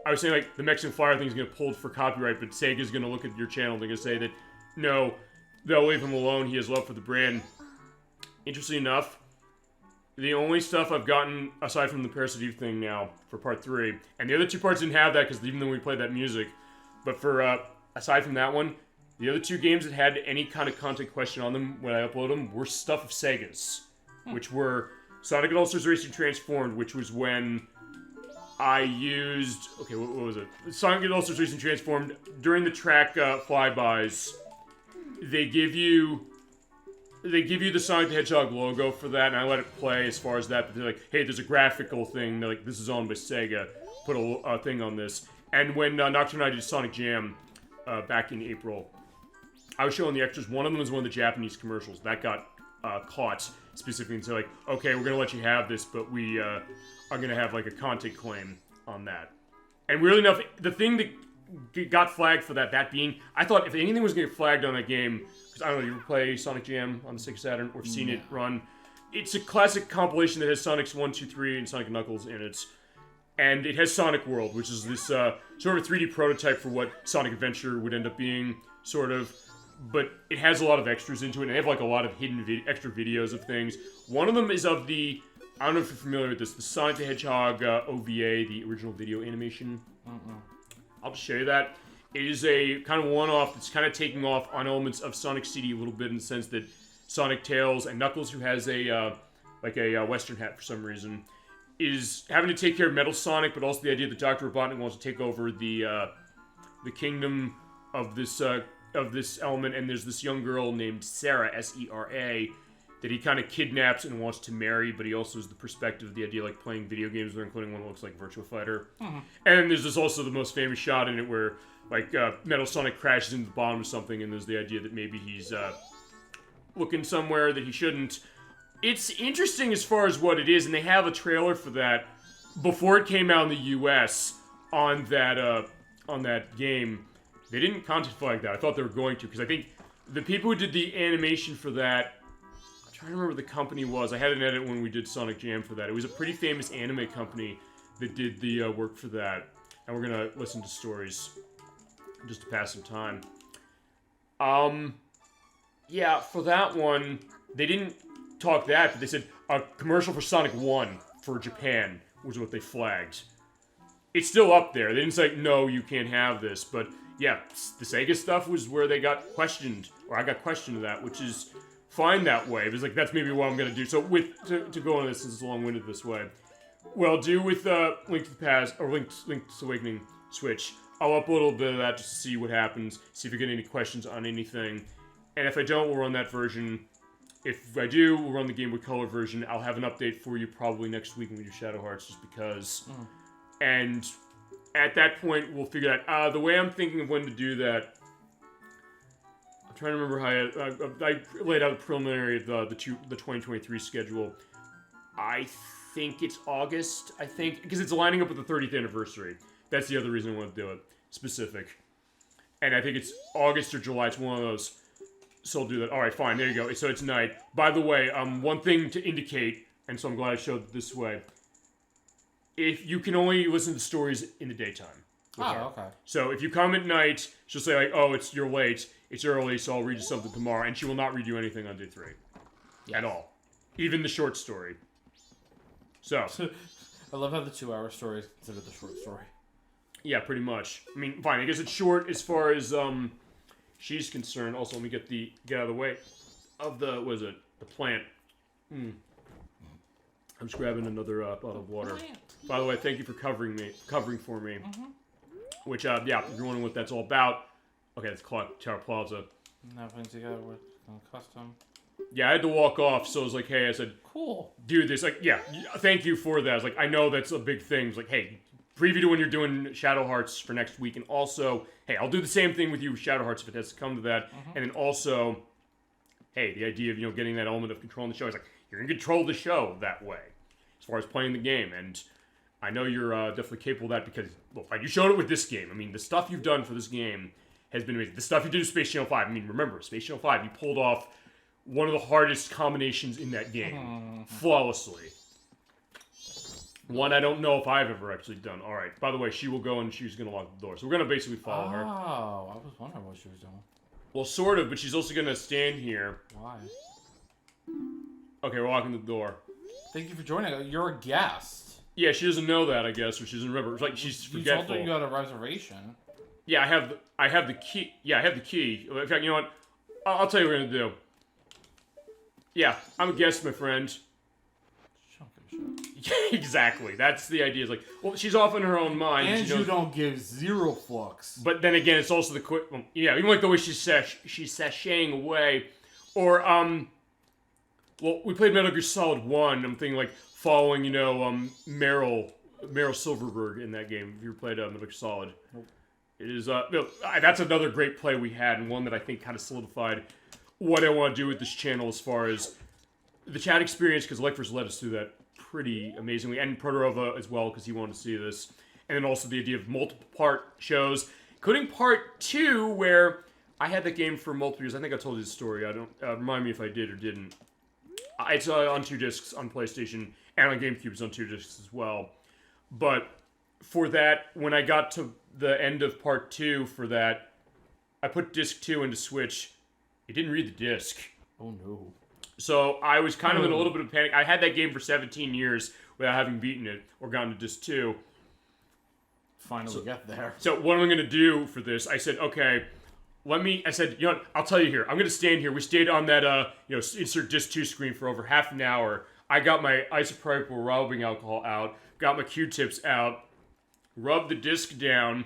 I was saying, like, the Mexican Flyer thing is going to pull for copyright, but Sega's going to look at your channel, they're going to say that, no, they'll leave him alone, he has love for the brand. Interestingly enough, the only stuff I've gotten, aside from the Parasite Eve thing now, for part 3, and the other two parts didn't have that, because even though we played that music, but for, aside from that one, the other two games that had any kind of content question on them when I upload them were stuff of Sega's, which were Sonic and All-Stars Racing Transformed, which was when I used, okay, what was it? Sonic and All-Stars Racing Transformed, during the track flybys, they give you the Sonic the Hedgehog logo for that, and I let it play as far as that, but they're like, hey, there's a graphical thing, they're like, this is owned by Sega, put a thing on this. And when Nocturne and I did Sonic Jam back in April, I was showing the extras. One of them was one of the Japanese commercials. That got caught specifically and said, like, okay, we're going to let you have this, but we are going to have, like, a content claim on that. And weirdly enough, the thing that got flagged for that being, I thought if anything was going to get flagged on that game, because I don't know, you ever play Sonic Jam on the Sega Saturn or seen it run? It's a classic compilation that has Sonic's 1, 2, 3 and Sonic & Knuckles in it. And it has Sonic World, which is this sort of a 3D prototype for what Sonic Adventure would end up being, sort of. But it has a lot of extras into it, and they have like a lot of hidden extra videos of things. One of them is of the, I don't know if you're familiar with this, the Sonic the Hedgehog OVA, the original video animation. I'll just show you that. It is a kind of one-off that's kind of taking off on elements of Sonic CD a little bit in the sense that Sonic Tails and Knuckles, who has a Western hat for some reason, is having to take care of Metal Sonic, but also the idea that Dr. Robotnik wants to take over the kingdom of this element, and there's this young girl named Sarah, S-E-R-A, that he kind of kidnaps and wants to marry, but he also has the perspective of the idea like playing video games, including one that looks like Virtua Fighter. And there's also the most famous shot in it where like Metal Sonic crashes into the bottom of something, and there's the idea that maybe he's looking somewhere that he shouldn't. It's interesting as far as what it is, and they have a trailer for that before it came out in the US on that on that game, they didn't content flag that. I thought they were going to, because I think the people who did the animation for that, I'm trying to remember what the company was. I had an edit when we did Sonic Jam for that. It was a pretty famous anime company that did the work for that. And we're gonna listen to stories just to pass some time. Yeah, for that one, they didn't talk that, but they said a commercial for Sonic 1 for Japan was what they flagged. It's still up there. They didn't say, no, you can't have this, but yeah, the Sega stuff was where they got questioned, or I got questioned to that, which is fine that way. It was like, that's maybe what I'm gonna do. So to go on this, since it's long-winded this way, what I'll do with Link to the Past, or Link's Awakening Switch, I'll upload a little bit of that just to see what happens, see if we get any questions on anything, and if I don't, we'll run that version. If I do, we'll run the Game Boy Color version. I'll have an update for you probably next week when we do Shadow Hearts, just because. And at that point, we'll figure out the way I'm thinking of when to do that. I'm trying to remember how I laid out the preliminary of the 2023 schedule. I think it's August. I think because it's lining up with the 30th anniversary. That's the other reason I want to do it specific. And I think it's August or July. It's one of those. So I'll do that. All right, fine. There you go. So it's night. By the way, one thing to indicate, and so I'm glad I showed it this way. If you can only listen to stories in the daytime. Okay. So if you come at night, she'll say like, "Oh, you're late. It's early, so I'll read you something tomorrow," and she will not read you anything on day 3, at all, even the short story. So I love how the 2-hour story is considered the short story. Yeah, pretty much. I mean, fine. I guess it's short as far as she's concerned. Also, let me get out of the way of the the plant. I'm just grabbing another bottle of water. By the way, thank you for covering for me. Which, yeah, if you're wondering what that's all about, okay, it's Tower Plaza. Nothing together with custom. Yeah, I had to walk off, so I was like, hey, I said, cool. Do this. Like, yeah, thank you for that. I was like, I know that's a big thing. It's like, hey, preview to when you're doing Shadow Hearts for next week, and also, hey, I'll do the same thing with you with Shadow Hearts if it has to come to that. And then also, hey, the idea of, getting that element of controlling the show is like, you're going to control the show that way, as far as playing the game, and I know you're definitely capable of that because, look, you showed it with this game. I mean, the stuff you've done for this game has been amazing. The stuff you did with Space Channel 5, I mean, remember, Space Channel 5, you pulled off one of the hardest combinations in that game, flawlessly. One I don't know if I've ever actually done. All right, by the way, she will go and she's going to lock the door, so we're going to basically follow her. Oh, I was wondering what she was doing. Well, sort of, but she's also going to stand here. Why? Okay, we're locking the door. Thank you for joining. You're a guest. Yeah, she doesn't know that, I guess, or she doesn't remember. It's like she's forgetful. You told her you had a reservation. Yeah, I have the key. Yeah, I have the key. In fact, you know what? I'll tell you what we're gonna do. Yeah, I'm a guest, my friend. Yeah, exactly. That's the idea. It's like, well, she's off in her own mind. And you don't give zero fucks. But then again, it's also the quick. Well, yeah, even like the way she's sashaying away, or well, we played Metal Gear Solid 1. I'm thinking like following, Meryl Silverberg in that game. If you ever played Metal Gear Solid, it is that's another great play we had, and one that I think kind of solidified what I want to do with this channel as far as the chat experience, because ElecVerse led us through that pretty amazingly, and Protorova as well, because he wanted to see this, and then also the idea of multiple part shows, including part 2, where I had that game for multiple years. I think I told you the story. I don't remind me if I did or didn't. It's on 2 discs on PlayStation, and on GameCube it's on 2 discs as well. But for that, when I got to the end of part 2 for that, I put disc 2 into Switch. It didn't read the disc. Oh no. So I was kind of in a little bit of panic. I had that game for 17 years without having beaten it or gotten to disc 2. Finally get there. So what am I going to do for this? I said, okay, I said, I'll tell you here. I'm going to stand here. We stayed on that, insert disc 2 screen for over half an hour. I got my isopropyl rubbing alcohol out, got my Q-tips out, rubbed the disc down,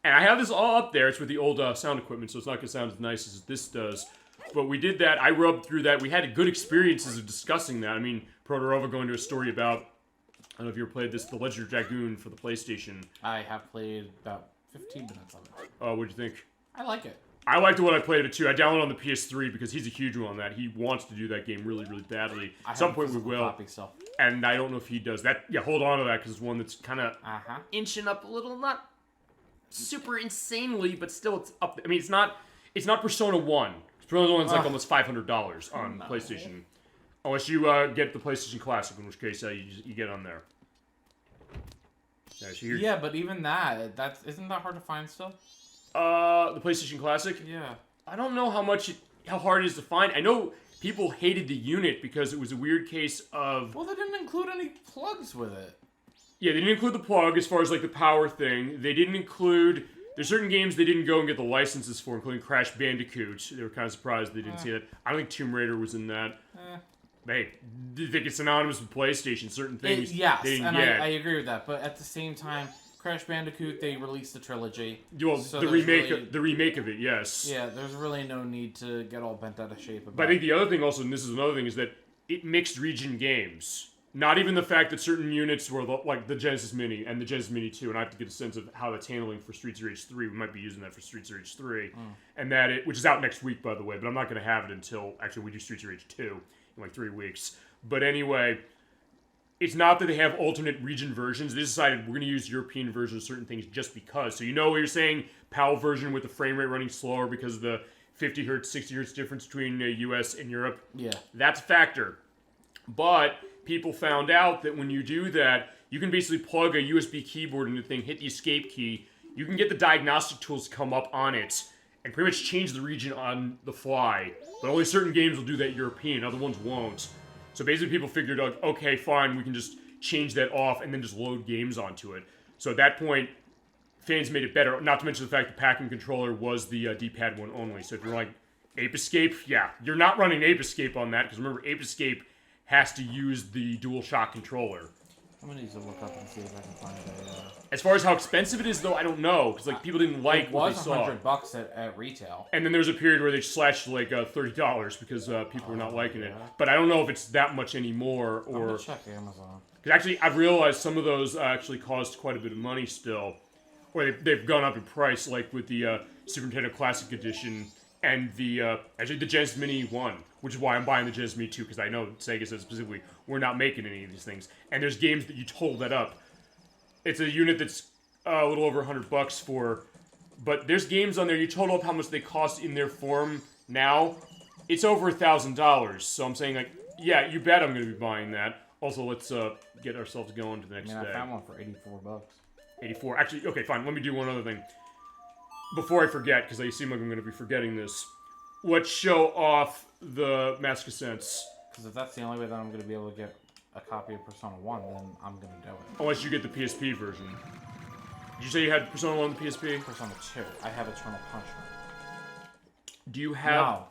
and I have this all up there. It's with the old sound equipment, so it's not going to sound as nice as this does. But we did that. I rubbed through that. We had good experiences of discussing that. I mean, Protorova going to a story about, I don't know if you ever played this, The Legend of Dragoon for the PlayStation. I have played about 15 minutes of it. Oh, what'd you think? I like it. I liked it when I played it too. I downloaded it on the PS3 because he's a huge one on that. He wants to do that game really, really badly. At some point we will. Copy, so. And I don't know if he does that. Yeah, hold on to that because it's one that's kind of inching up a little, not super insanely, but still it's up. I mean, it's not Persona 1. Persona 1's like almost $500 on PlayStation. Unless you get the PlayStation Classic, in which case you get on there. Yeah, but even that, isn't that hard to find still? The PlayStation Classic? Yeah. I don't know how hard it is to find. I know people hated the unit because it was a weird case of... Well, they didn't include any plugs with it. Yeah, they didn't include the plug as far as, like, the power thing. They didn't include... There's certain games they didn't go and get the licenses for, including Crash Bandicoot. They were kind of surprised they didn't see that. I don't think Tomb Raider was in that. Hey, do you think it's synonymous with PlayStation? Certain things yes, they didn't and get. I agree with that. But at the same time, Crash Bandicoot, they released the trilogy. Well, so the remake of it, yes. Yeah, there's really no need to get all bent out of shape about it. But I think the other thing also, and this is another thing, is that it mixed region games. Not even the fact that certain units were like the Genesis Mini and the Genesis Mini 2, and I have to get a sense of how that's handling for Streets of Rage 3. We might be using that for Streets of Rage 3. And that which is out next week, by the way, but I'm not going to have it until, actually, we do Streets of Rage 2 in like 3 weeks. But anyway, it's not that they have alternate region versions. They decided we're going to use European versions of certain things just because. So you know what you're saying, PAL version with the frame rate running slower because of the 50 hertz, 60 hertz difference between US and Europe? Yeah. That's a factor. But people found out that when you do that, you can basically plug a USB keyboard into the thing, hit the escape key, you can get the diagnostic tools to come up on it, and pretty much change the region on the fly. But only certain games will do that European, other ones won't. So basically people figured out, okay, fine, we can just change that off and then just load games onto it. So at that point, fans made it better, not to mention the fact the packing controller was the D-pad one only. So if you're like, Ape Escape, yeah, you're not running Ape Escape on that, because remember, Ape Escape has to use the DualShock controller. I'm gonna need to look up and see if I can find a... As far as how expensive it is, though, I don't know, because like people didn't like what they saw. It was $100 at retail. And then there's a period where they slashed to like $30 because people were not liking it. But I don't know if it's that much anymore, or... I'm gonna check Amazon. Because actually, I've realized some of those actually cost quite a bit of money still. Or they've gone up in price, like with the Super Nintendo Classic Edition and the Genesis Mini 1, which is why I'm buying the Genesis Mini 2, because I know Sega said specifically, we're not making any of these things. And there's games that you total that up. It's a unit that's a little over $100 for, but there's games on there, you total up how much they cost in their form now, it's over $1,000. So I'm saying, like, yeah, you bet I'm going to be buying that. Also, let's get ourselves going to the next day. I found one for $84. 84. Actually, okay, fine. Let me do one other thing. Before I forget, because I seem like I'm going to be forgetting this, let's show off the Mask of Sense. Because if that's the only way that I'm going to be able to get a copy of Persona 1, then I'm going to do it. Unless you get the PSP version. Did you say you had Persona 1 on the PSP? Persona 2. I have Eternal Punishment. Do you have... No.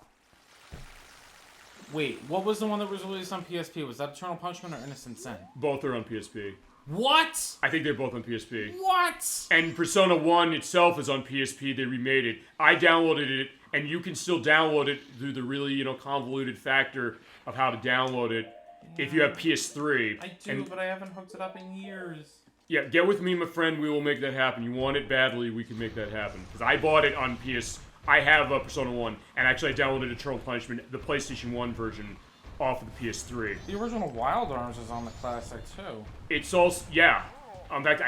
Wait, what was the one that was released on PSP? Was that Eternal Punishment or Innocent Sin? Both are on PSP. What? I think they're both on PSP. What? And Persona 1 itself is on PSP. They remade it. I downloaded it, and you can still download it through the really, convoluted factor of how to download it if you have PS3. I do, but I haven't hooked it up in years. Yeah, get with me, my friend. We will make that happen. You want it badly, we can make that happen. Because I bought it on PS... I have Persona 1, and actually I downloaded Eternal Punishment, the PlayStation 1 version, off of the PS3. The original Wild Arms is on the Classic, too. It's also... Yeah. In fact,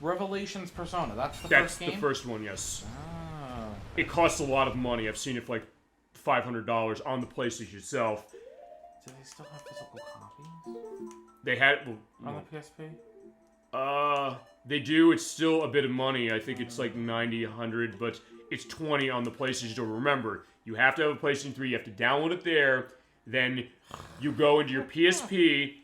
Revelations Persona, that's the first game? That's the first one, yes. Ah. It costs a lot of money. I've seen it for like $500 on the PlayStation itself. Do they still have physical copies? They had... On the PSP? They do. It's still a bit of money. I think it's like 90, 100, but it's 20 on the PlayStation Store. Remember, you have to have a PlayStation 3. You have to download it there. Then you go into your PSP.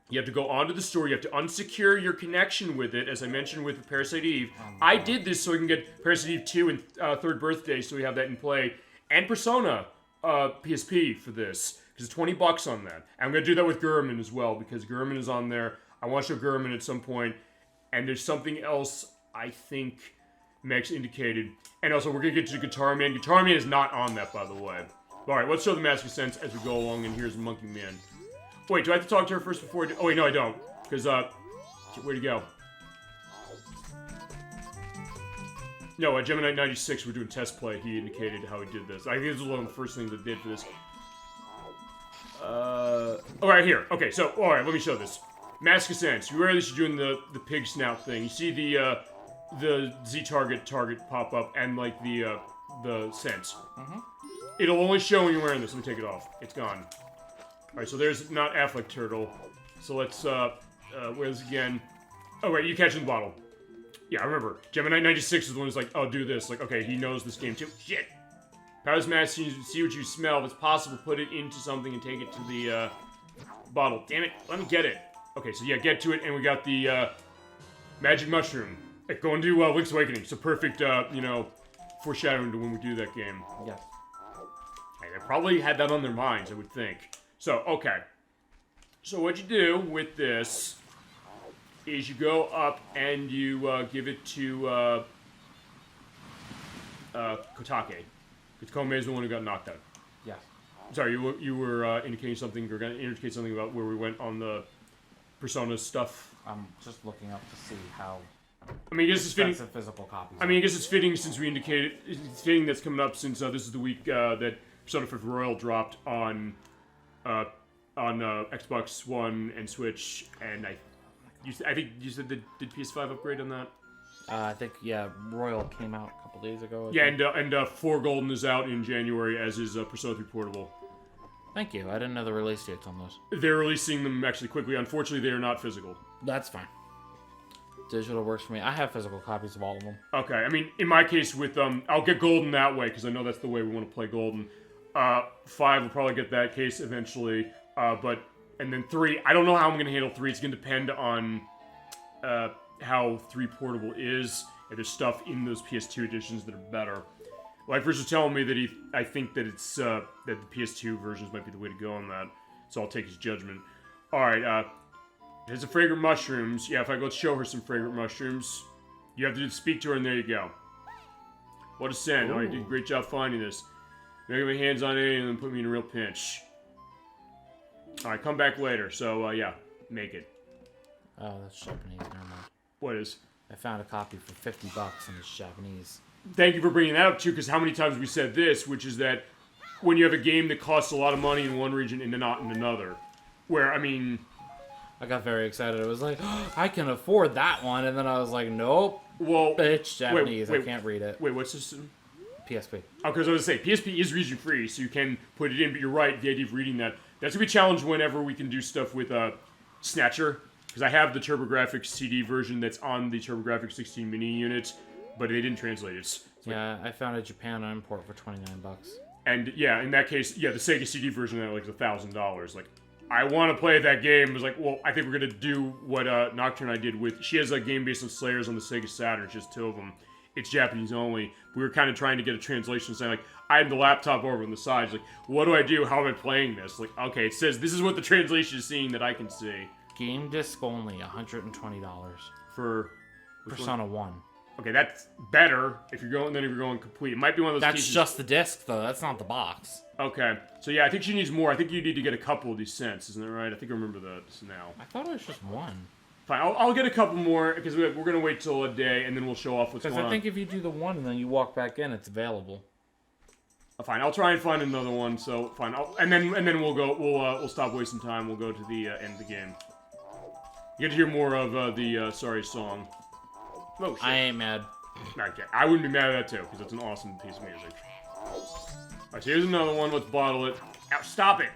You have to go onto the store. You have to unsecure your connection with it, as I mentioned with Parasite Eve. I did this so I can get Parasite Eve 2 and Third Birthday, so we have that in play. And Persona PSP for this, because it's $20 on that. And I'm going to do that with Gurman as well, because Gurman is on there. I want to show Gurman at some point. And there's something else I think Max indicated. And also, we're going to get to Guitar Man. Guitar Man is not on that, by the way. Alright, let's show the Mask of Sense as we go along, and here's Monkey Man. Wait, do I have to talk to her first before I do? Oh, wait, no, I don't. Because, where'd he go? No, at Gemini 96, we're doing test play. He indicated how he did this. I think this was one of the first things I did for this. Alright, here. Okay, so, alright, let me show this. Mask of Sense. You realize you're doing the pig snout thing. You see the the Z target pop up and like the sense. It'll only show when you're wearing this. Let me take it off. It's gone. All right, so there's not Affleck Turtle. So let's wear this again. Oh wait, you catch in the bottle. Yeah, I remember. Gemini 96 is the one who's like, oh, do this. Like, okay, he knows this game too. Shit. Powder's mask, see what you smell. If it's possible, put it into something and take it to the bottle. Damn it, let me get it. Okay, so yeah, get to it, and we got the magic mushroom. Go and do Link's Awakening. So perfect, you know, foreshadowing to when we do that game. Yes. Hey, they probably had that on their minds, I would think. So, okay. So what you do with this is you go up and you give it to Kotake. Because Komei is the one who got knocked out. Yes. Sorry, you were indicating something, or going to indicate something about where we went on the Persona stuff. I'm just looking up to see how. I mean, I guess it's fitting. Physical copies. I mean, I guess it's fitting since we indicated. It's fitting that's coming up since this is the week that Persona 5 Royal dropped on Xbox One and Switch, and I think you said did PS5 upgrade on that? I think Royal came out a couple days ago. Yeah, and 4 Golden is out in January, as is Persona 3 Portable. Thank you. I didn't know the release dates on those. They're releasing them actually quickly. Unfortunately, they are not physical. That's fine. Digital works for me. I have physical copies of all of them. Okay, I mean, in my case with I'll get Golden that way because I know that's the way we want to play Golden. 5 will probably get that case eventually, and then 3. I don't know how I'm gonna handle 3. It's gonna depend on how 3 Portable is. If there's stuff in those PS2 editions that are better. ElecVerse was telling me that I think that it's that the PS2 versions might be the way to go on that. So I'll take his judgment. All right. There's the fragrant mushrooms. Yeah, let's show her some fragrant mushrooms. You have to speak to her, and there you go. What a send. Oh, you did a great job finding this. I'm gonna get my hands on it and then put me in a real pinch. Alright, come back later. So, yeah, make it. Oh, that's Japanese. Never mind. What is? I found a copy for $50 and it's Japanese. Thank you for bringing that up, too, because how many times we said this, which is that when you have a game that costs a lot of money in one region and not in another. Where, I mean... I got very excited. I was like, oh, I can afford that one. And then I was like, nope. Well, it's Japanese. I can't read it. Wait, what's this? PSP. Oh, because I was going to say, PSP is region free, so you can put it in, but you're right, the idea of reading that. That's going to be a challenge whenever we can do stuff with Snatcher, because I have the TurboGrafx CD version that's on the TurboGrafx 16 mini unit, but they didn't translate it. Yeah, I found a Japan import for $29. And yeah, in that case, yeah, the Sega CD version at like $1,000. Like, I want to play that game. I was like, well, I think we're going to do what Nocturne I did with... She has a game based on Slayers on the Sega Saturn, it's just 2 of them. It's Japanese only. We were kind of trying to get a translation saying, like, I had the laptop over on the side. It's like, what do I do? How am I playing this? Like, okay, it says this is what the translation is seeing that I can see. Game disc only, $120. For... Persona 1. Okay, that's better if you're going complete. It might be one of those That's cases... just the disc, though. That's not the box. Okay. So, yeah, I think she needs more. I think you need to get a couple of these cents. Isn't that right? I think I remember that now. I thought it was just one. Fine, I'll get a couple more, because we're going to wait till a day, and then we'll show off what's going on. Because I think if you do the one and then you walk back in, it's available. Fine, I'll try and find another one, so fine. And then we'll go, we'll stop wasting time, we'll go to the end of the game. You get to hear more of the Sorry song. Oh, shit. I ain't mad. Okay, I wouldn't be mad at that, too, because it's an awesome piece of music. Alright, so here's another one, let's bottle it. Ow, stop it!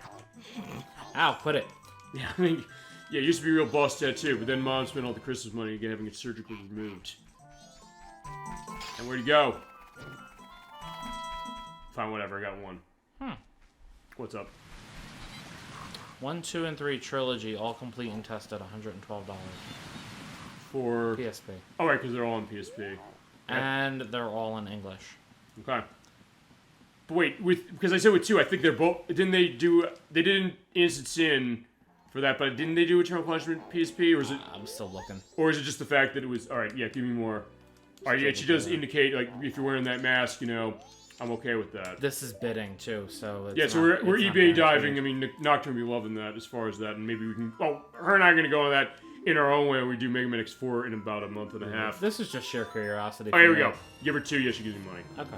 Ow, quit it. Yeah, I mean... Yeah, it used to be a real boss tattoo, but then Mom spent all the Christmas money again having it surgically removed. And where'd he go? Fine, whatever, I got one. What's up? 1, 2, and 3 trilogy, all complete and tested, $112. For... PSP. Oh, right, because they're all on PSP. And they're all in English. Okay. But wait, because I said with 2, I think they're both... Didn't they do... They did an Instant Sin... for that, but didn't they do Eternal Punishment PSP, or is it... I'm still looking. Or is it just the fact that it was... Alright, yeah, give me more. Alright, yeah, she does indicate, like, if you're wearing that mask, you know, I'm okay with that. This is bidding, too, so it's yeah, so we're eBay diving. I mean, Nocturne will be loving that as far as that, and maybe we can... Oh, her and I are going to go on that in our own way when we do Mega Man X4 in about a month and a half. This is just sheer curiosity. Oh, here we go. Give her 2, yeah, she gives you money. Okay.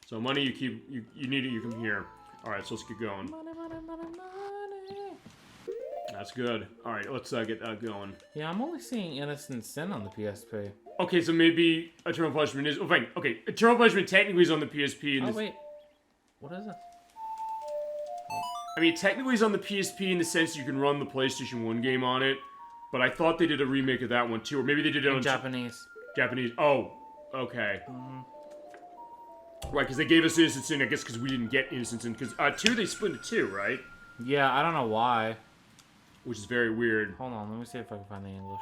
So money, you keep... You need it, you come here. Alright, so let's get going. Money. That's good. Alright, let's get that going. Yeah, I'm only seeing Innocent Sin on the PSP. Okay, so maybe Eternal Punishment is... Oh, fine. Okay, Eternal Punishment technically is on the PSP. Oh, wait. What is it? I mean, technically it's on the PSP in the sense you can run the PlayStation 1 game on it, but I thought they did a remake of that one too, or maybe they did it on... Japanese. Japanese. Oh, okay. Right, because they gave us Innocent Sin, I guess because we didn't get Innocent Sin, because 2 they split into 2, right? Yeah, I don't know why. Which is very weird. Hold on, let me see if I can find the English.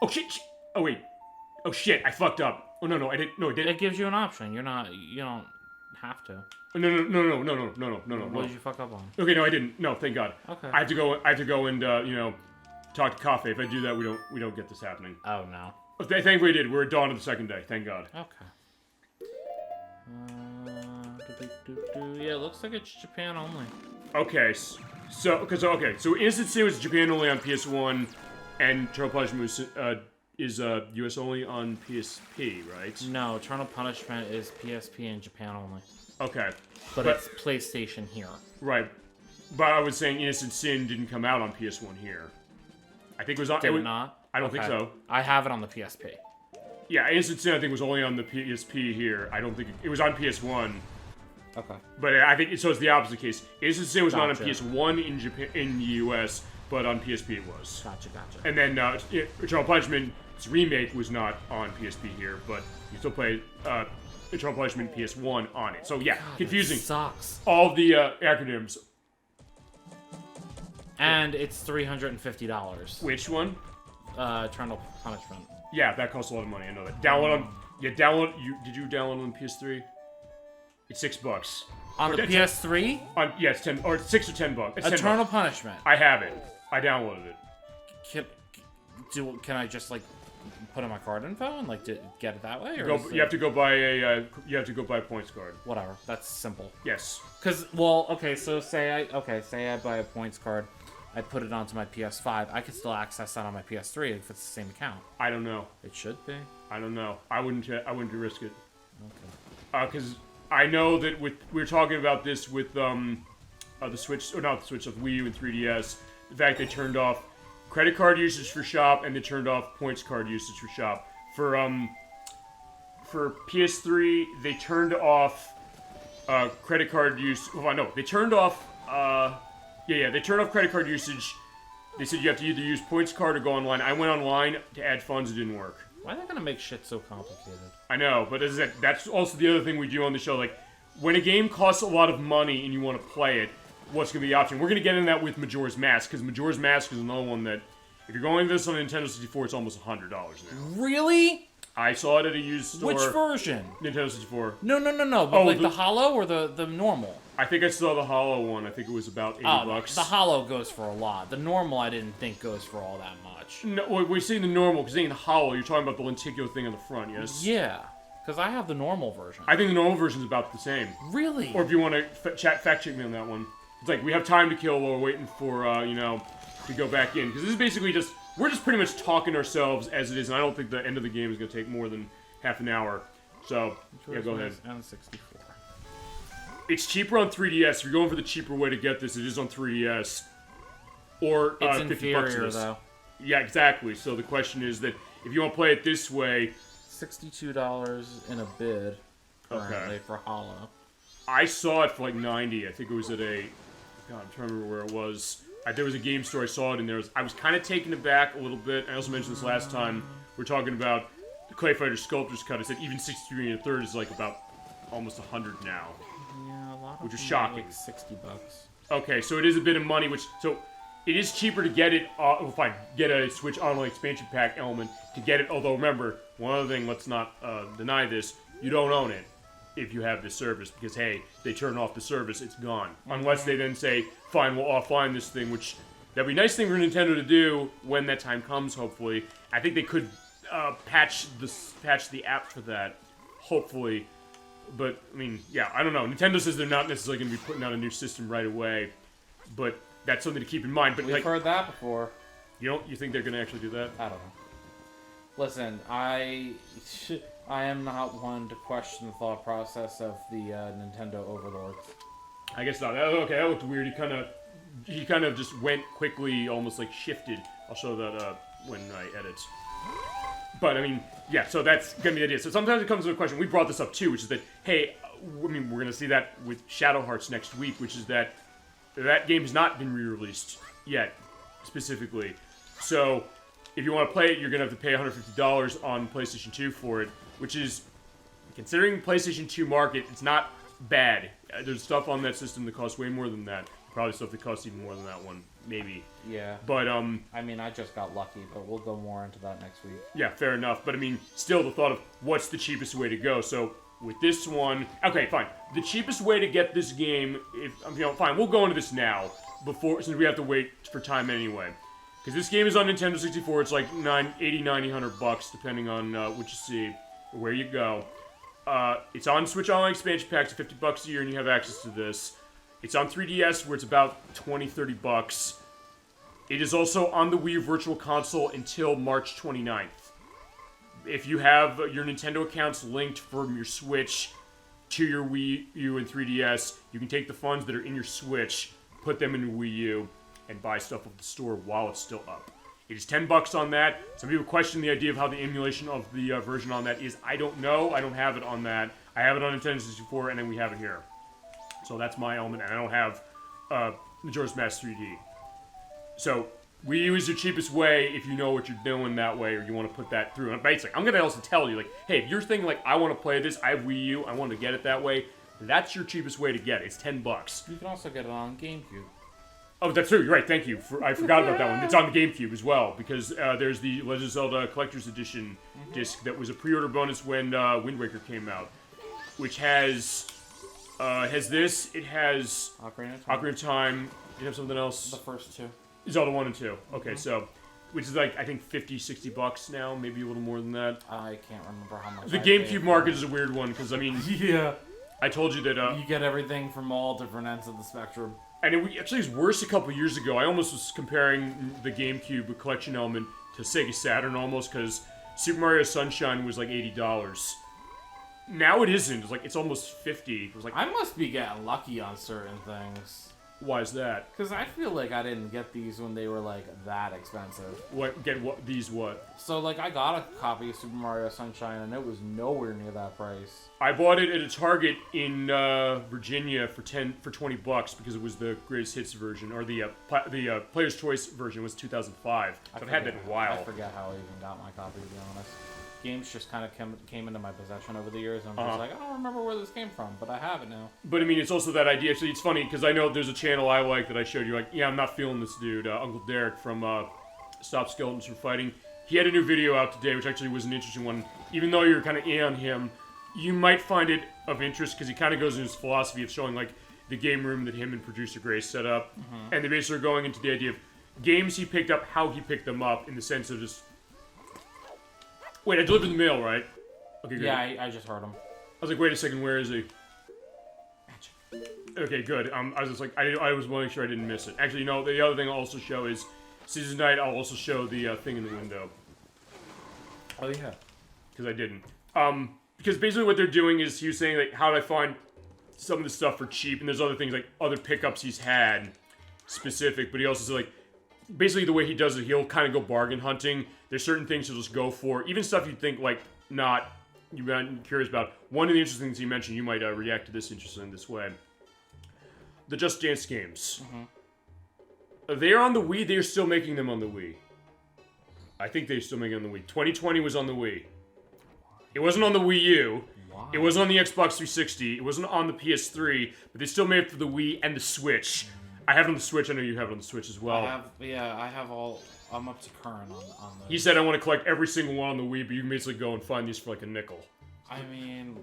Oh, shit! Oh, wait. Oh, shit, I fucked up. Oh, no, I didn't. No, I didn't. It gives you an option. You don't have to. No. What did you fuck up on? Okay, no, I didn't. No, thank God. Okay. I have to go and, talk to Cafe. If I do that, we don't get this happening. Oh, no. Thankfully we did. We're at dawn of the second day. Thank God. Okay. Yeah, it looks like it's Japan only. Okay, so Innocent Sin was Japan only on PS1, and Eternal Punishment is US only on PSP, right? No, Eternal Punishment is PSP and Japan only. Okay. But it's PlayStation here. Right. But I was saying Innocent Sin didn't come out on PS1 here. I think it was on... Did it not? I don't think so. I have it on the PSP. Yeah, Innocent Sin I think was only on the PSP here. I don't think... It was on PS1. Okay. But I think... So it's the opposite case. Innocent Sin was not on Gotcha. PS1 in Japan, in the US, but on PSP it was. Gotcha. And then Eternal Punishment's remake was not on PSP here, but you still play Eternal Punishment PS1 on it. So yeah, God, confusing. That sucks. All the acronyms. And it's $350. Which one? Eternal Punishment. Yeah, that costs a lot of money. I know that. Download on. Yeah, download. Did you download on PS3? It's $6. On the PS3? Yeah, it's 10 or it's $6 or $10. It's Eternal $10. Punishment. I have it. I downloaded it. Can I just like put in my card info and like get it that way? Or You have to go buy a points card. Whatever. That's simple. Yes. Cause so say I buy a points card, I put it onto my PS5. I can still access that on my PS3 if it's the same account. I don't know. It should be. I don't know. I wouldn't risk it. Okay. Because I know that we were talking about this with the Switch, or not the Switch, of Wii U and 3DS. The fact they turned off credit card usage for shop and they turned off points card usage for shop. For PS3, they turned off credit card use. Well, no, they turned off. They turned off credit card usage. They said you have to either use points card or go online. I went online to add funds. It didn't work. Why are they gonna make shit so complicated? I know, but that's also the other thing we do on the show. Like, when a game costs a lot of money and you want to play it, what's going to be the option? We're going to get into that with Majora's Mask, because Majora's Mask is another one that, if you're going this on Nintendo 64, it's almost $100 now. Really? I saw it at a used store. Which version? Nintendo 64. No. But the Hollow or the normal? I think I saw the Hollow one. I think it was about $80. The Hollow goes for a lot. The normal I didn't think goes for all that much. No, we're saying the normal, because saying the Hollow, you're talking about the lenticular thing on the front, yes? Yeah, because I have the normal version. I think the normal version is about the same. Really? Or if you want to fact check me on that one. It's like, we have time to kill while we're waiting for, to go back in. Because this is basically just, we're just pretty much talking ourselves as it is, and I don't think the end of the game is going to take more than half an hour. So, yeah, go ahead. And 64. It's cheaper on 3DS. If you're going for the cheaper way to get this, it is on 3DS. Or, it's 50 inferior, bucks though. Yeah, exactly. So the question is that, if you want to play it this way... $62 in a bid, currently, for Hollow. I saw it for like 90. I think it was at a... God, I'm trying to remember where it was. There was a game store, I saw it in there. I was kind of taken aback a little bit. I also mentioned this last time. We're talking about the Clay Fighter Sculptor's Cut. I said even 63 and a third is like about almost 100 now. Yeah, a lot of which is them shocking. Like $60. Okay, so it is a bit of money, so it is cheaper to get it, get a Switch Online Expansion Pack element to get it, although remember, one other thing, let's not deny this, you don't own it if you have this service, because hey, they turn off the service, it's gone. Unless they then say, fine, we'll offline this thing, which, that'd be a nice thing for Nintendo to do when that time comes, hopefully. I think they could patch the app for that, hopefully. But, I mean, yeah, I don't know. Nintendo says they're not necessarily going to be putting out a new system right away, but that's something to keep in mind. But We've heard that before. You think they're going to actually do that? I don't know. Listen, I am not one to question the thought process of the Nintendo overlords. I guess not. Okay, that looked weird. He kind of just went quickly, almost like shifted. I'll show that when I edit. But, I mean, yeah, so that's going to be the idea. So sometimes it comes to a question, we brought this up too, which is that, hey, I mean, we're going to see that with Shadow Hearts next week, which is that game has not been re-released yet, specifically. So, if you want to play it, you're going to have to pay $150 on PlayStation 2 for it, which is, considering PlayStation 2 market, it's not bad. There's stuff on that system that costs way more than that. Probably stuff that costs even more than that one, maybe. Yeah. But, I mean, I just got lucky, but we'll go more into that next week. Yeah, fair enough. But, I mean, still the thought of what's the cheapest way to go. So, with this one... Okay, fine. The cheapest way to get this game... fine, we'll go into this now, since we have to wait for time anyway. Because this game is on Nintendo 64. It's like $80, $90, $100, depending on what you see, or where you go. It's on Switch Online expansion packs, $50 a year, and you have access to this. It's on 3DS, where it's about $20, $30. It is also on the Wii Virtual Console until March 29th. If you have your Nintendo accounts linked from your Switch to your Wii U and 3DS, you can take the funds that are in your Switch, put them into Wii U, and buy stuff off the store while it's still up. It is $10 on that. Some people question the idea of how the emulation of the version on that is. I don't know. I don't have it on that. I have it on Nintendo 64, and then we have it here. So that's my element, and I don't have Majora's Mask 3D. So, Wii U is your cheapest way if you know what you're doing that way, or you want to put that through. And basically, I'm going to also tell you, like, hey, if you're thinking, like, I want to play this, I have Wii U, I want to get it that way, that's your cheapest way to get it. It's $10. You can also get it on GameCube. Oh, that's true. You're right. Thank you. I forgot about that one. It's on the GameCube as well, because there's the Legend of Zelda Collector's Edition disc that was a pre-order bonus when Wind Waker came out, which has this. It has Ocarina of Time. Do you have something else? The first two. Zelda 1 and 2. Okay, so, which is like, I think $50-$60 now, maybe a little more than that. I can't remember how much. The GameCube market is a weird one, because, I mean... Yeah. I told you that... you get everything from all different ends of the spectrum. And it actually was worse a couple years ago. I almost was comparing the GameCube collection element to Sega Saturn almost, because Super Mario Sunshine was like $80. Now it isn't. It's like, it's almost $50. It was like... I must be getting lucky on certain things. Why is that? Because I feel like I didn't get these when they were, like, that expensive. These what? So, like, I got a copy of Super Mario Sunshine, and it was nowhere near that price. I bought it at a Target in Virginia for $20 because it was the greatest hits version, or the Player's Choice version was 2005. So I've had that in a while. I forget how I even got my copy, to be honest. Games just kind of came into my possession over the years, and I'm just like, I don't remember where this came from, but I have it now. But I mean, it's also that idea. Actually, it's funny because I know there's a channel I like that I showed you. Like, yeah, I'm not feeling this dude, Uncle Derek from Stop Skeletons from Fighting. He had a new video out today, which actually was an interesting one. Even though you're kind of in on him, you might find it of interest because he kind of goes into his philosophy of showing like the game room that him and producer Grace set up, and they basically are going into the idea of games he picked up, how he picked them up, in the sense of just. Wait, I delivered the mail, right? Okay, good. Yeah, I just heard him. I was like, wait a second, where is he? Okay, good. I was just like, I was making sure I didn't miss it. Actually, no, the other thing I'll also show is, Season Night, I'll also show the thing in the window. Oh, yeah. Because I didn't. Because basically what they're doing is, he was saying, like, how do I find some of the stuff for cheap, and there's other things, like, other pickups he's had, specific, but he also said, like, basically the way he does it, he'll kind of go bargain hunting. There's certain things he'll just go for, even stuff you'd think, like, you're not curious about. One of the interesting things he mentioned, you might react to this interesting in this way. The Just Dance games. They're on the Wii, they're still making them on the Wii. I think they're still making them on the Wii. 2020 was on the Wii. It wasn't on the Wii U. Wow. It wasn't on the Xbox 360. It wasn't on the PS3, but they still made it for the Wii and the Switch. I have it on the Switch. I know you have it on the Switch as well. I have all. I'm up to current on this. He said I want to collect every single one on the Wii, but you can basically go and find these for like a nickel. I mean...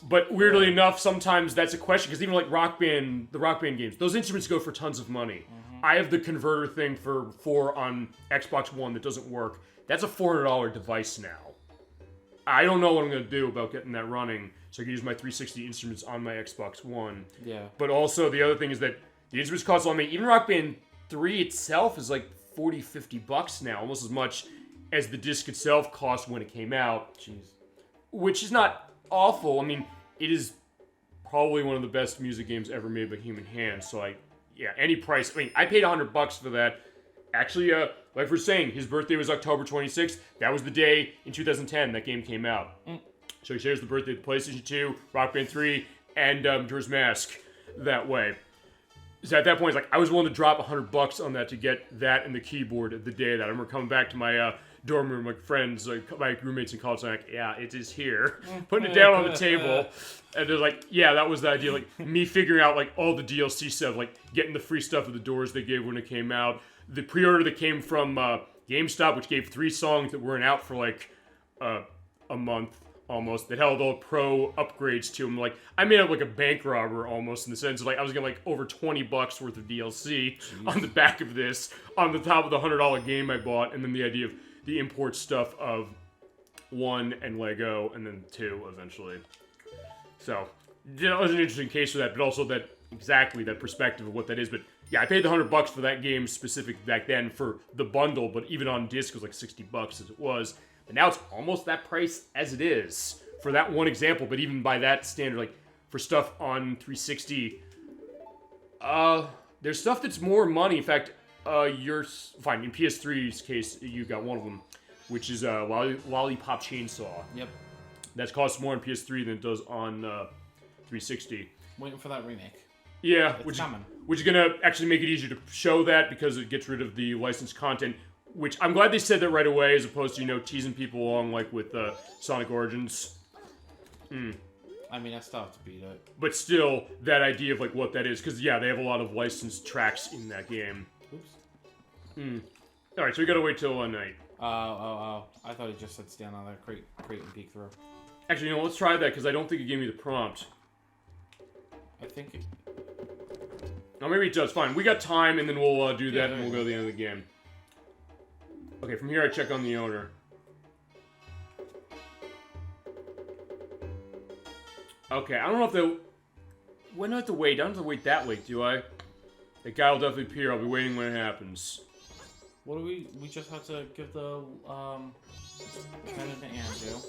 But weirdly enough, sometimes that's a question, because even like the Rock Band games, those instruments go for tons of money. I have the converter thing for 4 on Xbox One that doesn't work. That's a $400 device now. I don't know what I'm going to do about getting that running, so I can use my 360 instruments on my Xbox One. Yeah. But also, the other thing is that the instruments cost a lot of money. Even Rock Band 3 itself is like $40-$50 now, almost as much as the disc itself cost when it came out. Jeez. Which is not awful. I mean, it is probably one of the best music games ever made by human hands. So, yeah, any price. I mean, I paid $100 for that. Actually, like we're saying, his birthday was October 26th. That was the day in 2010 that game came out. So he shares the birthday of the PlayStation 2, Rock Band 3, and Majora's Mask that way. So at that point, it's like, I was willing to drop $100 on that to get that and the keyboard the day of that. I remember coming back to my dorm room, like friends, like my roommates in college, like, yeah, it is here. Putting it down on the table. And they're like, yeah, that was the idea. Like, me figuring out, like, all the DLC stuff, like, getting the free stuff at the doors they gave when it came out. The pre-order that came from GameStop, which gave 3 songs that weren't out for, like, a month. Almost, that held all pro upgrades to them. Like, I made up like a bank robber almost in the sense of like I was getting like over $20 worth of DLC on the back of this, on the top of the $100 game I bought, and then the idea of the import stuff of 1 and Lego, and then 2 eventually. So, you know, it was an interesting case for that, but also that exactly that perspective of what that is. But yeah, I paid the $100 for that game specific back then for the bundle, but even on disc it was like $60 as it was. And now it's almost that price as it is for that one example. But even by that standard, like for stuff on 360, there's stuff that's more money. In fact, you're fine. In PS3's case, you got one of them, which is Lollipop Chainsaw. Yep. That costs more on PS3 than it does on 360. Waiting for that remake. Yeah, it's coming. Which is gonna actually make it easier to show that because it gets rid of the licensed content. Which I'm glad they said that right away, as opposed to, you know, teasing people along like with Sonic Origins. I mean, that's tough to beat it. But still, that idea of like what that is, because yeah, they have a lot of licensed tracks in that game. Oops. All right, so we gotta wait till one night. I thought he just said stand on that crate and peek through. Actually, you know, let's try that because I don't think it gave me the prompt. I think it... Oh, maybe it does. Fine, we got time, and then we'll do that, and we'll go to the end of the game. Okay, from here I check on the owner. Okay, I don't know if they'll... When do I have to wait? I don't have to wait that late, do I? That guy will definitely appear. I'll be waiting when it happens. What do we just have to give the, pendant to Andrew?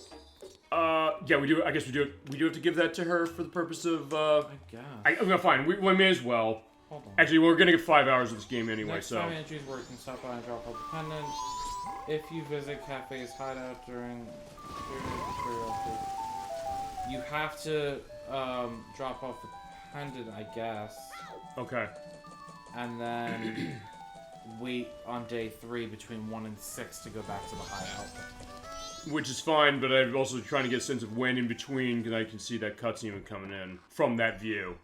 Yeah, we do. I guess we do. We do have to give that to her for the purpose of, I guess. I'm gonna fine. We may as well. Hold on. Actually, we're gonna get 5 hours of this game anyway, Next so... time Andrew's working, stop by and drop off the pendant. If you visit Cafe's hideout during you have to drop off the pendant, I guess. Okay. And then wait on day 3 between 1 and 6 to go back to the hideout. Which is fine, but I'm also trying to get a sense of when in between, because I can see that cutscene coming in from that view.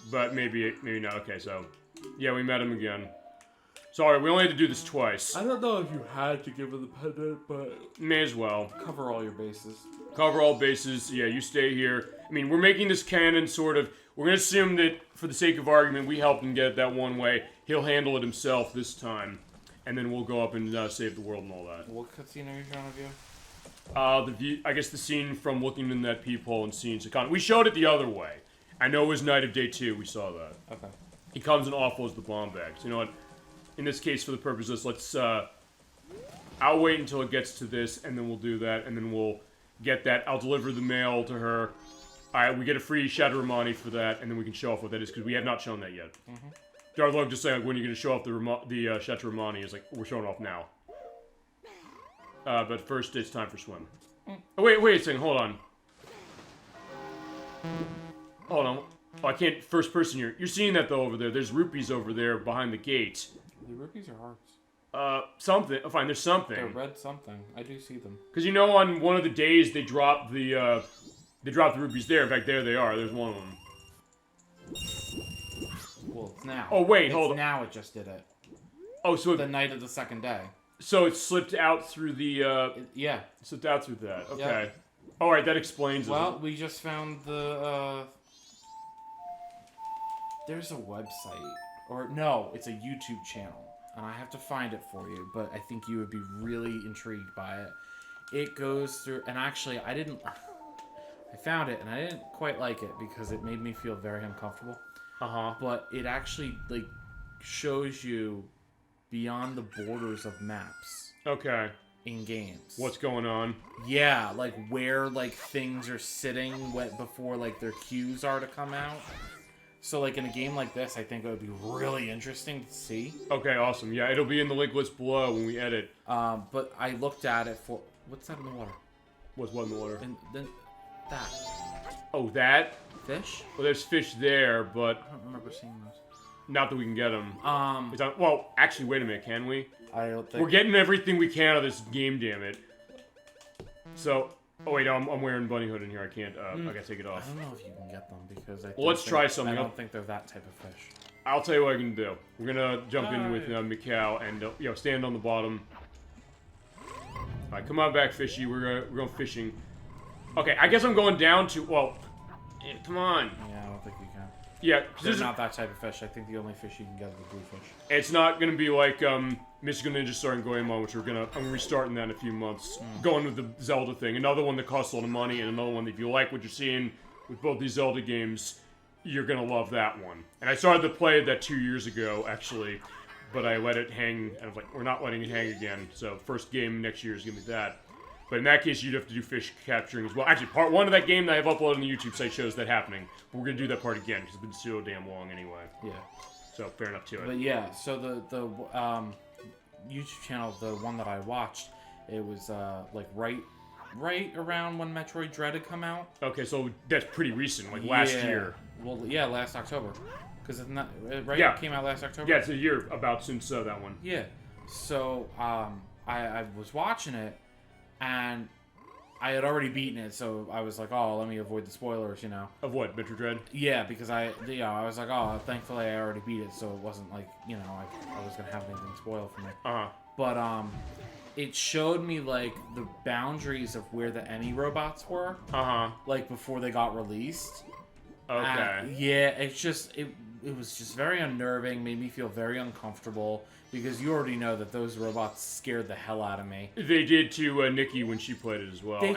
But maybe not. Okay, so... Yeah, we met him again. Sorry, we only had to do this twice. I don't know if you had to give her the pendant, but... May as well. Cover all your bases. Cover all bases. Yeah, you stay here. I mean, we're making this canon sort of... We're going to assume that, for the sake of argument, we helped him get it that one way. He'll handle it himself this time. And then we'll go up and save the world and all that. What cutscene are you trying to view? I guess the scene from looking in that peephole and seeing Sakana. We showed it the other way. I know it was night of day 2. We saw that. Okay. He comes and offloads the bomb bags. You know what? In this case, for the purpose of this, let's, I'll wait until it gets to this, and then we'll do that, and then we'll get that. I'll deliver the mail to her. Alright, we get a free Shadowramani for that, and then we can show off what that is, because we have not shown that yet. Darlog just saying, like, when are you going to show off the Shadowramani? Is like, we're showing off now. But first, it's time for swim. Oh, wait a second, hold on. Hold on. Oh, I can't first person here. You're seeing that, though, over there. There's rupees over there behind the gate. The rupees are hearts. Something. Oh, fine, there's something. They're red something. I do see them. Because, you know, on one of the days, they dropped the rupees there. In fact, there they are. There's one of them. Well, it's now. Oh, wait, hold on. Now it just did it. Oh, so... The night of the second day. So it slipped out through the, yeah. Slipped out through that. Okay. Yep. Alright, that explains it. Well, we just found the, There's a website. Or, no, it's a YouTube channel. And I have to find it for you, but I think you would be really intrigued by it. It goes through... And actually, I found it, and I didn't quite like it, because it made me feel very uncomfortable. But it actually, like, shows you beyond the borders of maps. Okay. In games. What's going on? Yeah, like, where, like, things are sitting before, like, their cues are to come out. So, like, in a game like this, I think it would be really interesting to see. Okay, awesome. Yeah, it'll be in the link list below when we edit. But I looked at it for... What's that in the water? What's what in the water? And then that. Oh, that? Fish? Well, there's fish there, but... I don't remember seeing those. Not that we can get them. Well, actually, wait a minute, can we? I don't think... We're getting everything we can out of this game, damn it. So... Oh, wait, no, I'm wearing bunny hood in here. I can't, I gotta take it off. I don't know if you can get them, because Well, let's try something. I don't think they're that type of fish. I'll tell you what I can do. We're gonna jump in with Mikau and, stand on the bottom. Alright, come on back, fishy. We're going fishing. Okay, I guess I'm going down to... Well, come on. Yeah, I don't think you can. Yeah, they're not that type of fish. I think the only fish you can get is the bluefish. It's not gonna be like Mystical Ninja Star and Goemon, which I'm restarting that in a few months. Going with the Zelda thing, another one that costs a lot of money, and another one that if you like what you're seeing with both these Zelda games, you're gonna love that one. And I started to play that 2 years ago, actually, but I let it hang, and I was like, we're not letting it hang again. So first game next year is gonna be that. But in that case, you'd have to do fish capturing as well. Actually, part 1 of that game that I have uploaded on the YouTube site shows that happening. But we're going to do that part again, because it's been so damn long anyway. Yeah. So, fair enough to it. But yeah, so the YouTube channel, the one that I watched, it was, like, right around when Metroid Dread had come out. Okay, so that's pretty recent, like last year. Well, yeah, last October. Because it's not, right? Yeah. It came out last October? Yeah, it's a year about since that one. Yeah. So, I was watching it, and I had already beaten it, so I was like, oh, let me avoid the spoilers, you know. Of what, Metroid Dread? Yeah, because I was like, oh, thankfully I already beat it, so it wasn't like, you know, I was going to have anything spoiled for me. Uh-huh. But, it showed me, like, the boundaries of where the Emmy robots were. Uh-huh. Like, before they got released. Okay. Yeah, it's just, it was just very unnerving, made me feel very uncomfortable, because you already know that those robots scared the hell out of me. They did to Nikki when she played it as well. They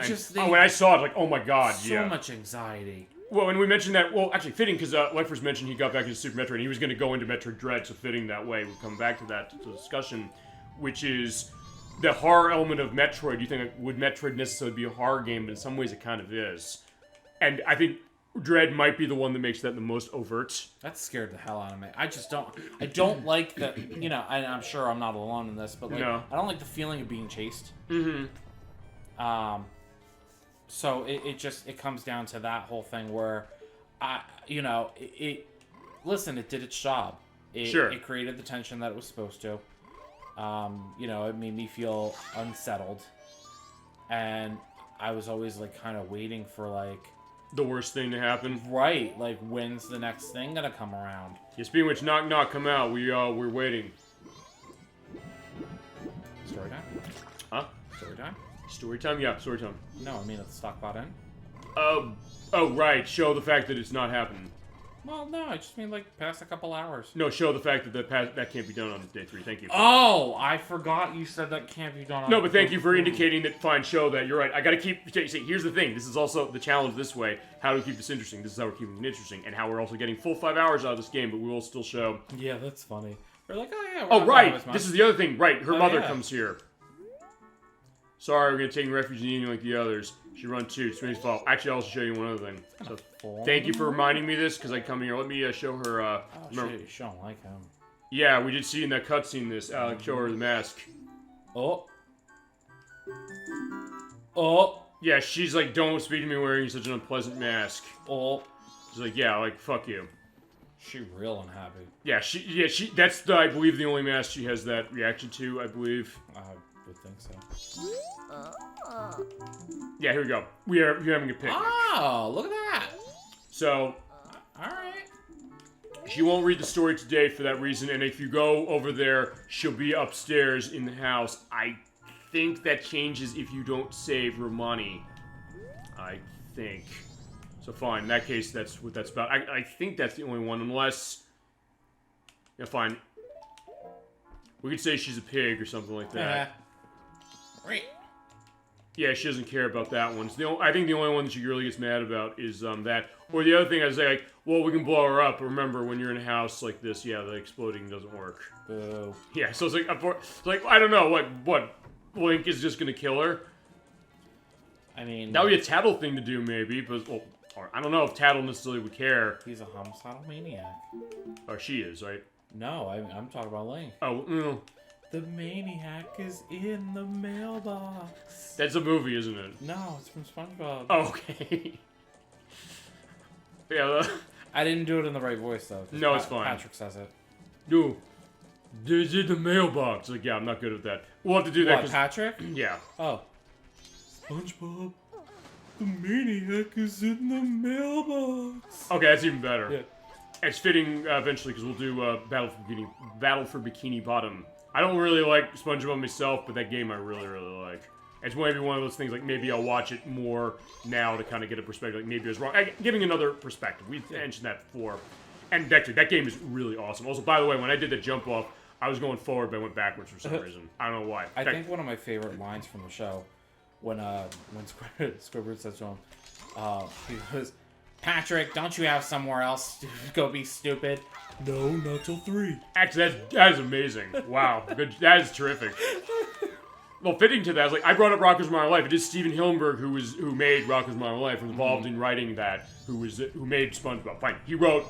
when I saw it, like, oh my god, so much anxiety. Well, and we mentioned that, well, actually fitting, because LifeForce mentioned he got back into Super Metroid, and he was going to go into Metroid Dread, so fitting that way. We'll come back to that discussion, which is the horror element of Metroid. You think, like, would Metroid necessarily be a horror game? But in some ways it kind of is. And I think Dread might be the one that makes that the most overt. That scared the hell out of me. I don't like the, you know, and I'm sure I'm not alone in this, but like, I don't like the feeling of being chased. Mm-hmm. So it comes down to that whole thing where, listen, it did its job. It created the tension that it was supposed to. It made me feel unsettled. And I was always, like, kind of waiting for, like, the worst thing to happen. Right, like, when's the next thing gonna come around? Yeah, speaking of which, knock knock, come out. We're waiting. Story time? Huh? Story time? Story time? Yeah, story time. No, I mean it's stock bot in. Oh, right. Show the fact that it's not happening. Well, no, I just mean, like, past a couple hours. No, show the fact that that can't be done on day 3. Thank you. Oh, I forgot you said that can't be done on... No, but thank you for indicating that. Fine, show that. You're right. I gotta keep... See, here's the thing. This is also the challenge this way. How do we keep this interesting? This is how we're keeping it interesting. And how we're also getting full 5 hours out of this game, but we will still show... Yeah, that's funny. We're like, oh, yeah... Oh, right! This is the other thing. Right, her mother comes here. Sorry, we're gonna take refuge in Union like the others. She run too. It's Smitty's fault. Actually, I'll also show you one other thing. So, thank you for reminding me this, because I come here. Let me show her. Oh, shit, you don't like him. Yeah, we did see in that cutscene this. Show her the mask. Oh. Oh. Yeah, she's like, don't speak to me wearing such an unpleasant mask. Oh. She's like, yeah, like, fuck you. She real unhappy. Yeah, she. That's I believe the only mask she has that reaction to. I believe. I would think so. Yeah, here we go. You're having a picnic. Oh, look at that. So, alright. She won't read the story today for that reason, and if you go over there, she'll be upstairs in the house. I think that changes if you don't save her money. I think. So fine, in that case, that's what that's about. I think that's the only one, unless... Yeah, fine. We could say she's a pig or something like that. Right. Yeah, she doesn't care about that one. So I think the only one that she really gets mad about is that. Or the other thing I say, like, well, we can blow her up. Remember, when you're in a house like this, yeah, the exploding doesn't work. Boo. Yeah, so it's like I don't know, what Link is just gonna kill her? I mean... That would be a tattle thing to do, maybe, but, well, Or I don't know if Tattle necessarily would care. He's a homicidal maniac. Or she is, right? No, I'm talking about Link. Oh, The maniac is in the mailbox. that's a movie, isn't it? No, it's from SpongeBob. Oh, okay. Yeah, I didn't do it in the right voice, though. No, it's fine. Patrick says it. no. This is the mailbox. Like, yeah, I'm not good at that. We'll have to do that. What, Patrick? Yeah. Oh. SpongeBob, the maniac is in the mailbox. Okay, that's even better. Yeah. It's fitting eventually because we'll do Battle for Bikini Bottom. I don't really like SpongeBob myself, but that game I really, really like. It's maybe one of those things, like, maybe I'll watch it more now to kind of get a perspective. Like, maybe I was wrong. Giving another perspective. We mentioned that before. And actually, that game is really awesome. Also, by the way, when I did the jump off, I was going forward, but I went backwards for some reason. I don't know why. I think one of my favorite lines from the show, when Squidward says to him, he goes, Patrick, don't you have somewhere else to go be stupid? No, not till 3. Actually, that is amazing. Wow. Good. That is terrific. Well, fitting to that, I was like, I brought up Rocko's Modern Life. It is Steven Hillenburg who made Rocko's Modern Life, was involved in writing that, who made SpongeBob. Fine, he wrote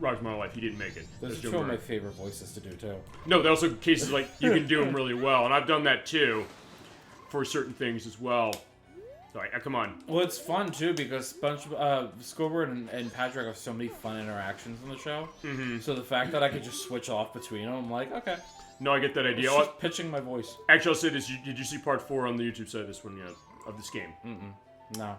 Rocko's Modern Life. He didn't make it. Those are two of my favorite voices to do too. No, there are also cases like you can do them really well, and I've done that too for certain things as well. Sorry, come on. Well, it's fun too because Squidward and Patrick have so many fun interactions in the show. Mm-hmm. So the fact that I could just switch off between them, I'm like, okay. No, I get that idea. It's just pitching my voice. Actually, I'll say this. Did you see part 4 on the YouTube side of this one yet? Of this game? No.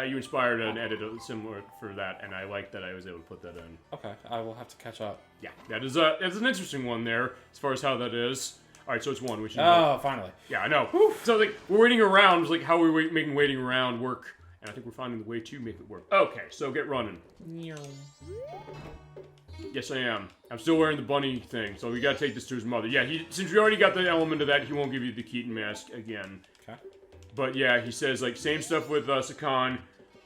You inspired an edit similar for that, and I like that I was able to put that in. Okay, I will have to catch up. Yeah, that's an interesting one there, as far as how that is. Alright, so it's 1. Finally. Yeah, I know. Whew. So, like, we're waiting around. It's like, how are we making waiting around work? And I think we're finding the way to make it work. Okay, so get running. Yes, I am. I'm still wearing the bunny thing, so we gotta take this to his mother. Yeah, since we already got the element of that, he won't give you the Keaton mask again. Okay. But yeah, he says, like, same stuff with Sakan.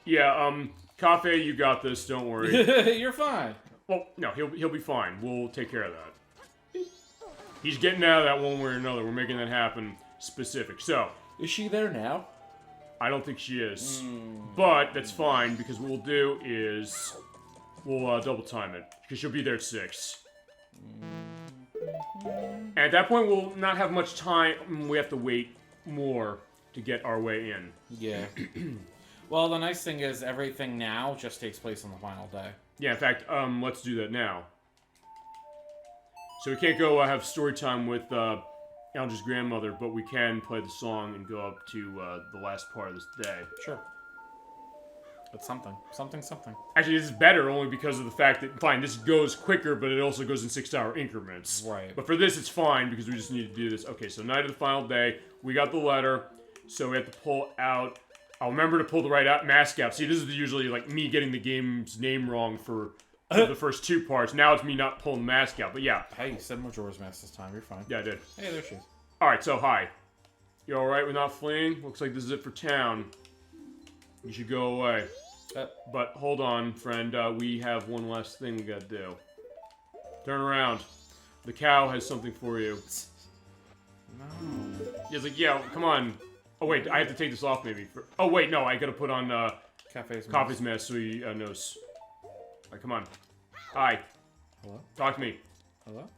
Yeah, Cafe, you got this, don't worry. You're fine. Well, no, he'll be fine. We'll take care of that. He's getting out of that one way or another. We're making that happen specific. So, is she there now? I don't think she is. But that's fine, because what we'll do is we'll double time it, because she'll be there at 6. And at that point, we'll not have much time. We have to wait more to get our way in. Yeah. Well, the nice thing is everything now just takes place on the final day. Yeah, in fact, let's do that now. So we can't go have story time with Alge's grandmother, but we can play the song and go up to the last part of this day. Sure. It's something. Something. Actually, this is better only because of the fact that, fine, this goes quicker, but it also goes in 6-hour increments. Right. But for this, it's fine because we just need to do this. Okay, so night of the final day, we got the letter, so we have to pull out... I'll remember to pull the right mask out. See, this is usually like me getting the game's name wrong for the first 2 parts. Now it's me not pulling the mask out, but yeah. Hey, you said Majora's Mask this time. You're fine. Yeah, I did. Hey, there she is. Alright, so hi. You alright with not fleeing? Looks like this is it for town. You should go away. But hold on, friend. We have one last thing we gotta do. Turn around. The cow has something for you. No. He's like, yeah, come on. Oh, wait, I have to take this off, maybe. Oh, wait, no, I gotta put on, Cafe's mask so he, knows. Alright, come on. Hi. Hello? Talk to me. Hello?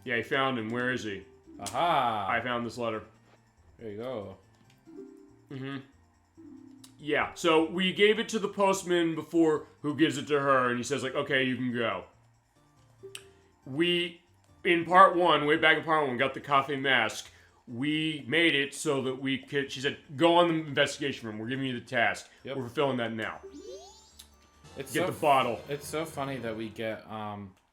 Yeah, he found him. Where is he? Aha! I found this letter. There you go. Yeah, so we gave it to the postman before, who gives it to her, and he says, like, okay, you can go. In part 1, way back in part 1, we got the Cafe mask. We made it so that we could... She said, go on the investigation room. We're giving you the task. Yep. We're fulfilling that now. It's Get the bottle. It's so funny that we get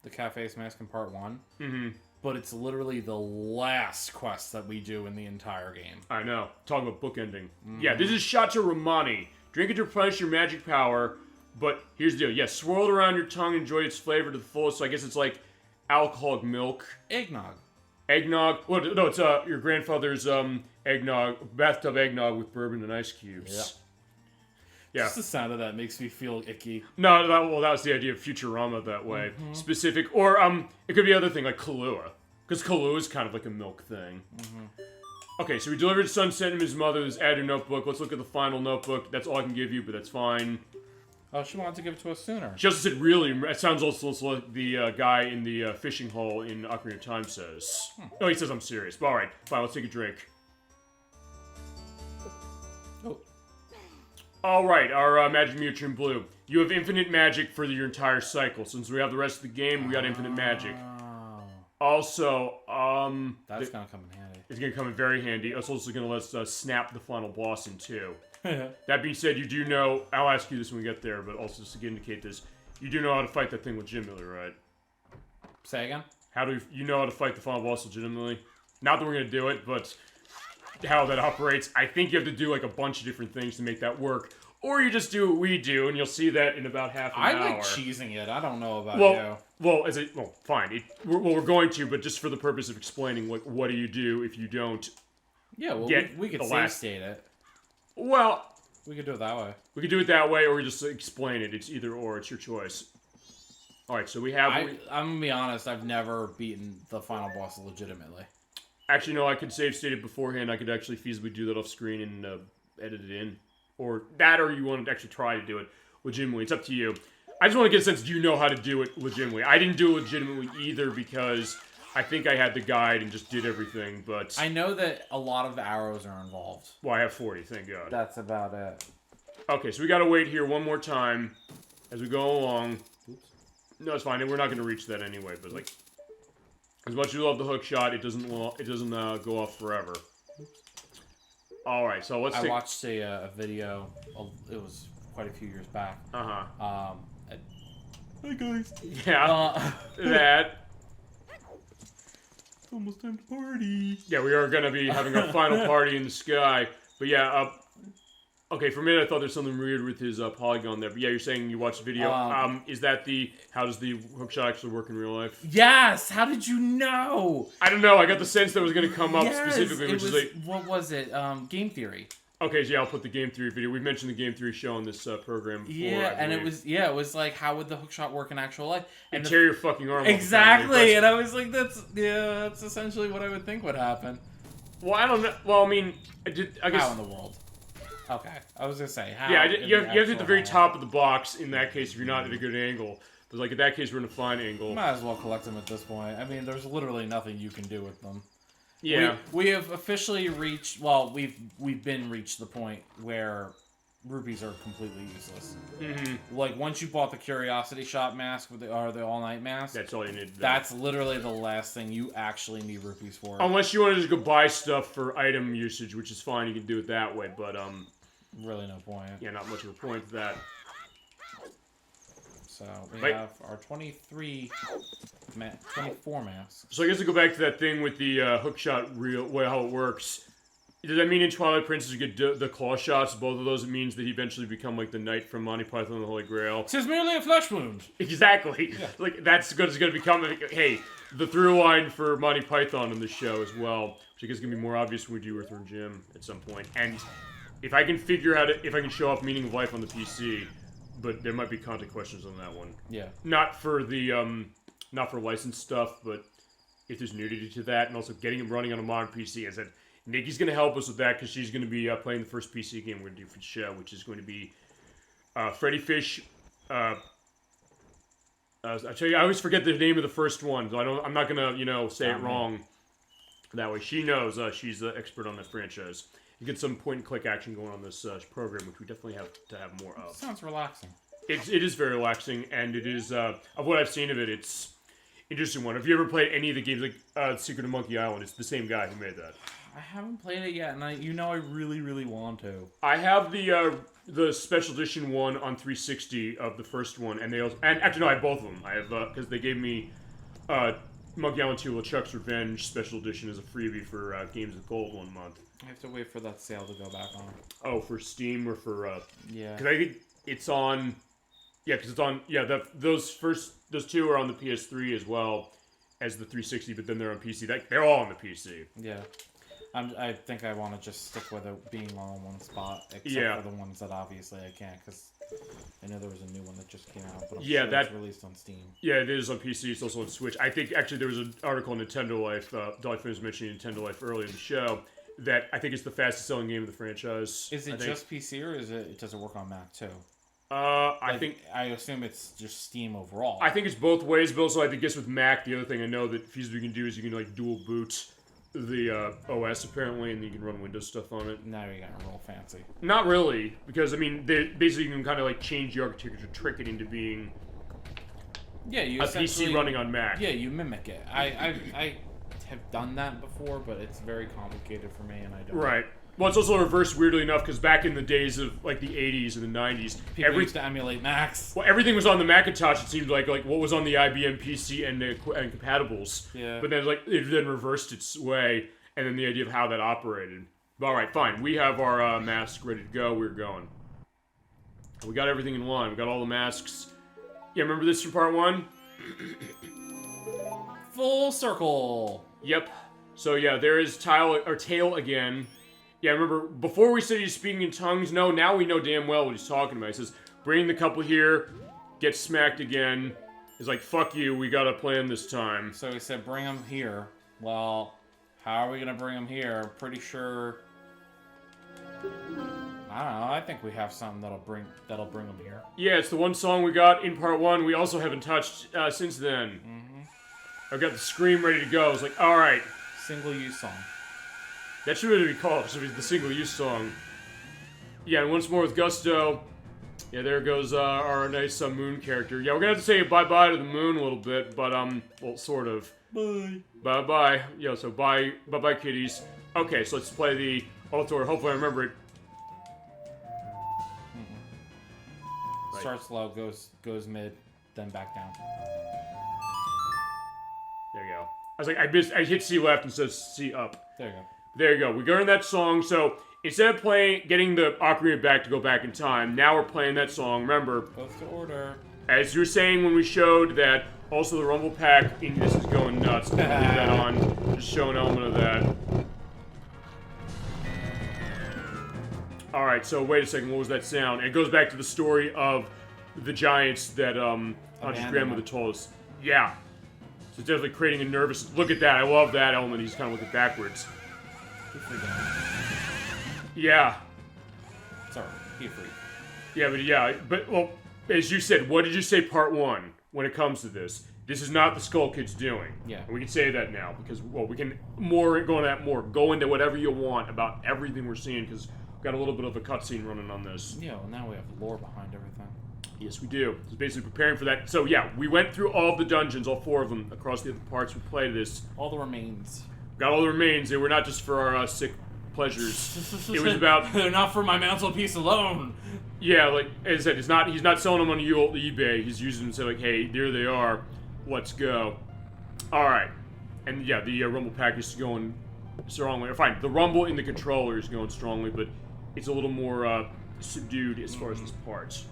the Cafe's mask in part 1. But it's literally the last quest that we do in the entire game. I know. Talking about bookending. Yeah, this is Shacha Ramani. Drink it to replenish your magic power. But here's the deal. Yeah, swirl it around your tongue. Enjoy its flavor to the fullest. So I guess it's like alcoholic milk. Eggnog. Eggnog. Well, no, it's your grandfather's eggnog, bathtub eggnog with bourbon and ice cubes. Yeah. Just the sound of that makes me feel icky. No, that was the idea of Futurama that way. Specific, or it could be other thing like Kahlua, because Kahlua is kind of like a milk thing. Okay, so we delivered Son sent him his mother's add your notebook. Let's look at the final notebook. That's all I can give you, but that's fine. Oh, she wanted to give it to us sooner. She also said, really, it sounds also like the guy in the fishing hole in Ocarina of Time says. Oh, he says I'm serious. But alright, fine, let's take a drink. Oh. Alright, our magic miniature in blue. You have infinite magic for your entire cycle. Since we have the rest of the game, we got infinite magic. Also, that's gonna come in handy. It's gonna come in very handy. It's also gonna let us snap the final boss in too. That being said, you do know, I'll ask you this when we get there, but also just to indicate this, you do know how to fight that thing legitimately, right? Say again? You know how to fight the final boss legitimately? Not that we're gonna do it, but how that operates. I think you have to do like a bunch of different things to make that work. Or you just do what we do, and you'll see that in about half an hour. I like cheesing it. I don't know about you. Well, fine. We're going to, but just for the purpose of explaining, like, what do you do if you don't? Yeah, well, we could save state it. Well, we could do it that way. We could do it that way, or we just explain it. It's either or. It's your choice. All right, so we have. I'm gonna be honest. I've never beaten the final boss legitimately. Actually, no. I could save state it beforehand. I could actually feasibly do that off screen and edit it in. Or that, or you want to actually try to do it legitimately. It's up to you. I just want to get a sense, do you know how to do it legitimately? I didn't do it legitimately either because I think I had the guide and just did everything, but... I know that a lot of arrows are involved. Well, I have 40, thank God. That's about it. Okay, so we gotta wait here one more time as we go along. Oops. No, it's fine. We're not going to reach that anyway, but like... As much as you love the hook shot, it doesn't go off forever. Alright, so let's I watched a video, it was quite a few years back. Uh-huh. Hey guys. Yeah, that. It's almost time to party. Yeah, we are going to be having our final party in the sky. But yeah, okay, for a minute I thought there's something weird with his polygon there. But yeah, you're saying you watched the video. Is that how does the hookshot actually work in real life? Yes! How did you know? I don't know. I got the sense that was going to come up specifically, which is like... What was it? Game Theory. Okay, so yeah, I'll put the Game Theory video. We've mentioned the Game Theory show on this program before. Yeah, and it was like, how would the hookshot work in actual life? And tear your fucking arm off. Exactly, and I was like, that's essentially what I would think would happen. Well, I don't know. Well, I mean, I guess... How in the world? Okay, I was gonna say, how... Yeah, you have to hit the very top of the box in that case if you're not at a good angle. But like, in that case, we're in a fine angle. Might as well collect them at this point. I mean, there's literally nothing you can do with them. Yeah. We have officially reached, well, we've been reached the point where rupees are completely useless. Mm-hmm. Like, once you bought the Curiosity Shop mask, or the All-Night mask... That's all you need. That's literally the last thing you actually need rupees for. Unless you want to just go buy stuff for item usage, which is fine, you can do it that way, but, really no point. Yeah, not much of a point to that. So, we have our 24 masks. So I guess to go back to that thing with the hookshot how it works. Does that mean in Twilight Princess you get the claw shots? Both of those, it means that he eventually become like the knight from Monty Python and the Holy Grail. It is merely a flesh wound. Exactly. Yeah. Like, that's going to become, hey, the through line for Monty Python in the show as well. Which I guess is going to be more obvious when we do Earthworm Jim at some point. And if I can figure out, if I can show off Meaning of Life on the PC, but there might be content questions on that one. Yeah. Not for the, not for licensed stuff, but if there's nudity to that, and also getting him running on a modern PC. I said, Nikki's going to help us with that, because she's going to be playing the first PC game we're going to do for the show, which is going to be Freddy Fish. I tell you, I always forget the name of the first one, so I'm not going to, say it wrong that way. She knows. She's the expert on that franchise. You get some point-and-click action going on this program, which we definitely have to have more of. Sounds relaxing. It is very relaxing, and it is, of what I've seen of it, it's an interesting one. Have you ever played any of the games, like Secret of Monkey Island? It's the same guy who made that. I haven't played it yet, and I really, really want to. I have the special edition one on 360 of the first one, and actually no, I have both of them. I have because they gave me Monkey Island 2 LeChuck's Revenge special edition as a freebie for Games with Gold 1 month. I have to wait for that sale to go back on. Oh, for Steam or for yeah? Because I think it's on. Yeah, because it's on. Yeah, those two are on the PS3 as well as the 360, but then they're on PC. They're all on the PC. Yeah. I think I want to just stick with it being all in one spot, except for the ones that obviously I can't, because I know there was a new one that just came out, but I'm sure it's released on Steam. Yeah, it is on PC. It's also on Switch. I think, actually, there was an article on Nintendo Life. Dolly was mentioning Nintendo Life earlier in the show, that I think is the fastest selling game of the franchise. Is it just PC or does it work on Mac too? I assume it's just Steam overall. I think it's both ways, but also I guess with Mac, the other thing I know that features you can do is you can like dual boot the OS apparently, and you can run Windows stuff on it. Now you're getting real fancy. Not really, because I mean, basically you can kind of like change the architecture to trick it into being you a PC running on Mac. Yeah, you mimic it. I have done that before, but it's very complicated for me, and I don't. Right. Well, it's also reversed weirdly enough because back in the days of like the 80s and the 90s, people used to emulate Macs. Well, everything was on the Macintosh. It seemed like what was on the IBM PC and compatibles. Yeah. But then it then reversed its way, and then the idea of how that operated. But, all right, fine. We have our mask ready to go. We're going. We got everything in line. We got all the masks. Yeah, remember this from part 1? Full circle. Yep. So yeah, there is Tail again. Yeah, remember, before we said he's speaking in tongues, no, now we know damn well what he's talking about. He says, bring the couple here, get smacked again. He's like, fuck you, we got a plan this time. So he said, bring him here. Well, how are we going to bring him here? Pretty sure... I don't know, I think we have something that'll bring him here. Yeah, it's the one song we got in part 1 we also haven't touched since then. I've got the scream ready to go. I was like, alright. Single-use song. That should really be called, so it's the single-use song. Yeah, and once more with Gusto. Yeah, there goes our nice moon character. Yeah, we're gonna have to say bye-bye to the moon a little bit, but, well, sort of. Bye. Bye-bye. Yeah, so bye-bye, kitties. Okay, so let's play the Altor. Hopefully I remember it. Right. Starts low, goes mid, then back down. There you go. I was like, I hit C left instead of C up. There you go. There you go. We go in that song, so instead of getting the ocarina back to go back in time, now we're playing that song. Remember, both to order. As you were saying when we showed that, also the Rumble Pack in this is going nuts. Leave that on. Just show an element of that. Alright, so wait a second, what was that sound? It goes back to the story of the giants that Auntie's grandmother told us. Yeah. So it's definitely creating a nervous... Look at that, I love that element. He's kind of looking backwards. Yeah. Sorry, he free. Yeah, but well, as you said, what did you say part 1 when it comes to this? This is not the Skull Kids doing. Yeah. And we can say that now, because, well, we can go into whatever you want about everything we're seeing, because we've got a little bit of a cutscene running on this. Yeah, well, now we have lore behind everything. Yes, we do. It's basically preparing for that. So, yeah, we went through all the dungeons, all 4 of them, across the other parts. We played this. All the remains. Got all the remains. They were not just for our sick pleasures. It was about... They're not for my mantelpiece alone. Yeah, like as I said, he's not selling them on eBay. He's using them to say, like, hey, there they are. Let's go. Alright. And, yeah, the Rumble Pack is going strongly. Fine, the Rumble in the controller is going strongly, but it's a little more subdued as far as this part.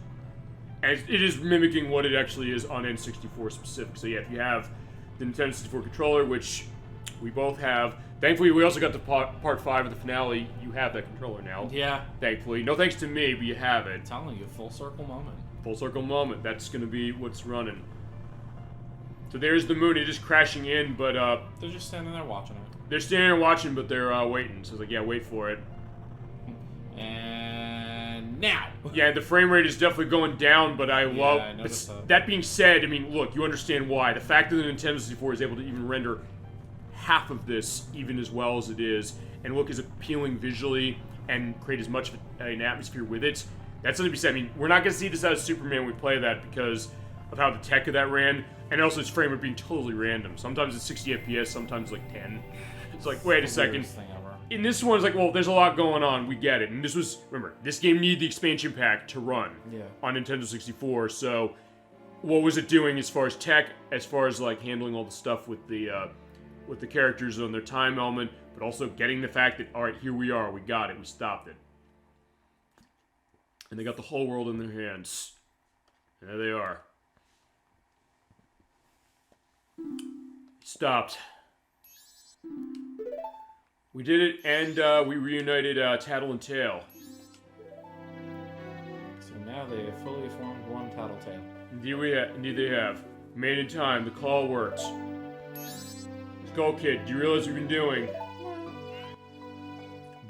And it is mimicking what it actually is on N64 specific. So, yeah, if you have the Nintendo 64 controller, which we both have. Thankfully, we also got to part 5 of the finale. You have that controller now. Yeah. Thankfully. No thanks to me, but you have it. I'm telling you, full circle moment. Full circle moment. That's going to be what's running. So there's the moon. It is crashing in, but... they're just standing there watching it. They're standing there watching, but they're waiting. So it's like, yeah, wait for it. And now! Yeah, the frame rate is definitely going down, but I love... I noticed that. That being said, I mean, look, you understand why. The fact that the Nintendo 64 is able to even render half of this even as well as it is, and look as appealing visually, and create as much of an atmosphere with it, that's something to be said. I mean, we're not going to see this out of Superman when we play that because of how the tech of that ran, and also its frame rate being totally random. Sometimes it's 60 FPS, sometimes like 10. It's like, wait a second. In this one, it's like, well, there's a lot going on, we get it. And this was, remember, this game needed the expansion pack to run on Nintendo 64, so what was it doing as far as tech, as far as like handling all the stuff with the characters on their time element, but also getting the fact that, alright, here we are, we got it, we stopped it. And they got the whole world in their hands. And there they are. Stopped. We did it, and we reunited Tattle and Tail. So now they have fully formed one Tattletale. Indeed they have. Made in time, the call worked. Skull Kid, do you realize what you've been doing?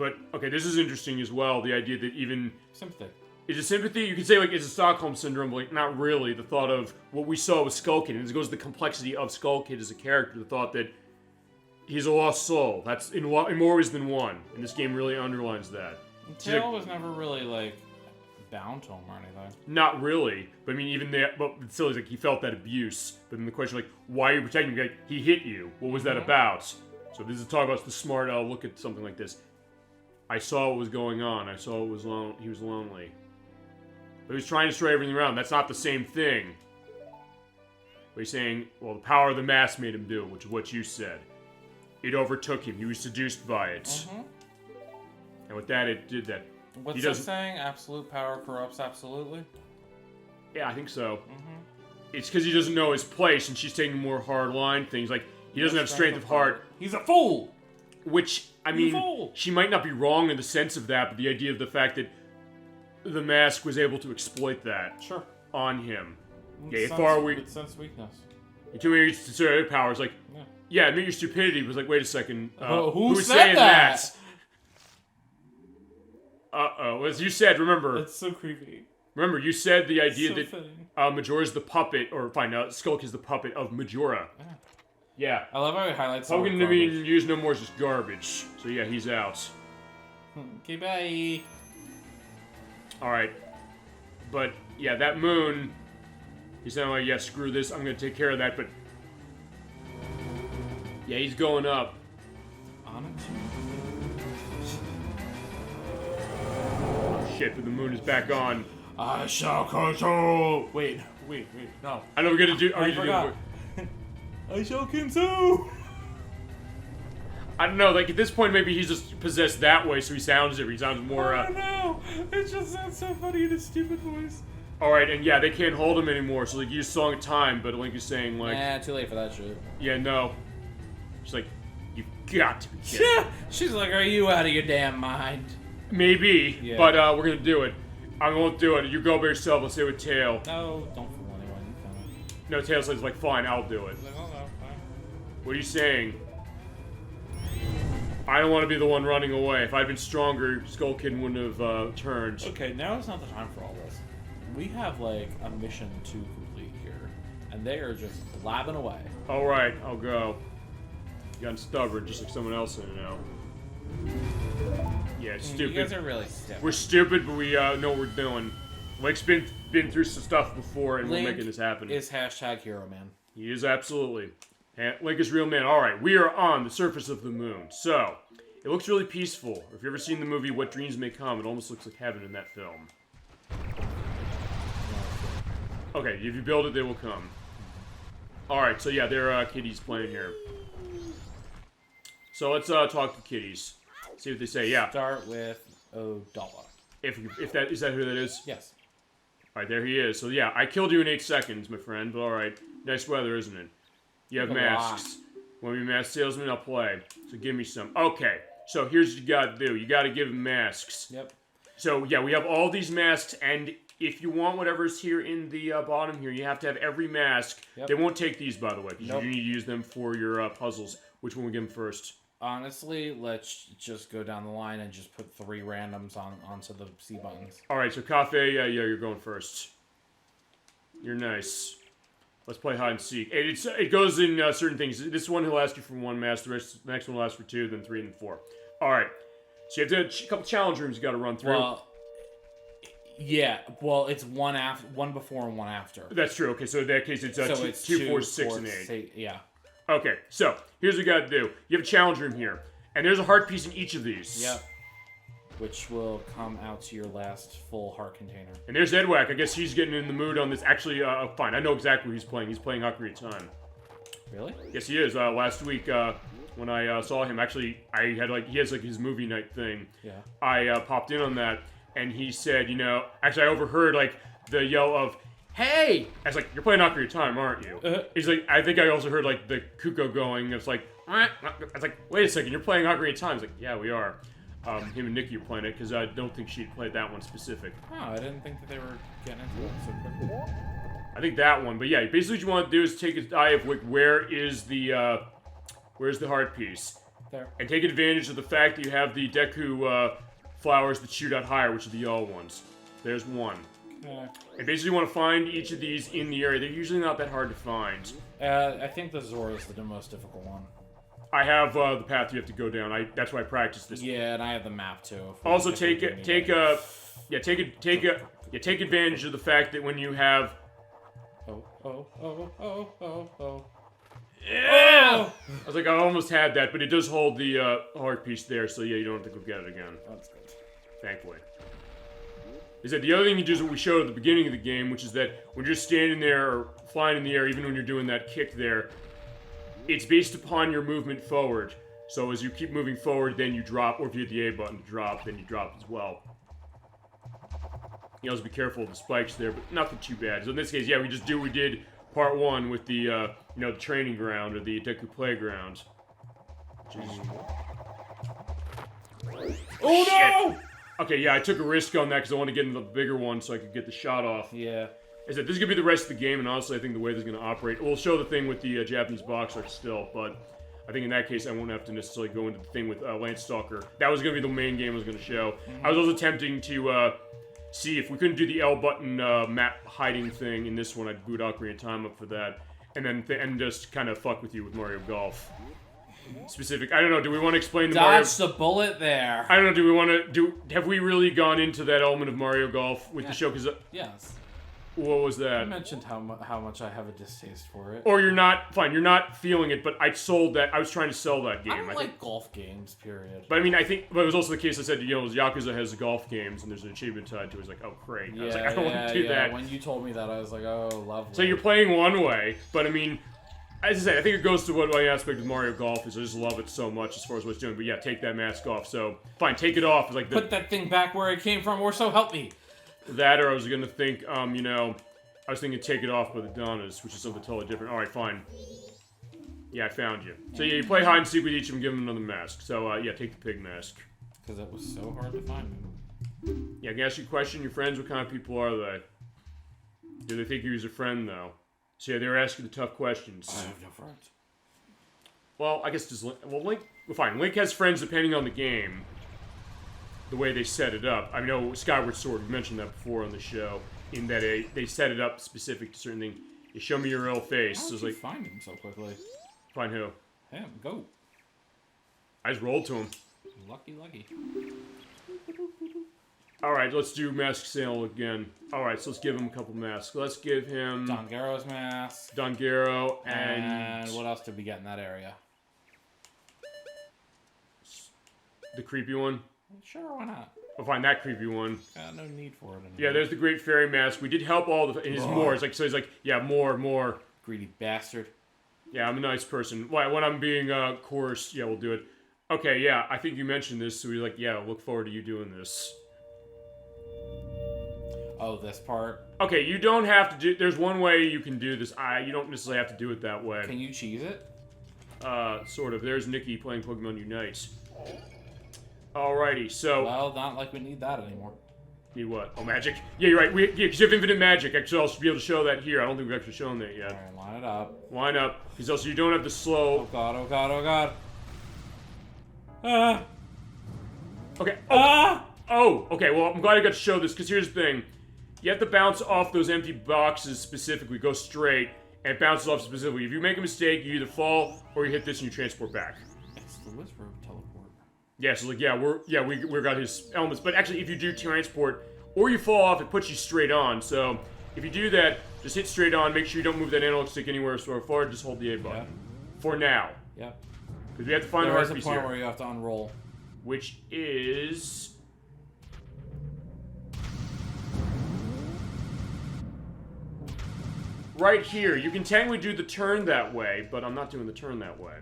but, okay, this is interesting as well, the idea that even... Sympathy. Is it sympathy? You could say, like, it's a Stockholm Syndrome, but, like, not really. The thought of what we saw with Skull Kid, and it goes to the complexity of Skull Kid as a character, the thought that he's a lost soul. That's in more ways than one, and this game really underlines that. Tail was never really, like, bound to him or anything. Not really, but I mean, even that, but still, he's like, he felt that abuse. But then the question, like, why are you protecting him? Like, he hit you. What was that about? So this is talk about the smart look at something like this. I saw what was going on. I saw it was he was lonely. But he was trying to destroy everything around. That's not the same thing. But he's saying, well, the power of the mask made him do, which is what you said. It overtook him. He was seduced by it. And with that, it did that. What's that saying? Absolute power corrupts absolutely? Yeah, I think so. It's because he doesn't know his place, and she's taking more hard-line things. Like, he doesn't have strength of heart. He's a fool! Which, I mean, she might not be wrong in the sense of that, but the idea of the fact that the mask was able to exploit that on him. With sense weakness. Until he reached the powers, like, yeah, admit your stupidity. It was like, wait a second. Who's saying that? Uh-oh. As you said, remember. It's so creepy. Remember, you said the idea so that Majora's the puppet, or fine, Skulk is the puppet of Majora. Yeah. I love how he highlights all Pumpkin to me use no more is just garbage. So yeah, he's out. Okay, bye. Alright. But, yeah, that moon, he's saying, like, yeah, screw this, I'm gonna take care of that, but... Yeah, he's going up. On it? Oh, shit, but the moon is back on. I shall control... Wait, no. I know we're gonna do... I forgot. I shall control... I don't know, like, at this point, maybe he's just possessed that way, so he sounds different. He sounds more, I don't know! It just sounds so funny in his stupid voice. Alright, and yeah, they can't hold him anymore, so, like, you use Song of Time, but Link is saying, like... Nah, too late for that shit. Yeah, no. She's like, you've got to be kidding. She's like, are you out of your damn mind? Maybe, but, we're gonna do it. I won't do it. You go by yourself, I'll stay with Tail. No, don't fool anyone. No, Tail says, like, fine, I'll do it. Like, oh, no, fine. What are you saying? I don't want to be the one running away. If I'd been stronger, Skull Kid wouldn't have turned. Okay, now is not the time for all this. We have, like, a mission to complete here, and they are just blabbing away. Alright, I'll go. You gotten stubborn, just like someone else in now. Yeah, it's stupid. You guys are really stupid. We're stupid, but we know what we're doing. Link's been through some stuff before, and we're making this happen. Is hashtag hero man. He is absolutely. Link is real man. Alright, we are on the surface of the moon. So, it looks really peaceful. If you've ever seen the movie What Dreams May Come, it almost looks like heaven in that film. Okay, if you build it, they will come. Alright, so yeah, there are kitties playing here. So let's talk to kitties. See what they say, yeah. Start with Odala. If that, is that who that is? Yes. Alright, there he is. So yeah, I killed you in 8 seconds, my friend, but alright. Nice weather, isn't it? You have masks. Want to be a mask salesman? I'll play. So give me some. Okay, so here's what you gotta do. You gotta give them masks. Yep. So yeah, we have all these masks, and if you want whatever's here in the bottom here, you have to have every mask. Yep. They won't take these, by the way, because you need to use them for your puzzles. Which one we give them first? Honestly, let's just go down the line and just put 3 randoms onto the C buttons. Alright, so Cafe, yeah, you're going first. You're nice. Let's play hide and seek. It goes in certain things. This one he'll ask you for 1 mask, the next one will ask for 2, then 3, then 4. Alright. So you have a couple challenge rooms you gotta run through. Well, yeah. Well, it's one before and 1 after. That's true. Okay, so in that case, it's 2, 4, 6, and 8. Yeah. Okay, so here's what you gotta do. You have a challenge room here, and there's a heart piece in each of these. Yep. Which will come out to your last full heart container. And there's Edwack. I guess he's getting in the mood on this. Actually, fine. I know exactly what he's playing. He's playing Ocarina of Time. Really? Yes, he is. Last week, when I saw him, actually, he has his movie night thing. Yeah. I popped in on that, and he said, actually, I overheard, the yell of, "Hey!" I was like, "You're playing Ocarina of Time, aren't you?" He's like, I think I also heard, the Kuko going. It's like, I was like, "Wait a second, you're playing Ocarina of Time?" He's like, "Yeah, we are." Him and Nikki are playing it, because I don't think she'd played that one specific. Oh, I didn't think that they were getting into it so quickly. I think that one, but yeah, basically what you want to do is take a eye of, where's the heart piece. there. And take advantage of the fact that you have the Deku flowers that shoot out higher, which are the yellow ones. There's one. And basically you want to find each of these in the area. They're usually not that hard to find. I think the Zora is the most difficult one. I have the path you have to go down. That's why I practiced this. Yeah, and I have the map too. Also, take advantage of the fact that when you have. Yeah! I was like, I almost had that, but it does hold the heart piece there, so yeah, you don't have to go get it again. That's good. Thankfully. Is that the other thing you do is what we showed at the beginning of the game, which is that when you're standing there or flying in the air, even when you're doing that kick there, it's based upon your movement forward. So as you keep moving forward, then you drop, or if you hit the A button to drop, then you drop as well. You also be careful of the spikes there, but nothing too bad. So in this case, yeah, we just do what we did part 1 with the, the training ground, or the Deku Playground. Which is... Oh no! Okay, yeah, I took a risk on that because I want to get into the bigger one so I could get the shot off. Yeah. Is that this is going to be the rest of the game, and honestly, I think the way this is going to operate... We'll show the thing with the Japanese box art still, but I think in that case, I won't have to necessarily go into the thing with Lance Stalker. That was going to be the main game I was going to show. I was also attempting to see if we couldn't do the L button map hiding thing in this one. I'd boot Ocarina of Time up for that, and then and just kind of fuck with you with Mario Golf. Specific. I don't know. Do we want to explain the Mario? Dodge the bullet there. I don't know. Do we want to do? Have we really gone into that element of Mario Golf with the show? Because yes. What was that? I mentioned how much I have a distaste for it. Or you're not fine. You're not feeling it. But I sold that. I was trying to sell that game. I don't like golf games. Period. But I mean, I think. But it was also the case. I said, Yakuza has golf games, and there's an achievement tied to it. It's like, oh, great. I was like, I don't want to do that. When you told me that, I was like, oh, lovely. So you're playing one way, but I mean. As I said, I think it goes to what my aspect of Mario Golf is. I just love it so much as far as what it's doing. But yeah, take that mask off. So, fine, take it off. Like put that thing back where it came from, or so help me. That, or I was gonna think, I was thinking take it off with the Donnas, which is something totally different. Alright, fine. Yeah, I found you. So yeah, you play hide and seek with each of them, give them another mask. So, yeah, take the pig mask. Because it was so hard to find them. Yeah, I can ask you a question. Your friends, what kind of people are they? Do they think you was a friend, though? So yeah, they were asking the tough questions. I have no friends. Well, I guess just Link. Well, fine. Link has friends depending on the game. The way they set it up. I know Skyward Sword. We mentioned that before on the show. In that they set it up specific to certain things. You show me your real face. How so did it's you like find him so quickly? Find who? Him. Go. I just rolled to him. Lucky. Alright, let's do Mask Sale again. Alright, so let's give him a couple masks. Let's give him... Dongaro's mask. Dongaro and what else did we get in that area? The creepy one? Sure, why not? I'll find that creepy one. No need for it anymore. Yeah, there's the Great Fairy Mask. We did help all the... And he's more. It's like, so he's like, yeah, more. Greedy bastard. Yeah, I'm a nice person. When I'm being coarse, yeah, we'll do it. Okay, yeah, I think you mentioned this, so we're like, yeah, look forward to you doing this. Oh, this part? Okay, you don't have to do... There's one way you can do this. You don't necessarily have to do it that way. Can you cheese it? Sort of. There's Nikki playing Pokemon Unite. Alrighty, so... Well, not like we need that anymore. Need what? Oh, magic? Yeah, you're right. Because you have infinite magic. Actually, I'll be able to show that here. I don't think we've actually shown that yet. Alright, line it up. Line up. Because also you don't have the slow... Oh god. Okay. Okay, well, I'm glad I got to show this, because here's the thing. You have to bounce off those empty boxes specifically. Go straight, and it bounces off specifically. If you make a mistake, you either fall, or you hit this and you transport back. It's the Whisper teleport. Yeah, so like, we got his elements. But actually, if you do transport, or you fall off, it puts you straight on. So, if you do that, just hit straight on. Make sure you don't move that analog stick anywhere so far. Just hold the A button. Yeah. For now. Yep. Because we have to find the heart piece here. There is a point where you have to unroll. Which is... right here. You can technically do the turn that way, but I'm not doing the turn that way.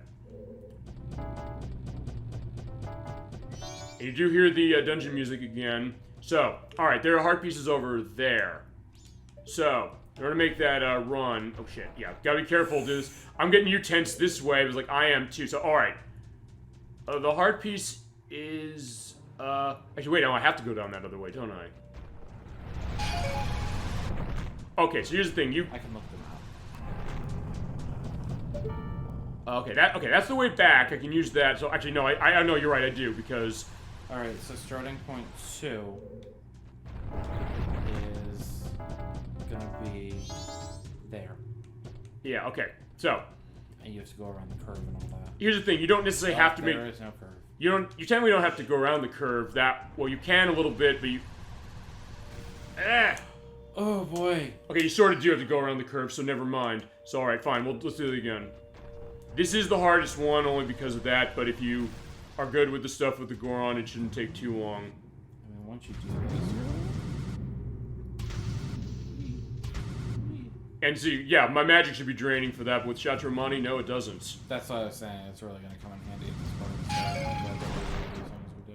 And you do hear the dungeon music again. So, alright, there are heart pieces over there. So, in order to make that run... Oh shit, yeah, gotta be careful, dude. I'm getting you tense this way, but like I am too. So, alright. The heart piece is... Actually, wait, no, I have to go down that other way, don't I? Okay, so here's the thing, I can look them Okay, that's the way back. I can use that. So actually, no, I know you're right. I do because. All right, so starting point 2 is gonna be there. Yeah. Okay. So. And you have to go around the curve and all that. Here's the thing: you don't necessarily have to make. There is no curve. You technically don't have to go around the curve. Well, you can a little bit, but you. Oh boy. Okay, you sort of do have to go around the curve, so never mind. So all right, fine. Let's do it again. This is the hardest one only because of that. But if you are good with the stuff with the Goron, it shouldn't take too long. I mean, once you do this. And see, yeah, my magic should be draining for that, but with Shatramani, no, it doesn't. That's what I was saying. It's really going to come in handy at this part.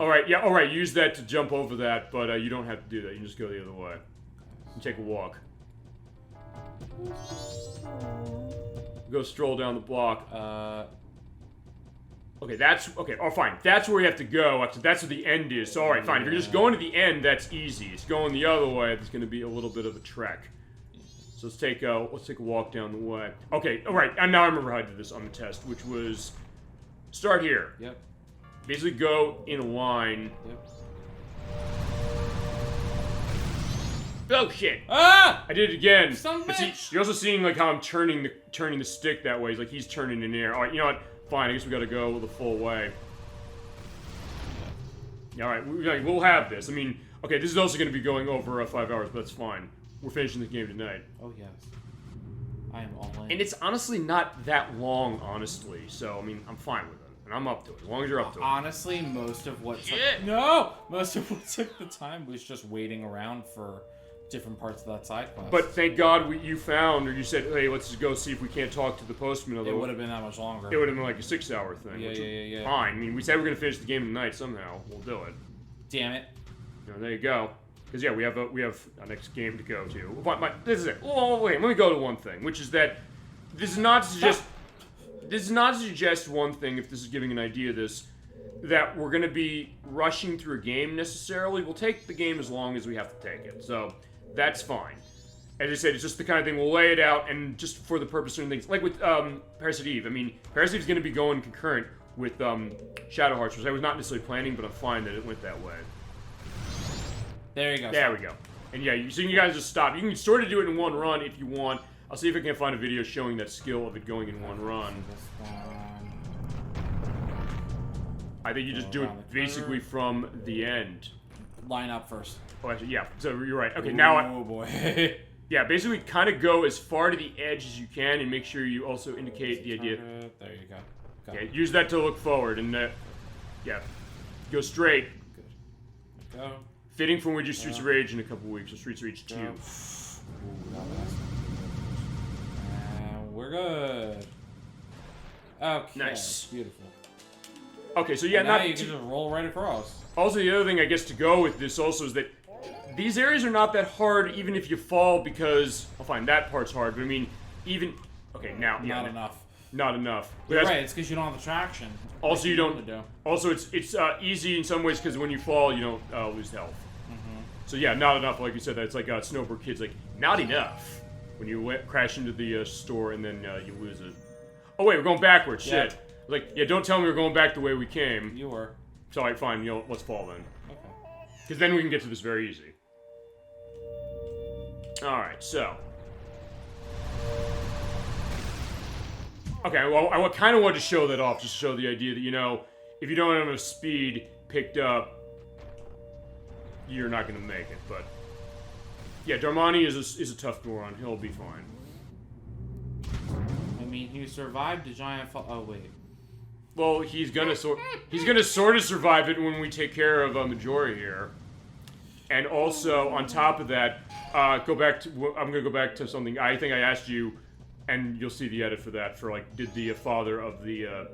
Alright, yeah, alright, use that to jump over that, but you don't have to do that. You can just go the other way. And take a walk. Go stroll down the block. Okay, oh fine. That's where you have to go. Actually, that's where the end is. So alright, fine. If you're just going to the end, that's easy. It's going the other way, it's going to be a little bit of a trek. So let's take a walk down the way. Okay, alright, and now I remember how I did this on the test, which was start here. Yep. Basically go in a line. Yep. Oh shit! Ah! I did it again. Son of a bitch! You're also seeing like how I'm turning the stick that way. It's like he's turning in the air. Alright, you know what? Fine, I guess we gotta go the full way. Alright, we'll have this. I mean, okay, this is also gonna be going over 5 hours, but that's fine. We're finishing the game tonight. Oh, yes. I am all in. And it's honestly not that long, honestly. So, I mean, I'm fine with it. And I'm up to it, as long as you're up to it. Honestly, most of what took the time was just waiting around for different parts of that side quest. But thank God you found, or you said, hey, let's just go see if we can't talk to the postman. It would have been that much longer. It would have been like a 6-hour thing. Yeah. Fine. I mean, we said we're going to finish the game tonight somehow. We'll do it. Damn it. There you go. Because yeah, we have our next game to go to. This is it. Oh wait, let me go to one thing, which is that this is not to suggest one thing. If this is giving an idea of this, that we're going to be rushing through a game necessarily. We'll take the game as long as we have to take it, so that's fine. As I said, it's just the kind of thing we'll lay it out, and just for the purpose of certain things, like with Parasite Eve. I mean, Parasite Eve is going to be going concurrent with Shadow Hearts, which I was not necessarily planning, but I'm fine that it went that way. There you go. There we go. And yeah, so you guys just stop. You can sort of do it in one run if you want. I'll see if I can find a video showing that skill of it going in one run. I think you just do it basically from the end. Line up first. Oh, actually, yeah. So you're right. Okay, now oh boy. Yeah, basically kind of go as far to the edge as you can and make sure you also indicate the idea. There you go. Okay, use that to look forward and yeah, go straight. Good. Go. Fitting for when we do Streets of Rage in a couple weeks, or Streets of Rage 2. Ooh, we're good. Okay. Nice. Beautiful. Okay, so yeah, now you can just roll right across. Also, the other thing I guess to go with this also is that these areas are not that hard, even if you fall, because I'll find that part's hard. But I mean, even now, yeah, Not enough. Not enough. You're right. It's because you don't have the traction. Also, you don't. Also, it's easy in some ways because when you fall, you don't lose health. So yeah, not enough. Like you said, that's like Snowboard Kids. Like not enough when you crash into the store and then you lose it. Oh wait, we're going backwards. Shit. Yeah. Like yeah, don't tell me we're going back the way we came. You were. So alright, fine. You know, let's fall then. Okay. Because then we can get to this very easy. All right, so. Okay, well, I kind of wanted to show that off, just to show the idea that if you don't have enough speed picked up, you're not going to make it, but yeah, Darmani is a tough Goron. He'll be fine. I mean, he survived the giant fall. Oh wait. Well, he's gonna sort of survive it when we take care of Majora here, and also on top of that, I'm gonna go back to something I think I asked you, and you'll see the edit for that. For like, did the father of the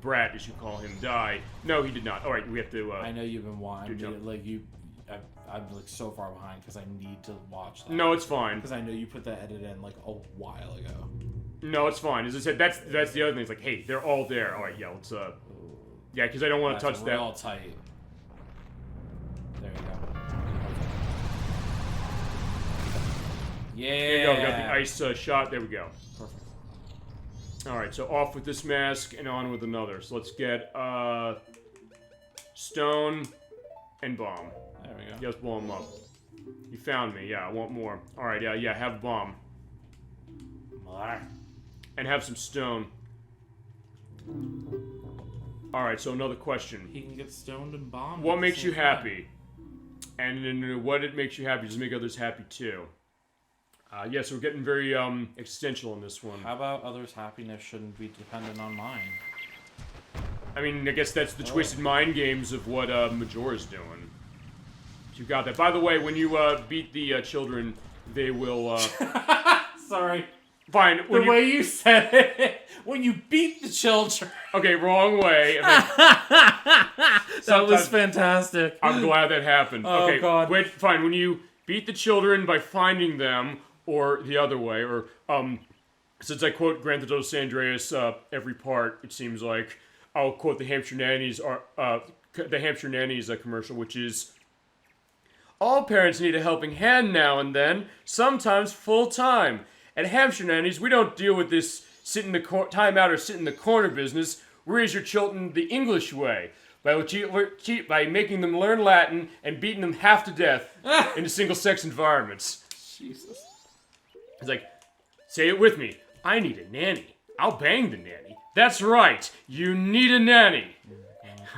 brat, as you call him, die? No, he did not. All right, we have to. I know you've been watching. I'm like so far behind because I need to watch that. No, it's fine. Because I know you put that edit in like a while ago. No, it's fine. As I said, that's the other thing. It's like, hey, they're all there. All right, yeah, let's yeah, because I don't want to touch that. Real tight. There you go. Yeah. There you go. We got the ice shot. There we go. Perfect. Alright, so off with this mask and on with another. So let's get, stone and bomb. There we go. Yeah, let's blow them up. You found me. Yeah, I want more. Alright, yeah, have a bomb. More. And have some stone. Alright, so another question. He can get stoned and bombed. What makes you happy? And then what it makes you happy does make others happy too. Yes, we're getting very existential in this one. How about others' happiness shouldn't be dependent on mine? I mean, I guess that's the twisted mind games of what Majora's doing. You got that. By the way, when you beat the children, they will... Sorry. Fine. The way you said it, when you beat the children. Okay, wrong way. That was fantastic. I'm glad that happened. Oh, okay, God. Wait, fine. When you beat the children by finding them, or the other way, or, since I quote Grand Theft Auto San Andreas every part, it seems like, I'll quote the Hampshire Nannies, commercial, which is, all parents need a helping hand now and then, sometimes full-time. At Hampshire Nannies, we don't deal with this sit in the time out or sit in the corner business. We raise your children the English way, by making them learn Latin and beating them half to death in single-sex environments. Jesus. It's like, say it with me. I need a nanny. I'll bang the nanny. That's right. You need a nanny.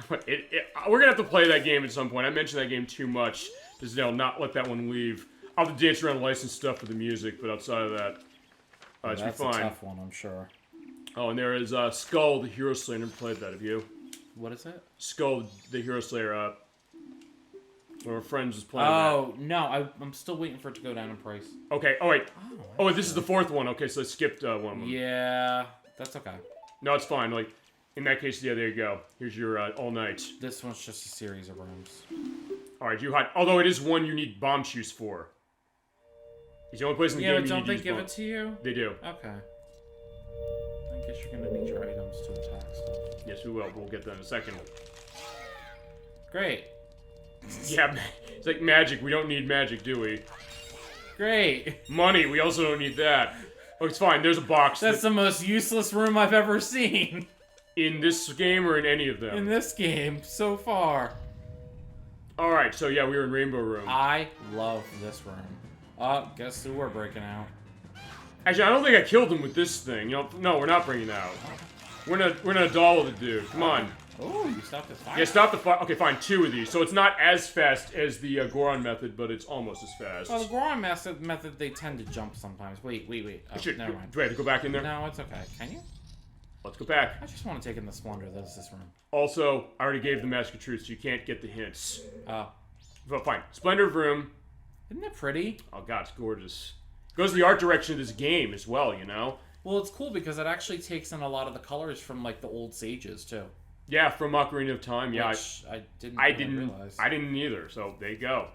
We're gonna have to play that game at some point. I mentioned that game too much. Just not let that one leave. I'll have to dance around licensed stuff for the music, but outside of that, it should be fine. That's a tough one, I'm sure. Oh, and there is Skull, the Hero Slayer. Never played that, have you? What is it? Skull, the Hero Slayer. One of our friends was playing that. Oh, no, I'm still waiting for it to go down in price. Okay, oh wait. Oh, this is the fourth one. Okay, so I skipped one of them. Yeah, that's okay. No, it's fine. Like, in that case, yeah, there you go. Here's your all night. This one's just a series of rooms. Alright, you hide. Although it is one you need bomb shoes for. It's the only place in the game you need to use don't they give it to you? They do. Okay. I guess you're gonna need your items to attack stuff. Yes, we will. We'll get that in a second. Great. Yeah, it's like magic. We don't need magic, do we? Great. Money. We also don't need that. Oh, it's fine. There's a box. That's the most useless room I've ever seen. In this game or in any of them? In this game, so far. Alright, so yeah, we were in Rainbow Room. I love this room. Guess who we're breaking out? Actually, I don't think I killed him with this thing. You know, no, we're not bringing it out. We're gonna doll the dude. Come on. Oh, you stopped the fire. Yeah, stop the fire. Okay, fine, 2 of these. So it's not as fast as the Goron method, but it's almost as fast. Well, the Goron method, they tend to jump sometimes. Wait. Oh, never mind. Do I have to go back in there? No, it's okay. Can you? Let's go back. I just want to take in the splendor that is this room. Also, I already gave the Mask of Truth, so you can't get the hints. Oh. But fine. Splendor of Room. Isn't it pretty? Oh god, it's gorgeous. Goes the art direction of this game as well, you know? Well, it's cool because it actually takes in a lot of the colors from, like, the old Sages, too. Yeah, from Ocarina of Time, yeah. Which I didn't realize. I didn't either, so there you go.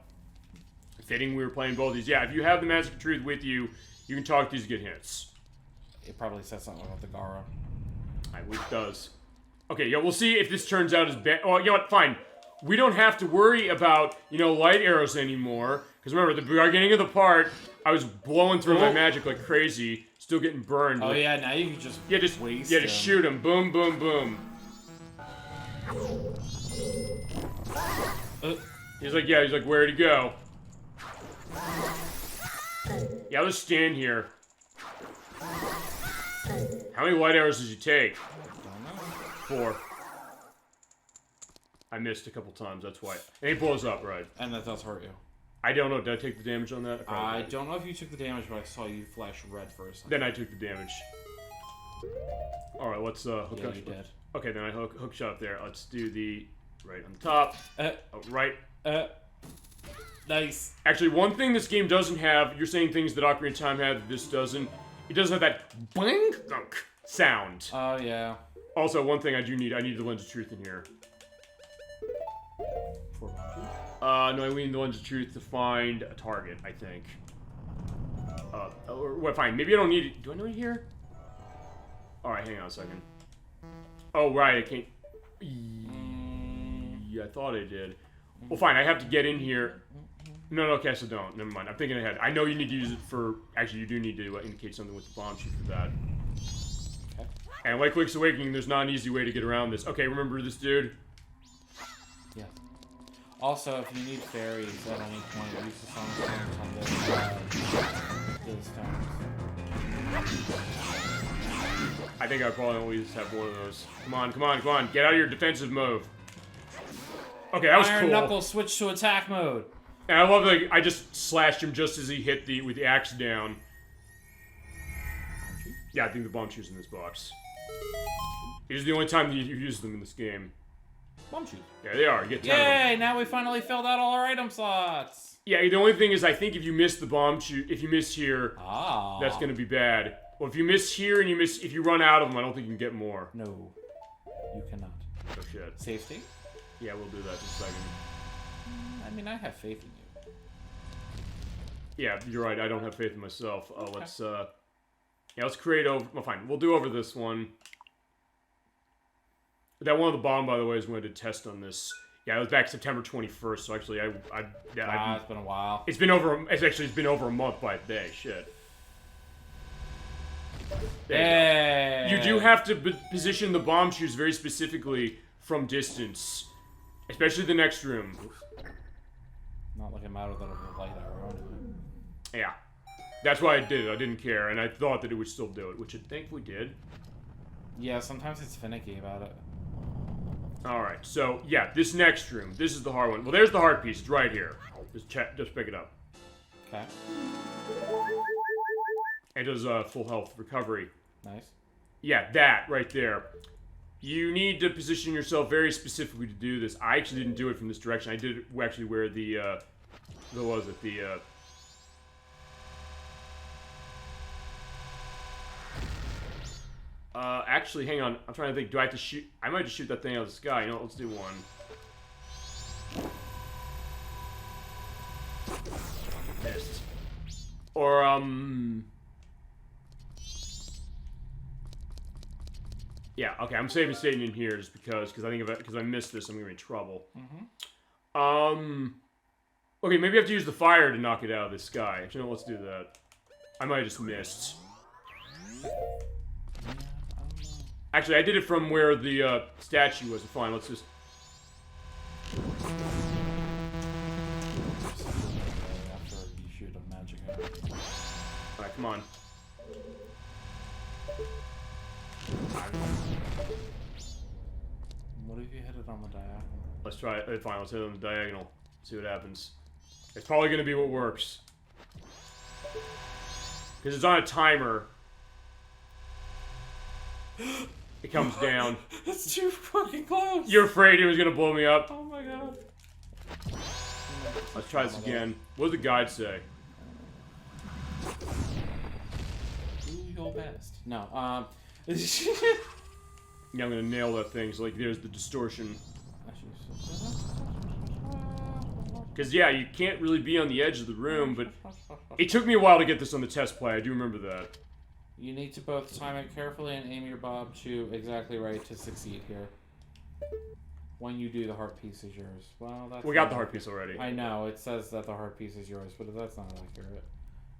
Fitting we were playing both these. Yeah, if you have the Mask of Truth with you, you can talk to these to get hints. It probably says something about the Gara. I wish it does. Okay, yeah, we'll see if this turns out as bad. Oh, you know what? Fine. We don't have to worry about, light arrows anymore. Because remember, at the beginning of the part, I was blowing through my magic like crazy, still getting burned. Oh yeah, now you can just waste just shoot him. Boom, boom, boom. He's like, where'd he go? Yeah, I'll just stand here. How many light arrows did you take? I don't know. 4. I missed a couple times, that's why. And he blows up, right? And that does hurt you. I don't know. Did I take the damage on that? I don't know if you took the damage, but I saw you flash red for a second. Then I took the damage. Alright, let's hook yeah, up. You did. Okay, then I hook shot up there. Let's do the right on the top. Right. Nice. Actually, one thing this game doesn't have, you're saying things that Ocarina of Time had that this doesn't. It doesn't have that bling gunk sound. Oh, yeah. Also, one thing I need the Lens of Truth in here. No, I need the Lens of Truth to find a target, I think. Fine, maybe I don't need it. Do I know it here? Alright, hang on a second. Oh, right, I can't... Yeah, I thought I did. Well, fine, I have to get in here. No, okay, so don't. Never mind. I'm thinking ahead. I know you need to use it for... Actually, you do need to indicate something with the bomb shoot for that. And like Link's Awakening, there's not an easy way to get around this. Okay, remember this dude? Yes. Also, if you need fairies at any point, use the song on those stones. I think I probably always have one of those. Come on, come on, come on. Get out of your defensive mode. Okay, that was Iron cool. Knuckle switch to attack mode. And I love that I just slashed him just as he hit with the axe down. Yeah, I think the bomb shoes in this box. It is the only time that you use them in this game. Bomb shoes. Yeah, they are. You get 10 of them. Yay! Now we finally filled out all our item slots. Yeah, the only thing is I think if you miss the bomb shoot, if you miss here, that's gonna be bad. Well, if you miss here and if you run out of them, I don't think you can get more. No, you cannot. Oh shit. Safety? Yeah, we'll do that in a second. I mean, I have faith in you. Yeah, you're right. I don't have faith in myself. Let's let's create over. Well, fine. We'll do over this one. That one of the bomb, by the way, is when I did test on this. Yeah, it was back September 21st. So actually, it's been a while. It's been over. It's been over a month by today. Shit. Hey. You do have to position the bomb shoes very specifically from distance, especially the next room. Not like I'm out of the light arrow anyway. Yeah, that's why I did it. I didn't care, and I thought that it would still do it, which I think we did. Yeah, sometimes it's finicky about it. Alright, so, yeah, this next room. This is the hard one. Well, there's the hard piece. It's right here. Just pick it up. Okay. It does full health recovery. Nice. Yeah, that right there. You need to position yourself very specifically to do this. I actually didn't do it from this direction. I did it actually where the, what was it? The, actually, hang on. I'm trying to think. Do I have to shoot? I might just shoot that thing out of the sky. You know, let's do one. Missed. Or, yeah, okay, I'm saving Satan in here just because I think because I missed this, I'm gonna be in trouble. Okay, maybe I have to use the fire to knock it out of the sky. Actually, no, let's do that. I might have just missed. Actually, I did it from where the statue was. Fine, let's just... After you shoot a magic arrow. Alright, come on. What if you hit it on the diagonal? Let's try it. Fine, let's hit it on the diagonal. See what happens. It's probably going to be what works. Because it's on a timer. It comes down. That's too fucking close! You're afraid it was going to blow me up? Oh my god. Let's try this again. What does the guide say? Do your best. No, Yeah, I'm gonna nail that thing. So, like, there's the distortion. Because, yeah, you can't really be on the edge of the room, but it took me a while to get this on the test play. I do remember that. You need to both time it carefully and aim your bob to exactly right to succeed here. When you do, the heart piece is yours. Well, that's... We got the heart piece already. I know, it says that the heart piece is yours, but that's not accurate.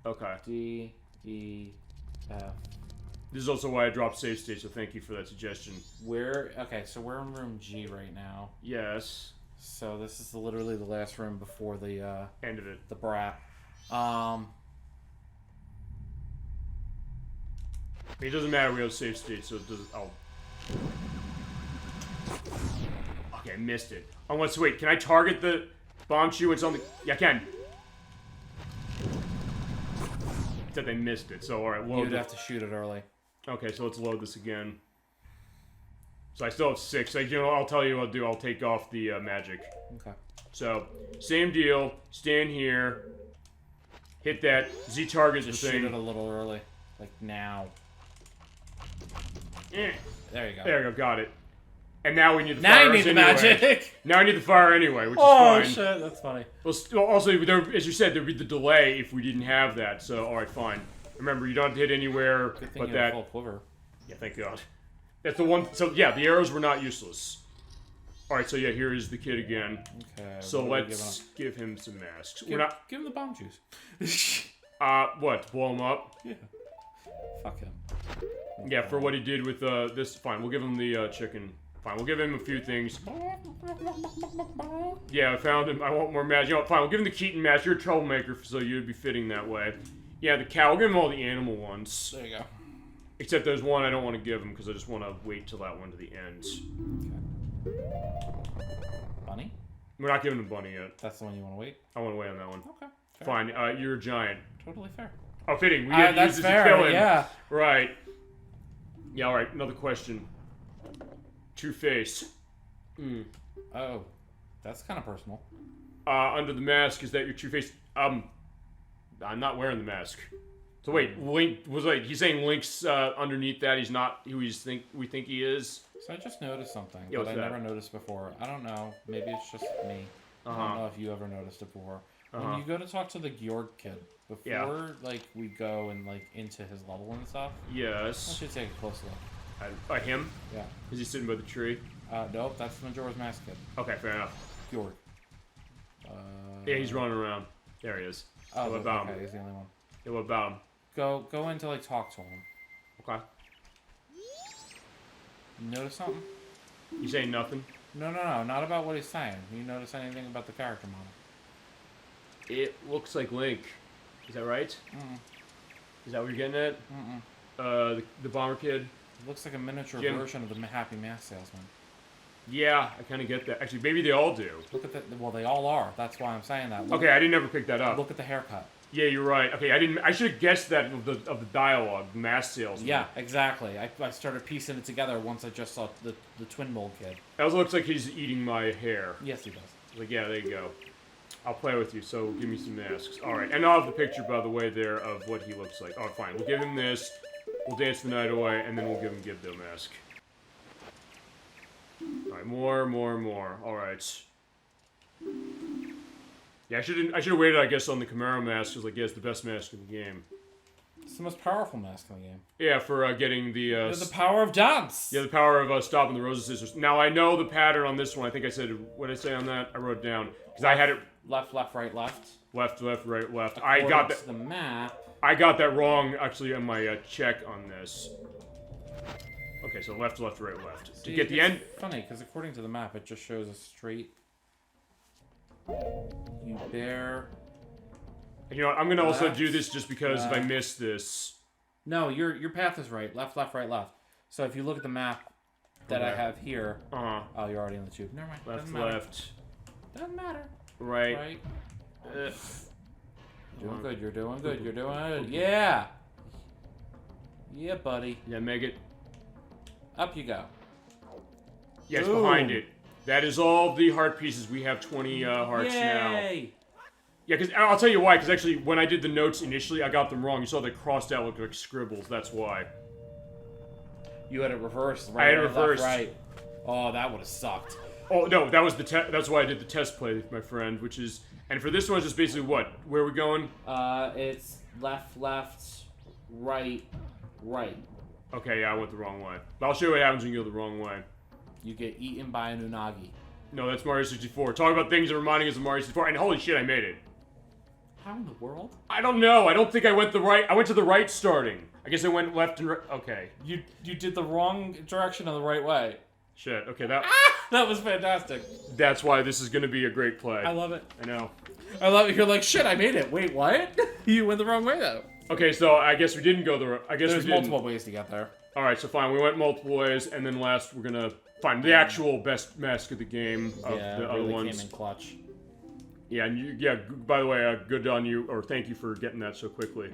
Okay. D, E, F. This is also why I dropped save state, so thank you for that suggestion. Okay, so we're in room G right now. Yes. So this is literally the last room before the, end of it. The brat. It doesn't matter, we have save state, so it doesn't... Oh. Okay, I missed it. Oh, let's wait. Can I target the bomb shoe when it's on the... Yeah, I can. Except they missed it, so alright, load You'd have to shoot it early. Okay, so let's load this again. So I still have 6. Like, you know, I'll tell you what I'll do. I'll take off the magic. Okay. So, same deal. Stand here. Hit that. Z target the thing. Shoot it a little early. Like, now. There you go. There you go. Got it. And now we need the now fire you need the anyway. magic! Now I need the fire anyway, which is oh, fine. shit. That's funny. Well, also, as you said, there'd be the delay if we didn't have that. So, alright, fine. Remember, you don't have to hit anywhere Good thing but you that. have full quiver. Yeah, thank God. That's the one. So, yeah, the arrows were not useless. Alright, so yeah, here is the kid again. Okay. So let's give him some masks. Give him the bomb juice. What? Blow him up? Yeah. Fuck him. Yeah, for what he did with this. Fine, we'll give him the chicken. Fine, we'll give him a few things. Yeah, I found him. I want more match. You know, fine, we'll give him the Keaton match. You're a troublemaker, so you'd be fitting that way. Yeah, the cow. We'll give him all the animal ones. There you go. Except there's one I don't want to give him because I just want to wait till that one to the end. Okay. Bunny? We're not giving him Bunny yet. That's the one you want to wait? I want to wait on that one. Okay. Fair. Fine, you're a giant. Totally fair. Oh, fitting. We have to use this to kill him. Yeah. Right. Yeah, alright, another question. Two-Face. Oh. That's kind of personal. Under the mask, is that your Two-Face? I'm not wearing the mask. So wait, Link was like he's saying Link's underneath that. He's not who we think he is. So I just noticed something Yeah, that I never noticed before. I don't know. Maybe it's just me. I don't know if you ever noticed it before. When you go to talk to the Georg kid before, like we go and like into his level and stuff. Yes. I should take a close look. By him? Yeah. Is he sitting by the tree? Nope. That's Majora's Mask kid. Okay, fair enough. Georg. Yeah, he's running around. There he is. Oh, what about him? He's the only one. Yeah, what about him? Go in to like talk to him. Okay. You notice something? You saying nothing? No, not about what he's saying. You notice anything about the character model? It looks like Link. Is that right? Is that what you're getting at? The bomber kid? It looks like a miniature version of the Happy Mask Salesman. Yeah, I kind of get that. Actually, maybe they all do. Look at the... Well, they all are. That's why I'm saying that. Okay, I didn't ever pick that up. Look at the haircut. Yeah, you're right. Okay, I should have guessed that of the dialogue, mask salesman. Yeah, exactly. I started piecing it together once I just saw the twin mold kid. That also looks like he's eating my hair. Yes, he does. Like, yeah, there you go. I'll play with you, so give me some masks. Alright, and I'll have the picture, by the way, there of what he looks like. Oh, fine. We'll give him this, we'll dance the night away, and then we'll give him Gibdo mask. Alright, more. Alright. Yeah, I should have waited, I guess, on the Camaro mask, because, like, yeah, it's the best mask in the game. It's the most powerful mask in the game. Yeah, for getting the... the power of dance! Yeah, the power of stopping the Rosa Sisters. Now, I know the pattern on this one. I think I said... What did I say on that? I wrote it down. Because I had it... Left, right, left. Left, right, left. According I got that... to the map... I got that wrong, actually, on my check on this. Okay, so left, right, left. See, to get the end... funny, because according to the map, it just shows a straight... You bear... You know what, I'm going to also do this just because if I miss this... No, your path is right. Left, right, left. So if you look at the map that I have here... Oh, you're already in the tube. Never mind. Left, Doesn't matter. left. Doesn't matter. Right. You're doing good, you're doing good, you're doing good. Yeah! Yeah, buddy. Yeah, make it... Up you go. Yes, behind it. That is all the heart pieces. We have 20 hearts now. Yay! Yeah, because I'll tell you why. Because actually, when I did the notes initially, I got them wrong. You saw they crossed out look like scribbles. That's why. You had it reversed. Right, I had it reversed. Right. Oh, that would have sucked. Oh no, that was the that's why I did the test play, my friend. Which is, and for this one, it's just basically what? Where are we going? It's left, right. Okay, yeah, I went the wrong way. But I'll show you what happens when you go the wrong way. You get eaten by an unagi. No, that's Mario 64. Talk about things that are reminding us of Mario 64. And holy shit, I made it. How in the world? I don't know. I don't think I went the right. I went to the right starting. I guess I went left and right. Okay. You did the wrong direction on the right way. Shit. Okay, that was fantastic. That's why this is going to be a great play. I love it. I know. I love it. You're like, shit, I made it. Wait, what? You went the wrong way, though. Okay, so I guess we didn't go the right... I guess There's we didn't. multiple ways to get there. Alright, so fine. We went multiple ways, and then last we're going to find the actual best mask of the game of the other ones. Came in clutch. Yeah, and by the way, good on you, or thank you for getting that so quickly.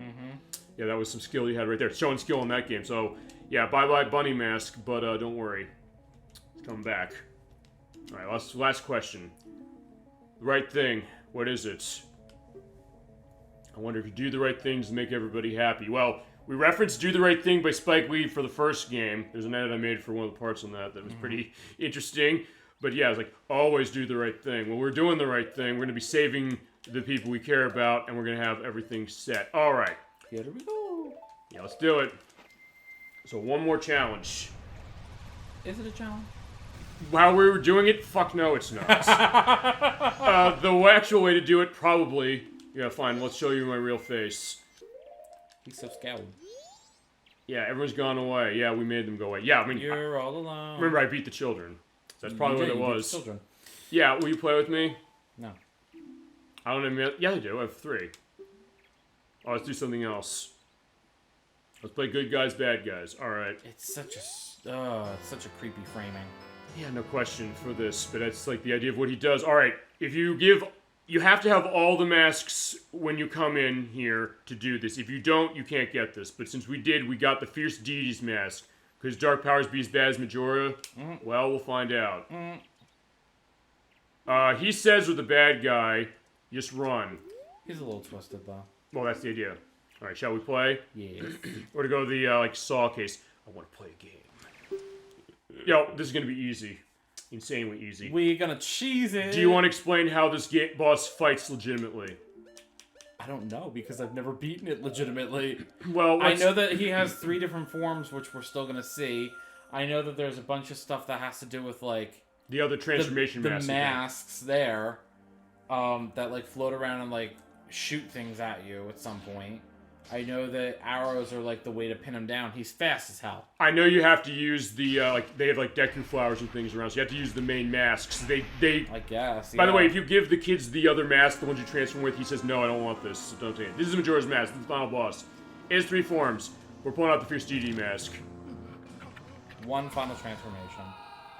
Yeah, that was some skill you had right there. Showing skill in that game. So, yeah, bye-bye Bunny Mask, but don't worry. It's coming back. Alright, last question. The right thing. What is it? I wonder if you do the right things to make everybody happy. Well, we referenced Do the Right Thing by Spike Lee for the first game. There's an edit I made for one of the parts on that was pretty interesting. But yeah, I was like, always do the right thing. Well, we're doing the right thing. We're going to be saving the people we care about, and we're going to have everything set. All right. Here we go. Yeah, let's do it. So one more challenge. Is it a challenge? While we were doing it, fuck no, it's not. The actual way to do it, probably... Yeah, fine, let's show you my real face. He's so scowled. Yeah, everyone's gone away. Yeah, we made them go away. Yeah, I mean... You're all alone. Remember, I beat the children. That's probably what it was. Beat the children. Yeah, will you play with me? No. I don't know. Yeah, I do. I have 3. Oh, let's do something else. Let's play good guys, bad guys. All right. It's such a creepy framing. Yeah, no question for this, but that's like the idea of what he does. All right, if you give... You have to have all the masks when you come in here to do this. If you don't, you can't get this. But since we did, we got the Fierce Deities mask. Because Dark Powers be as bad as Majora? Well, we'll find out. He says with the bad guy, just run. He's a little twisted, though. Well, that's the idea. All right, shall we play? Yeah. Or to go to the, like, Saw case. I want to play a game. Yo, this is going to be easy. Insanely easy. We're gonna cheese it. Do you want to explain how this boss fights legitimately? I don't know, because I've never beaten it legitimately. Well, I know that he has 3 different forms, which we're still gonna see. I know that there's a bunch of stuff that has to do with, like... The other transformation masks. The masks there. That, like, float around and, like, shoot things at you at some point. I know that arrows are, like, the way to pin him down. He's fast as hell. I know you have to use the, like, they have, like, Deku flowers and things around, so you have to use the main masks. They I guess, yeah. By the way, if you give the kids the other mask, the ones you transform with, he says, no, I don't want this, so don't take it. This is Majora's mask. This is the final boss. It has 3 forms. We're pulling out the Fierce DD mask. 1 final transformation.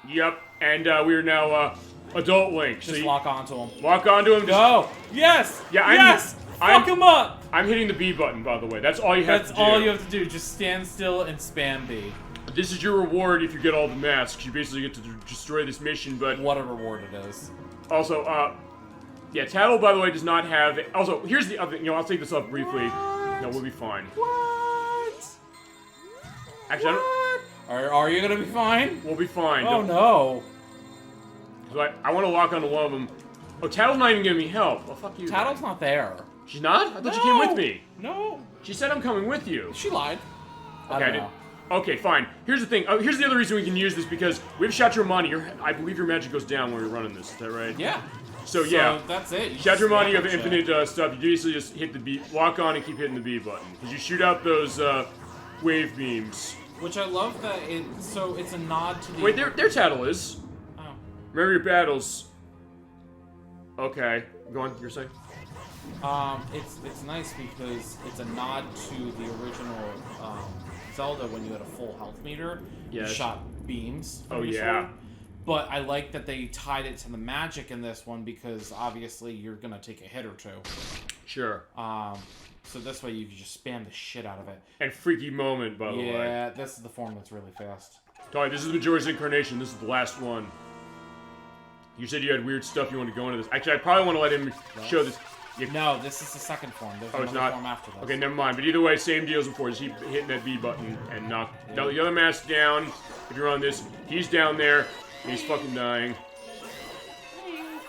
Yep, and we are now, Adult Link. Just so lock onto him. Walk onto him. Go! Yes! Yeah, yes! Fuck him up! I'm hitting the B button, by the way. That's all you have to do. That's all you have to do. Just stand still and spam B. This is your reward if you get all the masks. You basically get to destroy this mission, but... What a reward it is. Also, yeah, Tattle, by the way, does not have... Also, here's the other... I'll take this up briefly. What? No, we'll be fine. What? Actually, what? Are you gonna be fine? We'll be fine. Oh, no. So I want to lock onto one of them. Oh, Tattle's not even giving me help. Well, fuck you. Tattle's not there. She's not? I thought she came with me. No. She said I'm coming with you. She lied. Okay, I don't know. Okay, fine. Here's the thing. Here's the other reason we can use this, because we have Shatramani. I believe your magic goes down when you're running this. Is that right? Yeah. So yeah. That's it. Shatramani, you have infinite stuff. You basically just hit the B, lock on and keep hitting the B button. Because you shoot out those wave beams. Which I love that so it's a nod to the... Wait, their Tattle is. Oh. Remember your battles. Okay. Go on, you're saying? It's nice because it's a nod to the original Zelda when you had a full health meter. Yes. You shot beams. Oh yeah. But I like that they tied it to the magic in this one because obviously you're gonna take a hit or 2. Sure. So this way you can just spam the shit out of it. And freaky moment, by the way. Yeah, this is the form that's really fast. Tony, this is Majora's Incarnation. This is the last one. You said you had weird stuff you want to go into this. Actually, I probably want to let him show this. No, this is the second form. There's another form after this. Okay, never mind. But either way, same deal as before. Just keep hitting that B button and knock the other mask down. If you're on this, he's down there. And he's fucking dying.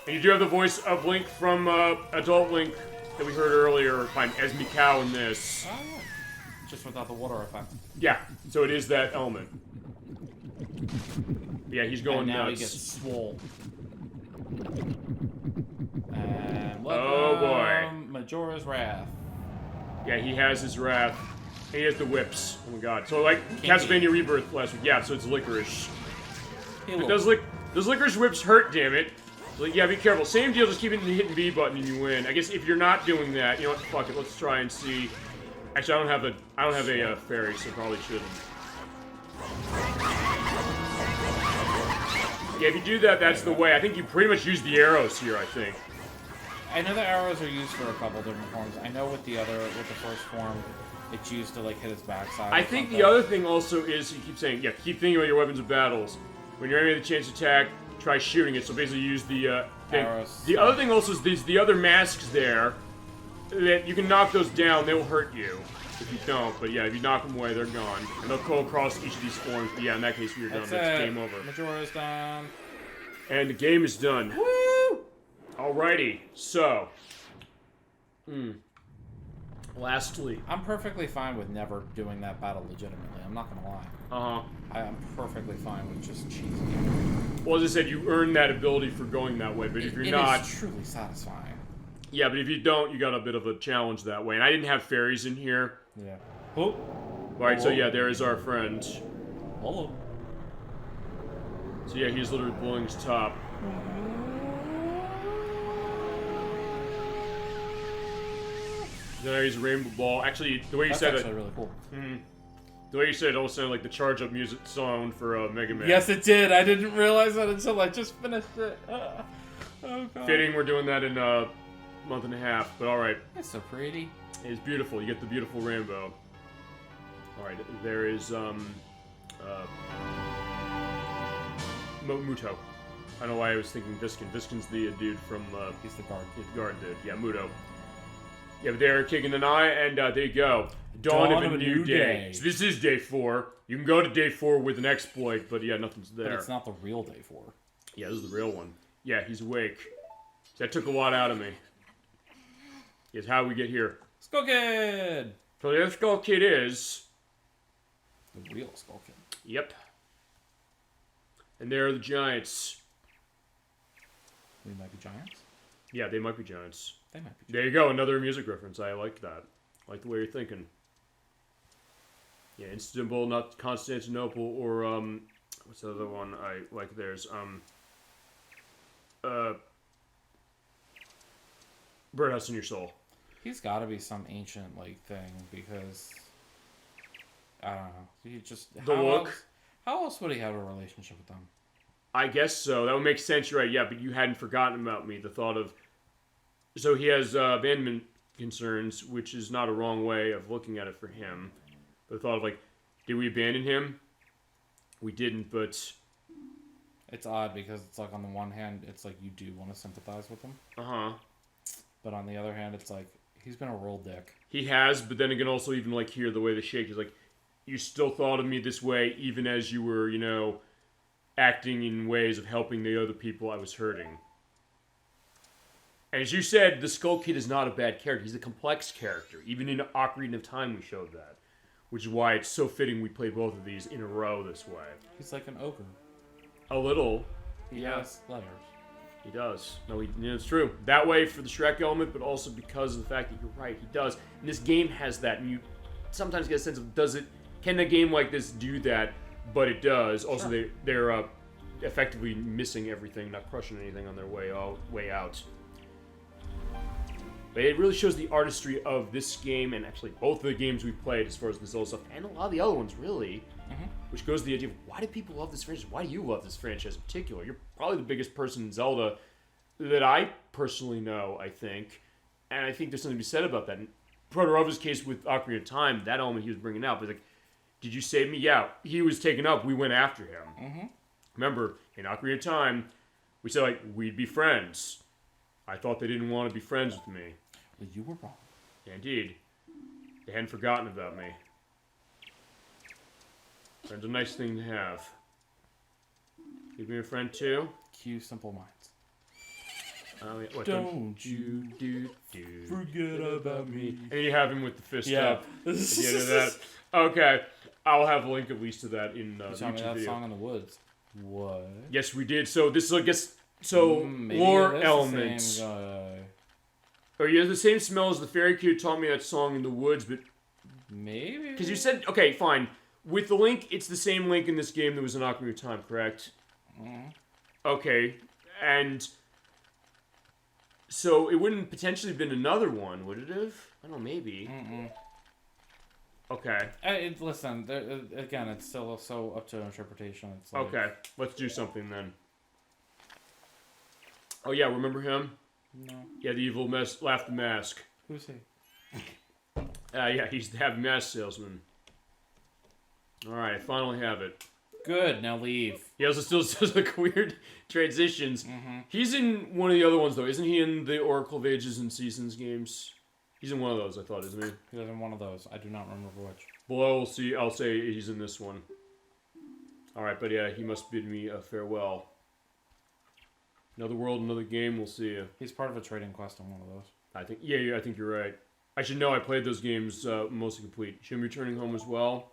And you do have the voice of Link from Adult Link that we heard earlier as Mikau in this. Oh, yeah. Just without the water effect. Yeah, so it is that element. Yeah, he's going and now nuts. He gets swole. And oh boy. Majora's Wrath. Yeah, he has his wrath. And he has the whips. Oh my god. So like Castlevania Rebirth last week. Yeah, so it's licorice. But those licorice whips hurt, damn it. So, yeah, be careful. Same deal, just keep hitting B button and you win. I guess if you're not doing that, you know what, fuck it, let's try and see. Actually, I don't have a fairy, so probably shouldn't. Yeah, if you do that, that's the way. I think you pretty much use the arrows here, I think. I know the arrows are used for a couple different forms. I know with the first form, it's used to like hit his backside. I think the other thing also is, you keep saying, yeah, keep thinking about your weapons of battles. When your enemy has a chance to attack, try shooting it. So basically use the thing. Arrows. The other thing also is the other masks there, that you can knock those down, they'll hurt you. If you don't, but yeah, if you knock them away, they're gone. And they'll go across each of these forms, but yeah, in that case, we're done. That's game over. Majora's done. And the game is done. Woo! Alrighty, so... Lastly... I'm perfectly fine with never doing that battle legitimately, I'm not gonna lie. Uh-huh. I'm perfectly fine with just cheesing. Well, as I said, you earn that ability for going that way, but if you're not... It is truly satisfying. Yeah, but if you don't, you got a bit of a challenge that way. And I didn't have fairies in here. Yeah. Oh. Alright, so yeah, there is our friend. Hello. So yeah, he's literally blowing his top. Then he's a rainbow ball. Actually, the way you said it... That's actually really cool. The way you said it almost sounded like the charge-up music song for Mega Man. Yes, it did. I didn't realize that until I just finished it. Oh, God. Fitting, we're doing that in a month and a half, but alright. It's so pretty. It's beautiful. You get the beautiful rainbow. Alright, there is, Muto. I don't know why I was thinking Viskin. Viskin's the dude from, He's the guard. the guard dude. Yeah, Muto. Yeah, but they're kicking an eye, and there you go. Dawn of a new day. So this is day 4. You can go to day 4 with an exploit, but yeah, nothing's there. But it's not the real day 4. Yeah, this is the real one. Yeah, he's awake. That took a lot out of me. Yes, how we get here. Skull Kid! So the Skull Kid is... The real Skull Kid. Yep. And there are the giants. They might be giants? Yeah, they might be giants. They might be giants. There you go, another music reference. I like that. I like the way you're thinking. Yeah, Istanbul, not Constantinople, or, what's the other one I like theirs? Birdhouse in Your Soul. He's gotta be some ancient, like, thing, because... I don't know. He just... The look? How else would he have a relationship with them? I guess so. That would make sense, you're right. Yeah, but you hadn't forgotten about me. The thought of... So he has abandonment concerns, which is not a wrong way of looking at it for him. The thought of, like, did we abandon him? We didn't, but... It's odd, because it's like, on the one hand, it's like you do want to sympathize with him. Uh-huh. But on the other hand, it's like, he's been a real dick. He has, but then again, also even, like, here, the way they shake is like, you still thought of me this way, even as you were, you know, acting in ways of helping the other people I was hurting. And as you said, the Skull Kid is not a bad character. He's a complex character. Even in Ocarina of Time, we showed that. Which is why it's so fitting we play both of these in a row this way. He's like an ogre. A little. He has layers. He does. No, it's true. That way for the Shrek element, but also because of the fact that you're right, he does. And this game has that, and you sometimes get a sense of, can a game like this do that? But it does. Also, Sure. they're effectively missing everything, not crushing anything on their way out. But it really shows the artistry of this game, and actually both of the games we've played as far as the Zelda stuff, and a lot of the other ones, really. Mm-hmm. Which goes to the idea of, why do people love this franchise? Why do you love this franchise in particular? You're probably the biggest person in Zelda that I personally know, I think. And I think there's something to be said about that. In Protarova's case with Ocarina of Time, that element he was bringing out, was like, did you save me? Yeah, he was taken up. We went after him. Mm-hmm. Remember, in Ocarina of Time, we said, like, we'd be friends. I thought they didn't want to be friends with me. Well, you were wrong. Yeah, indeed. They hadn't forgotten about me. Friend's a nice thing to have. Give me a friend, too? Cue Simple Minds. Don't you forget about me. And then you have him with the fist Yeah. up at the end of that. Okay. I'll have a link at least to that in the You saw me YouTube that video. song in the woods. What? Yes, we did. So this is, I guess, Maybe lore it is elements. the same guy. Or you have the same smell as the fairy kid who taught me that song in the woods, but... Maybe? Because you said, okay, fine. With the link, it's the same link in this game that was in Ocarina of Time, correct? Mm-hmm. Okay, and... So it wouldn't potentially have been another one, would it have? I don't know, maybe. Mm-mm. Okay. Listen, again, it's still so up to interpretation. It's like, Okay, let's do something then. Oh yeah, remember him? No. Yeah, the evil Laugh the Mask. Who's he? Yeah, he's the Happy Mask salesman. Alright, I finally have it. Good, now leave. He also still does like weird transitions. Mm-hmm. He's in one of the other ones though, isn't he in the Oracle of Ages and Seasons games? He's in one of those, I thought, isn't he? He was in one of those. I do not remember which. Below, we'll see. I'll say he's in this one. Alright, but yeah, he must bid me a farewell. Another world, another game, we'll see you. He's part of a trading quest on one of those. I think, yeah, I think you're right. I should know I played those games mostly complete. Should be returning home as well.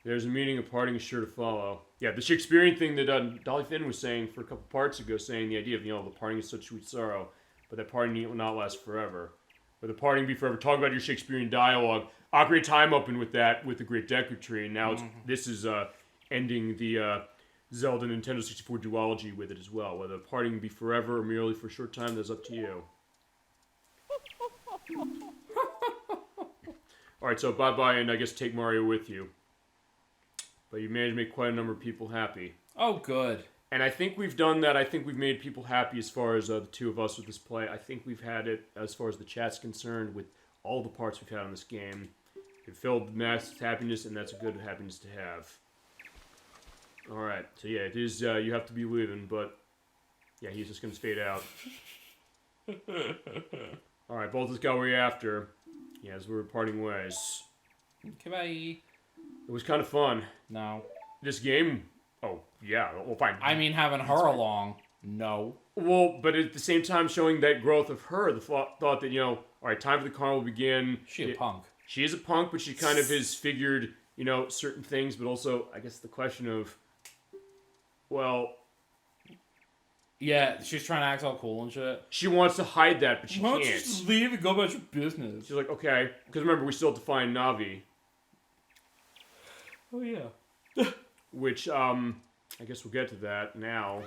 There's a meaning, a parting is sure to follow. Yeah, the Shakespearean thing that Dolly Finn was saying for a couple parts ago, saying the idea of, the parting is such sweet sorrow, but that parting will not last forever. Whether parting be forever. Talk about your Shakespearean dialogue. Ocarina of Time opened with that, with the Great Deku Tree, and now this is ending the Zelda Nintendo 64 duology with it as well. Whether parting be forever or merely for a short time, that's up to you. Alright, so bye-bye, and I guess take Mario with you. But you managed to make quite a number of people happy. Oh, good. And I think we've done that. I think we've made people happy as far as the two of us with this play. I think we've had it, as far as the chat's concerned, with all the parts we've had on this game. It filled mass happiness, and that's a good happiness to have. Alright, so yeah, it is, you have to be leaving, but yeah, he's just gonna fade out. Alright, both of us got what you're after. Yeah, as we're parting ways. Okay, bye. It was kind of fun. No. This game, oh, yeah, well, fine. I mean, having her along, no. Well, but at the same time, showing that growth of her, the thought that, you know, alright, time for the carnival to begin. She a punk. She is a punk, but she kind of has figured, you know, certain things, but also, I guess, the question of, well... Yeah, she's trying to act all cool and shit. She wants to hide that, but she Why can't. don't you just leave and go about your business? She's like, okay, because remember, we still have to find Navi. Oh, yeah. Which, I guess we'll get to that now.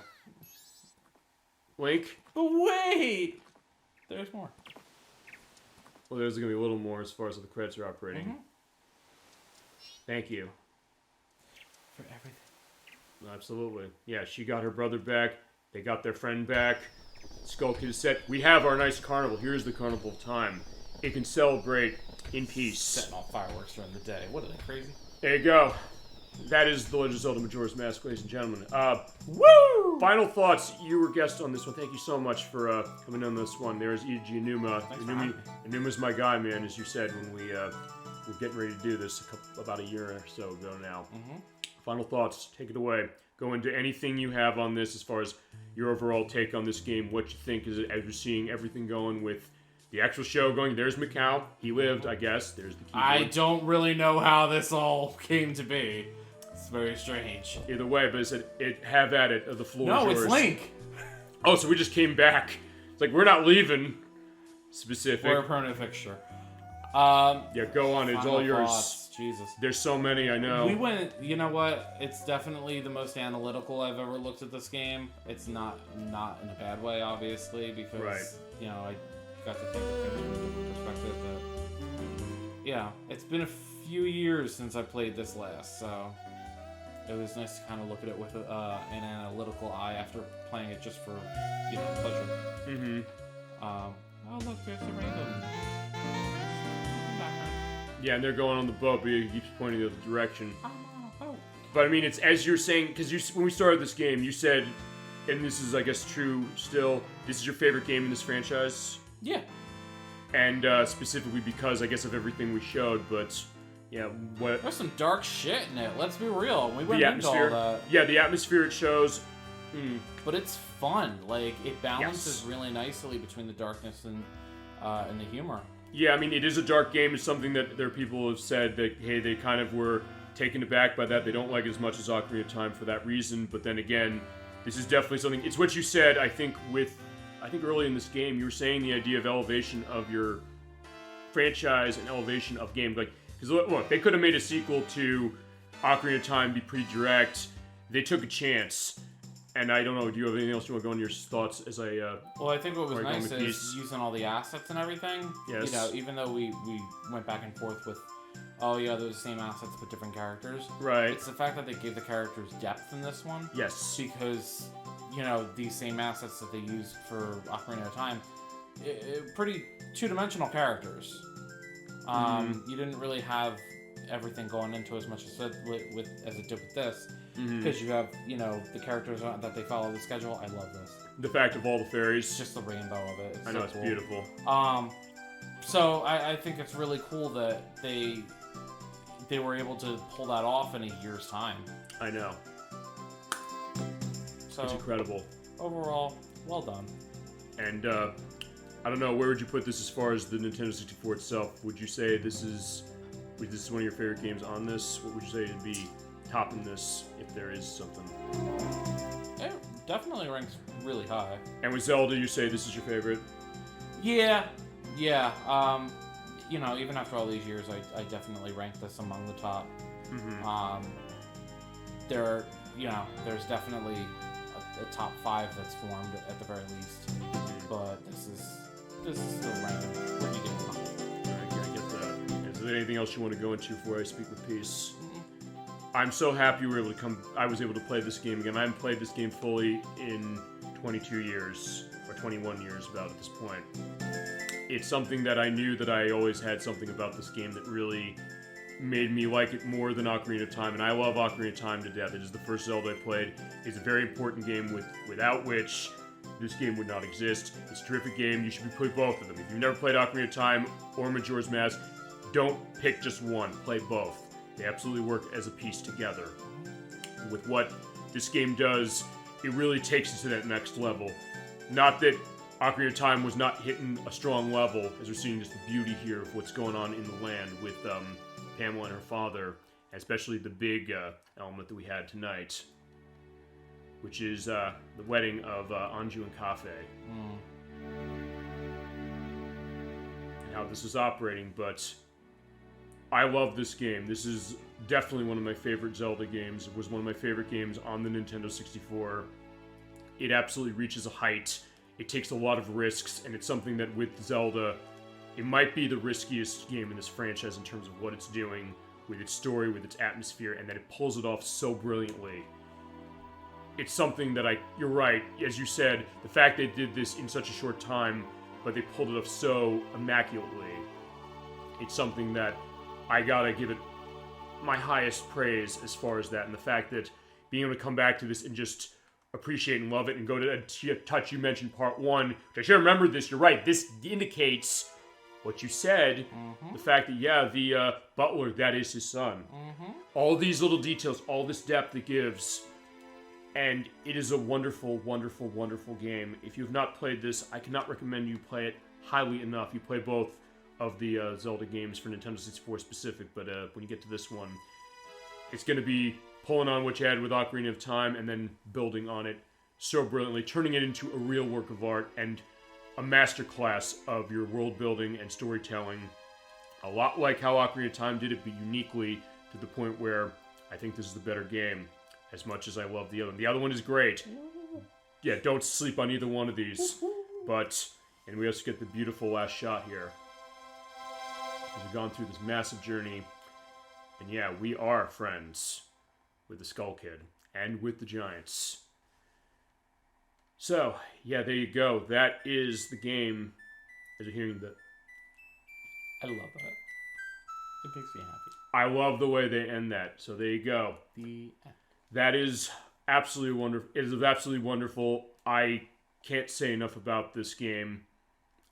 Link? But wait! There's more. Well, there's going to be a little more as far as the credits are operating. Thank you. For everything. Absolutely. Yeah, she got her brother back. They got their friend back. Skull Kid is set. We have our nice carnival. Here's the carnival of time. It can celebrate in peace. Setting off fireworks during the day. What are they, crazy? There you go. That is The Legend of Zelda Majora's Mask, ladies and gentlemen. Woo! Final thoughts. You were guest on this one. Thank you so much for coming on this one. There's E.G. Enuma. Enuma's my guy, man, as you said when we were getting ready to do this about a year or so ago now. Final thoughts. Take it away. Go into anything you have on this as far as your overall take on this game. What you think is it as you're seeing everything going with the actual show going. There's Macau. He lived, I guess. There's the keyboard. I don't really know how this all came to be. It's very strange. Either way, but it have at it. The floor is yours. No, it's Link. Oh, so we just came back. It's like, we're not leaving. Specific. We're a permanent fixture. Yeah, go on. It's all yours. Thoughts. Jesus. There's so many, I know. We went, you know what? It's definitely the most analytical I've ever looked at this game. It's not in a bad way, obviously, because, you know, I got to think of things from a different perspective. That, yeah, it's been a few years since I played this last, so it was nice to kind of look at it with an analytical eye after playing it just for, you know, pleasure. Oh, look, there's the rainbow. Yeah, and they're going on the boat, but he keeps pointing the other direction. I'm on a boat. But I mean, it's as you're saying, because when we started this game, you said, and this is, I guess, true still, this is your favorite game in this franchise? Yeah. And specifically because, I guess, of everything we showed, but, yeah, what... There's some dark shit in it, let's be real. We went the into all atmosphere. that. Yeah, the atmosphere it shows. But it's fun. Like, it balances really nicely between the darkness and the humor. Yeah, I mean, it is a dark game. It's something that there are people who have said that, hey, they kind of were taken aback by that. They don't like it as much as Ocarina of Time for that reason. But then again, this is definitely something... It's what you said, I think, early in this game, you were saying the idea of elevation of your franchise and elevation of game. Like, because look, they could have made a sequel to Ocarina of Time, be pretty direct. They took a chance. And I don't know, do you have anything else you want to go on your thoughts as I... Well, I think what was nice is using all the assets and everything. Yes. You know, even though we went back and forth with, oh yeah, those same assets but different characters. Right. It's the fact that they gave the characters depth in this one. Yes. Because, you know, these same assets that they used for Ocarina of Time, pretty two-dimensional characters. You didn't really have everything going into as much as it did with this. Because you have, you know, the characters that they follow the schedule. I love this. The fact of all the fairies. It's just the rainbow of it. It's I know, so it's cool. beautiful. So I think it's really cool that they were able to pull that off in a year's time. I know. So it's incredible. Overall, well done. And, I don't know, where would you put this as far as the Nintendo 64 itself? Would you say this is one of your favorite games on this? What would you say it'd be topping this, if there is something? It definitely ranks really high. And with Zelda, you say this is your favorite? Yeah, Yeah, you know, even after all these years, I definitely rank this among the top. There's definitely a top 5 that's formed at the very least, but this is still ranking pretty damn high. I get that. Is there anything else you want to go into before I speak with peace? I'm so happy I was able to play this game again. I haven't played this game fully in 22 years, or 21 years about at this point. It's something that I knew that I always had something about this game that really made me like it more than Ocarina of Time, and I love Ocarina of Time to death. It is the first Zelda I played. It's a very important game without which this game would not exist. It's a terrific game. You should be playing both of them. If you've never played Ocarina of Time or Majora's Mask, don't pick just one. Play both. They absolutely work as a piece together. With what this game does, it really takes it to that next level. Not that Ocarina of Time was not hitting a strong level, as we're seeing just the beauty here of what's going on in the land with Pamela and her father, especially the big element that we had tonight, which is the wedding of Anju and Kafe. And how this is operating, but I love this game. This is definitely one of my favorite Zelda games. It was one of my favorite games on the Nintendo 64. It absolutely reaches a height. It takes a lot of risks, and it's something that with Zelda, it might be the riskiest game in this franchise in terms of what it's doing, with its story, with its atmosphere, and that it pulls it off so brilliantly. It's something that you're right, as you said, the fact they did this in such a short time, but they pulled it off so immaculately. It's something that I gotta give it my highest praise as far as that, and the fact that being able to come back to this and just appreciate and love it and go to touch, you mentioned part 1, which I should remember this, you're right, this indicates what you said, the fact that, yeah, the butler, that is his son. All these little details, all this depth it gives, and it is a wonderful, wonderful, wonderful game. If you have not played this, I cannot recommend you play it highly enough. You play both of the Zelda games for Nintendo 64 specific, but when you get to this one, it's going to be pulling on what you had with Ocarina of Time and then building on it so brilliantly, turning it into a real work of art and a masterclass of your world building and storytelling. A lot like how Ocarina of Time did it, but uniquely to the point where I think this is the better game, as much as I love the other one. The other one is great. Yeah, don't sleep on either one of these. And we also get the beautiful last shot here. As we've gone through this massive journey. And yeah, we are friends with the Skull Kid and with the Giants. So, yeah, there you go. That is the game. As you're hearing that. I love that. It makes me happy. I love the way they end that. So there you go. The end. That is absolutely wonderful. It is absolutely wonderful. I can't say enough about this game.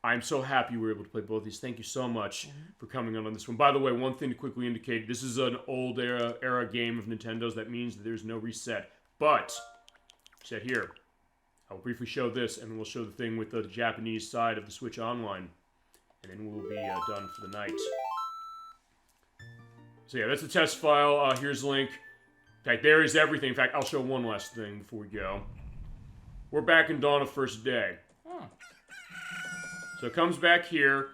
I'm so happy we were able to play both these. Thank you so much for coming on this one. By the way, one thing to quickly indicate, this is an old era game of Nintendo's. That means that there's no reset. But, set here, I'll briefly show this, and then we'll show the thing with the Japanese side of the Switch Online. And then we'll be done for the night. So yeah, that's the test file. Here's the link. In fact, there is everything. In fact, I'll show one last thing before we go. We're back in Dawn of First Day. So it comes back here.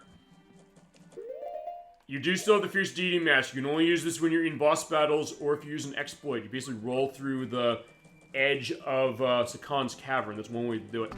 You do still have the Fierce Deity Mask. You can only use this when you're in boss battles or if you use an exploit. You basically roll through the edge of Sakan's cavern. That's one way to do it.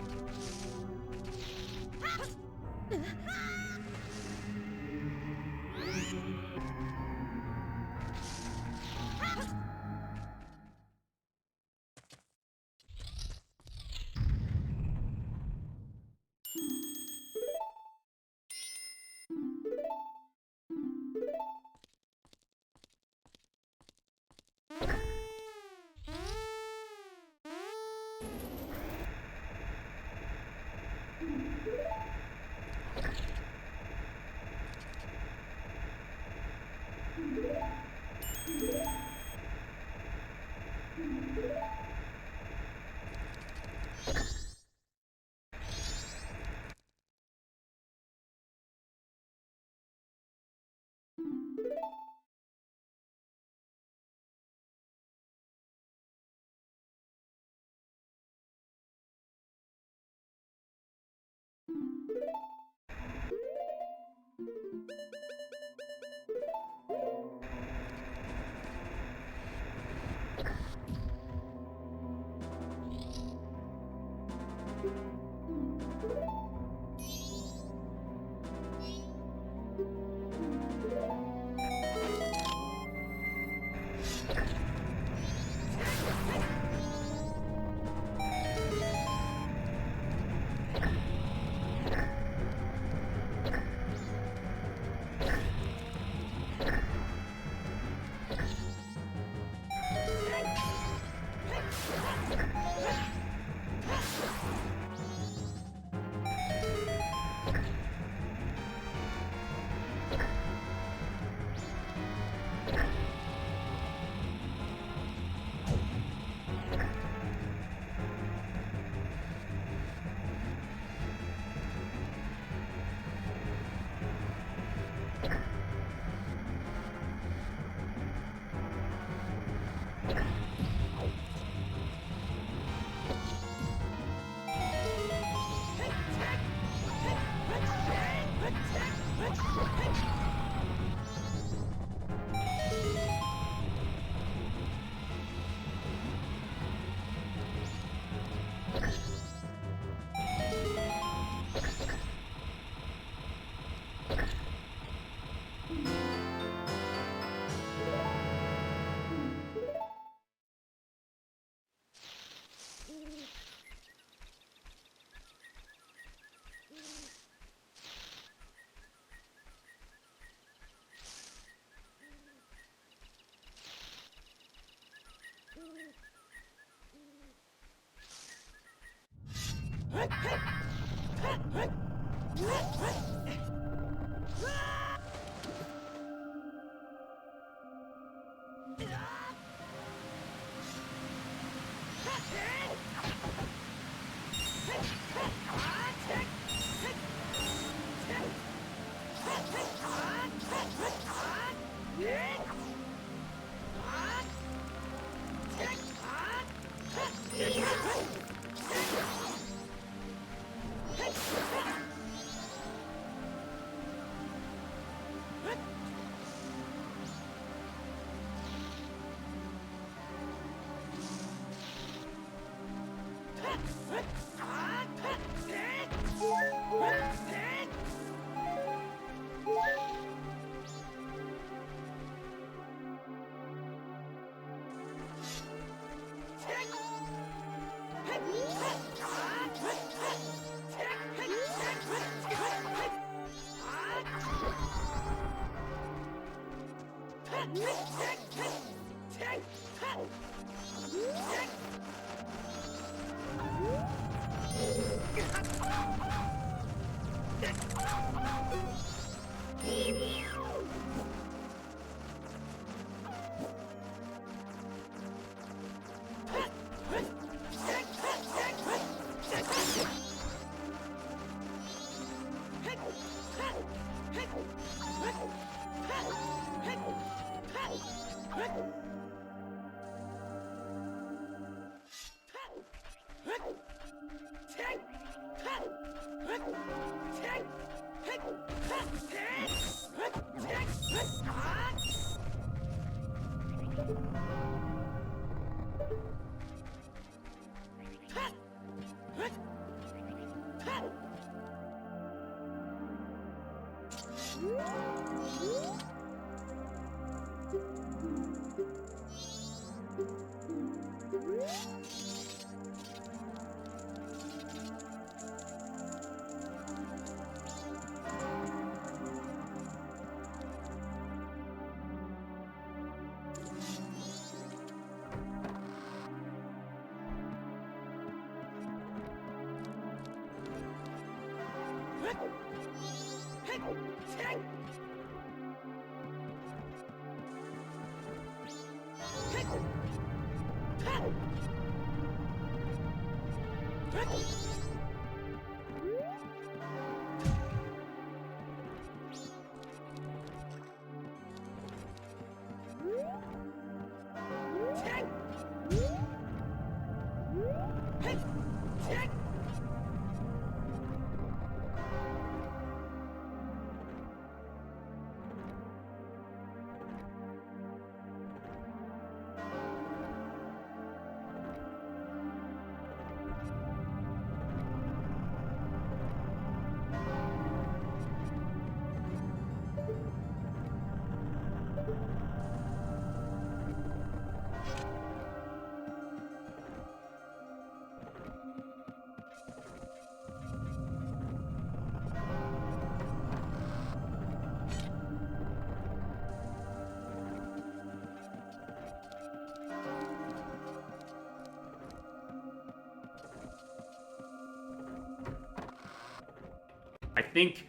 I think...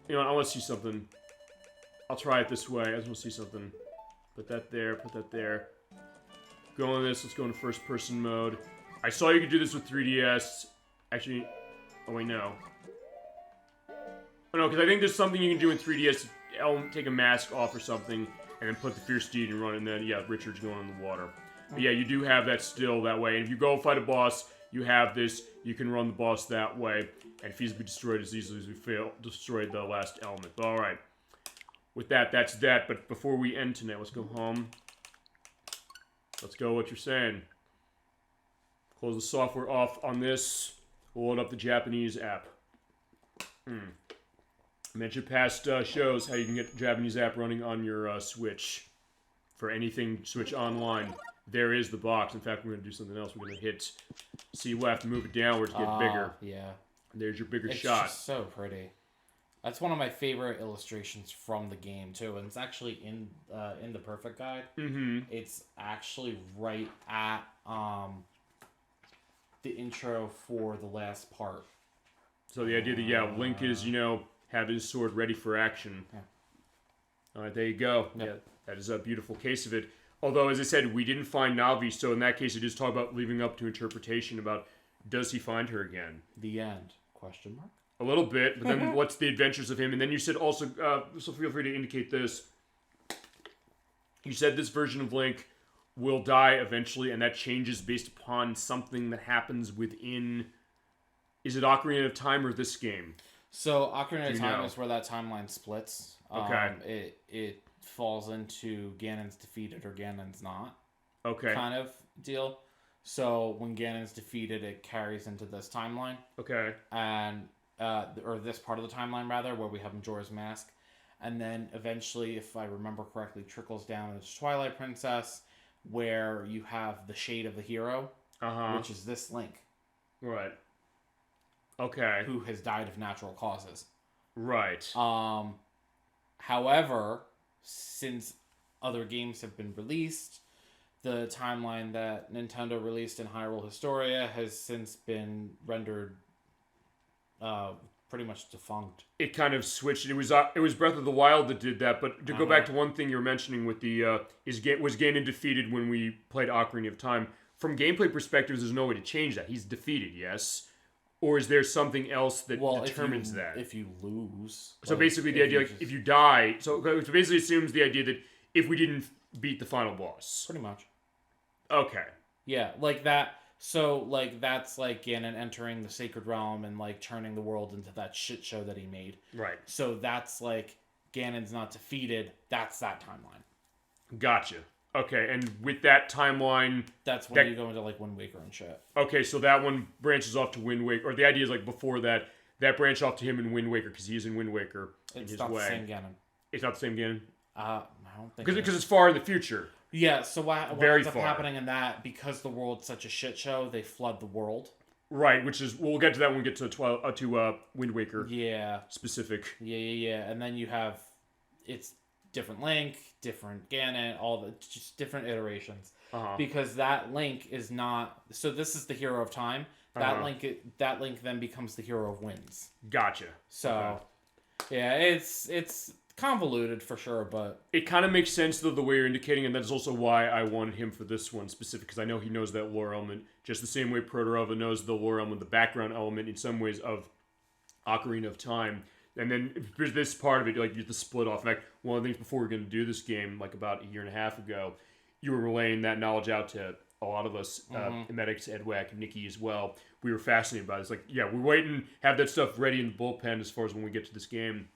You know what, I want to see something. I'll try it this way. I just want to see something. Put that there, put that there. Go on this, let's go into first-person mode. I saw you could do this with 3DS. Actually, oh wait, no. Oh no, because I think there's something you can do in 3DS. Take a mask off or something, and then put the Fierce Steed and run, and then, yeah, Richard's going in the water. But yeah, you do have that still that way. And if you go fight a boss, you have this, you can run the boss that way, and feasibly destroy it as easily as we destroyed the last element. But alright. With that, that's that. But before we end tonight, let's go home. Let's go what you're saying. Close the software off on this. We'll load up the Japanese app. I mentioned past shows how you can get the Japanese app running on your Switch. For anything Switch Online. There is the box. In fact, we're going to do something else. We're going to hit... See, we'll have to move it downwards to get bigger. Yeah. There's your bigger it's shot. It's just so pretty. That's one of my favorite illustrations from the game, too. And it's actually in the Perfect Guide. Mm-hmm. It's actually right at the intro for the last part. So the idea that, yeah, Link is, you know, have his sword ready for action. Yeah. All right, there you go. Yep. Yeah, that is a beautiful case of it. Although, as I said, we didn't find Navi, so in that case, it is talk about leaving up to interpretation about, does he find her again? The end? Question mark? A little bit, but then what's the adventures of him? And then you said also, so feel free to indicate this. You said this version of Link will die eventually, and that changes based upon something that happens within... Is it Ocarina of Time or this game? So, Ocarina of Time is where that timeline splits. Okay. It falls into Ganon's defeated or Ganon's not. Okay. Kind of deal. So, when Ganon's defeated, it carries into this timeline. Okay. And... or this part of the timeline, rather, where we have Majora's Mask. And then eventually, if I remember correctly, trickles down into Twilight Princess, where you have the shade of the hero, which is this Link. Right. Okay. Who has died of natural causes. Right. However, since other games have been released, the timeline that Nintendo released in Hyrule Historia has since been rendered pretty much defunct. It kind of switched. It was Breath of the Wild that did that. But to go back to one thing you were mentioning with the was Ganon defeated when we played Ocarina of Time? From gameplay perspectives, there's no way to change that. He's defeated, yes. Or is there something else that determines that? If you lose. So basically, the idea, if you die, so it basically assumes the idea that if we didn't beat the final boss, pretty much. Okay. Yeah, like that. So, like, that's, like, Ganon entering the Sacred Realm and, like, turning the world into that shit show that he made. Right. So that's, like, Ganon's not defeated. That's that timeline. Gotcha. Okay, and with that timeline... That's when you go into, like, Wind Waker and shit. Okay, so that one branches off to Wind Waker. Or the idea is, like, before that branched off to him in Wind Waker, because he is in Wind Waker in his way. It's not the same Ganon. It's not the same Ganon? I don't think Because it's far in the future. Yeah, so what ends up happening in that, because the world's such a shit show, they flood the world. Right, which is... We'll get to that when we get to Wind Waker. Yeah. Specific. Yeah. And then you have... It's different Link, different Ganon, just different iterations. Because that Link is not... So this is the hero of time. That Link then becomes the hero of winds. Gotcha. So, yeah, it's convoluted for sure, but... It kind of makes sense, though, the way you're indicating, and that's also why I wanted him for this one specific, because I know he knows that lore element, just the same way Protorova knows the lore element, the background element, in some ways, of Ocarina of Time. And then this part of it, like, you have to split off. In fact, one of the things before we were going to do this game, like about a year and a half ago, you were relaying that knowledge out to a lot of us, Medics, Edwack, Nikki as well. We were fascinated by it. It's like, yeah, we're waiting, have that stuff ready in the bullpen as far as when we get to this game.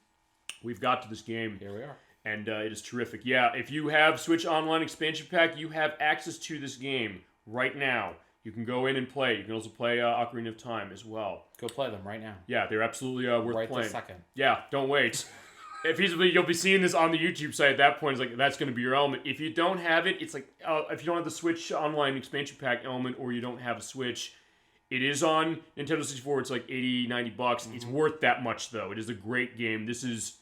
We've got to this game. Here we are. And it is terrific. Yeah, if you have Switch Online Expansion Pack, you have access to this game right now. You can go in and play. You can also play Ocarina of Time as well. Go play them right now. Yeah, they're absolutely worth playing. Right this second. Yeah, don't wait. Feasibly, you'll be seeing this on the YouTube site at that point. It's like, that's going to be your element. If you don't have it, it's like, if you don't have the Switch Online Expansion Pack element, or you don't have a Switch, it is on Nintendo 64. It's like $80, $90. It's worth that much, though. It is a great game. This is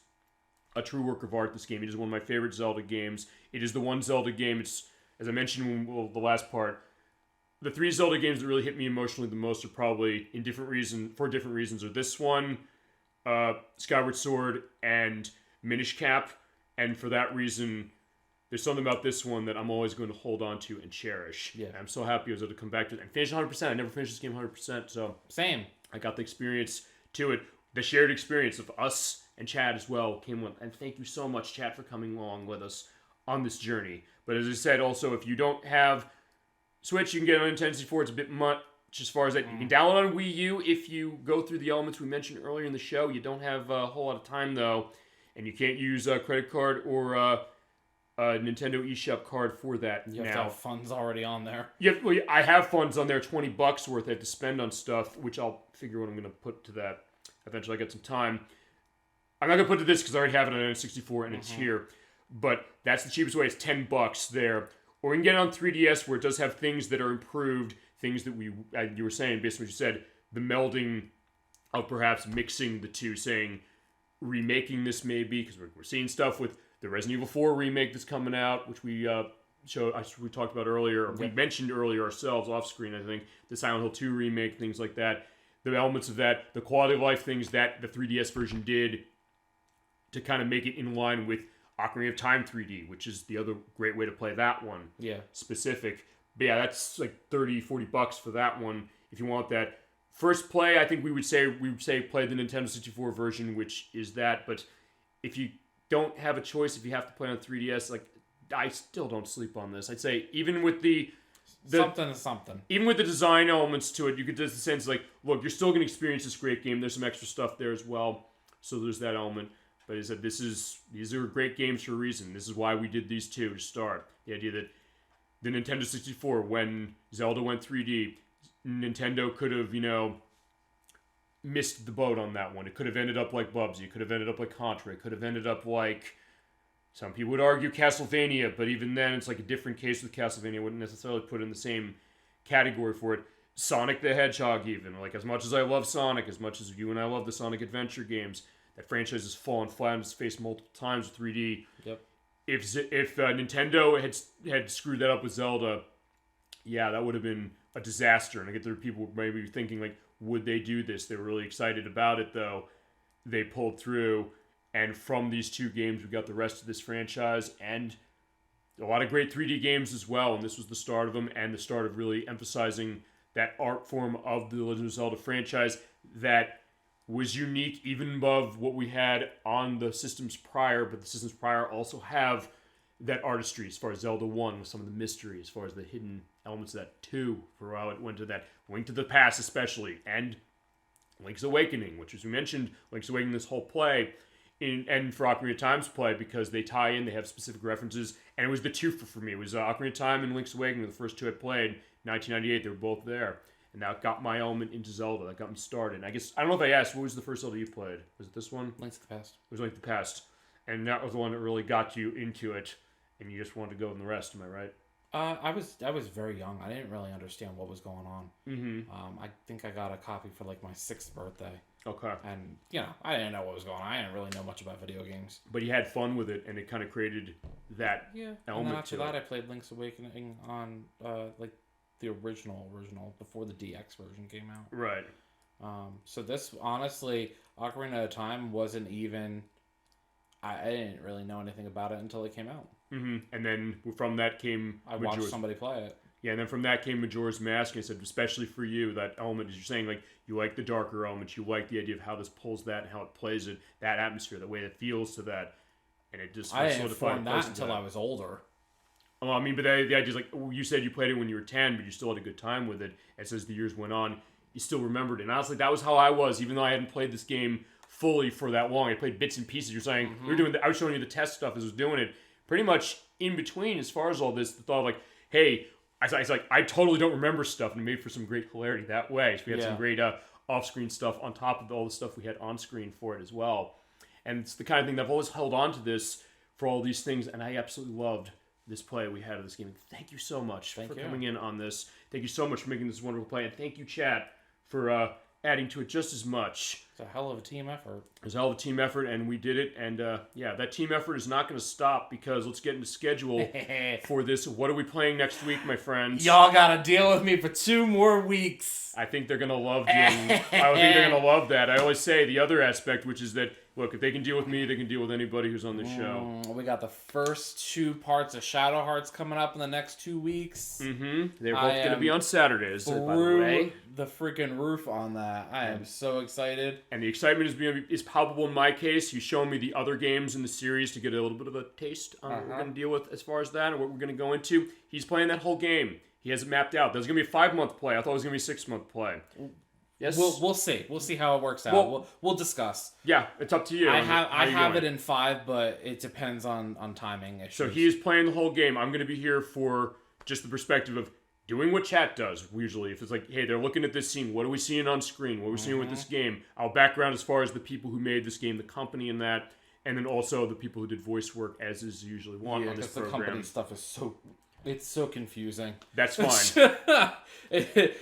a true work of art, this game. It is one of my favorite Zelda games. It is the one Zelda game, it's, as I mentioned in the last part, the three Zelda games that really hit me emotionally the most are probably for different reasons, are this one, Skyward Sword and Minish Cap, and for that reason, there's something about this one that I'm always going to hold on to and cherish. Yeah. And I'm so happy I was able to come back to it and finish 100%. I never finished this game 100%, so Same. I got the experience to it. The shared experience of us and Chad as well came with, and thank you so much, Chad, for coming along with us on this journey. But as I said, also, if you don't have Switch, you can get it on Nintendo 64. It's a bit much as far as that. You can download on Wii U if you go through the elements we mentioned earlier in the show. You don't have a whole lot of time, though, and you can't use a credit card or a Nintendo eShop card for that You have to have funds already on there. Yeah, well, I have funds on there, $20 worth I have to spend on stuff, which I'll figure what I'm going to put to that eventually. I get some time. I'm not going to put to this because I already have it on N64 and it's here. But that's the cheapest way. It's $10 there. Or we can get it on 3DS where it does have things that are improved, things that you were saying, based on what you said, the melding of perhaps mixing the two, saying remaking this maybe, because we're seeing stuff with the Resident Evil 4 remake that's coming out, which we talked about earlier, or we mentioned earlier ourselves off screen, I think, the Silent Hill 2 remake, things like that, the elements of that, the quality of life things that the 3DS version did to kind of make it in line with Ocarina of Time 3D, which is the other great way to play that one. Yeah. Specific. But yeah, that's like $30-$40 for that one if you want that. First play, I think we would say play the Nintendo 64 version, which is that. But if you don't have a choice, if you have to play on 3DS, like I still don't sleep on this. I'd say even with the something is something. Even with the design elements to it, you get the sense like, look, you're still going to experience this great game. There's some extra stuff there as well, so there's that element. But as I said, these are great games for a reason. This is why we did these two to start. The idea that the Nintendo 64, when Zelda went 3D, Nintendo could have, missed the boat on that one. It could have ended up like Bubsy. It could have ended up like Contra. It could have ended up like, some people would argue, Castlevania. But even then, it's like a different case with Castlevania. I wouldn't necessarily put it in the same category for it. Sonic the Hedgehog even. Like, as much as I love Sonic, as much as you and I love the Sonic Adventure games, that franchise has fallen flat on its face multiple times with 3D. Yep. If Nintendo had screwed that up with Zelda, yeah, that would have been a disaster. And I get there people maybe thinking, like, would they do this? They were really excited about it, though. They pulled through. And from these two games, we got the rest of this franchise. And a lot of great 3D games as well. And this was the start of them. And the start of really emphasizing that art form of the Legend of Zelda franchise that was unique even above what we had on the systems prior, but the systems prior also have that artistry as far as Zelda 1 with some of the mystery, as far as the hidden elements of that 2, for how it went to that Link to the Past especially, and Link's Awakening, which as we mentioned, Link's Awakening this whole play, and for Ocarina of Time's play, because they tie in, they have specific references, and it was the twofer for me. It was Ocarina of Time and Link's Awakening, the first two I played, 1998, they were both there. And that got my element into Zelda. That got me started. And I guess, I don't know if I asked, what was the first Zelda you played? Was it this one? Link's the Past. It was Link to the Past. And that was the one that really got you into it. And you just wanted to go in the rest, am I right? I was very young. I didn't really understand what was going on. Mm-hmm. I think I got a copy for like my 6th birthday. Okay. And, I didn't know what was going on. I didn't really know much about video games. But you had fun with it, and it kind of created that element and then after to that, it. I played Link's Awakening on, the original, before the DX version came out. Right. So this, honestly, Ocarina of Time wasn't even... I didn't really know anything about it until it came out. Mm-hmm. And then from that came... I watched somebody play it. Yeah, and then from that came Majora's Mask, and I said, especially for you, that element, as you're saying, like, you like the darker elements, you like the idea of how this pulls that and how it plays it, that atmosphere, the way it feels to that, and it just... I didn't form that until I was older. Well, I mean, but the idea is like, you said you played it when you were 10, but you still had a good time with it. As the years went on, you still remembered it. And honestly, that was how I was, even though I hadn't played this game fully for that long. I played bits and pieces. You're saying, I was showing you the test stuff as I was doing it. Pretty much in between, as far as all this, the thought of like, hey, I totally don't remember stuff, and it made for some great hilarity that way. So we had some great off-screen stuff on top of all the stuff we had on-screen for it as well. And it's the kind of thing that I've always held on to this for all these things, and I absolutely loved this play we had of this game. Thank you so much for coming in on this. Thank you so much for making this wonderful play. And thank you, chat, for adding to it just as much. It's a hell of a team effort. It was a hell of a team effort, and we did it. And yeah, that team effort is not going to stop because let's get into schedule for this. What are we playing next week, my friends? Y'all gotta deal with me for 2 more weeks. I think they're going to love you. I think they're going to love that. I always say the other aspect, which is that, look, if they can deal with me, they can deal with anybody who's on the show. We got the first 2 parts of Shadow Hearts coming up in the next 2 weeks. Mm-hmm. They're both going to be on Saturdays, by the way. The freaking roof on that. I am so excited. And the excitement is palpable in my case. He's showing me the other games in the series to get a little bit of a taste on what we're going to deal with as far as that and what we're going to go into. He's playing that whole game. He has it mapped out. There's going to be a 5-month play. I thought it was going to be a 6-month play. Yes, we'll see. We'll see how it works out. We'll discuss. Yeah, it's up to you. I have it in 5, but it depends on timing issues. So he is playing the whole game. I'm going to be here for just the perspective of doing what chat does, usually. If it's like, hey, they're looking at this scene. What are we seeing on screen? What are we seeing with this game? Our background as far as the people who made this game, the company and that, and then also the people who did voice work, as is usually on this program. The company stuff is it's so confusing. That's fine.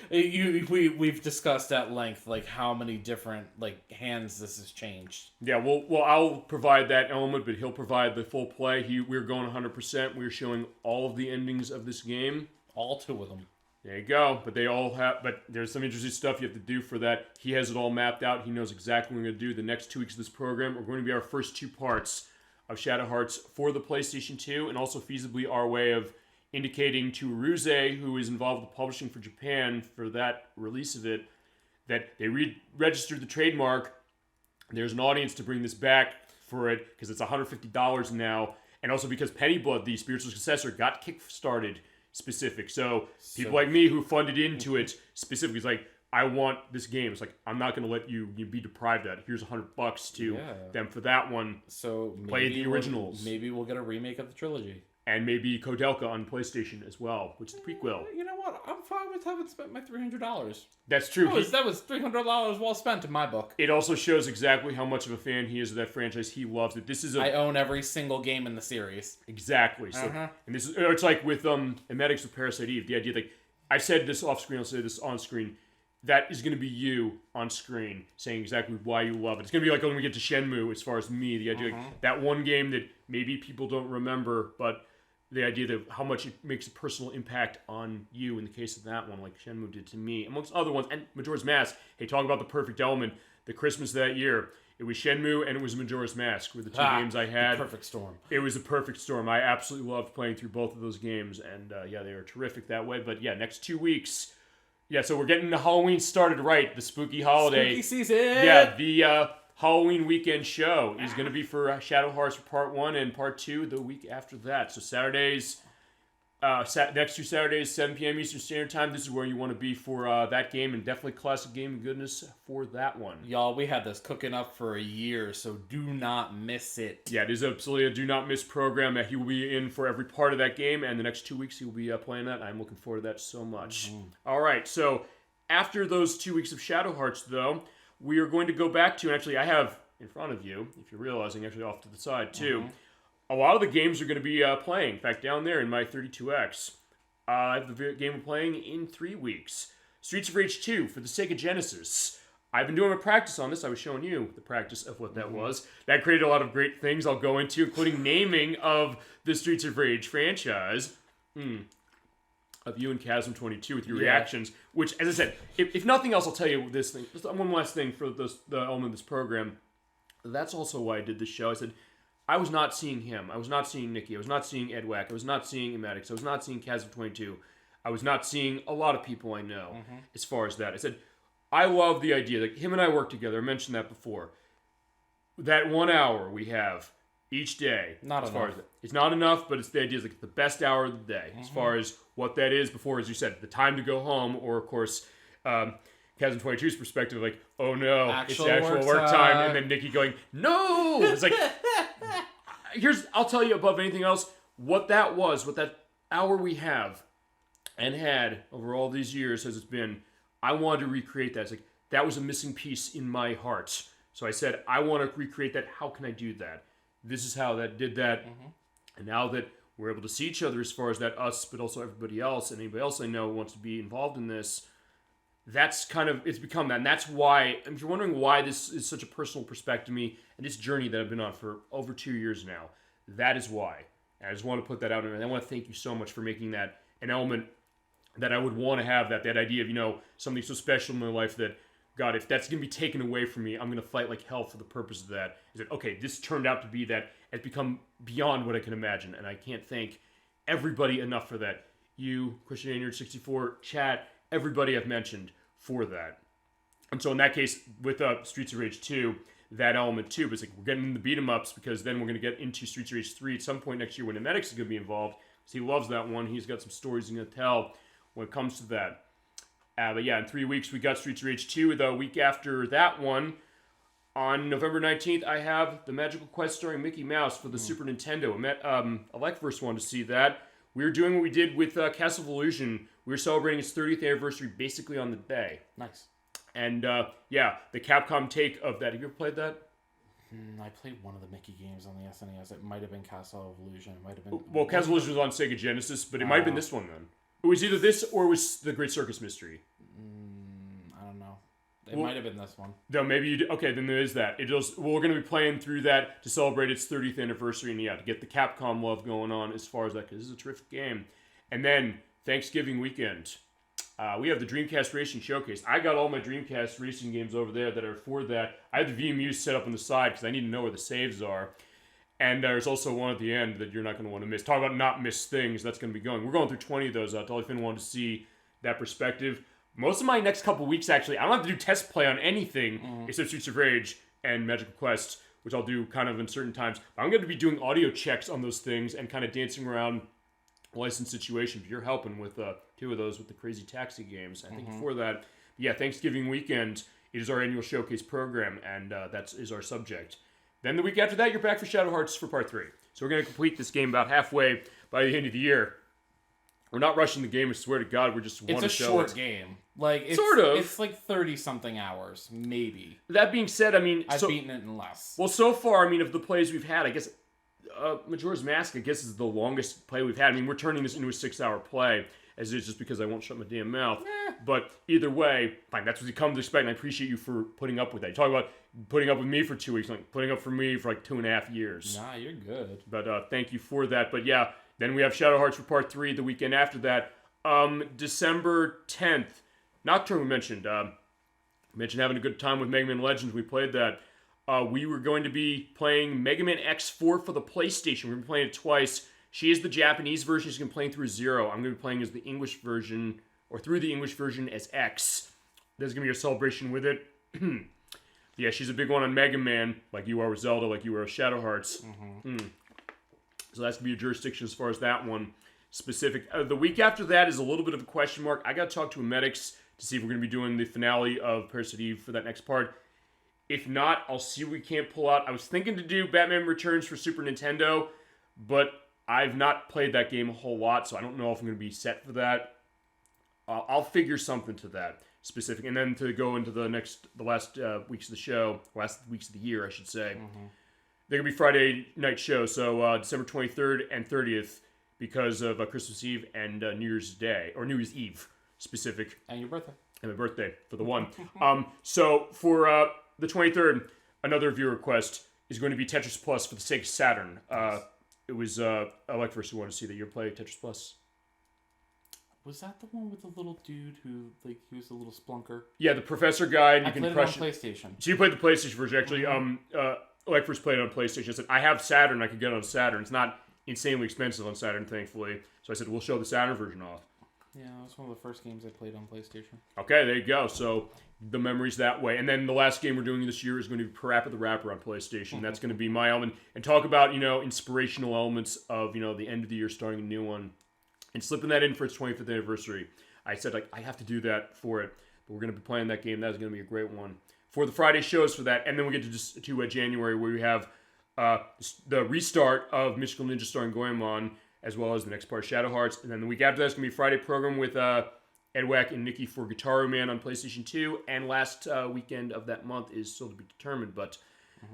We've discussed at length like how many different hands this has changed. Yeah, well, I'll provide that element, but he'll provide the full play. We're going 100%. We're showing all of the endings of this game. All 2 of them. There you go. But but there's some interesting stuff you have to do for that. He has it all mapped out. He knows exactly what we're going to do. The next 2 weeks of this program are going to be our first 2 parts of Shadow Hearts for the PlayStation 2, and also feasibly our way of indicating to Aruze, who is involved with publishing for Japan for that release of it, that they registered the trademark. There's an audience to bring this back for it because it's $150 now, and also because Pennyblood, the spiritual successor, got kick-started specific. So people like me who funded into it specifically, it's like, I want this game. It's like, I'm not going to let you be deprived of it. Here's $100 to them for that one. So play the originals. Maybe we'll get a remake of the trilogy. And maybe Kodelka on PlayStation as well, which is the prequel. You know what? I'm fine with having spent my $300. That's true. That was $300 well spent in my book. It also shows exactly how much of a fan he is of that franchise. He loves it. I own every single game in the series. Exactly. So, and it's like with Himynameisvans with Parasite Eve. The idea, like, I said this off screen, I'll say this on screen. That is going to be you on screen saying exactly why you love it. It's going to be like when we get to Shenmue, as far as me, the idea, like, that one game that maybe people don't remember, but the idea that how much it makes a personal impact on you in the case of that one, like Shenmue did to me, amongst other ones. And Majora's Mask, hey, talk about the perfect element. The Christmas that year, it was Shenmue and it was Majora's Mask were the 2 games I had. The perfect storm. It was a perfect storm. I absolutely loved playing through both of those games, and yeah, they were terrific that way. But yeah, next 2 weeks. Yeah, so we're getting the Halloween started right, the spooky holiday. Spooky season! Yeah, the Halloween weekend show is going to be for Shadow Hearts for Part 1 and Part 2 the week after that. So Saturdays, next 2 Saturdays, 7 p.m. Eastern Standard Time. This is where you want to be for that game, and definitely classic game of goodness for that one. Y'all, we had this cooking up for a year, so do not miss it. Yeah, it is absolutely a do not miss program that he will be in for every part of that game, and the next 2 weeks he will be playing that. I'm looking forward to that so much. All right, so after those 2 weeks of Shadow Hearts, though, we are going to go back to, and actually I have in front of you, if you're realizing, actually off to the side too, a lot of the games are going to be playing. In fact, down there in my 32X, I have the game we're playing in 3 weeks. Streets of Rage 2 for the Sega Genesis. I've been doing a practice on this. I was showing you the practice of what that was. That created a lot of great things I'll go into, including naming of the Streets of Rage franchise. Of you and Chasm22 with your reactions, which, as I said, if nothing else, I'll tell you this thing. Just one last thing for the element of this program. That's also why I did this show. I said, I was not seeing him. I was not seeing Nikki. I was not seeing Edwack. I was not seeing Himynameisvans. I was not seeing Chasm22. I was not seeing a lot of people I know as far as that. I said, I love the idea. Like, him and I work together. I mentioned that before. That 1 hour we have each day. It's not enough, but it's the idea is like the best hour of the day as far as what that is before, as you said, the time to go home, or of course, Chasm22's perspective, like, oh no, it's the actual work time, and then Nikki going, no! It's like, I'll tell you above anything else, what that hour we have and had over all these years as it's been, I wanted to recreate that. It's like, that was a missing piece in my heart. So I said, I want to recreate that. How can I do that? This is how that did that. And now that we're able to see each other as far as that, us, but also everybody else, and anybody else I know who wants to be involved in this that's kind of, it's become that. And that's why, if you're wondering why this is such a personal perspective to me, and this journey that I've been on for over 2 years now, that is why. And I just want to put that out there, and I want to thank you so much for making that an element that I would want to have, that idea of, something so special in my life that, God, if that's going to be taken away from me, I'm going to fight like hell for the purpose of that. Is that, okay, this turned out to be that. It's become beyond what I can imagine, and I can't thank everybody enough for that. You, Christian 64, chat, everybody I've mentioned for that. And so in that case, with Streets of Rage 2, that element too, but it's we're getting into the beat 'em ups because then we're going to get into Streets of Rage 3 at some point next year when Himynameisvans is going to be involved, because he loves that one. He's got some stories he's going to tell when it comes to that. But yeah, in 3 weeks we got Streets of Rage 2. The week after that one, on November 19th, I have the Magical Quest starring Mickey Mouse for the Super Nintendo. ElecVerse wanted to see that. We were doing what we did with Castle of Illusion. We were celebrating its 30th anniversary basically on the day. Nice. And yeah, the Capcom take of that. Have you ever played that? I played one of the Mickey games on the SNES. It might have been Castle of Illusion. It might have been. Well, Castle of Illusion was on Sega Genesis, but it might have been this one then. It was either this or it was the Great Circus Mystery. I don't know. It might have been this one. No, maybe you did. Okay, then there is that. We're going to be playing through that to celebrate its 30th anniversary, and yeah, to get the Capcom love going on as far as that, because this is a terrific game. And then Thanksgiving weekend, we have the Dreamcast Racing Showcase. I got all my Dreamcast racing games over there that are for that. I have the VMUs set up on the side because I need to know where the saves are. And there's also one at the end that you're not going to want to miss. Talk about not miss things. That's going to be going. We're going through 20 of those. Totally Finn wanted to see that perspective. Most of my next couple weeks, actually, I don't have to do test play on anything except Streets of Rage and Magical Quest, which I'll do kind of in certain times. But I'm going to be doing audio checks on those things and kind of dancing around licensed situations. You're helping with 2 of those with the Crazy Taxi games. I think before that, yeah, Thanksgiving weekend, it is our annual showcase program, and that is our subject. Then the week after that, you're back for Shadow Hearts for Part 3. So we're going to complete this game about halfway by the end of the year. We're not rushing the game, I swear to God, we just want to show it. It's a short game. It's, sort of. It's like 30-something hours, maybe. That being said, I mean... I've beaten it in less. Well, so far, I mean, of the plays we've had, I guess... Majora's Mask, I guess, is the longest play we've had. I mean, we're turning this into a 6-hour play, as it is just because I won't shut my damn mouth. But either way, fine, that's what you come to expect, and I appreciate you for putting up with that. You talk about putting up with me for 2 weeks, like putting up for me for like 2.5 years. Nah, you're good. But thank you for that. But yeah, then we have Shadow Hearts for Part 3 the weekend after that. December 10th, Nocturne we mentioned. Mentioned having a good time with Mega Man Legends. We played that. We were going to be playing Mega Man X4 for the PlayStation. We're going to be playing it twice. She is the Japanese version. She's going to be playing through Zero. I'm going to be playing as the English version, or through the English version as X. There's going to be a celebration with it. Yeah, she's a big one on Mega Man, like you are with Zelda, like you are with Shadow Hearts. So that's going to be a jurisdiction as far as that one specific. The week after that is a little bit of a question mark. I got to talk to Himynameisvans to see if we're going to be doing the finale of Parasite Eve for that next part. If not, I'll see what we can't pull out. I was thinking to do Batman Returns for Super Nintendo, but I've not played that game a whole lot, so I don't know if I'm going to be set for that. I'll figure something to that specific. And then to go into the last weeks of the show, last weeks of the year, I should say. They're going to be Friday night shows, so December 23rd and 30th because of Christmas Eve and New Year's Day, or New Year's Eve specific. And your birthday. And my birthday for the one. So for the 23rd, another viewer request is going to be Tetris Plus for the Sega Saturn. It was ElecVerse who wanted to see that you play Tetris Plus. Was that the one with the little dude who, like, he was a little splunker? Yeah, the professor guy. And I played it on PlayStation. So you played the PlayStation version, actually. ElecVerse played it on PlayStation. I said, I have Saturn, I could get it on Saturn. It's not insanely expensive on Saturn, thankfully. So I said, we'll show the Saturn version off. Yeah, it was one of the first games I played on PlayStation. Okay, there you go. So the memories that way. And then the last game we're doing this year is going to be Parappa the Rapper on PlayStation. That's going to be my element. And talk about, inspirational elements of, the end of the year, starting a new one. And slipping that in for its 25th anniversary. I said, I have to do that for it. But we're going to be playing that game. That's going to be a great one. For the Friday shows for that. And then we get to January, where we have the restart of Mystical Ninja starring Goemon, as well as the next part, Shadow Hearts. And then the week after that's going to be a Friday program with Edwack and Nikki for Guitar Man on PlayStation 2. And last weekend of that month is still to be determined. But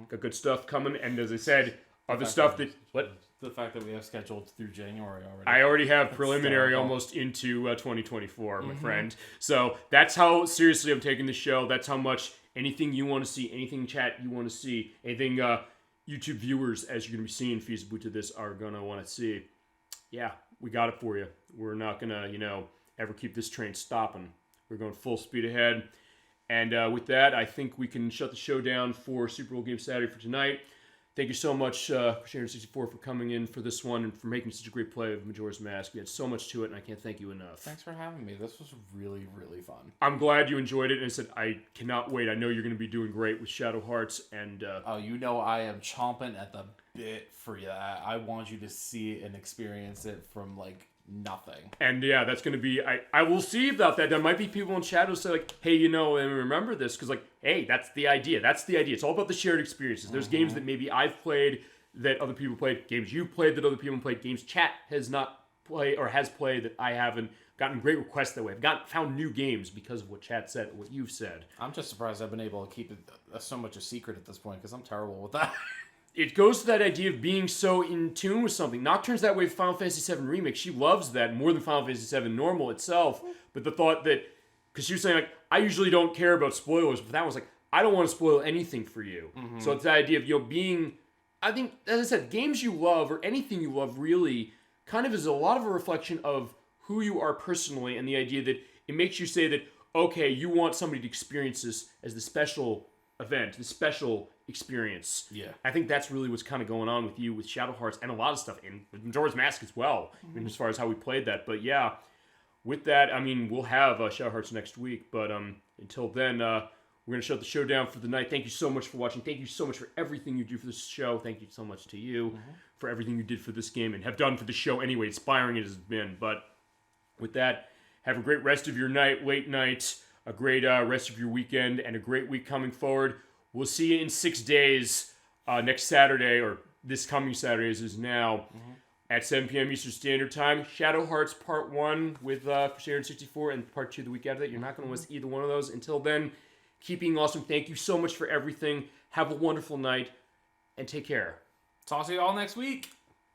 got good stuff coming. And as I said, other stuff that... What? the fact that we have scheduled through January already. I already have preliminary almost into 2024, my friend. So that's how seriously I'm taking the show. That's how much anything you want to see, anything chat you want to see, anything YouTube viewers, as you're going to be seeing feasible to this, are going to want to see. Yeah, we got it for you. We're not going to, ever keep this train stopping. We're going full speed ahead. And with that, I think we can shut the show down for Super Old Game Saturday for tonight. Thank you so much, Sharon64, for coming in for this one and for making such a great play of Majora's Mask. We had so much to it, and I can't thank you enough. Thanks for having me. This was really, really fun. I'm glad you enjoyed it, and I said, I cannot wait. I know you're going to be doing great with Shadow Hearts, and... I am chomping at the bit for that. I want you to see it and experience it from, nothing. And yeah, that's going to be... I will see about that. There might be people in chat who say, hey, and remember this, because, hey, that's the idea. That's the idea. It's all about the shared experiences. There's games that maybe I've played that other people played, games you've played that other people played, games chat has not played or has played that I haven't. Gotten great requests that way. I've found new games because of what chat said, what you've said. I'm just surprised I've been able to keep it so much a secret at this point, because I'm terrible with that. It goes to that idea of being so in tune with something. Nocturne's that way with Final Fantasy VII Remake. She loves that more than Final Fantasy VII Normal itself. But the thought that... Because she was saying, I usually don't care about spoilers, but that was I don't want to spoil anything for you. So it's that idea of, being... I think, as I said, games you love, or anything you love, really, kind of is a lot of a reflection of who you are personally, and the idea that it makes you say that, okay, you want somebody to experience this as the special event, the special experience. Yeah. I think that's really what's kind of going on with you with Shadow Hearts and a lot of stuff, and with Majora's Mask as well, as far as how we played that. But yeah, with that, we'll have Shadow Hearts next week, but until then, we're going to shut the show down for the night. Thank you so much for watching. Thank you so much for everything you do for this show. Thank you so much to you for everything you did for this game and have done for the show anyway, inspiring it has been. But with that, have a great rest of your night, late night, a great rest of your weekend, and a great week coming forward. We'll see you in 6 days, next Saturday, or this coming Saturday as is now, at 7 p.m. Eastern Standard Time. Shadow Hearts Part 1 with Sharon64, and Part 2 the week after that. You're not going to miss either one of those. Until then, keep being awesome. Thank you so much for everything. Have a wonderful night, and take care. Talk to you all next week.